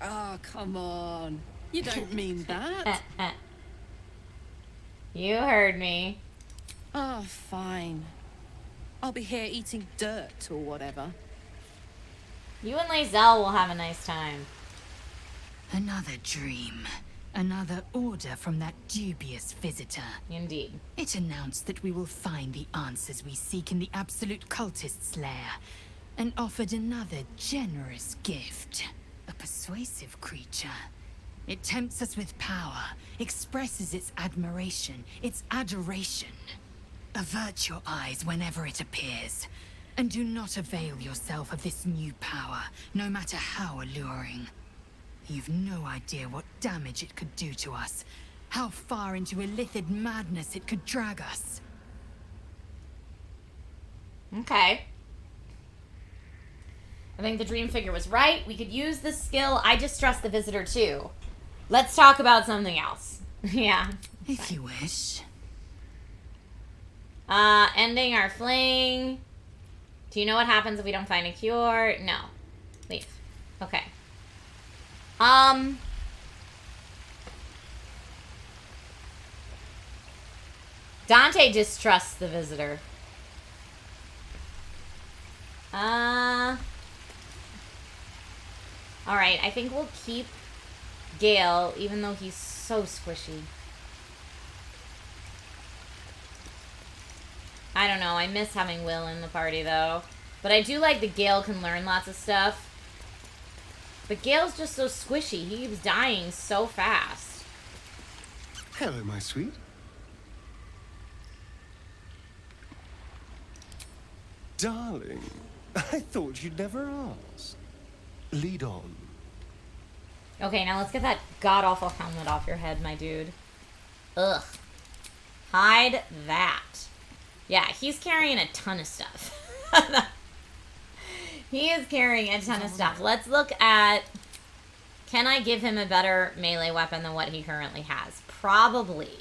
Oh, come on. You don't mean that. You heard me. Oh, fine. I'll be here eating dirt or whatever. You and Lae'zel will have a nice time. Another dream. Another order from that dubious visitor. Indeed. It announced that we will find the answers we seek in the absolute cultist's lair, and offered another generous gift. A persuasive creature. It tempts us with power, expresses its admiration, its adoration. Avert your eyes whenever it appears, and do not avail yourself of this new power, no matter how alluring. You've no idea what damage it could do to us, how far into illithid madness it could drag us. Okay. I think the dream figure was right. We could use this skill. I distrust the visitor too. Let's talk about something else. Yeah. If you wish. Ending our fling. Do you know what happens if we don't find a cure? No. Leave. Okay. Dante distrusts the visitor. Alright, I think we'll keep Gale, even though he's so squishy. I don't know, I miss having Will in the party, though. But I do like that Gale can learn lots of stuff. But Gale's just so squishy. He keeps dying so fast. Hello, my sweet. Darling, I thought you'd never ask. Lead on. Okay, now let's get that god-awful helmet off your head, my dude. Ugh. Hide that. Yeah, he's carrying a ton of stuff. He is carrying a ton of stuff. Let's look at... Can I give him a better melee weapon than what he currently has? Probably.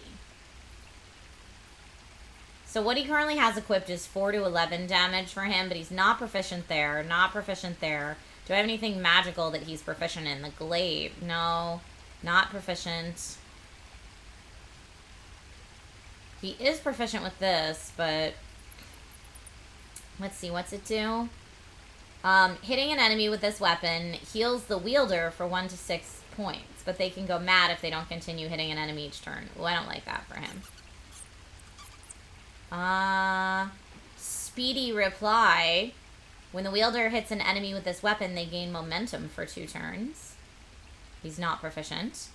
So what he currently has equipped is 4 to 11 damage for him, but he's not proficient there. Not proficient there. Do I have anything magical that he's proficient in? The glaive. No. Not proficient. He is proficient with this, but... Let's see, what's it do? Hitting an enemy with this weapon heals the wielder for 1 to 6 points, but they can go mad if they don't continue hitting an enemy each turn. Well, I don't like that for him. Speedy reply. When the wielder hits an enemy with this weapon, they gain momentum for 2 turns. He's not proficient.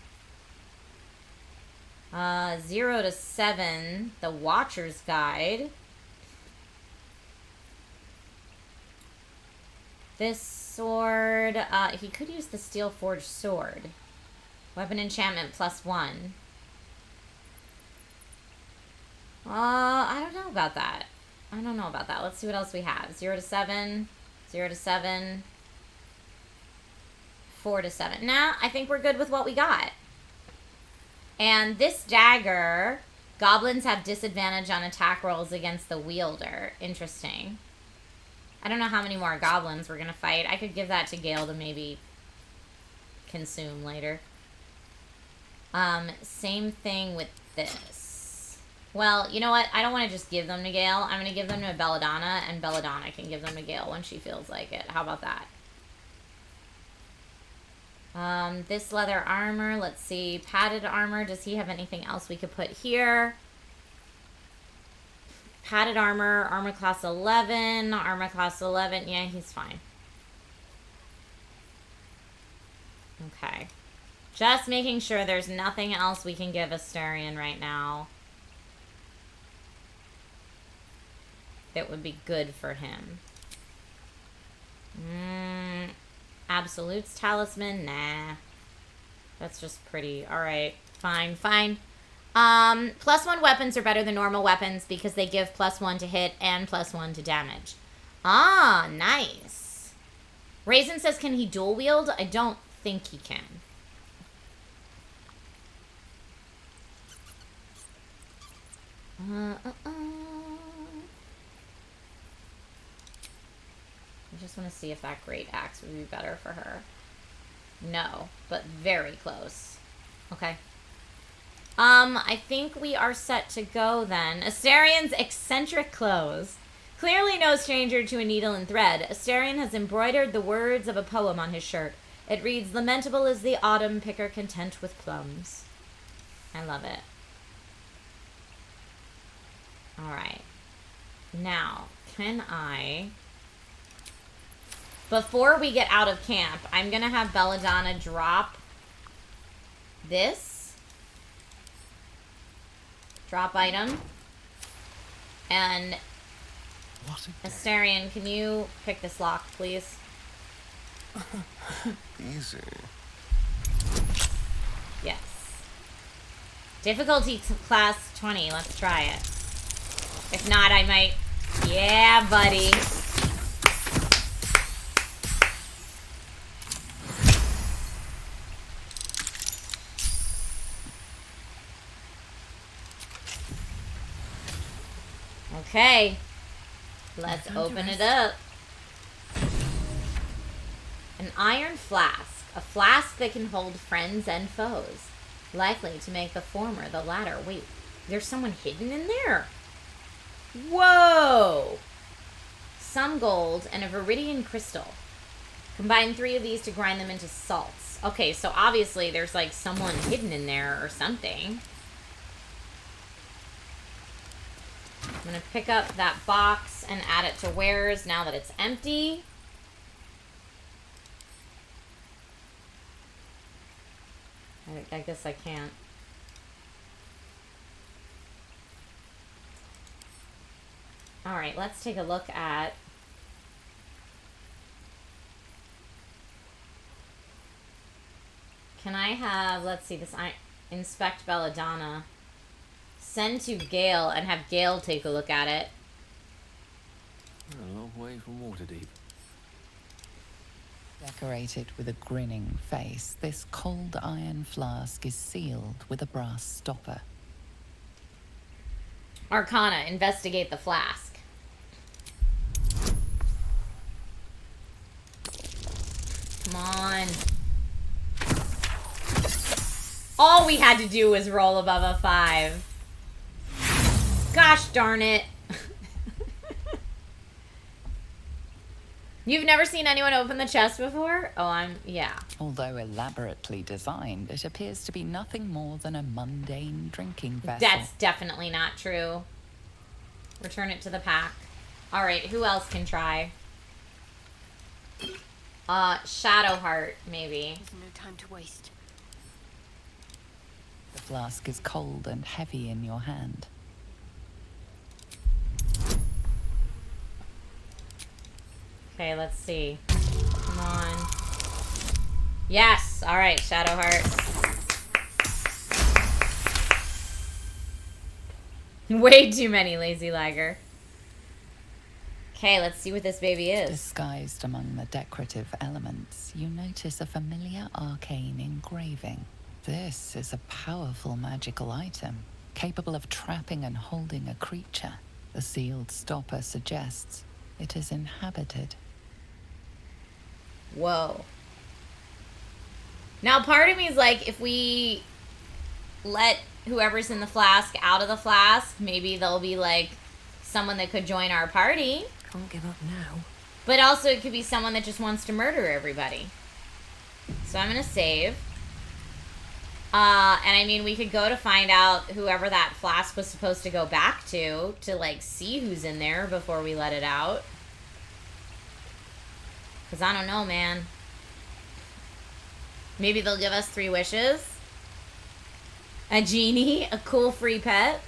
0 to 7, the Watcher's Guide. This sword, he could use the Steel Forged Sword. Weapon enchantment +1. I don't know about that. I don't know about that. Let's see what else we have. 0 to 7, 0 to 7, 4 to 7. Nah, I think we're good with what we got. And this dagger, goblins have disadvantage on attack rolls against the wielder. Interesting. I don't know how many more goblins we're gonna fight. I could give that to Gale to maybe consume later. Same thing with this. Well, you know what? I don't want to just give them to Gale. I'm going to give them to Belladonna, and Belladonna can give them to Gale when she feels like it. How about that? This leather armor, let's see. Padded armor, does he have anything else we could put here? Padded armor, armor class 11, yeah, he's fine. Okay. Just making sure there's nothing else we can give Astarion right now that would be good for him. Absolute's talisman? Nah. That's just pretty. Alright. Fine. Fine. +1 weapons are better than normal weapons because they give +1 to hit and +1 to damage. Ah, nice. Raisin says, can he dual wield? I don't think he can. I just want to see if that great axe would be better for her. No, but very close. Okay. I think we are set to go then. Astarion's eccentric clothes. Clearly no stranger to a needle and thread, Astarion has embroidered the words of a poem on his shirt. It reads, "Lamentable is the autumn picker content with plums." I love it. Alright. Now, can I... Before we get out of camp, I'm going to have Belladonna drop this. Drop item. And Astarion, can you pick this lock, please? Easy. Yes. Difficulty class 20. Let's try it. If not, I might... Yeah, buddy. Okay. Let's open it up. An iron flask. A flask that can hold friends and foes. Likely to make the former the latter. Wait, there's someone hidden in there? Whoa! Some gold and a viridian crystal. Combine 3 of these to grind them into salts. Okay, so obviously there's like someone hidden in there or something. I'm gonna pick up that box and add it to wares now that it's empty. I guess I can't. Alright, let's take a look at... Can I have, let's see, this inspect Belladonna. Send to Gale and have Gale take a look at it. A long way from Waterdeep. Decorated with a grinning face, this cold iron flask is sealed with a brass stopper. Arcana, investigate the flask. Come on. All we had to do was roll above a 5. Gosh darn it. You've never seen anyone open the chest before? Oh, yeah. Although elaborately designed, it appears to be nothing more than a mundane drinking vessel. That's definitely not true. Return it to the pack. Alright, who else can try? Shadowheart, maybe. There's no time to waste. The flask is cold and heavy in your hand. Okay, let's see. Come on. Yes! Alright, Shadowheart. Way too many, lazy lagger. Okay, let's see what this baby is. Disguised among the decorative elements, you notice a familiar arcane engraving. This is a powerful magical item, capable of trapping and holding a creature. The sealed stopper suggests It is inhabited. Whoa. Now, part of me is like, if we let whoever's in the flask out of the flask, maybe there'll be, like, someone that could join our party. Can't give up now. But also, it could be someone that just wants to murder everybody. So I'm going to save. And I mean, we could go to find out whoever that flask was supposed to go back to, like, see who's in there before we let it out. Because I don't know, man. Maybe they'll give us 3 wishes. A genie, a cool free pet.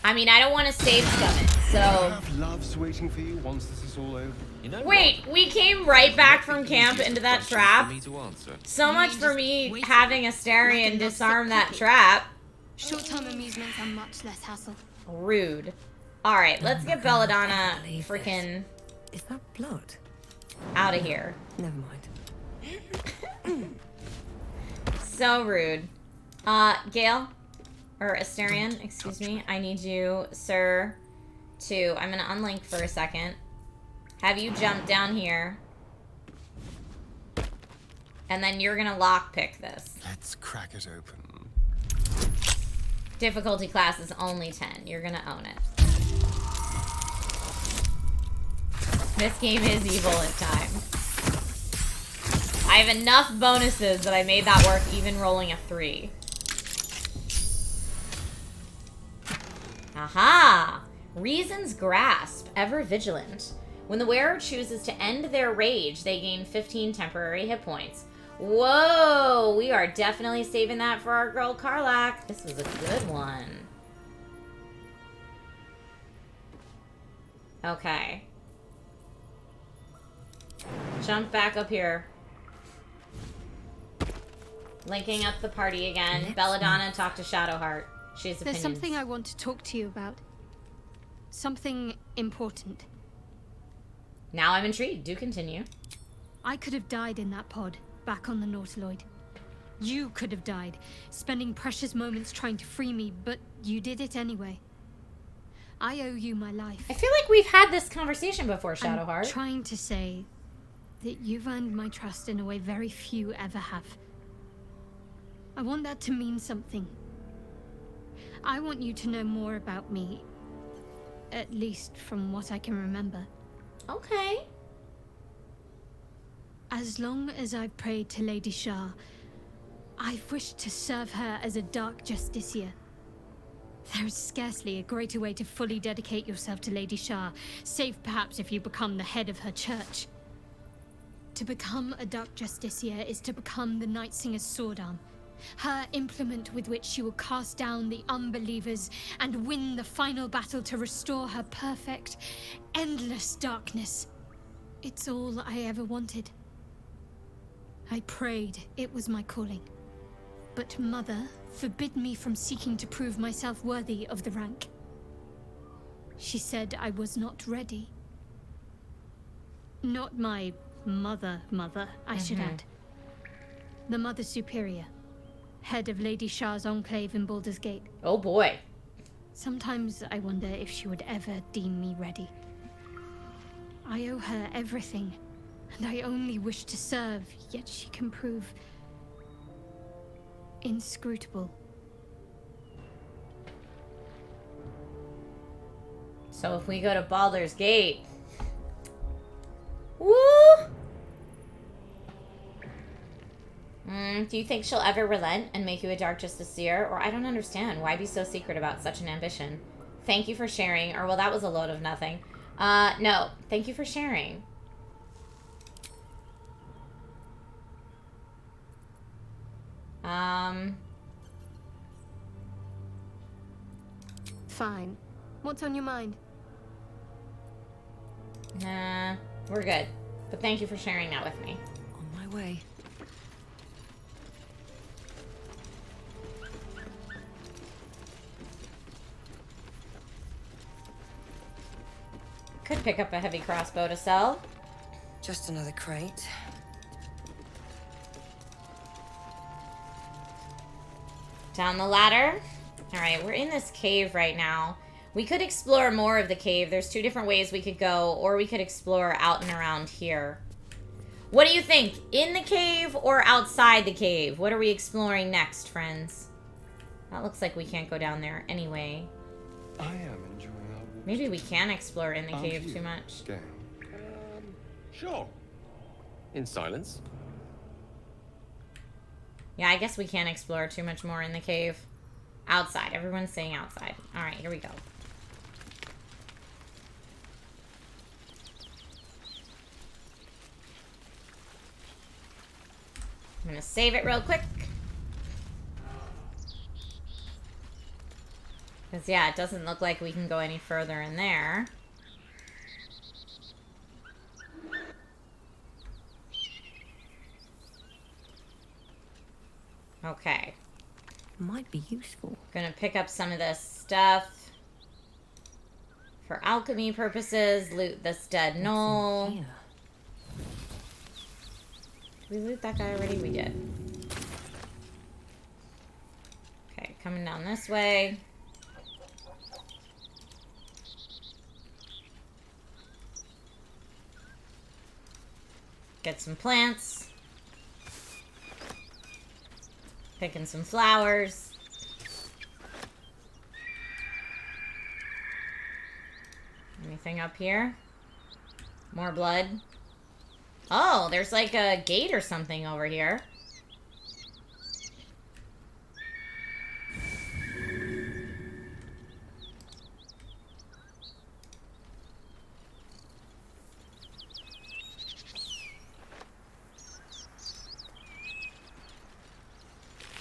I mean, I don't want to save Summit, so... Have loves waiting for you once this is all over. You know Wait, we came right back from camp into that trap. So much for me having Astarion disarm that trap. Short-term amusements are much less hassle. Rude. Alright, let's get Belladonna freaking... Is that blood? Out of here. Never mind. So rude. Gale? Or Astarion, excuse me. I need you, sir, to... I'm gonna unlink for a second. Have you jump down here. And then you're gonna lockpick this. Let's crack it open. Difficulty class is only 10. You're gonna own it. This game is evil at times. I have enough bonuses that I made that work even rolling a 3. Aha! Reason's Grasp, ever vigilant. When the wearer chooses to end their rage, they gain 15 temporary hit points. Whoa! We are definitely saving that for our girl Karlach. This was a good one. Okay. Jump back up here. Linking up the party again. Belladonna, talk to Shadowheart. She has opinions. There's something I want to talk to you about. Something important. Now I'm intrigued. Do continue. I could have died in that pod, back on the Nautiloid. You could have died, spending precious moments trying to free me, but you did it anyway. I owe you my life. I feel like we've had this conversation before, Shadowheart. I'm trying to say that you've earned my trust in a way very few ever have. I want that to mean something. I want you to know more about me, at least from what I can remember. Okay. As long as I've prayed to Lady Shah, I've wished to serve her as a dark justiciar. There is scarcely a greater way to fully dedicate yourself to Lady Shah, save perhaps if you become the head of her church. To become a dark justiciar is to become the Night Singer's sword arm, her implement with which she will cast down the unbelievers and win the final battle to restore her perfect, endless darkness. It's all I ever wanted. I prayed it was my calling. But Mother forbid me from seeking to prove myself worthy of the rank. She said I was not ready. Not my mother, I should add. The Mother Superior, head of Lady Shah's enclave in Baldur's Gate. Oh boy. Sometimes I wonder if she would ever deem me ready. I owe her everything, and I only wish to serve, yet she can prove inscrutable. So if we go to Baldur's Gate... Woo! Do you think she'll ever relent and make you a Dark Justiciar? Or I don't understand. Why be so secret about such an ambition? Thank you for sharing. Or, well, that was a load of nothing. No. Thank you for sharing. Fine. What's on your mind? Nah, we're good. But thank you for sharing that with me. On my way. Could pick up a heavy crossbow to sell. Just another crate. Down the ladder. Alright, we're in this cave right now. We could explore more of the cave. There's 2 different ways we could go, or we could explore out and around here. What do you think? In the cave or outside the cave? What are we exploring next, friends? That looks like we can't go down there anyway. I am enjoying our walk. Maybe we can explore in the cave too much. Gale. Sure. In silence. Yeah, I guess we can't explore too much more in the cave. Outside. Everyone's saying outside. Alright, here we go. I'm gonna save it real quick. Because, yeah, it doesn't look like we can go any further in there. Okay. Might be useful. Gonna pick up some of this stuff. For alchemy purposes, loot this dead gnoll. Did we loot that guy already? We did. Okay, coming down this way. Get some plants. Picking some flowers. Anything up here? More blood. Oh, there's like a gate or something over here.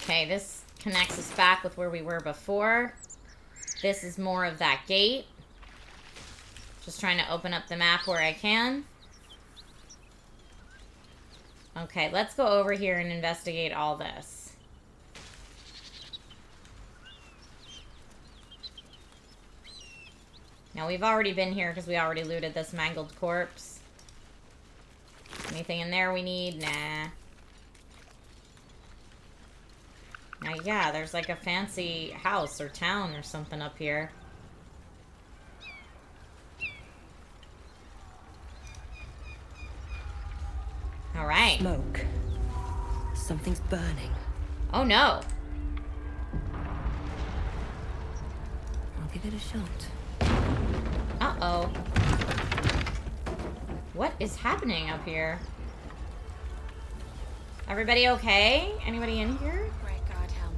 Okay, this connects us back with where we were before. This is more of that gate. Just trying to open up the map where I can. Okay, let's go over here and investigate all this. Now, we've already been here because we already looted this mangled corpse. Anything in there we need? Nah. Now, yeah, there's like a fancy house or town or something up here. All right. Smoke. Something's burning. Oh, no. I'll give it a shot. Uh-oh. What is happening up here? Everybody okay? Anybody in here? Great God, Helm.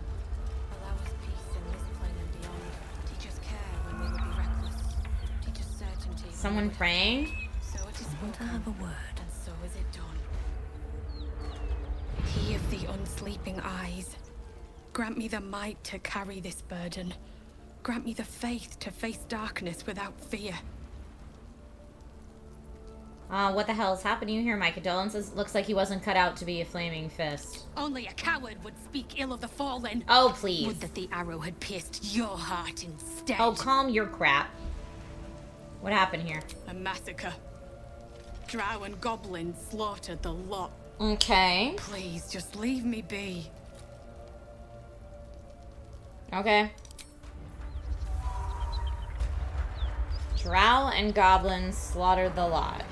Allow us peace in this plane and beyond. Teach us care when we will be reckless. Teach us certainty. Someone praying? So it is I want to have a word. and so is it done. He of the unsleeping eyes. Grant me the might to carry this burden. Grant me the faith to face darkness without fear. What the hell is happening here? My condolences. Looks like he wasn't cut out to be a flaming fist. Only a coward would speak ill of the fallen. Oh, please. Would that the arrow had pierced your heart instead. Oh, calm your crap. What happened here? A massacre. Drow and goblins slaughtered the lot. Okay. Please, just leave me be. Okay. Drow and goblins slaughtered the lot.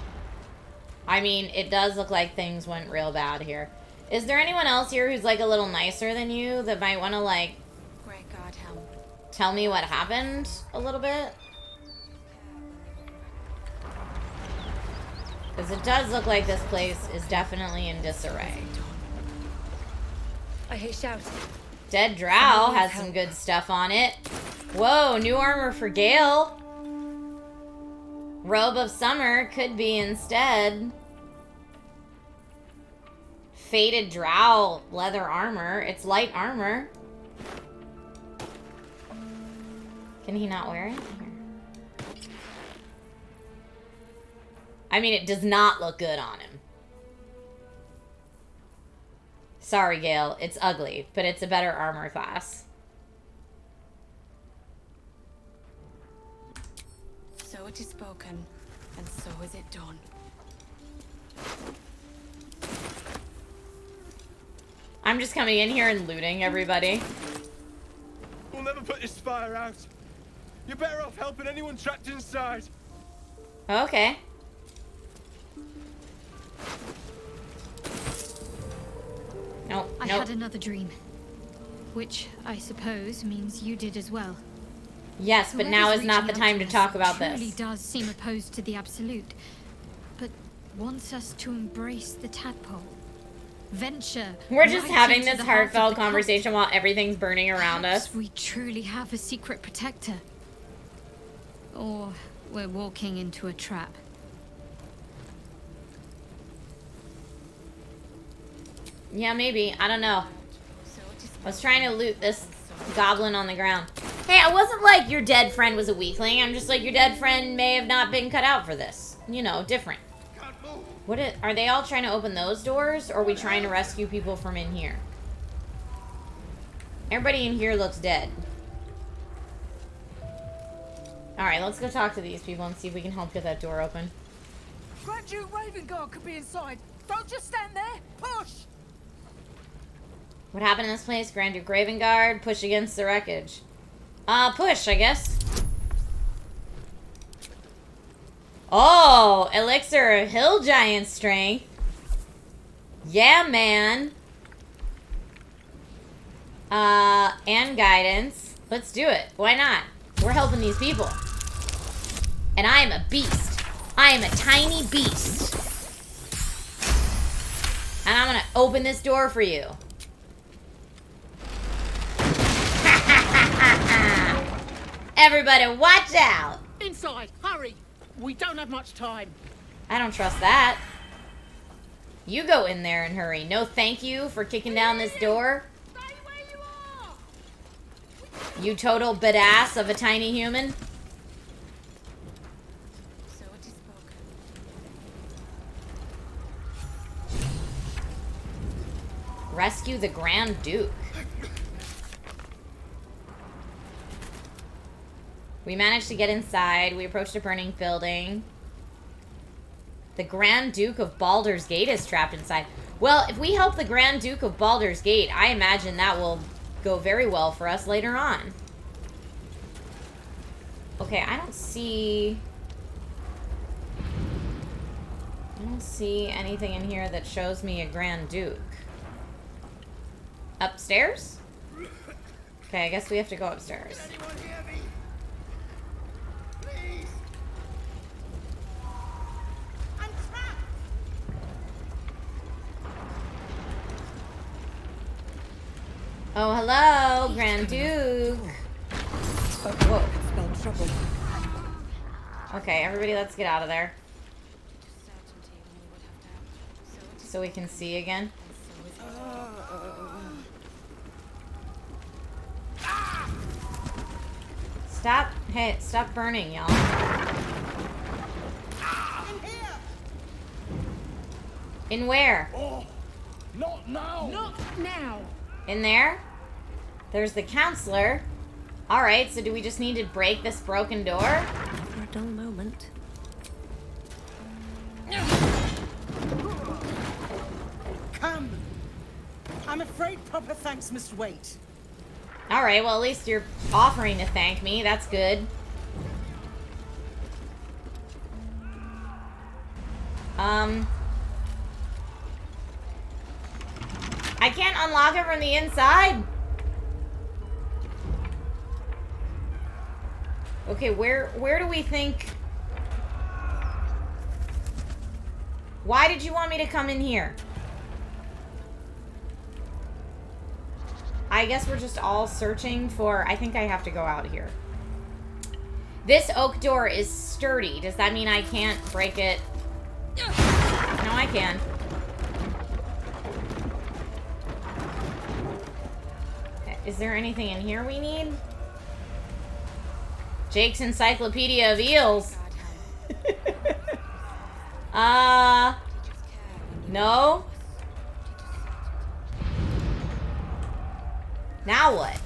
I mean, it does look like things went real bad here. Is there anyone else here who's like a little nicer than you that might want to like Great God, Helm. tell me what happened a little bit? Because it does look like this place is definitely in disarray. I hear shouting. Dead Drow has some good stuff on it. Whoa, new armor for Gale. Robe of Summer could be instead. Faded Drow leather armor. It's light armor. Can he not wear it? Here. I mean, it does not look good on him. Sorry, Gale. It's ugly, but it's a better armor class. So it is spoken, and so is it done. I'm just coming in here and looting everybody. We'll never put this fire out. You're better off helping anyone trapped inside. Okay. Nope. I had another dream. Which, I suppose, means you did as well. Yes, but now is not the time to talk about this. It this. really does seem opposed to the Absolute, but wants us to embrace the tadpole. Venture. We're just right having into this the heart of heartfelt the cult. conversation while everything's burning around Perhaps us. we truly have a secret protector. Or we're walking into a trap. Yeah, maybe. I don't know. I was trying to loot this goblin on the ground. Hey, I wasn't like your dead friend was a weakling. I'm just like your dead friend may have not been cut out for this. You know, different. Are they all trying to open those doors? Or are we trying to rescue people from in here? Everybody in here looks dead. Alright, let's go talk to these people and see if we can help get that door open. Grand Duke Ravengard could be inside. Don't just stand there. Push! What happened in this place? Grand Duke Ravengard, push against the wreckage. Push, I guess. Oh, elixir of hill giant strength. Yeah, man. And guidance. Let's do it. Why not? We're helping these people. And I am a beast. I am a tiny beast. And I'm gonna open this door for you. Everybody, watch out! Inside, hurry! We don't have much time. I don't trust that. You go in there and hurry. No thank you for kicking down this door. You total badass of a tiny human. Rescue the Grand Duke. We managed to get inside. We approached a burning building. The Grand Duke of Baldur's Gate is trapped inside. Well, if we help the Grand Duke of Baldur's Gate, I imagine that will go very well for us later on. Okay, I don't see anything in here that shows me a Grand Duke. Upstairs? Okay, I guess we have to go upstairs. Oh, hello, Grand Duke. Whoa. Spelled trouble. Okay, everybody, let's get out of there. So we can see again. Stop. Hey, stop burning, y'all. In where? Oh, not now. Not now. In there? There's the counselor. Alright, so do we just need to break this broken door? For a dull moment. Come. I'm afraid proper thanks must wait. Alright, well at least you're offering to thank me. That's good. I can't unlock it from the inside? Okay, where do we think... Why did you want me to come in here? I guess we're just all searching for... I think I have to go out here. This oak door is sturdy. Does that mean I can't break it? No, I can. Is there anything in here we need? Jake's Encyclopedia of Eels. No? Now what?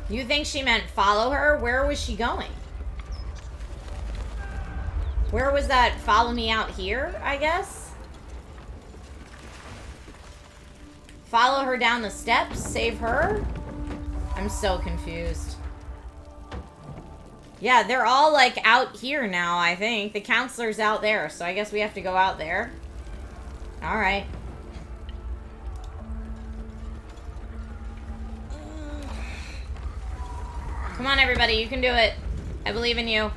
You think she meant follow her? Where was she going? Where was that follow me out here, I guess? Follow her down the steps? Save her? I'm so confused. Yeah, they're all, like, out here now, I think. The counselor's out there, so I guess we have to go out there. Alright. Come on, everybody. You can do it. I believe in you.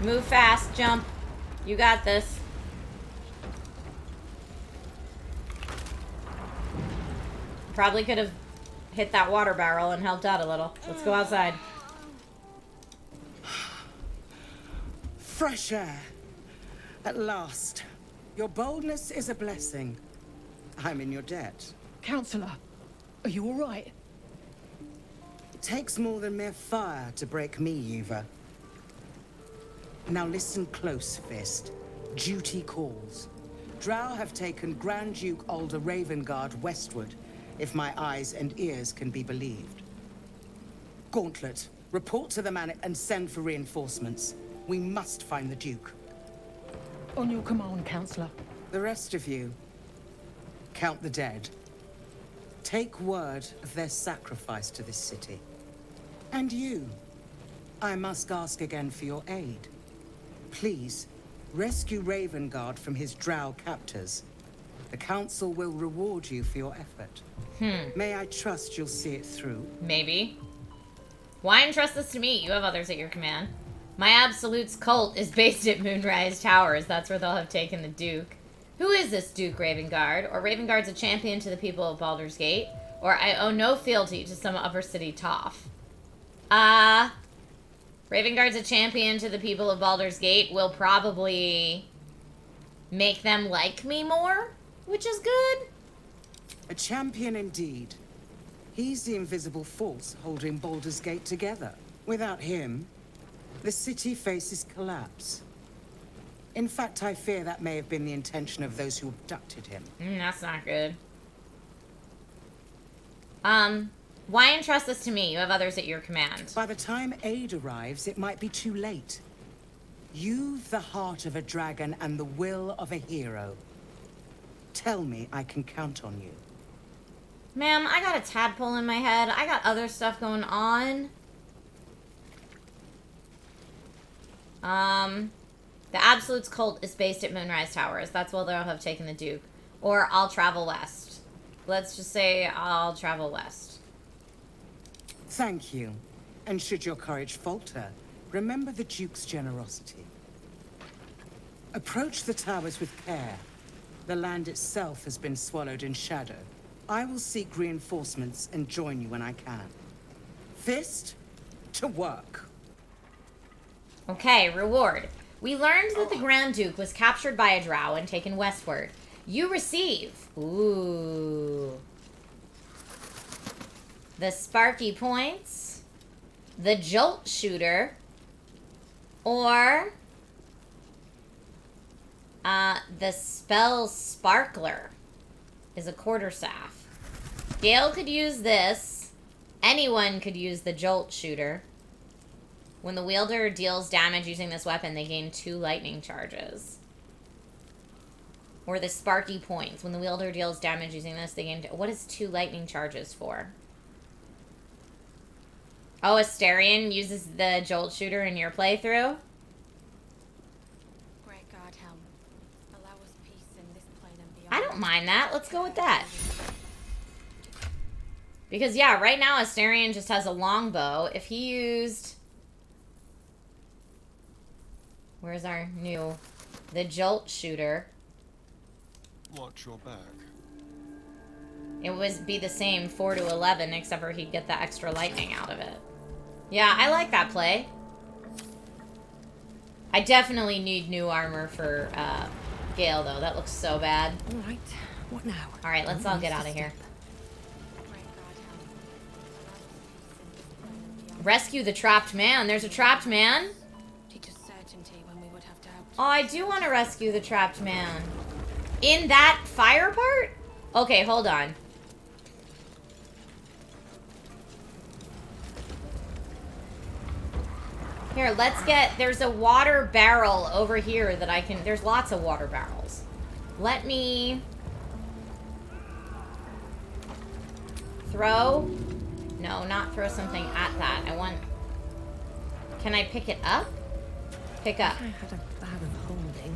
Move fast. Jump. You got this. Probably could have hit that water barrel and helped out a little. Let's go outside. Fresh air. At last. Your boldness is a blessing. I'm in your debt. Counselor, are you all right? It takes more than mere fire to break me, Yuva. Now listen close, Fist. Duty calls. Drow have taken Grand Duke Alder Ravengard westward, if my eyes and ears can be believed. Gauntlet, report to the man and send for reinforcements. We must find the Duke. On your command, Counselor. The rest of you, count the dead. Take word of their sacrifice to this city. And you, I must ask again for your aid. Please, rescue Ravengard from his drow captors. The Council will reward you for your effort. May I trust you'll see it through? Maybe. Why entrust this to me? You have others at your command. My Absolute's cult is based at Moonrise Towers. That's where they'll have taken the Duke. Who is this Duke Ravengard? Or Ravengard's a champion to the people of Baldur's Gate? Or I owe no fealty to some upper city toff. Ravengard's a champion to the people of Baldur's Gate will probably make them like me more, which is good. A champion indeed. He's the invisible force holding Baldur's Gate together. Without him, the city faces collapse. In fact, I fear that may have been the intention of those who abducted him. That's not good. Why entrust this to me? You have others at your command. By the time aid arrives, it might be too late. You've the heart of a dragon and the will of a hero. Tell me I can count on you. Ma'am, I got a tadpole in my head. I got other stuff going on. The Absolute's cult is based at Moonrise Towers. That's where they'll have taken the Duke. Or I'll travel west. Let's just say I'll travel west. Thank you. And should your courage falter, remember the Duke's generosity. Approach the towers with care. The land itself has been swallowed in shadow. I will seek reinforcements and join you when I can. Fist, to work. Okay, reward. We learned that the Grand Duke was captured by a drow and taken westward. You receive... Ooh... the Sparky Points, the Jolt Shooter, or the Spell Sparkler is a quarterstaff. Gale could use this. Anyone could use the Jolt Shooter. When the wielder deals damage using this weapon, they gain 2 lightning charges. Or the Sparky Points. When the wielder deals damage using this, they gain... What is 2 lightning charges for? Oh, Asterion uses the Jolt Shooter in your playthrough? Great God, Helm. Allow us peace in this plane and beyond. I don't mind that. Let's go with that. Because, yeah, right now Asterion just has a longbow. If he used... Where's our new... The Jolt Shooter. Watch your back. It would be the same 4 to 11, except for he'd get the extra lightning out of it. Yeah, I like that play. I definitely need new armor for Gale, though. That looks so bad. Alright, what now? Alright, let's all get out of here. Rescue the trapped man. There's a trapped man? Oh, I do want to rescue the trapped man. In that fire part? Okay, hold on. Here, let's get... There's a water barrel over here that I can... There's lots of water barrels. Let me... throw? No, not throw something at that. I want... Can I pick it up? Pick up. I had a bag of holding.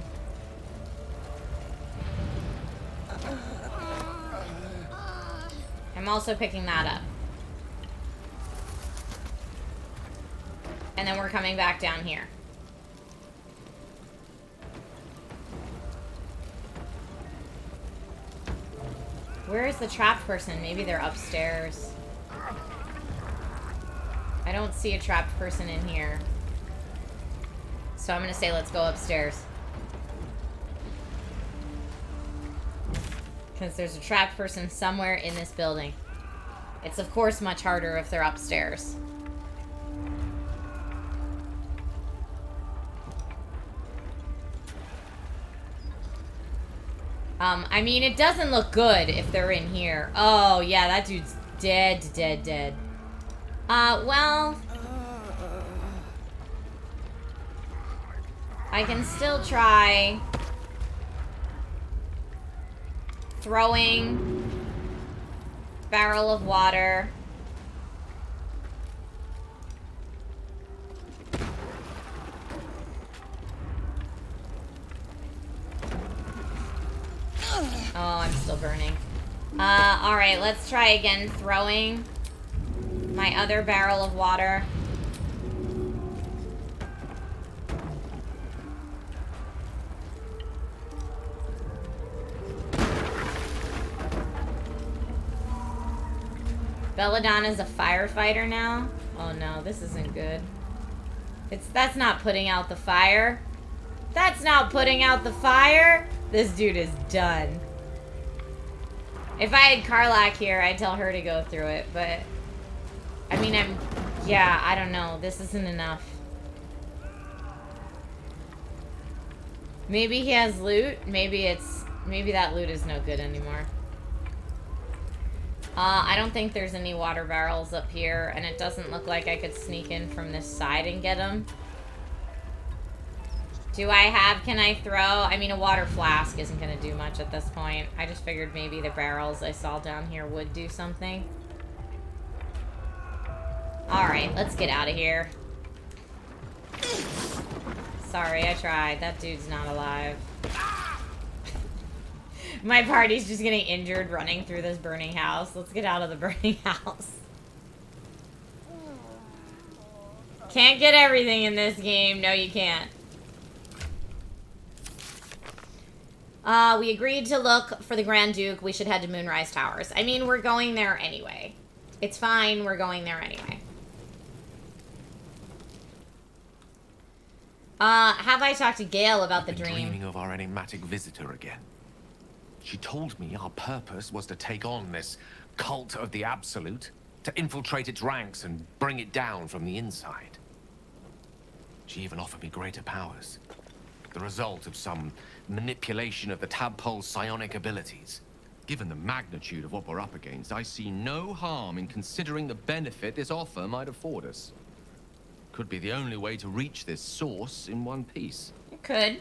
I'm also picking that up. And then we're coming back down here. Where is the trapped person? Maybe they're upstairs. I don't see a trapped person in here. So I'm gonna say let's go upstairs. Because there's a trapped person somewhere in this building. It's of course much harder if they're upstairs. I mean, it doesn't look good if they're in here. Oh, yeah, that dude's dead, dead, dead. Well... I can still try... throwing... barrel of water... Oh, I'm still burning. Alright, let's try again throwing my other barrel of water. Belladonna's a firefighter now? Oh no, this isn't good. That's not putting out the fire. That's not putting out the fire! This dude is done. If I had Karlach here, I'd tell her to go through it, but... I mean, yeah, I don't know. This isn't enough. Maybe he has loot. Maybe that loot is no good anymore. I don't think there's any water barrels up here, and it doesn't look like I could sneak in from this side and get them. Can I throw? I mean, a water flask isn't going to do much at this point. I just figured maybe the barrels I saw down here would do something. Alright, let's get out of here. Sorry, I tried. That dude's not alive. My party's just getting injured running through this burning house. Let's get out of the burning house. Can't get everything in this game. No, you can't. We agreed to look for the Grand Duke. We should head to Moonrise Towers. I mean, we're going there anyway. It's fine. We're going there anyway. Have I talked to Gale about the dream? Dreaming of our enigmatic visitor again. She told me our purpose was to take on this cult of the Absolute, to infiltrate its ranks and bring it down from the inside. She even offered me greater powers. The result of some manipulation of the tadpole's psionic abilities. Given the magnitude of what we're up against, I see no harm in considering the benefit this offer might afford us. Could be the only way to reach this source in one piece. It could.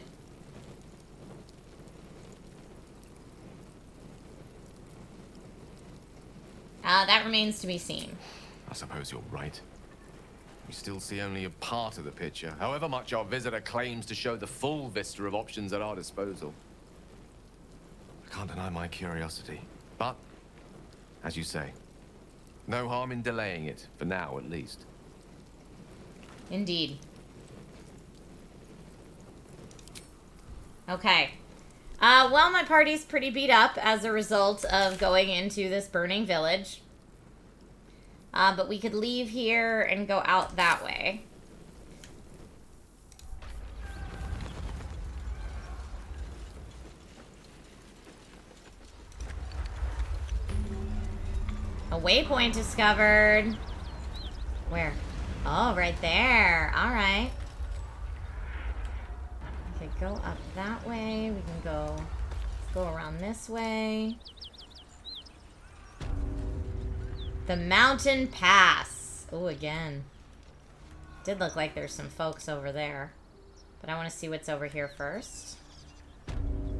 That remains to be seen. I suppose you're right. We still see only a part of the picture, however much our visitor claims to show the full vista of options at our disposal. I can't deny my curiosity, but, as you say, no harm in delaying it, for now at least. Indeed. Okay. Well, my party's pretty beat up as a result of going into this burning village. But we could leave here and go out that way. A waypoint discovered. Where? Oh, right there. Alright. We could go up that way. We can go around this way. The Mountain Pass. Oh, again. Did look like there's some folks over there. But I want to see what's over here first.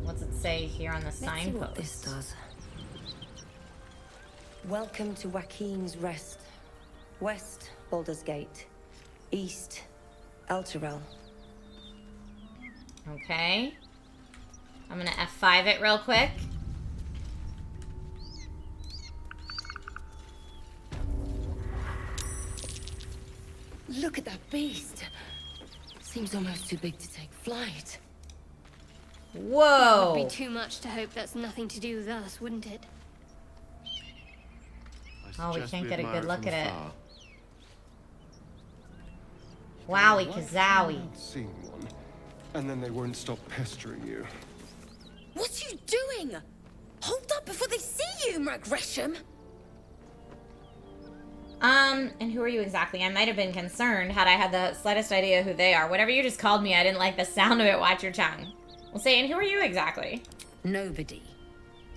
What's it say here on the signpost? Let's see what this does. Welcome to Joaquin's Rest. West, Baldur's Gate. East, Elturel. Okay. I'm gonna F5 it real quick. Look at that beast. Seems almost too big to take flight. Whoa. It would be too much to hope that's nothing to do with us, wouldn't it? Oh, we can't get a good look at it. Far. Wowie Why kazowie. have you seen one, and then they won't stop pestering you. What are you doing? Hold up before they see you, Merc Gresham. And who are you exactly? I might have been concerned had I had the slightest idea who they are. Whatever you just called me, I didn't like the sound of it. Watch your tongue. Well, say, and who are you exactly? Nobody.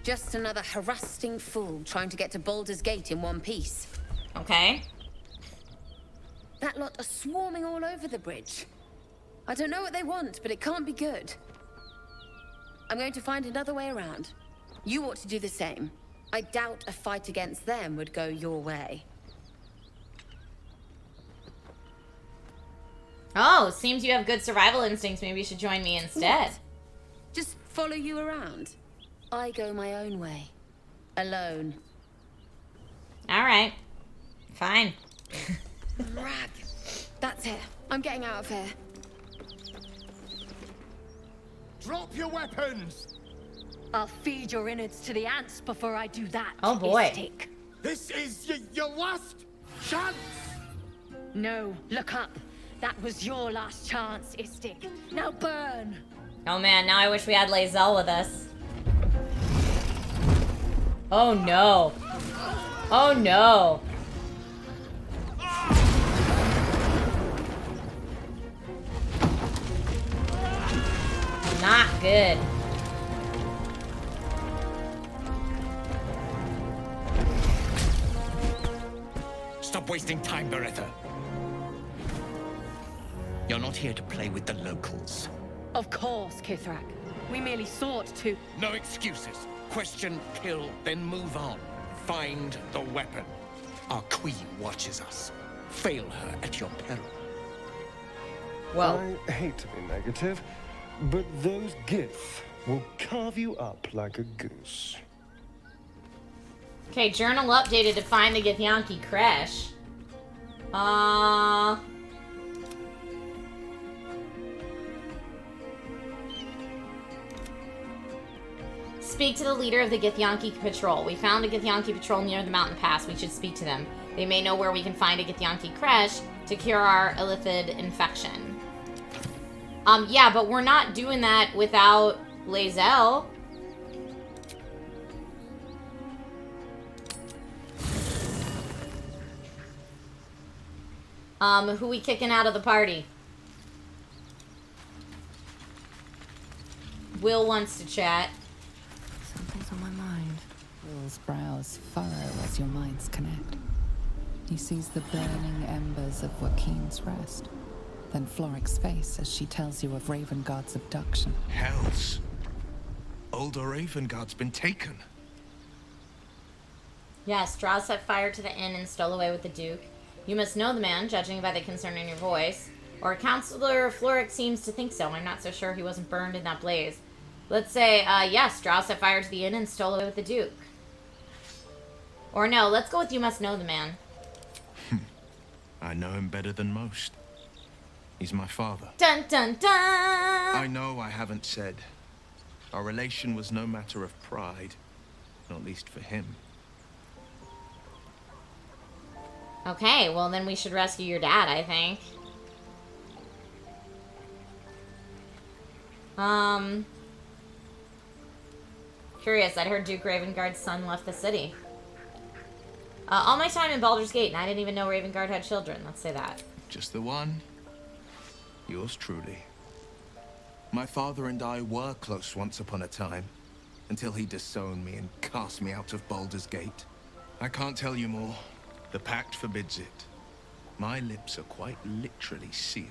Just another harassing fool trying to get to Baldur's Gate in one piece. Okay. That lot are swarming all over the bridge. I don't know what they want, but it can't be good. I'm going to find another way around. You ought to do the same. I doubt a fight against them would go your way. Oh, seems you have good survival instincts. Maybe you should join me instead. What? Just follow you around. I go my own way. Alone. Alright. Fine. Rag. That's it. I'm getting out of here. Drop your weapons! I'll feed your innards to the ants before I do that. Oh boy. Istik. This is your last chance! No, look up. That was your last chance, Istik. Now burn! Oh man, now I wish we had Lae'zel with us. Oh no. Oh no. Not good. Stop wasting time, Beretta. You're not here to play with the locals. Of course, Kithrak. We merely sought to... No excuses. Question, kill, then move on. Find the weapon. Our queen watches us. Fail her at your peril. Well, I hate to be negative, but those Gith will carve you up like a goose. okay, journal updated to find the Githyanki Kresh. Speak to the leader of the Githyanki patrol. We found a Githyanki patrol near the mountain pass. We should speak to them. They may know where we can find a Githyanki Kresh to cure our illithid infection. Yeah, but we're not doing that without Lae'zel. Who we kicking out of the party? Will wants to chat. Something's on my mind. Will's brows furrow as your minds connect. He sees the burning embers of Joaquin's Rest. Then Floric's face as she tells you of Ravengard's abduction. Hells. Older Ravengard's been taken. Yes, Drow set fire to the inn and stole away with the Duke. You must know the man, judging by the concern in your voice. Or Counselor Floric seems to think so. I'm not so sure he wasn't burned in that blaze. Let's say, yes, Drow set fire to the inn and stole away with the Duke. Or no, let's go with you must know the man. I know him better than most. He's my father. Dun dun dun! I know I haven't said. Our relation was no matter of pride. Not least for him. Okay, well then we should rescue your dad, I think. Curious, I'd heard Duke Ravengard's son left the city. All my time in Baldur's Gate, and I didn't even know Ravengard had children, let's say that. Just the one. Yours truly. My father and I were close once upon a time, until he disowned me and cast me out of Baldur's Gate. I can't tell you more. The pact forbids it. My lips are quite literally sealed.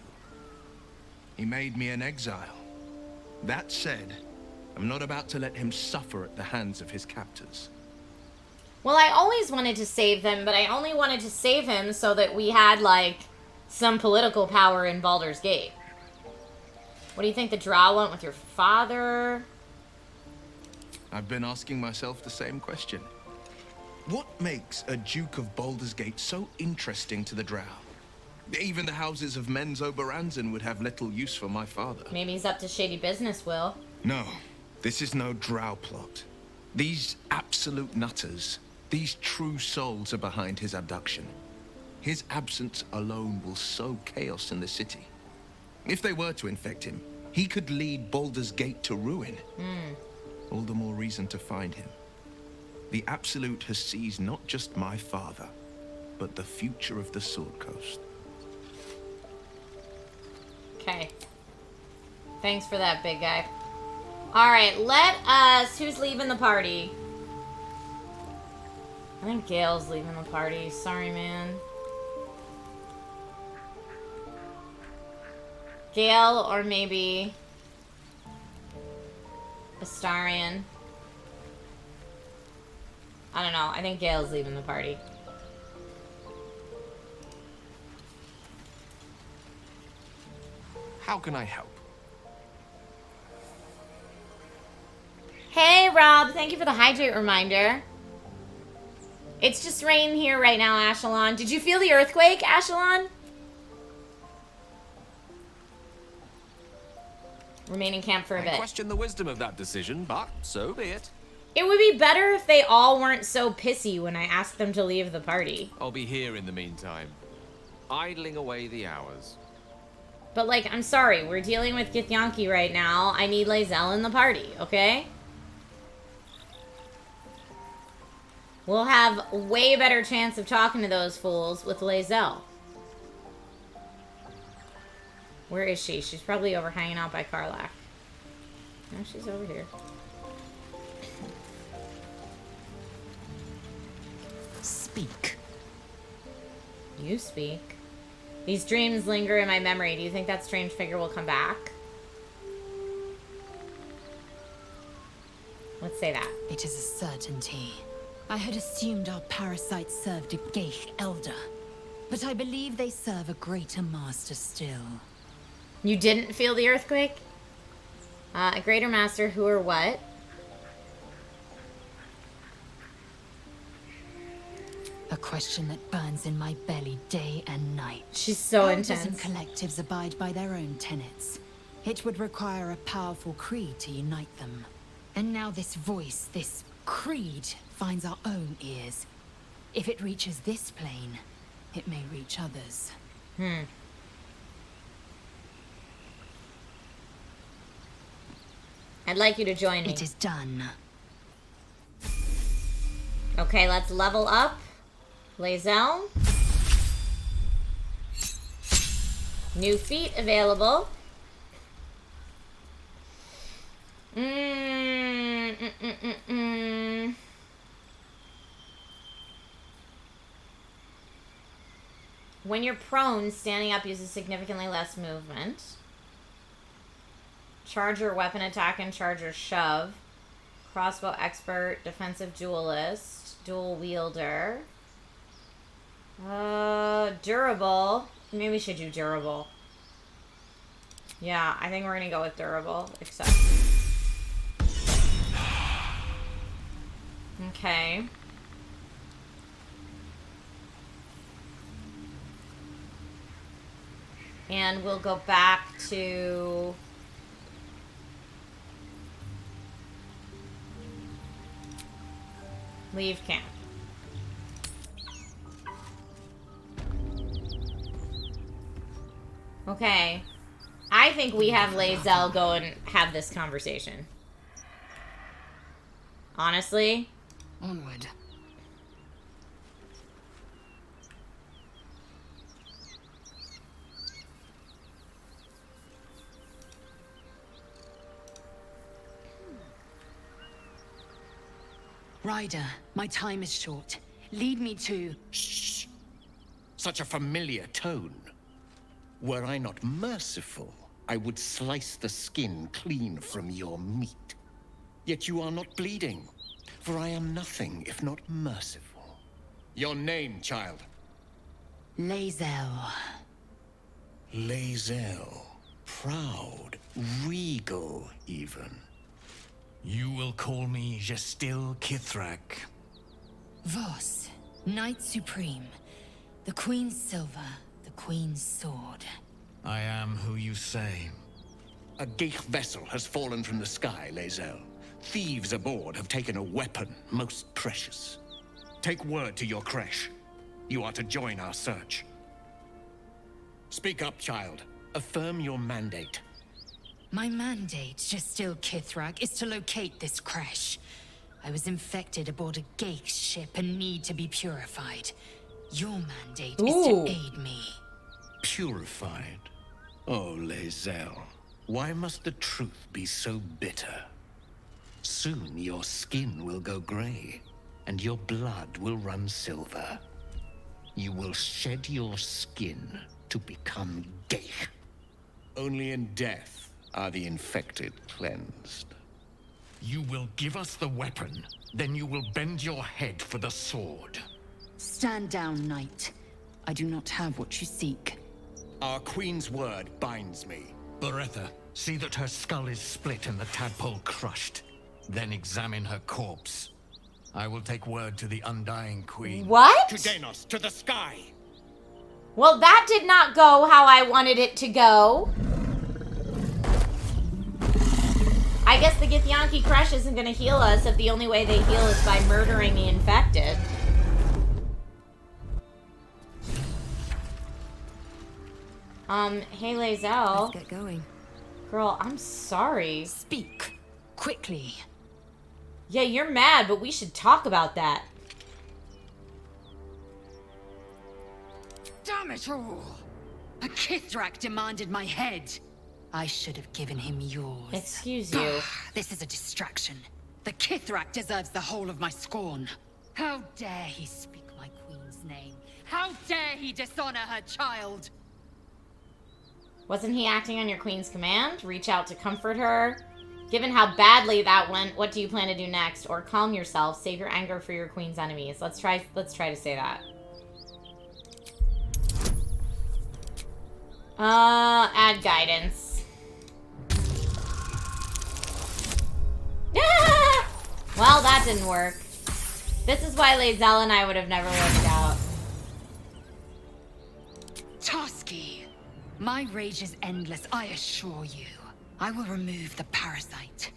He made me an exile. That said, I'm not about to let him suffer at the hands of his captors. Well, I always wanted to save him, but I only wanted to save him so that we had, like, some political power in Baldur's Gate. What do you think the Drow went with your father? I've been asking myself the same question. What makes a Duke of Baldur's Gate so interesting to the Drow? Even the houses of Men's Oberanzen would have little use for my father. Maybe he's up to shady business, Will. No, this is no Drow plot. These absolute nutters, these true souls are behind his abduction. His absence alone will sow chaos in the city. If they were to infect him, he could lead Baldur's Gate to ruin. All the more reason to find him. The Absolute has seized not just my father, but the future of the Sword Coast. Okay. Thanks for that, big guy. Alright, let us... Who's leaving the party? I think Gale's leaving the party. Sorry, man. Gale or maybe... Astarion. I don't know. I think Gale's leaving the party. How can I help? Hey, Rob. Thank you for the hydrate reminder. It's just rain here right now, Ashelon. Did you feel the earthquake, Ashelon? Remain in camp for a bit. I question the wisdom of that decision, but so be it. It would be better if they all weren't so pissy when I asked them to leave the party. I'll be here in the meantime, idling away the hours. But, like, I'm sorry. We're dealing with Githyanki right now. I need Lae'zel in the party, okay? We'll have a way better chance of talking to those fools with Lae'zel. Where is she? She's probably over hanging out by Karlach. No, she's over here. Speak. You speak. These dreams linger in my memory. Do you think that strange figure will come back? Let's say that. It is a certainty. I had assumed our parasites served a Geich elder, but I believe they serve a greater master still. You didn't feel the earthquake? A greater master who or what? A question that burns in my belly day and night. She's so Elders intense. and collectives abide by their own tenets. It would require a powerful creed to unite them. And now this voice, this creed, finds our own ears. If it reaches this plane, it may reach others. I'd like you to join me. It is done. Okay, let's level up. Lae'zel. New feat available. When you're prone, standing up uses significantly less movement. Charger weapon attack and charger shove. Crossbow expert, defensive duelist, dual wielder. Durable. Maybe we should do durable. Yeah, I think we're gonna go with durable. Accept. Okay. And we'll go back to... leave camp. Okay. I think we have Lae'zel go and have this conversation. Honestly. Onward. Ryder, my time is short. Lead me to... Shh! Such a familiar tone. Were I not merciful, I would slice the skin clean from your meat. Yet you are not bleeding. for I am nothing if not merciful. Your name, child? Lae'zel. Lae'zel. Proud, regal, even. You will call me Gestil Kithrak. Voss, Knight Supreme. The Queen's silver, the Queen's sword. I am who you say. A Geich vessel has fallen from the sky, Lae'zel. Thieves aboard have taken a weapon most precious. Take word to your creche. You are to join our search. Speak up, child. Affirm your mandate. My mandate, Gestil Kithrak, is to locate this creche. I was infected aboard a Geich ship and need to be purified. Your mandate is to aid me. Purified? Oh, Lae'zel. Why must the truth be so bitter? Soon your skin will go gray, and your blood will run silver. You will shed your skin to become Geich. Only in death are the infected cleansed. You will give us the weapon, then you will bend your head for the sword. Stand down, Knight. I do not have what you seek. Our Queen's word binds me. Beretta, see that her skull is split and the tadpole crushed. Then examine her corpse. I will take word to the Undying Queen. What? To Danos, to the sky! Well, that did not go how I wanted it to go. I guess the Githyanki Crush isn't going to heal us if the only way they heal is by murdering the infected. Hey, Lae'zel. Let's get going. Girl, I'm sorry. Speak. Quickly. Yeah, you're mad, but we should talk about that. Damn it all! A Kithrak demanded my head. I should have given him yours. Excuse you. This is a distraction. The Kithrak deserves the whole of my scorn. How dare he speak my queen's name? How dare he dishonor her child? Wasn't he acting on your queen's command? Reach out to comfort her? Given how badly that went, what do you plan to do next? Or calm yourself, save your anger for your queen's enemies. Let's try to say that. Add guidance. Well, that didn't work. This is why Lae'zel and I would have never worked out. Toski, my rage is endless, I assure you. I will remove the parasite.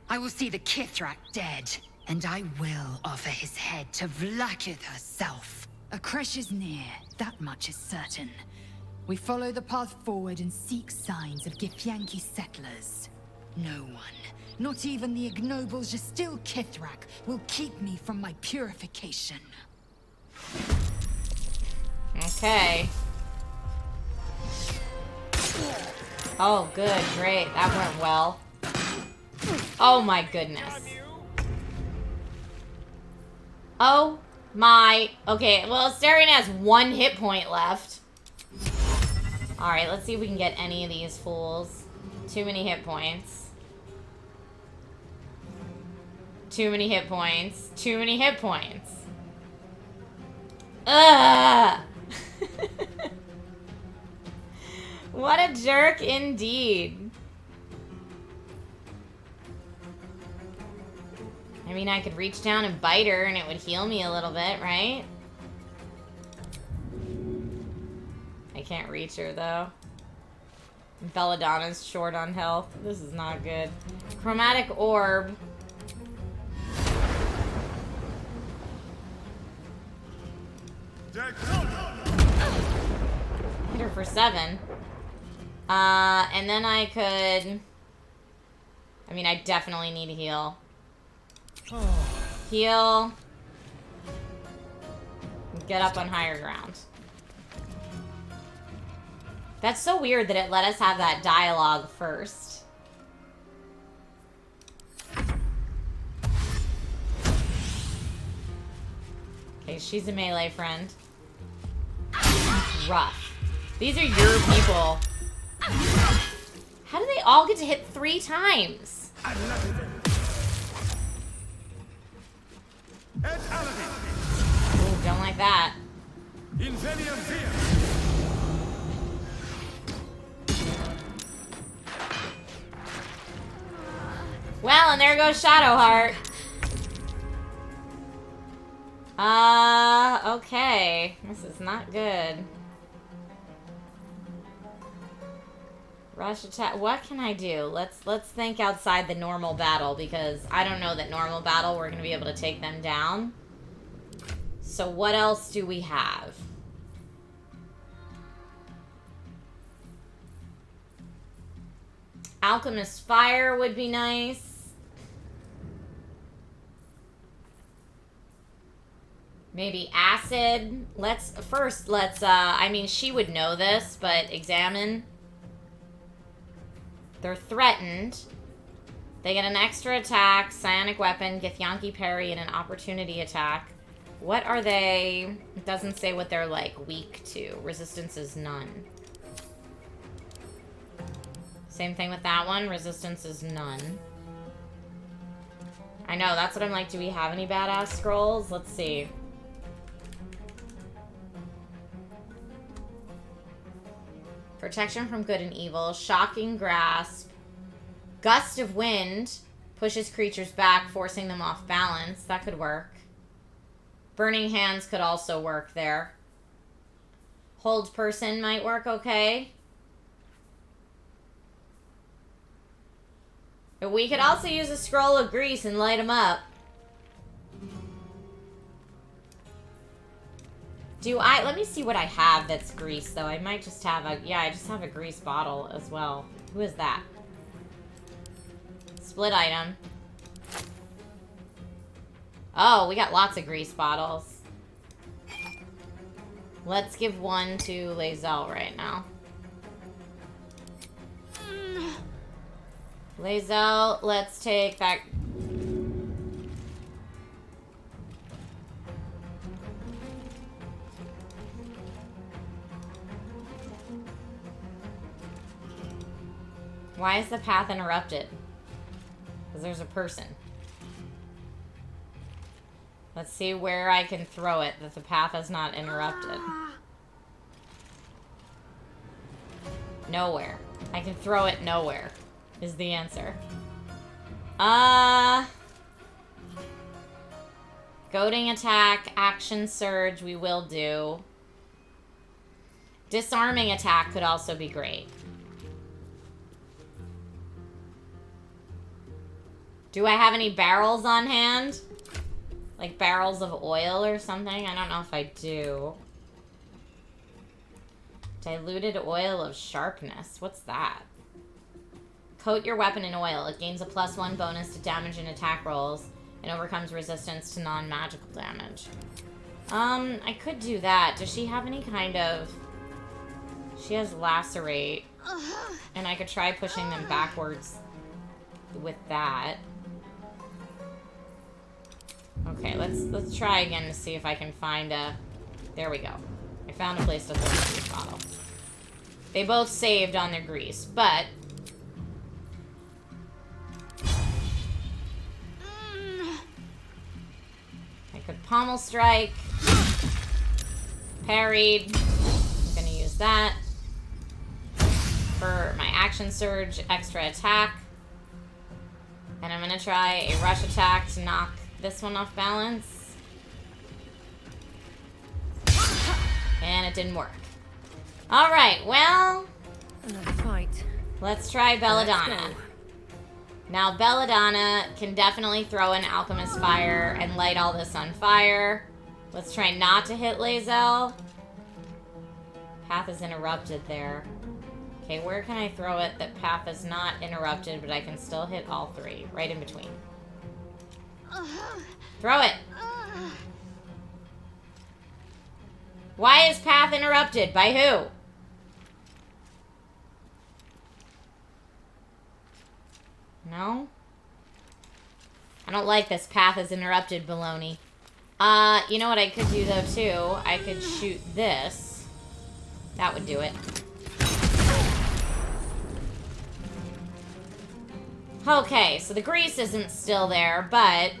I will see the Kithrak dead, and I will offer his head to Vlaakith herself. A creche is near, that much is certain. We follow the path forward and seek signs of Githyanki settlers. No one, not even the ignoble Gestil Kithrak, will keep me from my purification. Okay. Oh, good, great. That went well. Oh my goodness. Oh my... Okay, well, Astarion has 1 hit point left. Alright, let's see if we can get any of these fools. Too many hit points. Too many hit points. Too many hit points. Ugh! What a jerk indeed. I mean, I could reach down and bite her and it would heal me a little bit, right? I can't reach her though. Belladonna's short on health. This is not good. Chromatic orb. Hit her for 7. And then I could... I mean, I definitely need to heal. Heal. Get up on higher ground. That's so weird that it let us have that dialogue first. Okay, she's a melee friend. Rough. These are your people. How do they all get to hit 3 times? Ooh, don't like that. Well, and there goes Shadowheart. Okay. This is not good. Rush attack. What can I do? Let's think outside the normal battle, because I don't know that normal battle we're going to be able to take them down. So what else do we have? Alchemist Fire would be nice. Maybe acid. Let's I mean, she would know this, but examine. They're threatened. They get an extra attack, psionic weapon, Githyanki parry, and an opportunity attack. What are they? It doesn't say what they're, like, weak to. Resistance is none. Same thing with that one. Resistance is none. I know, that's what I'm like. Do we have any badass scrolls? Let's see. Protection from good and evil. Shocking grasp. Gust of wind. Pushes creatures back, forcing them off balance. That could work. Burning hands could also work there. Hold person might work okay. But we could also use a scroll of grease and light them up. Let me see what I have that's grease, though. I might just have I just have a grease bottle as well. Who is that? Split item. Oh, we got lots of grease bottles. Let's give one to Lae'zel right now. Lae'zel, let's take that. Why is the path interrupted? Because there's a person. Let's see where I can throw it that the path is not interrupted. Nowhere. I can throw it nowhere is the answer. Goading attack, action surge we will do. Disarming attack could also be great. Do I have any barrels on hand? Like barrels of oil or something? I don't know if I do. Diluted oil of sharpness. What's that? Coat your weapon in oil. It gains a +1 bonus to damage and attack rolls and overcomes resistance to non-magical damage. I could do that. Does she have any kind of... She has lacerate. And I could try pushing them backwards with that. Okay, let's try again to see if I can find a... There we go. I found a place to throw the grease bottle. They both saved on their grease, but... I could pommel strike. Parried. I'm gonna use that. For my action surge, extra attack. And I'm gonna try a rush attack to knock this one off balance. And it didn't work. Alright, well... Another fight. Let's try Belladonna. Now, Belladonna can definitely throw an Alchemist Fire and light all this on fire. Let's try not to hit Lae'zel. Path is interrupted there. Okay, where can I throw it that path is not interrupted, but I can still hit all three? Right in between. Throw it! Why is path interrupted? By who? No? I don't like this path is interrupted baloney. You know what I could do though too? I could shoot this. That would do it. Okay, so the grease isn't still there, but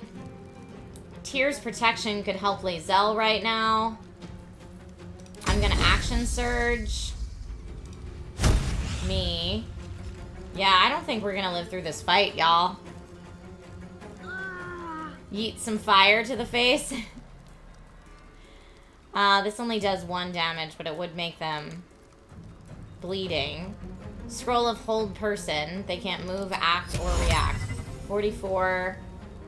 Tyr's protection could help Lae'zel right now. I'm gonna action surge. Me. Yeah, I don't think we're gonna live through this fight, y'all. Yeet some fire to the face. This only does 1 damage, but it would make them bleeding. Scroll of hold person. They can't move, act, or react. 44,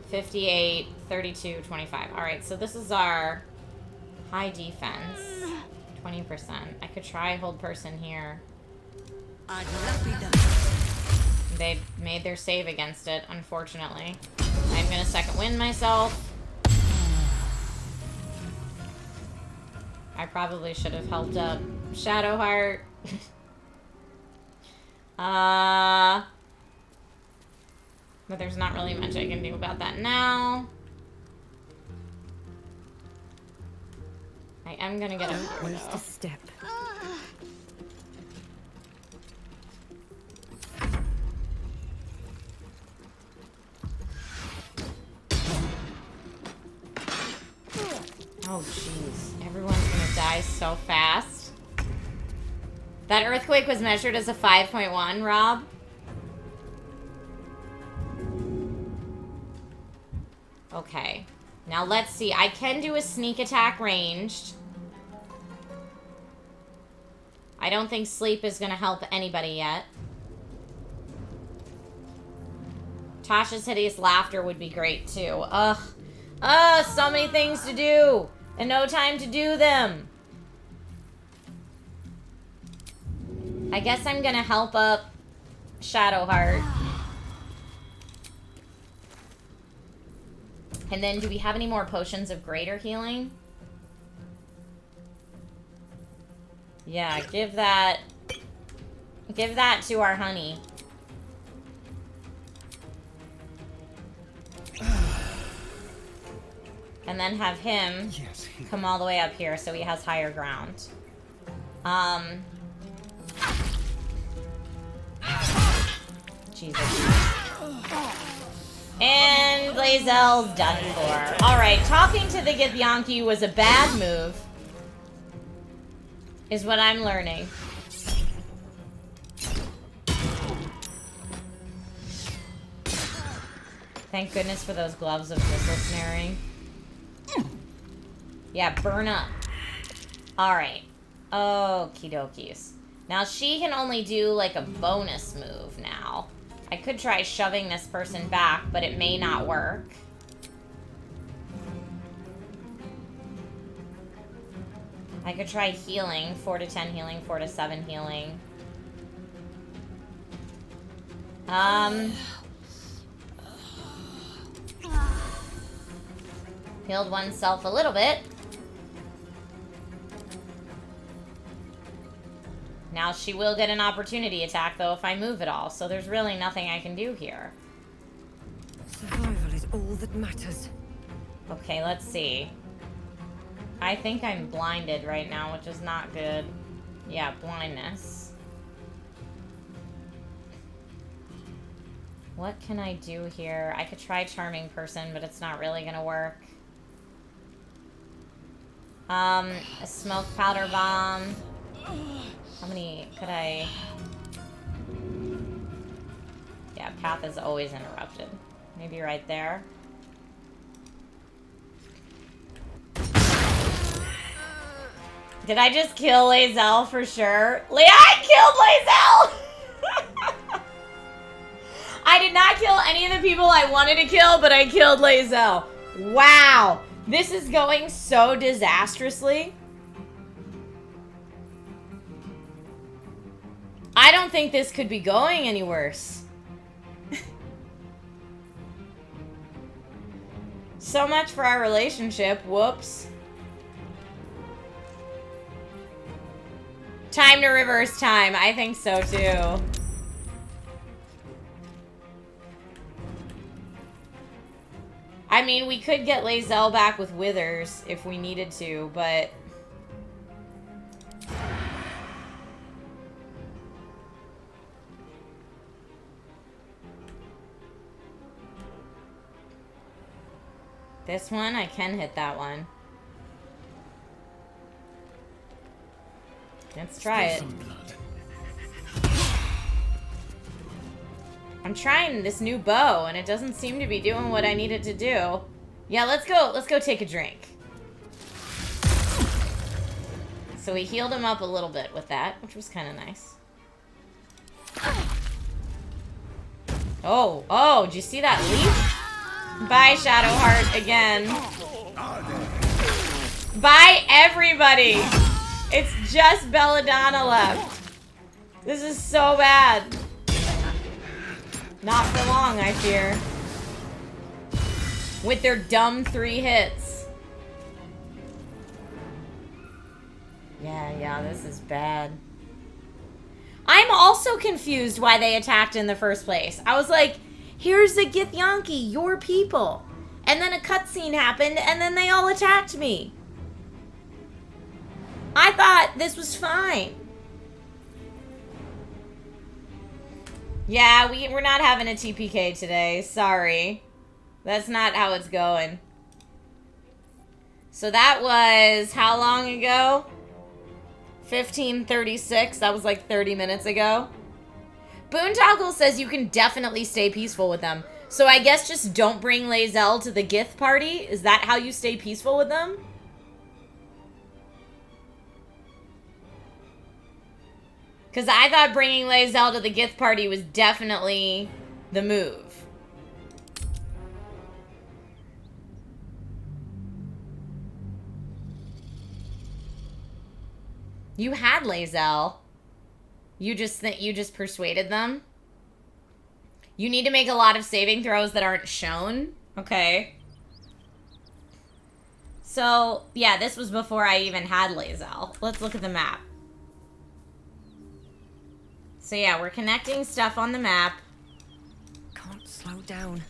58, 32, 25. Alright, so this is our high defense. 20%. I could try hold person here. They made their save against it, unfortunately. I'm gonna second wind myself. I probably should have helped up Shadowheart. But there's not really much I can do about that now. I am gonna get a Where's the step? Oh, jeez. Everyone's gonna die so fast. That earthquake was measured as a 5.1, Rob. Okay. Now let's see. I can do a sneak attack ranged. I don't think sleep is gonna help anybody yet. Tasha's hideous laughter would be great too. Ugh. Ugh, so many things to do. And no time to do them. I guess I'm gonna help up Shadowheart. And then do we have any more potions of greater healing? Yeah, give that to our honey. And then have him come all the way up here so he has higher ground. Jesus. And Lae'zel's done for. Alright, talking to the Githyanki was a bad move. Is what I'm learning. Thank goodness for those gloves of missile snaring. Yeah, burn up. Alright. Okie dokies. Now she can only do like a bonus move now. I could try shoving this person back, but it may not work. I could try healing. 4 to 10 healing, 4 to 7 healing. Healed oneself a little bit. Now she will get an opportunity attack, though, if I move at all. So there's really nothing I can do here. Survival is all that matters. Okay, let's see. I think I'm blinded right now, which is not good. Yeah, blindness. What can I do here? I could try Charming Person, but it's not really gonna work. A Smoke Powder Bomb. How many could I... Yeah, path is always interrupted. Maybe right there. Did I just kill Lae'zel for sure? I killed Lae'zel! I did not kill any of the people I wanted to kill, but I killed Lae'zel. Wow. This is going so disastrously. I don't think this could be going any worse. So much for our relationship. Whoops. Time to reverse time. I think so too. I mean, we could get Lae'zel back with Withers if we needed to, but... This one, I can hit that one. Let's try it. I'm trying this new bow, and it doesn't seem to be doing what I need it to do. Yeah, let's go take a drink. So we healed him up a little bit with that, which was kind of nice. Oh, did you see that leap? Bye, Shadowheart, again. Bye, everybody. It's just Belladonna left. This is so bad. Not for long, I fear. With their dumb 3 hits. Yeah, this is bad. I'm also confused why they attacked in the first place. I was like, here's the Githyanki, your people. And then a cutscene happened, and then they all attacked me. I thought this was fine. Yeah, we're not having a TPK today. Sorry. That's not how it's going. So that was how long ago? 15:36. That was like 30 minutes ago. Boondoggle says you can definitely stay peaceful with them. So I guess just don't bring Lae'zel to the Gith party? Is that how you stay peaceful with them? Because I thought bringing Lae'zel to the Gith party was definitely the move. You had Lae'zel. You just persuaded them? You need to make a lot of saving throws that aren't shown? Okay. So, yeah, this was before I even had Lae'zel. Let's look at the map. So yeah, we're connecting stuff on the map. Can't slow down.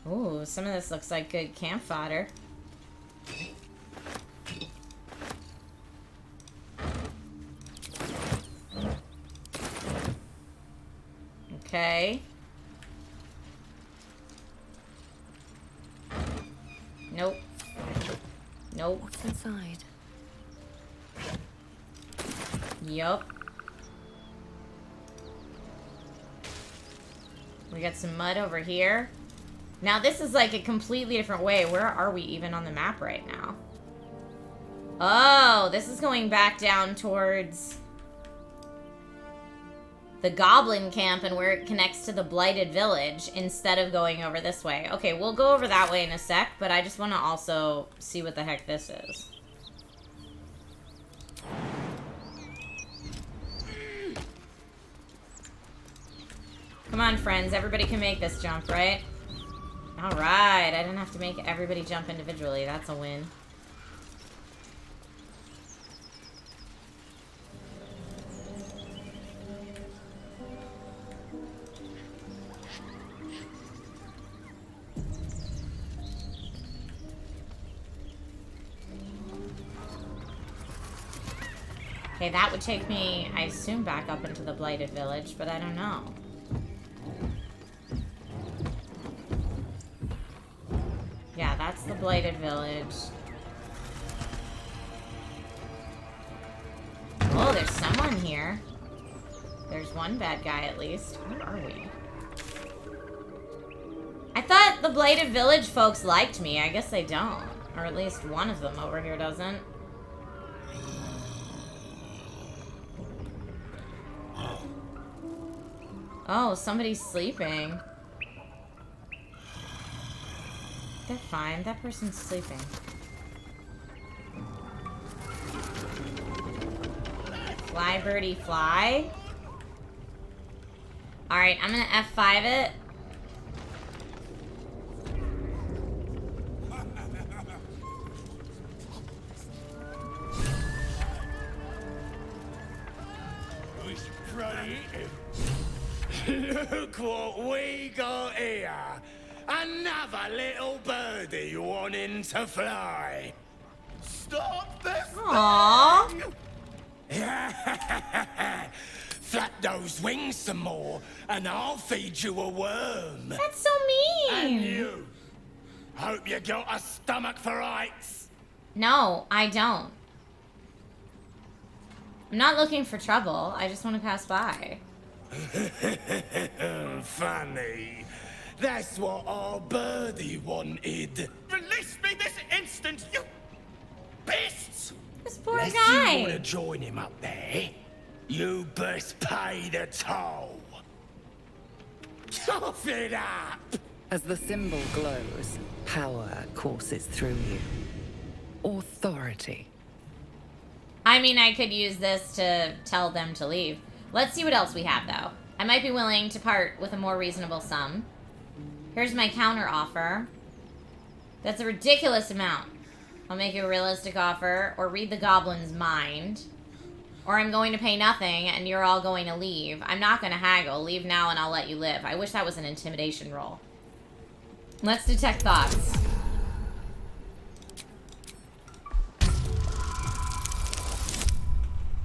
Ooh, some of this looks like good camp fodder. Okay. Nope. Nope. What's inside? Yup. We got some mud over here. Now this is like a completely different way. Where are we even on the map right now? Oh, this is going back down towards the Goblin Camp and where it connects to the Blighted Village instead of going over this way. Okay, we'll go over that way in a sec, but I just want to also see what the heck this is. Come on, friends. Everybody can make this jump, right? Alright, I didn't have to make everybody jump individually. That's a win. Okay, that would take me, I assume, back up into the Blighted Village, but I don't know. Yeah, that's the Blighted Village. Oh, there's someone here. There's one bad guy at least. Where are we? I thought the Blighted Village folks liked me. I guess they don't. Or at least one of them over here doesn't. Oh, somebody's sleeping. They're fine. That person's sleeping. Fly, birdie, fly. Alright, I'm gonna F5 it. Look what we got here. Another little birdie wanting to fly. Stop this Aww. thing! Flap those wings some more, and I'll feed you a worm. That's so mean. And you. Hope you got a stomach for heights. No, I don't. I'm not looking for trouble. I just want to pass by. Funny. That's what our birdie wanted. Release me this instant, you beasts! This poor Unless guy. you want to join him up there, you best pay the toll. Cough it up! As the symbol glows, power courses through you. Authority. I mean, I could use this to tell them to leave. Let's see what else we have, though. I might be willing to part with a more reasonable sum. Here's my counter offer. That's a ridiculous amount. I'll make you a realistic offer, or read the goblin's mind. Or I'm going to pay nothing, and you're all going to leave. I'm not going to haggle. Leave now, and I'll let you live. I wish that was an intimidation roll. Let's detect thoughts.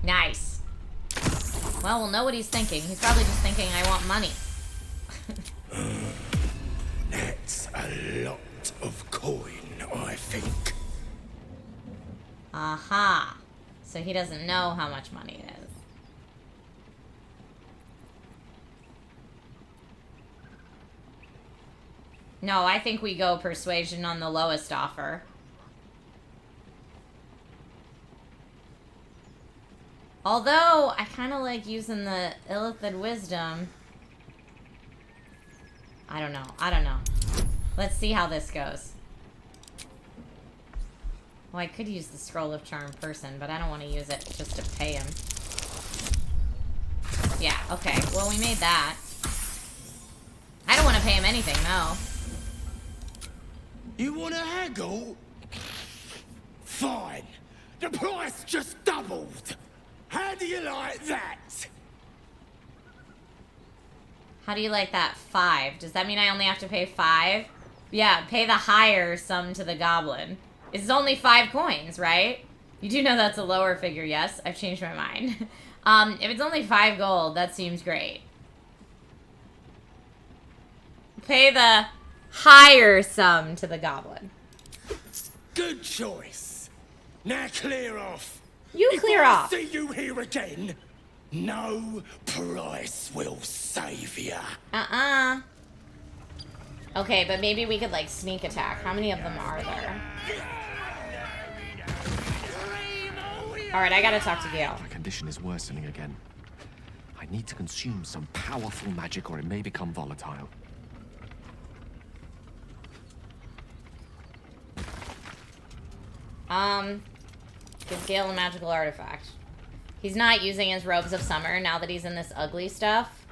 Nice. Well, we'll know what he's thinking. He's probably just thinking, I want money. That's a lot of coin, I think. Aha. So he doesn't know how much money it is. No, I think we go persuasion on the lowest offer. Although, I kind of like using the Illithid Wisdom. I don't know. I don't know. Let's see how this goes. Well, I could use the Scroll of Charm person, but I don't want to use it just to pay him. Yeah, okay. Well, we made that. I don't want to pay him anything, no. You want to haggle? Fine. The price just doubled. How do you like that? How do you like that? 5. Does that mean I only have to pay 5? Yeah, pay the higher sum to the goblin. It's only 5 coins, right? You do know that's a lower figure, yes? I've changed my mind. If it's only 5 gold, that seems great. Pay the higher sum to the goblin. Good choice. Now clear off. You clear off. If I see you here again, no price will save you. Okay, but maybe we could, like, sneak attack. How many of them are there? Alright, I gotta talk to Gale. My condition is worsening again. I need to consume some powerful magic or it may become volatile. Give Gale a magical artifact. He's not using his robes of summer now that he's in this ugly stuff.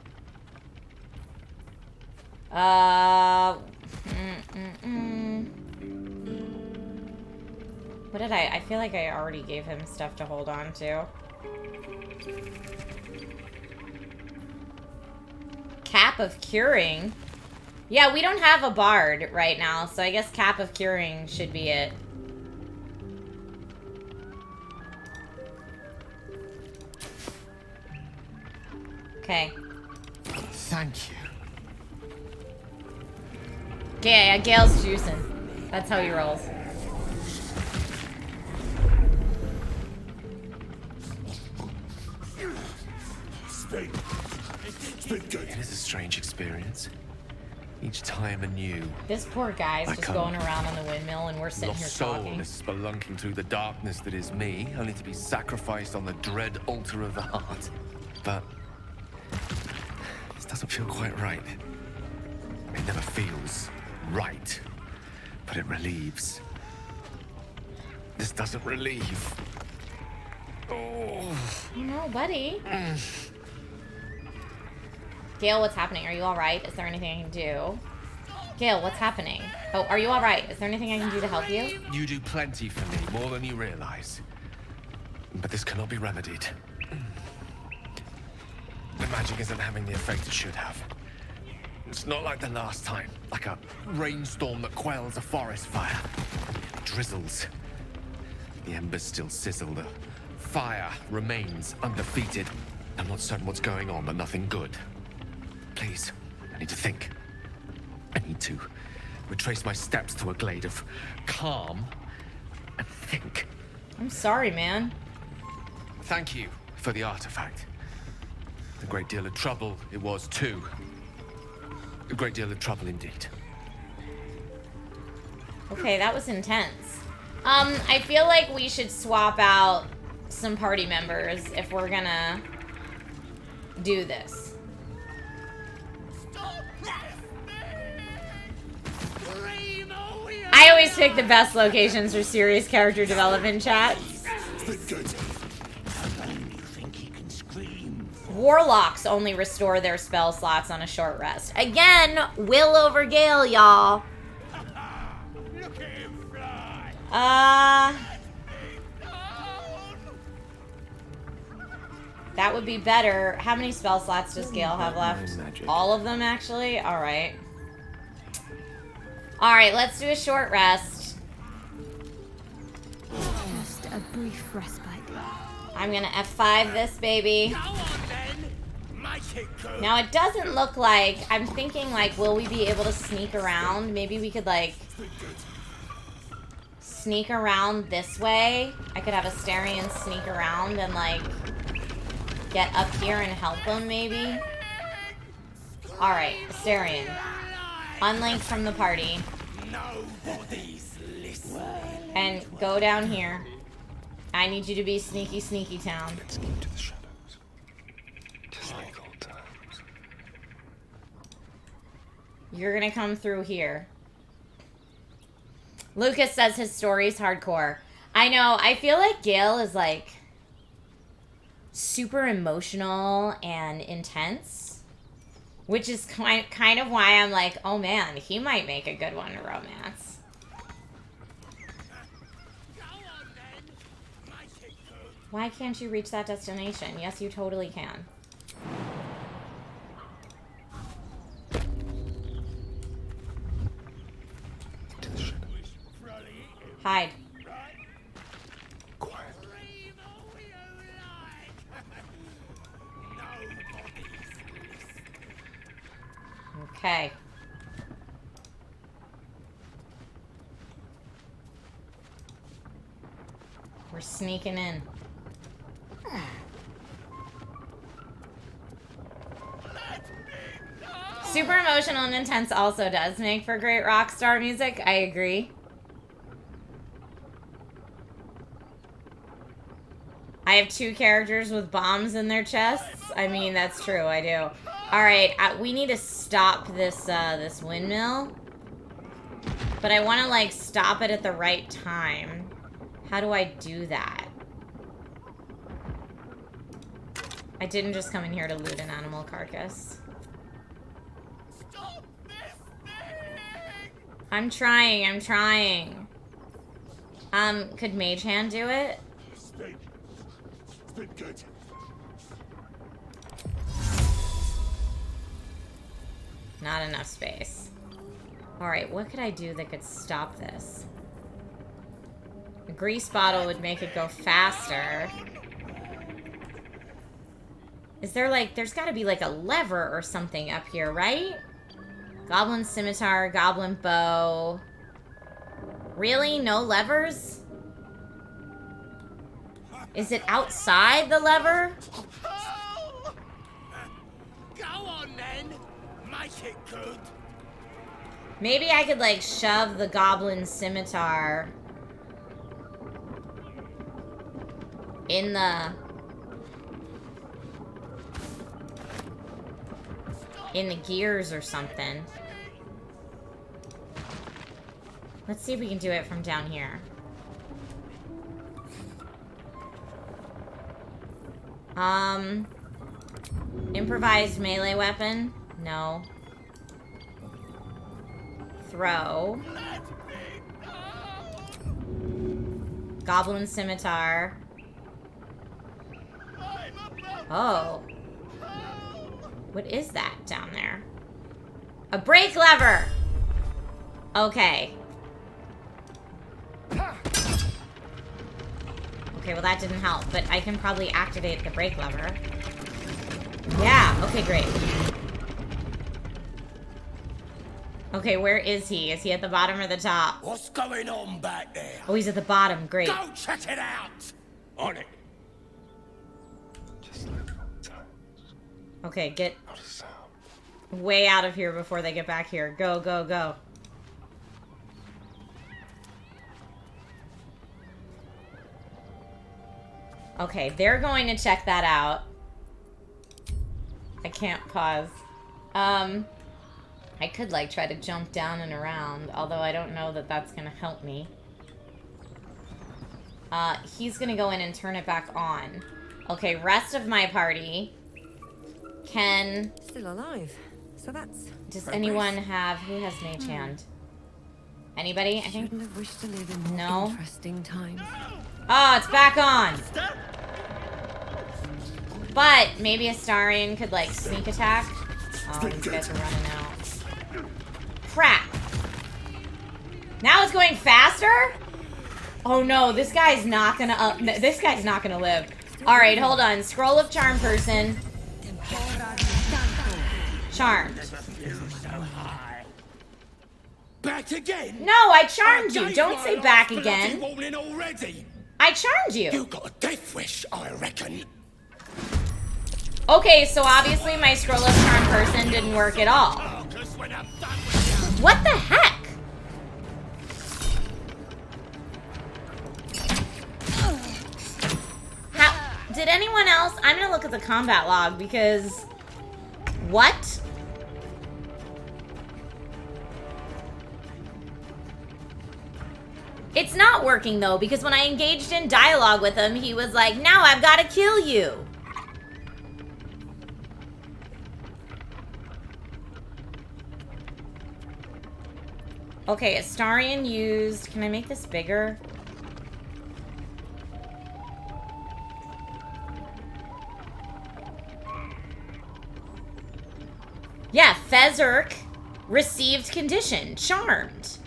What did I feel like I already gave him stuff to hold on to. Cap of Curing. Yeah, we don't have a bard right now, so I guess Cap of Curing should be it. Okay. Thank you. Yeah, Gale's juicing. That's how he rolls. It is a strange experience. Each time anew. This poor guy's Like just a going around on the windmill and we're sitting here lost soul talking. is spelunking through the darkness that is me, only to be sacrificed on the dread altar of the heart. But this doesn't feel quite right. It never feels right, but it relieves. This doesn't relieve. Oh. No, buddy. Gale, what's happening? Are you alright? Is there anything I can do? Gale, what's happening? Oh, are you alright? Is there anything I can do to help you? You do plenty for me, more than you realize. But this cannot be remedied. The magic isn't having the effect it should have. It's not like the last time, like a rainstorm that quells a forest fire. It drizzles. The embers still sizzle. The fire remains undefeated. I'm not certain what's going on, but nothing good. Please, I need to think. I need to retrace my steps to a glade of calm and think. I'm sorry, man. Thank you for the artifact. A great deal of trouble it was, too. A great deal of trouble indeed. Okay, that was intense. I feel like we should swap out some party members if we're gonna do this. I always pick the best locations for serious character development chats. Warlocks only restore their spell slots on a short rest. Again, will over Gale, y'all. That would be better. How many spell slots does Gale have left? All of them, actually? Alright. Alright, let's do a short rest. Just a brief respite. I'm gonna F5 this baby. Now it doesn't look like, I'm thinking like, will we be able to sneak around? Maybe we could like sneak around this way. I could have Astarion sneak around and like get up here and help him maybe. Alright, Astarion. Unlink from the party. And go down here. I need you to be sneaky, sneaky town. Into the shadows. Just like old times. You're gonna come through here. Lucas says his story's hardcore. I know, I feel like Gale is like super emotional and intense. Which is kind of why I'm like, oh man, he might make a good one to romance. Why can't you reach that destination? Yes, you totally can. Hide. Quiet. Okay. We're sneaking in. Super emotional and intense also does make for great rock star music. I agree. I have 2 characters with bombs in their chests. I mean, that's true. I do. All right, we need to stop this this windmill. But I want to like stop it at the right time. How do I do that? I didn't just come in here to loot an animal carcass. I'm trying, I'm trying. Could Mage Hand do it? Good. Not enough space. Alright, what could I do that could stop this? A grease bottle would make it go faster. Is there like, there's gotta be like a lever or something up here, right? Goblin scimitar, goblin bow. Really? No levers? Is it outside the lever? Go on then. Make it good. Maybe I could like shove the goblin scimitar in the gears or something. Let's see if we can do it from down here. Improvised melee weapon? No. Throw. Goblin scimitar. Oh. What is that down there? A brake lever! Okay. Okay, well that didn't help, but I can probably activate the brake lever. Yeah, okay, great. Okay, where is he? Is he at the bottom or the top? What's going on back there? Oh, he's at the bottom, great. Go check it out! On it. Okay, get way out of here before they get back here. Go, go, go. Okay, they're going to check that out. I can't pause. I could, like, try to jump down and around, although I don't know that that's gonna help me. He's gonna go in and turn it back on. Okay, rest of my party can... Still alive, so that's... Does anyone have... Who has Mage Hand? Anybody? I think... Shouldn't have wished to live in more No? interesting times. Oh, it's back on! But maybe Astarion could, like, sneak attack. Oh, these guys are running out. Crap! Now it's going faster? Oh no, this guy's not gonna this guy's not gonna live. Alright, hold on. Scroll of Charm person. Charmed. Back again? No, I charmed you. Don't say back again. Already. I charmed you. You got a death wish, I reckon. Okay, so obviously my Scroll of Charm person didn't work at all. What the heck? How, did anyone else? I'm gonna look at the combat log because... What? It's not working though, because when I engaged in dialogue with him, he was like, now I've got to kill you. Okay, Astarion used... Can I make this bigger? Yeah, Fezerk received condition. Charmed.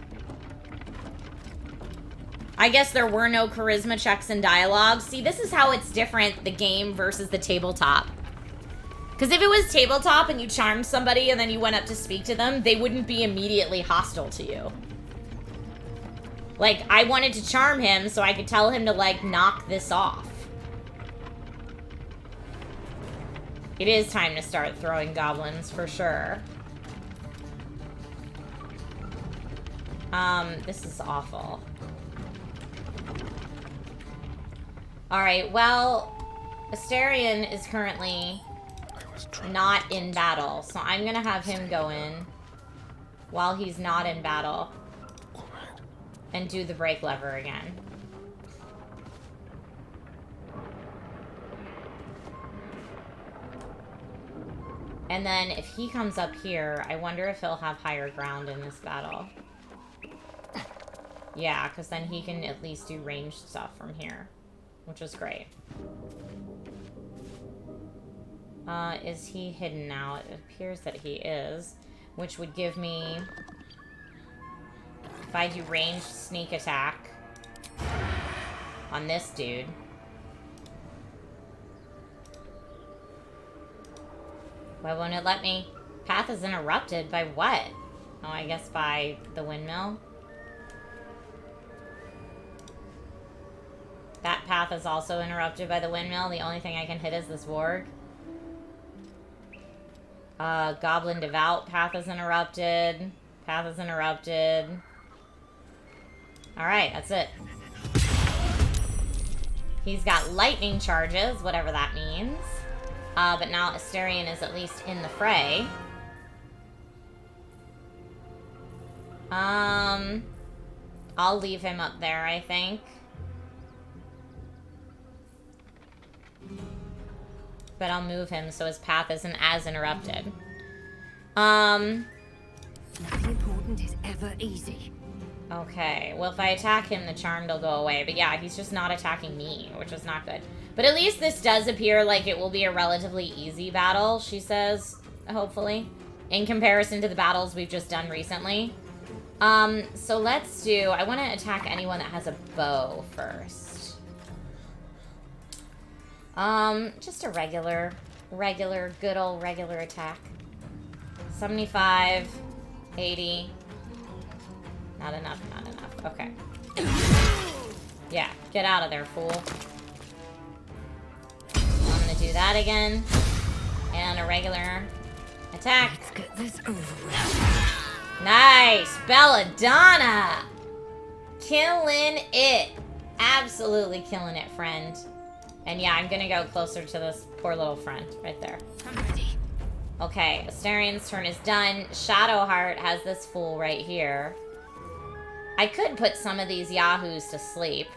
I guess there were no charisma checks in dialogue. See, this is how it's different, the game versus the tabletop. Because if it was tabletop and you charmed somebody and then you went up to speak to them, they wouldn't be immediately hostile to you. Like, I wanted to charm him so I could tell him to, like, knock this off. It is time to start throwing goblins, for sure. This is awful. Alright, well, Astarion is currently not in battle, so I'm gonna have him go in while he's not in battle and do the brake lever again. And then if he comes up here, I wonder if he'll have higher ground in this battle. Yeah, because then he can at least do ranged stuff from here, which is great. Is he hidden now? It appears that he is, which would give me, if I do ranged sneak attack on this dude. Why won't it let me? Path is interrupted by what? Oh, I guess by the windmill. That path is also interrupted by the windmill. The only thing I can hit is this warg. Goblin Devout path is interrupted. Path is interrupted. Alright, that's it. He's got lightning charges, whatever that means. But now Astarion is at least in the fray. I'll leave him up there, I think. But I'll move him so his path isn't as interrupted. Nothing important is ever easy. Okay, well if I attack him, the charm will go away. But yeah, he's just not attacking me, which is not good. But at least this does appear like it will be a relatively easy battle, she says, hopefully. In comparison to the battles we've just done recently. So let's do... I want to attack anyone that has a bow first. Just a regular, good old regular attack. 75, 80. Not enough, not enough. Okay. Yeah, get out of there, fool. I'm gonna do that again. And a regular attack. Let's get this over with. Nice! Belladonna! Killing it. Absolutely killing it, friend. And yeah, I'm gonna go closer to this poor little friend right there. I'm ready. Okay, Astarion's turn is done. Shadowheart has this fool right here. I could put some of these yahoos to sleep.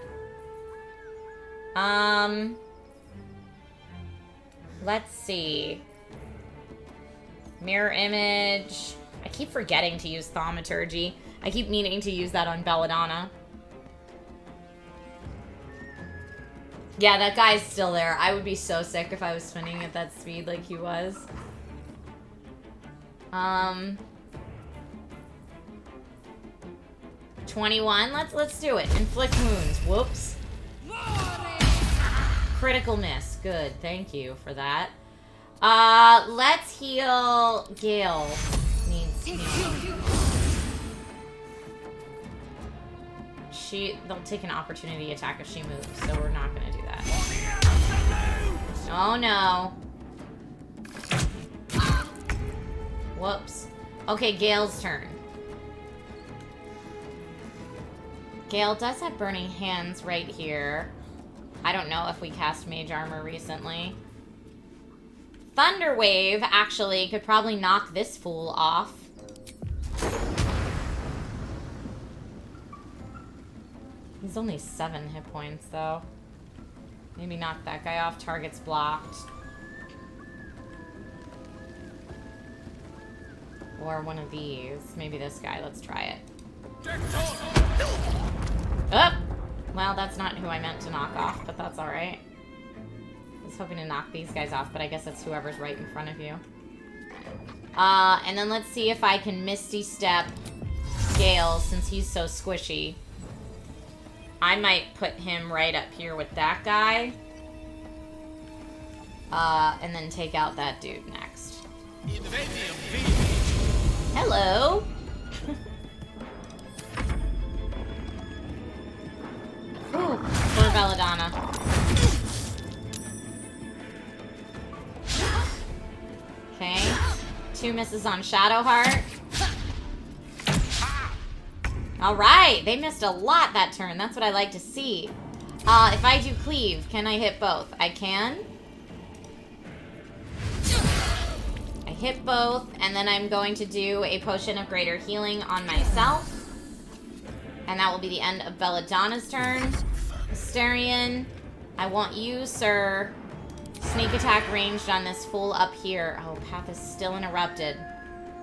Let's see. Mirror image. I keep forgetting to use thaumaturgy. I keep meaning to use that on Belladonna. Yeah, that guy's still there. I would be so sick if I was spinning at that speed like he was. 21. Let's do it. Inflict wounds. Whoops. Critical miss. Good. Thank you for that. Let's heal Gale. They'll take an opportunity attack if she moves, so we're not gonna do that. Oh no. Whoops. Okay, Gale's turn. Gale does have burning hands right here. I don't know if we cast mage armor recently. Thunder Wave actually could probably knock this fool off. He's only 7 hit points though. Maybe knock that guy off. Target's blocked. Or one of these. Maybe this guy. Let's try it. Oh! Well, that's not who I meant to knock off, but that's alright. I was hoping to knock these guys off, but I guess it's whoever's right in front of you. And then let's see if I can Misty Step Gale, since he's so squishy. I might put him right up here with that guy. And then take out that dude next. Hello! Ooh, poor Belladonna. Okay. 2 misses on Shadowheart. Alright, they missed a lot that turn. That's what I like to see. If I do cleave, can I hit both? I can. I hit both, and then I'm going to do a potion of greater healing on myself. And that will be the end of Belladonna's turn. Astarion, I want you, sir. Sneak attack ranged on this fool up here. Oh, path is still interrupted.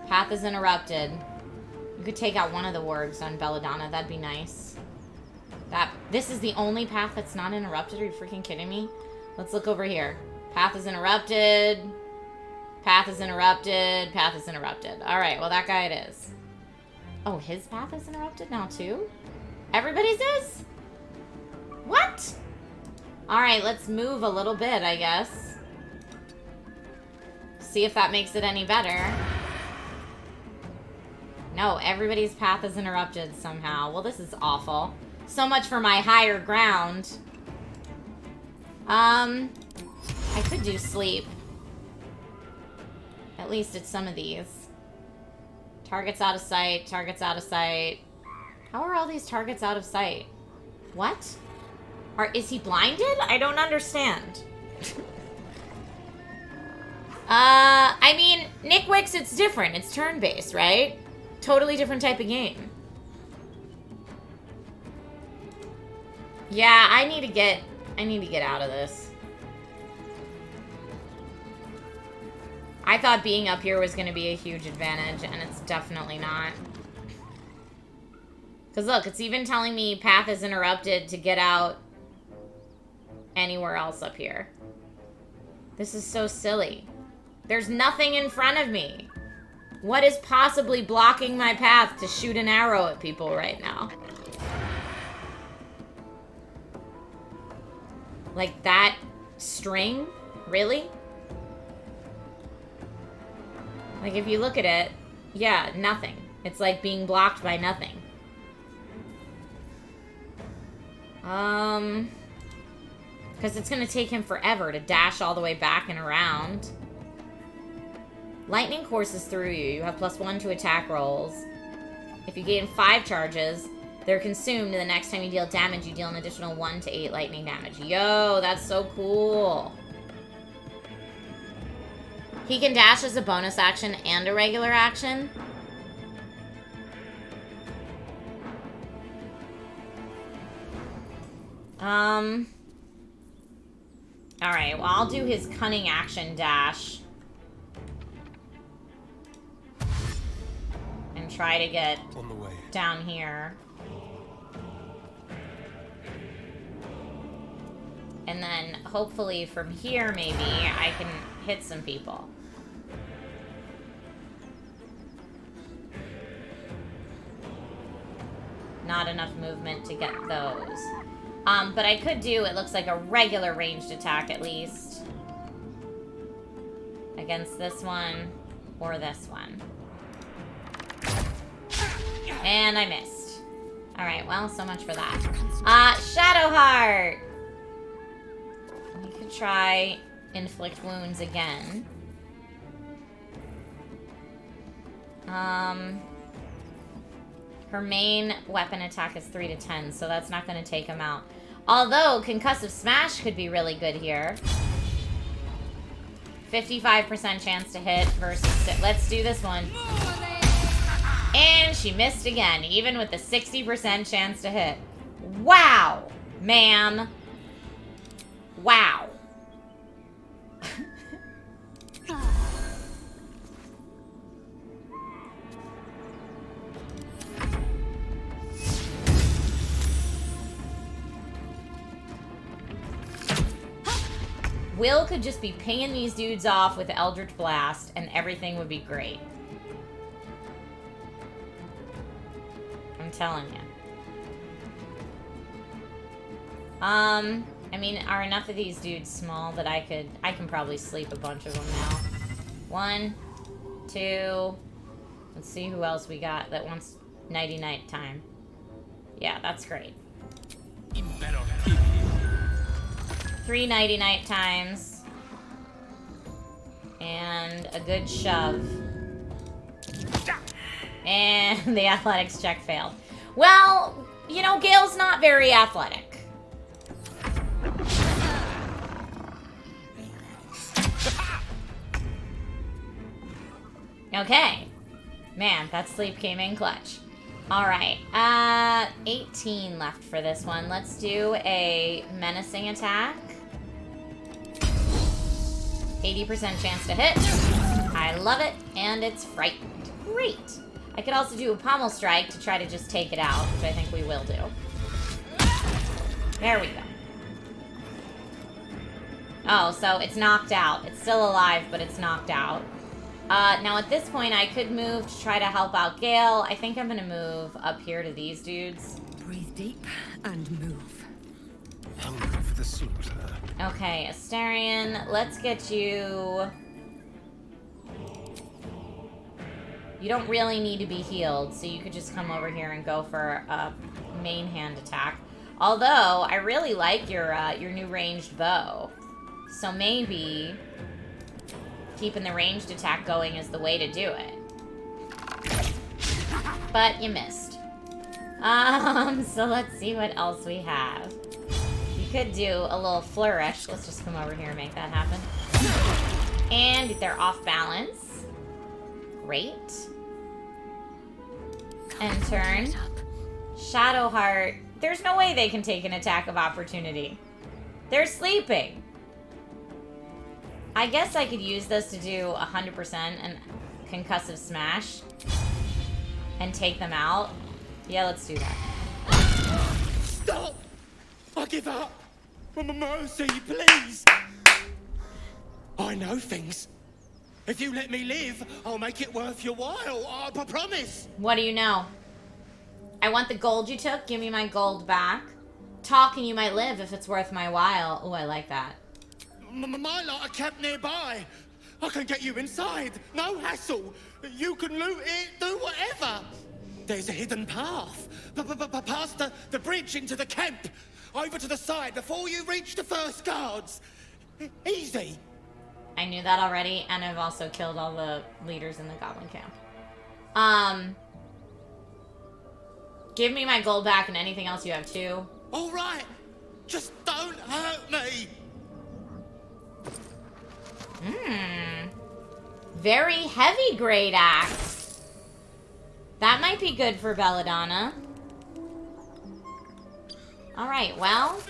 Path is interrupted. You could take out one of the wargs on Belladonna. That'd be nice. This is the only path that's not interrupted? Are you freaking kidding me? Let's look over here. Path is interrupted. Path is interrupted. Path is interrupted. Alright, well that guy it is. Oh, his path is interrupted now too? Everybody's is? What? Alright, let's move a little bit, I guess. See if that makes it any better. No, everybody's path is interrupted somehow. Well, this is awful. So much for my higher ground. I could do sleep. At least it's some of these. Targets out of sight, targets out of sight. How are all these targets out of sight? What? Is he blinded? I don't understand. I mean, Nickwick's, it's different. It's turn-based, right? Totally different type of game. Yeah, I need to get out of this. I thought being up here was going to be a huge advantage, and it's definitely not. Because look, it's even telling me path is interrupted to get out anywhere else up here. This is so silly. There's nothing in front of me. What is possibly blocking my path to shoot an arrow at people right now? Like, that string? Really? Like, if you look at it, yeah, nothing. It's like being blocked by nothing. Because it's going to take him forever to dash all the way back and around. Lightning courses through you. You have +1 to attack rolls. If you gain 5 charges, they're consumed, and the next time you deal damage, you deal an additional 1 to 8 lightning damage. Yo, that's so cool. He can dash as a bonus action and a regular action. Alright, well, I'll do his cunning action dash. And try to get on the way down here. And then, hopefully, from here, maybe, I can hit some people. Not enough movement to get those. But I could do, it looks like a regular ranged attack at least. Against this one, or this one. And I missed. Alright, well, so much for that. Shadowheart! We could try inflict wounds again. Her main weapon attack is 3 to 10, so that's not going to take him out. Although, concussive smash could be really good here. 55% chance to hit versus... Let's do this one. And she missed again, even with the 60% chance to hit. Wow! Ma'am. Wow. Will could just be pinging these dudes off with Eldritch Blast, and everything would be great. I'm telling you. I mean, are enough of these dudes small that I can probably sleep a bunch of them now. 1, 2. Let's see who else we got that wants nighty-night time. Yeah, that's great. 3 nighty-night times. And a good shove. And the athletics check failed. Well, you know, Gale's not very athletic. Okay. Man, that sleep came in clutch. Alright. 18 left for this one. Let's do a menacing attack. 80% chance to hit. I love it. And it's frightened. Great. I could also do a pommel strike to try to just take it out, which I think we will do. There we go. Oh, so it's knocked out. It's still alive, but it's knocked out. Now at this point, I could move to try to help out Gale. I think I'm going to move up here to these dudes. Breathe deep and move. Hungry for the slaughter. Okay, Astarion, let's get you... You don't really need to be healed, so you could just come over here and go for a main hand attack. Although, I really like your new ranged bow. So maybe keeping the ranged attack going is the way to do it. But you missed. So let's see what else we have. You could do a little flourish. Let's just come over here and make that happen. And they're off balance. Great. End turn. Shadowheart. There's no way they can take an attack of opportunity. They're sleeping. I guess I could use this to do 100% and concussive smash. And take them out. Yeah, let's do that. Stop! I give up! Mercy, please! I know things. If you let me live, I'll make it worth your while. I promise. What do you know? I want the gold you took. Give me my gold back. Talk and you might live if it's worth my while. Oh, I like that. My lot are kept nearby. I can get you inside. No hassle. You can loot it, do whatever. There's a hidden path. Past the bridge into the camp. Over to the side before you reach the first guards. Easy. I knew that already, and I've also killed all the leaders in the goblin camp. Give me my gold back and anything else you have too. All right. Just don't hurt me. Very heavy great axe. That might be good for Belladonna. Alright, well.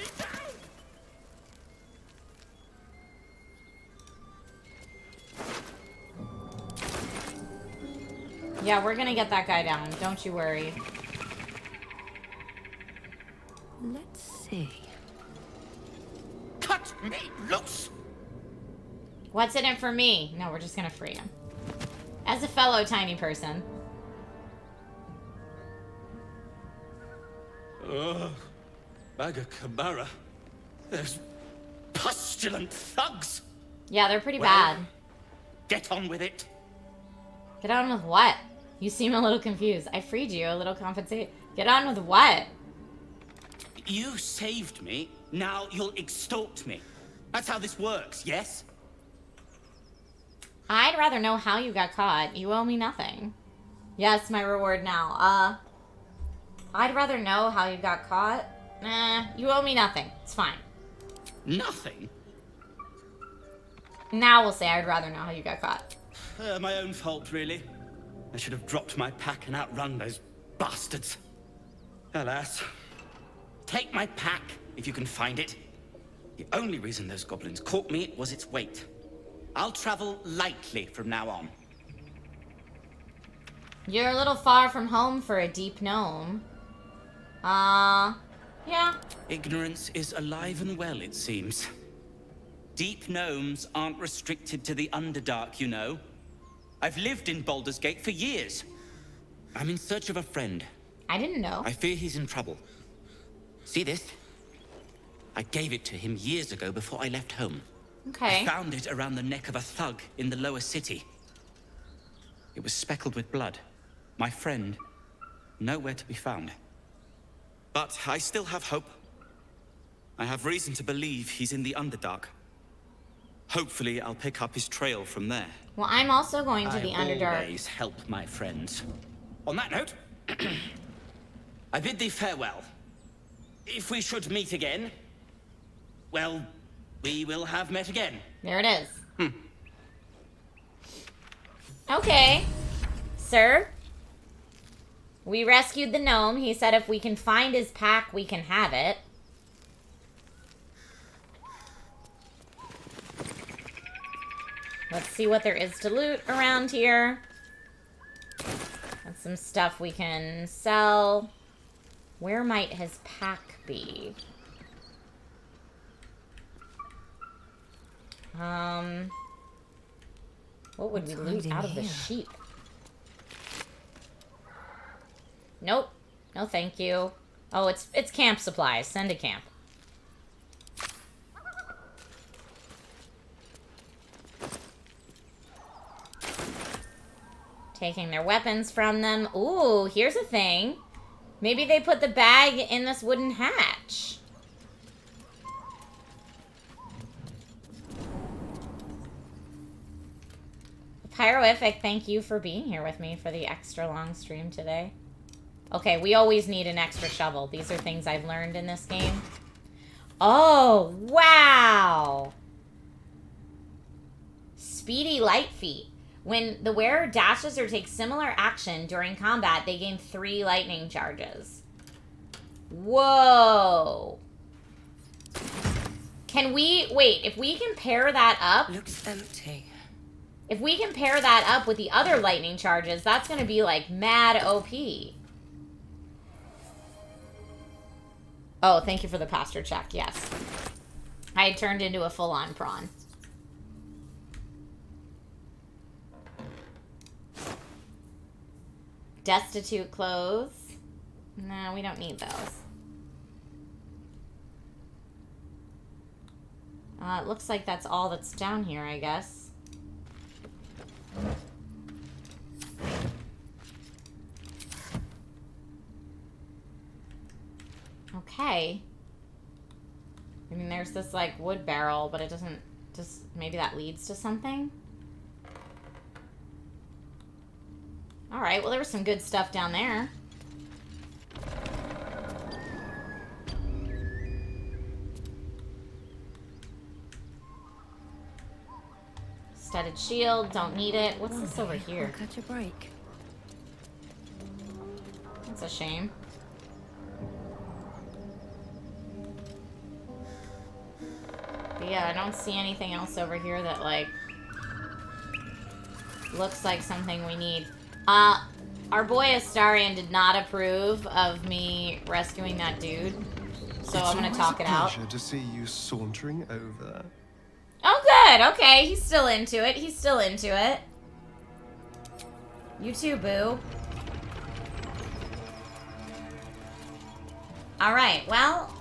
Yeah, we're gonna get that guy down. Don't you worry. Let's see. Cut me loose! What's in it for me? No, we're just gonna free him. As a fellow tiny person. Ugh. Bag of Camara. There's pestilent thugs. Yeah, they're pretty Well, bad. Get on with it. Get on with what? You seem a little confused. I freed you, a little compensate. Get on with what? You saved me. Now you'll extort me. That's how this works, yes? I'd rather know how you got caught. You owe me nothing. Yes, my reward now. I'd rather know how you got caught. Nah, you owe me nothing. It's fine. Nothing? Now we'll say I'd rather know how you got caught. My own fault, really. I should have dropped my pack and outrun those bastards. Alas. Take my pack, if you can find it. The only reason those goblins caught me was its weight. I'll travel lightly from now on. You're a little far from home for a deep gnome. Yeah. Ignorance is alive and well, it seems. Deep gnomes aren't restricted to the Underdark, you know. I've lived in Baldur's Gate for years. I'm in search of a friend. I didn't know. I fear he's in trouble. See this? I gave it to him years ago before I left home. Okay. I found it around the neck of a thug in the lower city. It was speckled with blood. My friend, nowhere to be found. But I still have hope. I have reason to believe he's in the Underdark. Hopefully, I'll pick up his trail from there. Well, I'm also going to the Underdark. I always help my friends. On that note, I bid thee farewell. If we should meet again, well, we will have met again. There it is. Okay. Sir? We rescued the gnome. He said if we can find his pack, we can have it. Let's see what there is to loot around here. That's some stuff we can sell. Where might his pack be? What would we loot out of the sheep? Nope. No thank you. Oh, it's camp supplies. Send to camp. Taking their weapons from them. Ooh, here's a thing. Maybe they put the bag in this wooden hatch. Pyroific, thank you for being here with me for the extra long stream today. Okay, we always need an extra shovel. These are things I've learned in this game. Oh, wow! Speedy light feet. When the wearer dashes or takes similar action during combat, they gain 3 lightning charges. Whoa! Can we... Wait, if we can pair that up... Looks empty. If we can pair that up with the other lightning charges, that's going to be, like, mad OP. Oh, thank you for the posture check, yes. I turned into a full-on prawn. Destitute clothes. No, we don't need those. It looks like that's all that's down here, I guess. Okay. I mean, there's this, like, wood barrel, but it doesn't... Just maybe that leads to something? Alright, well, there was some good stuff down there. Studded shield, don't need it. What's this over here? I'll catch a break. That's a shame. But yeah, I don't see anything else over here that, like, looks like something we need. Our boy Astarion did not approve of me rescuing that dude, so I'm gonna talk it out. It's always a pleasure to see you sauntering over. Oh, good. Okay, he's still into it. He's still into it. You too, boo. Alright, well,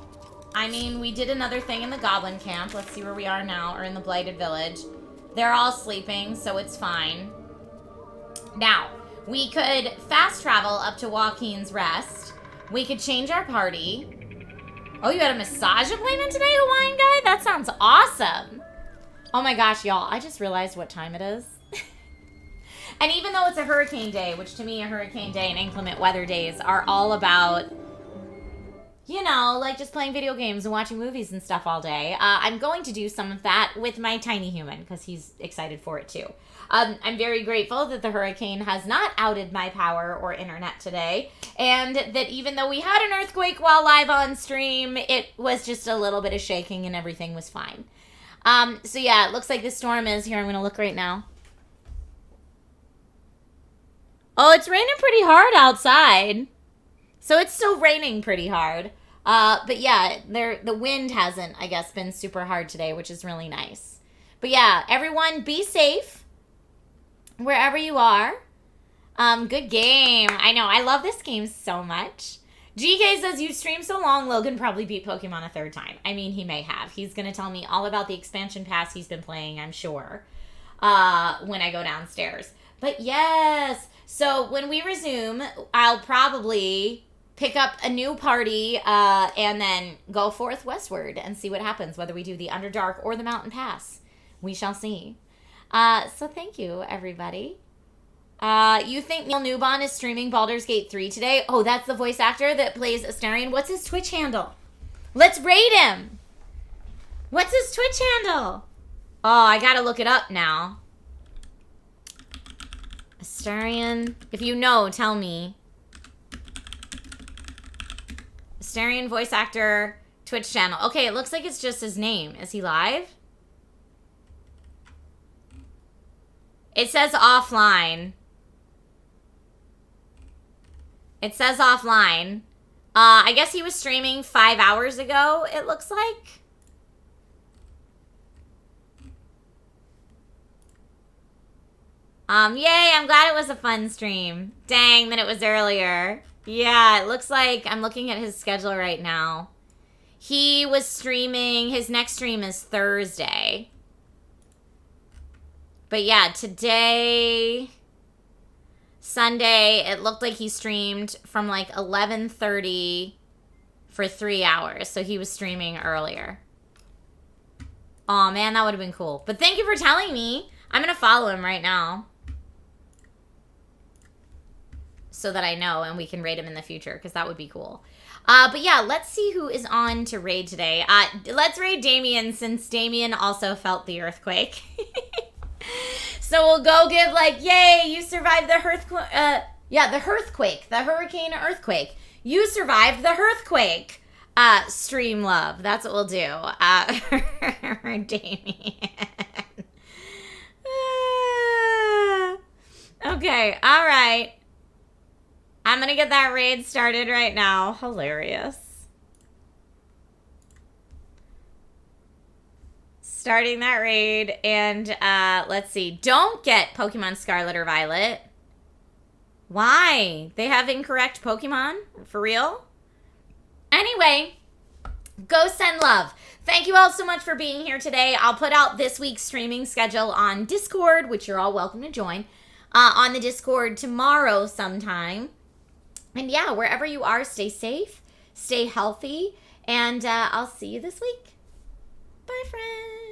I mean, we did another thing in the goblin camp. Let's see where we are now, or in the blighted village. They're all sleeping, so it's fine. Now, we could fast travel up to Joaquin's Rest. We could change our party. Oh, you had a massage appointment today, Hawaiian guy? That sounds awesome. Oh my gosh, y'all, I just realized what time it is. And even though it's a hurricane day, which to me a hurricane day and inclement weather days are all about, you know, like just playing video games and watching movies and stuff all day, I'm going to do some of that with my tiny human because he's excited for it too. I'm very grateful that the hurricane has not outed my power or internet today, and that even though we had an earthquake while live on stream, it was just a little bit of shaking and everything was fine. So yeah, it looks like the storm is here. I'm going to look right now. Oh, it's raining pretty hard outside. So it's still raining pretty hard. But yeah, the wind hasn't, I guess, been super hard today, which is really nice. But yeah, everyone be safe wherever you are. Good game. I know, I love this game so much. GK says, you stream so long, Logan probably beat Pokemon a third time. I mean, he may have. He's going to tell me all about the expansion pass he's been playing, I'm sure, when I go downstairs. But yes, so when we resume, I'll probably pick up a new party and then go forth westward and see what happens, whether we do the Underdark or the Mountain Pass. We shall see. So thank you, everybody. You think Neil Newbon is streaming Baldur's Gate 3 today? Oh, that's the voice actor that plays Astarion. What's his Twitch handle? Let's raid him. What's his Twitch handle? Oh, I gotta look it up now. Astarion. If you know, tell me. Astarion voice actor, Twitch channel. Okay, it looks like it's just his name. Is he live? It says offline. It says offline. I guess he was streaming 5 hours ago, it looks like. Yay, I'm glad it was a fun stream. Dang, that it was earlier. Yeah, it looks like I'm looking at his schedule right now. He was streaming, his next stream is Thursday. But yeah, today, Sunday, it looked like he streamed from like 11:30 for 3 hours. So he was streaming earlier. Aw, man, that would have been cool. But thank you for telling me. I'm going to follow him right now, so that I know and we can raid him in the future, because that would be cool. But yeah, let's see who is on to raid today. Let's raid Damien, since Damien also felt the earthquake. So we'll go give like, yay, you survived the earthquake. Yeah, the earthquake, the hurricane earthquake. You survived the earthquake. Stream love. That's what we'll do. Damien. Okay, all right. I'm gonna get that raid started right now. Hilarious. Starting that raid, and let's see. Don't get Pokemon Scarlet or Violet. Why? They have incorrect Pokemon? For real? Anyway, Go send love. Thank you all so much for being here today. I'll put out this week's streaming schedule on Discord, which you're all welcome to join, on the Discord tomorrow sometime. And yeah, wherever you are, stay safe, stay healthy, and I'll see you this week. Bye, friends.